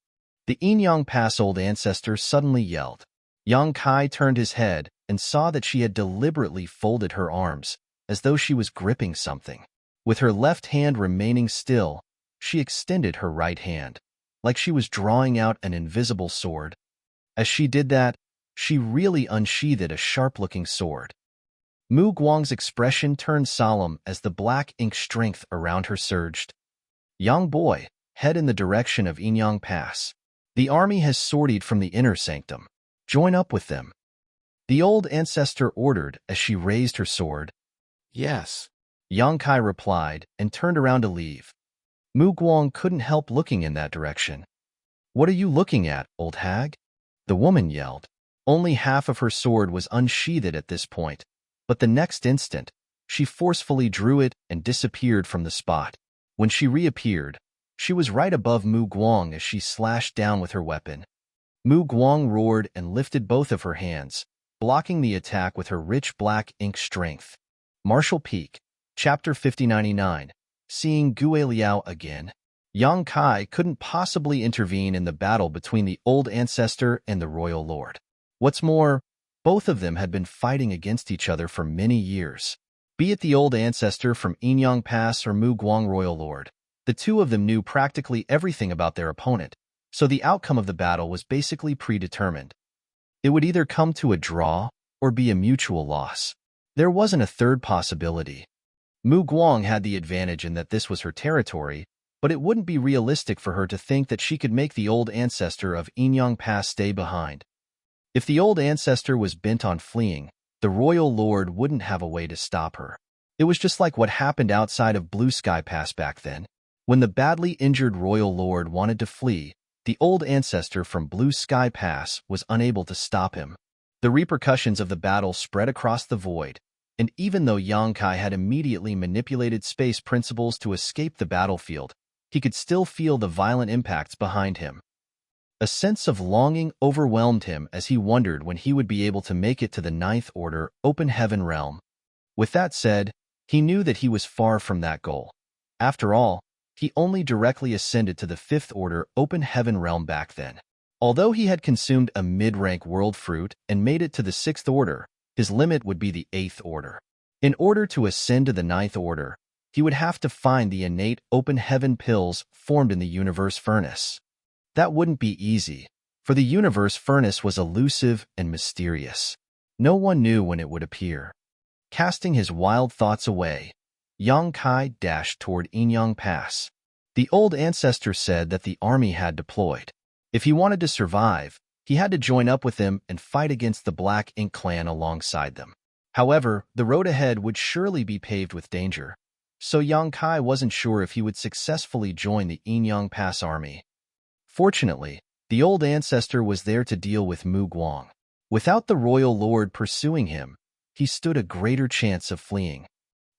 The Enyang Pass old ancestor suddenly yelled. Yang Kai turned his head and saw that she had deliberately folded her arms, as though she was gripping something. With her left hand remaining still, she extended her right hand, like she was drawing out an invisible sword. As she did that, she really unsheathed a sharp-looking sword. Mu Guang's expression turned solemn as the black ink strength around her surged. "Young boy, head in the direction of Enyang Pass. The army has sortied from the inner sanctum. Join up with them." The old ancestor ordered as she raised her sword. "Yes," Yang Kai replied and turned around to leave. Mu Guang couldn't help looking in that direction. "What are you looking at, old hag?" the woman yelled. Only half of her sword was unsheathed at this point, but the next instant, she forcefully drew it and disappeared from the spot. When she reappeared, she was right above Mu Guang as she slashed down with her weapon. Mu Guang roared and lifted both of her hands, blocking the attack with her rich black ink strength. Martial Peak, Chapter 5099. Seeing Gue Liao again, Yang Kai couldn't possibly intervene in the battle between the old ancestor and the royal lord. What's more, both of them had been fighting against each other for many years. Be it the old ancestor from Enyang Pass or Mu Guang royal lord, the two of them knew practically everything about their opponent, so the outcome of the battle was basically predetermined. It would either come to a draw or be a mutual loss. There wasn't a third possibility. Mu Guang had the advantage in that this was her territory, but it wouldn't be realistic for her to think that she could make the old ancestor of Enyang Pass stay behind. If the old ancestor was bent on fleeing, the royal lord wouldn't have a way to stop her. It was just like what happened outside of Blue Sky Pass back then. When the badly injured royal lord wanted to flee, the old ancestor from Blue Sky Pass was unable to stop him. The repercussions of the battle spread across the void, and even though Yang Kai had immediately manipulated space principles to escape the battlefield, he could still feel the violent impacts behind him. A sense of longing overwhelmed him as he wondered when he would be able to make it to the Ninth Order Open Heaven realm. With that said, he knew that he was far from that goal. After all, he only directly ascended to the Fifth Order Open Heaven realm back then. Although he had consumed a mid-rank world fruit and made it to the Sixth Order, his limit would be the Eighth Order. In order to ascend to the Ninth Order, he would have to find the innate open heaven pills formed in the universe furnace. That wouldn't be easy, for the universe furnace was elusive and mysterious. No one knew when it would appear. Casting his wild thoughts away, Yang Kai dashed toward Enyang Pass. The old ancestor said that the army had deployed. If he wanted to survive, he had to join up with them and fight against the Black Ink clan alongside them. However, the road ahead would surely be paved with danger, so Yang Kai wasn't sure if he would successfully join the Enyang Pass army. Fortunately, the old ancestor was there to deal with Mu Guang. Without the royal lord pursuing him, he stood a greater chance of fleeing.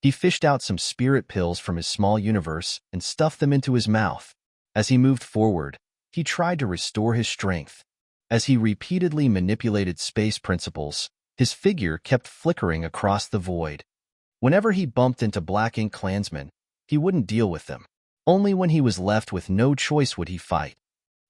He fished out some spirit pills from his small universe and stuffed them into his mouth. As he moved forward, he tried to restore his strength. As he repeatedly manipulated space principles, his figure kept flickering across the void. Whenever he bumped into Black Ink clansmen, he wouldn't deal with them. Only when he was left with no choice would he fight.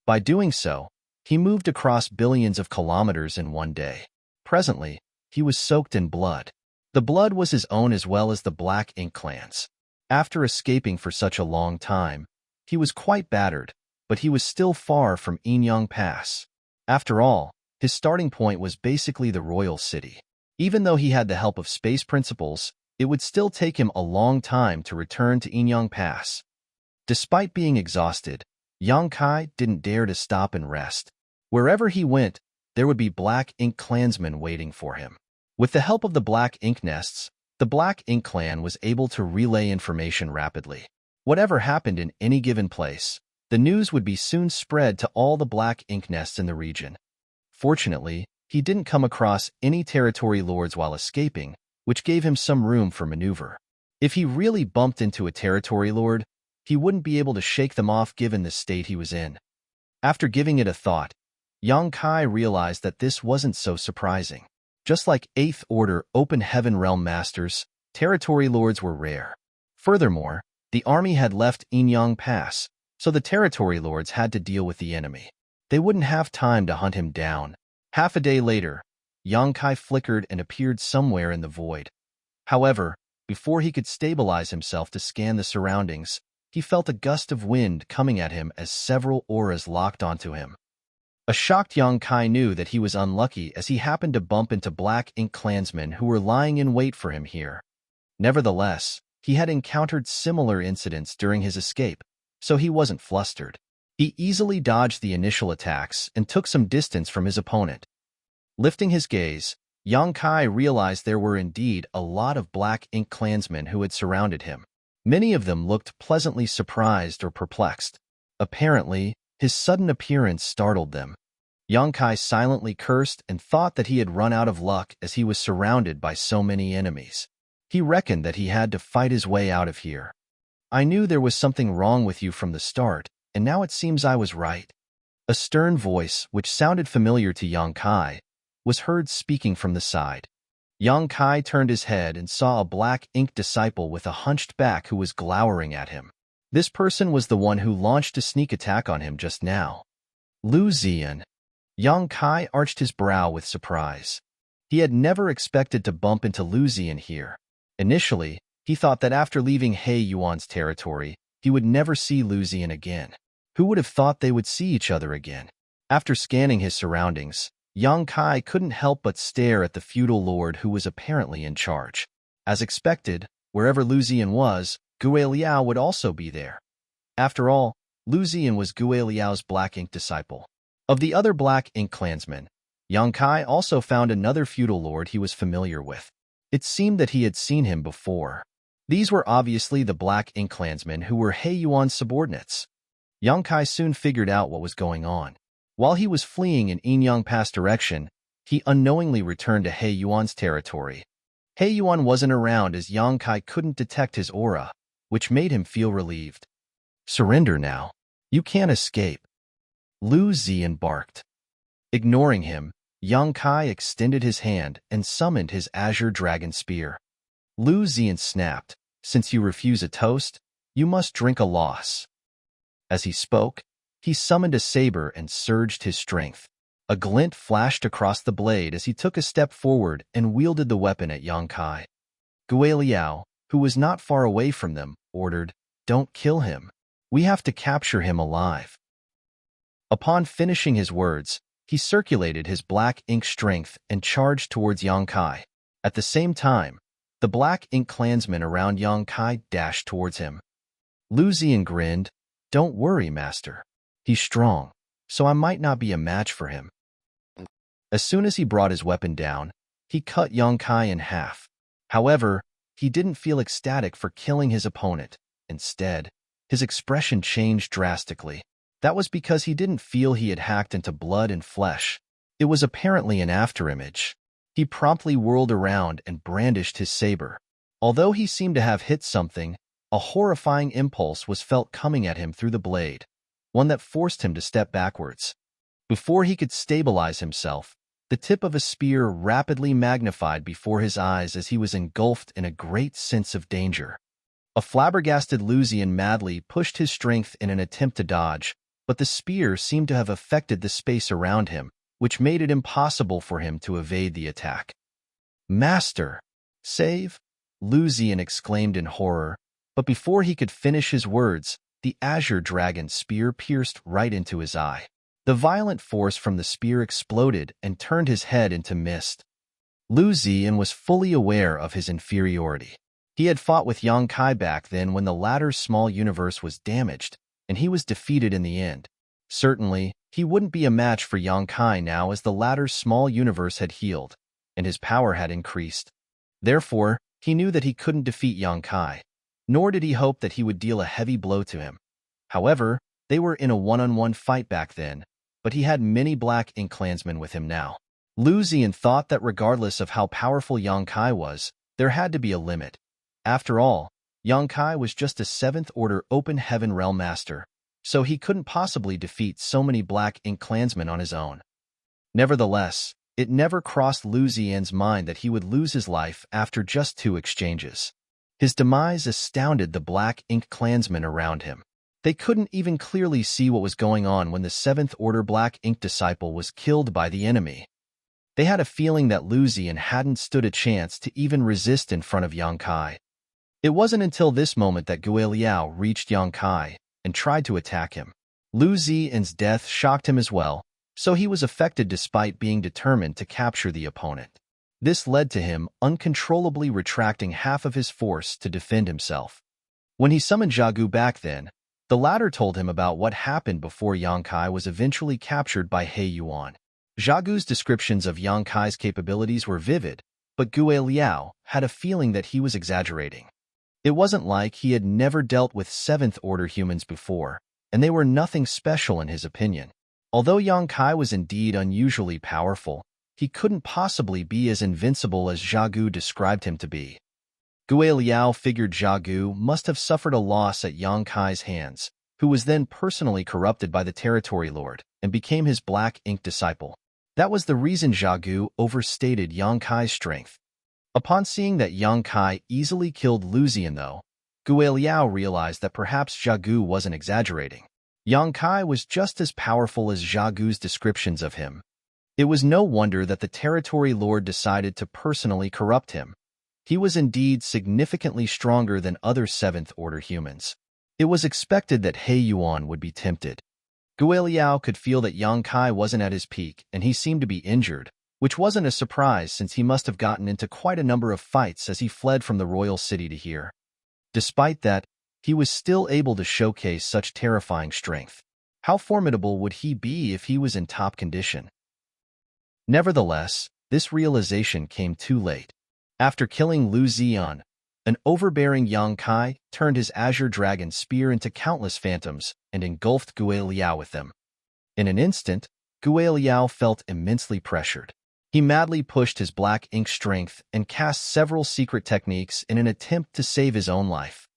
By doing so, he moved across billions of kilometers in one day. Presently, he was soaked in blood. The blood was his own as well as the Black Ink clan's. After escaping for such a long time, he was quite battered, but he was still far from Enyang Pass. After all, his starting point was basically the royal city. Even though he had the help of space principles, it would still take him a long time to return to Enyang Pass. Despite being exhausted, Yang Kai didn't dare to stop and rest. Wherever he went, there would be Black Ink clansmen waiting for him. With the help of the Black Ink nests, the Black Ink clan was able to relay information rapidly. Whatever happened in any given place, the news would be soon spread to all the Black Ink nests in the region. Fortunately, he didn't come across any territory lords while escaping, which gave him some room for maneuver. If he really bumped into a territory lord, he wouldn't be able to shake them off given the state he was in. After giving it a thought, Yang Kai realized that this wasn't so surprising. Just like 8th Order Open Heaven Realm Masters, territory lords were rare. Furthermore, the army had left Enyang Pass, so the territory lords had to deal with the enemy. They wouldn't have time to hunt him down. Half a day later, Yang Kai flickered and appeared somewhere in the void. However, before he could stabilize himself to scan the surroundings, he felt a gust of wind coming at him as several auras locked onto him. A shocked Yang Kai knew that he was unlucky as he happened to bump into Black Ink clansmen who were lying in wait for him here. Nevertheless, he had encountered similar incidents during his escape, so he wasn't flustered. He easily dodged the initial attacks and took some distance from his opponent. Lifting his gaze, Yang Kai realized there were indeed a lot of Black Ink clansmen who had surrounded him. Many of them looked pleasantly surprised or perplexed. Apparently, his sudden appearance startled them. Yang Kai silently cursed and thought that he had run out of luck as he was surrounded by so many enemies. He reckoned that he had to fight his way out of here. I knew there was something wrong with you from the start, and now it seems I was right. A stern voice, which sounded familiar to Yang Kai, was heard speaking from the side. Yang Kai turned his head and saw a Black Ink disciple with a hunched back who was glowering at him. This person was the one who launched a sneak attack on him just now. Lu Ziyan. Yang Kai arched his brow with surprise. He had never expected to bump into Lu Ziyan here. Initially, he thought that after leaving He Yuan's territory, he would never see Lu Ziyan again. Who would have thought they would see each other again? After scanning his surroundings, Yang Kai couldn't help but stare at the feudal lord who was apparently in charge. As expected, wherever Lu Ziyan was, Gue Liao would also be there. After all, Lu Ziyan was Gue Liao's Black Ink disciple. Of the other Black Ink clansmen, Yang Kai also found another feudal lord he was familiar with. It seemed that he had seen him before. These were obviously the Black Ink clansmen who were He Yuan's subordinates. Yang Kai soon figured out what was going on. While he was fleeing in Enyang Pass direction, he unknowingly returned to He Yuan's territory. He Yuan wasn't around as Yang Kai couldn't detect his aura, which made him feel relieved. Surrender now. You can't escape. Lu Ziyan barked. Ignoring him, Yang Kai extended his hand and summoned his azure dragon spear. Lu Ziyan snapped, "Since you refuse a toast, you must drink a loss." As he spoke, he summoned a saber and surged his strength. A glint flashed across the blade as he took a step forward and wielded the weapon at Yang Kai. Gue Liao, who was not far away from them, ordered, "Don't kill him. We have to capture him alive." Upon finishing his words, he circulated his Black Ink strength and charged towards Yang Kai. At the same time, the Black Ink clansmen around Yang Kai dashed towards him. Lu Ziyan grinned, "Don't worry, master. He's strong, so I might not be a match for him." As soon as he brought his weapon down, he cut Yang Kai in half. However, he didn't feel ecstatic for killing his opponent. Instead, his expression changed drastically. That was because he didn't feel he had hacked into blood and flesh. It was apparently an afterimage. He promptly whirled around and brandished his saber. Although he seemed to have hit something, a horrifying impulse was felt coming at him through the blade, one that forced him to step backwards. Before he could stabilize himself, the tip of a spear rapidly magnified before his eyes as he was engulfed in a great sense of danger. A flabbergasted Lucian madly pushed his strength in an attempt to dodge, but the spear seemed to have affected the space around him, which made it impossible for him to evade the attack. "Master! Save!" Lucian exclaimed in horror, but before he could finish his words, the azure dragon spear pierced right into his eye. The violent force from the spear exploded and turned his head into mist. Lucian was fully aware of his inferiority. He had fought with Yang Kai back then when the latter's small universe was damaged, and he was defeated in the end. Certainly, he wouldn't be a match for Yang Kai now as the latter's small universe had healed, and his power had increased. Therefore, he knew that he couldn't defeat Yang Kai, nor did he hope that he would deal a heavy blow to him. However, they were in a one-on-one fight back then, but he had many black ink clansmen with him now. Lucian thought that regardless of how powerful Yang Kai was, there had to be a limit. After all, Yang Kai was just a 7th Order Open Heaven Realm Master, so he couldn't possibly defeat so many black ink clansmen on his own. Nevertheless, it never crossed Lucian's mind that he would lose his life after just 2 exchanges. His demise astounded the black ink clansmen around him. They couldn't even clearly see what was going on when the 7th Order Black Ink disciple was killed by the enemy. They had a feeling that Lucian hadn't stood a chance to even resist in front of Yang Kai. It wasn't until this moment that Gui Liao reached Yang Kai and tried to attack him. Lucian's death shocked him as well, so he was affected despite being determined to capture the opponent. This led to him uncontrollably retracting half of his force to defend himself. When he summoned Zhagu back then, the latter told him about what happened before Yang Kai was eventually captured by He Yuan. Zhagu's descriptions of Yang Kai's capabilities were vivid, but Gui Liao had a feeling that he was exaggerating. It wasn't like he had never dealt with 7th Order humans before, and they were nothing special in his opinion. Although Yang Kai was indeed unusually powerful, he couldn't possibly be as invincible as Zhagu described him to be. Gui Liao figured Zhagu must have suffered a loss at Yang Kai's hands, who was then personally corrupted by the Territory Lord and became his black ink disciple. That was the reason Zhagu overstated Yang Kai's strength. Upon seeing that Yang Kai easily killed Lucian though, Gui Liao realized that perhaps Zhagu wasn't exaggerating. Yang Kai was just as powerful as Zhagu's descriptions of him. It was no wonder that the Territory Lord decided to personally corrupt him. He was indeed significantly stronger than other 7th Order humans. It was expected that He Yuan would be tempted. Gui Liao could feel that Yang Kai wasn't at his peak and he seemed to be injured, which wasn't a surprise since he must have gotten into quite a number of fights as he fled from the royal city to here. Despite that, he was still able to showcase such terrifying strength. How formidable would he be if he was in top condition? Nevertheless, this realization came too late. After killing Lucian, an overbearing Yang Kai turned his azure dragon spear into countless phantoms and engulfed Gui Liao with them. In an instant, Gui Liao felt immensely pressured. He madly pushed his black ink strength and cast several secret techniques in an attempt to save his own life.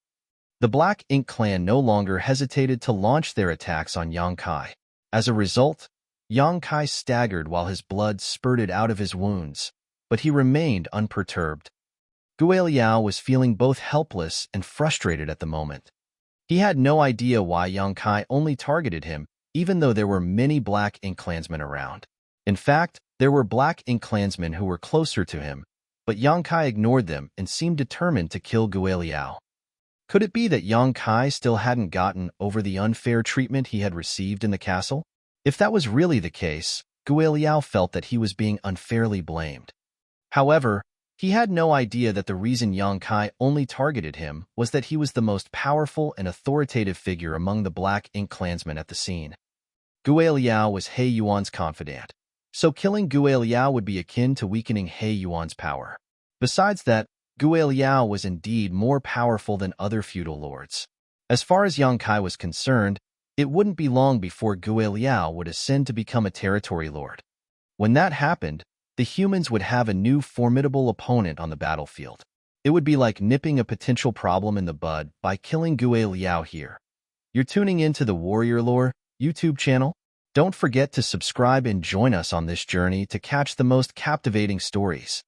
The Black Ink clan no longer hesitated to launch their attacks on Yang Kai. As a result, Yang Kai staggered while his blood spurted out of his wounds, but he remained unperturbed. Gui Liao was feeling both helpless and frustrated at the moment. He had no idea why Yang Kai only targeted him, even though there were many Black Ink clansmen around. In fact, there were Black Ink clansmen who were closer to him, but Yang Kai ignored them and seemed determined to kill Gui Liao. Could it be that Yang Kai still hadn't gotten over the unfair treatment he had received in the castle? If that was really the case, Gui Liao felt that he was being unfairly blamed. However, he had no idea that the reason Yang Kai only targeted him was that he was the most powerful and authoritative figure among the Black Ink clansmen at the scene. Gui Liao was He Yuan's confidant, so killing Gui Liao would be akin to weakening He Yuan's power. Besides that, Gui Liao was indeed more powerful than other feudal lords. As far as Yang Kai was concerned, it wouldn't be long before Gui Liao would ascend to become a territory lord. When that happened, the humans would have a new formidable opponent on the battlefield. It would be like nipping a potential problem in the bud by killing Gue Liao here. You're tuning into the Warrior Lore YouTube channel? Don't forget to subscribe and join us on this journey to catch the most captivating stories.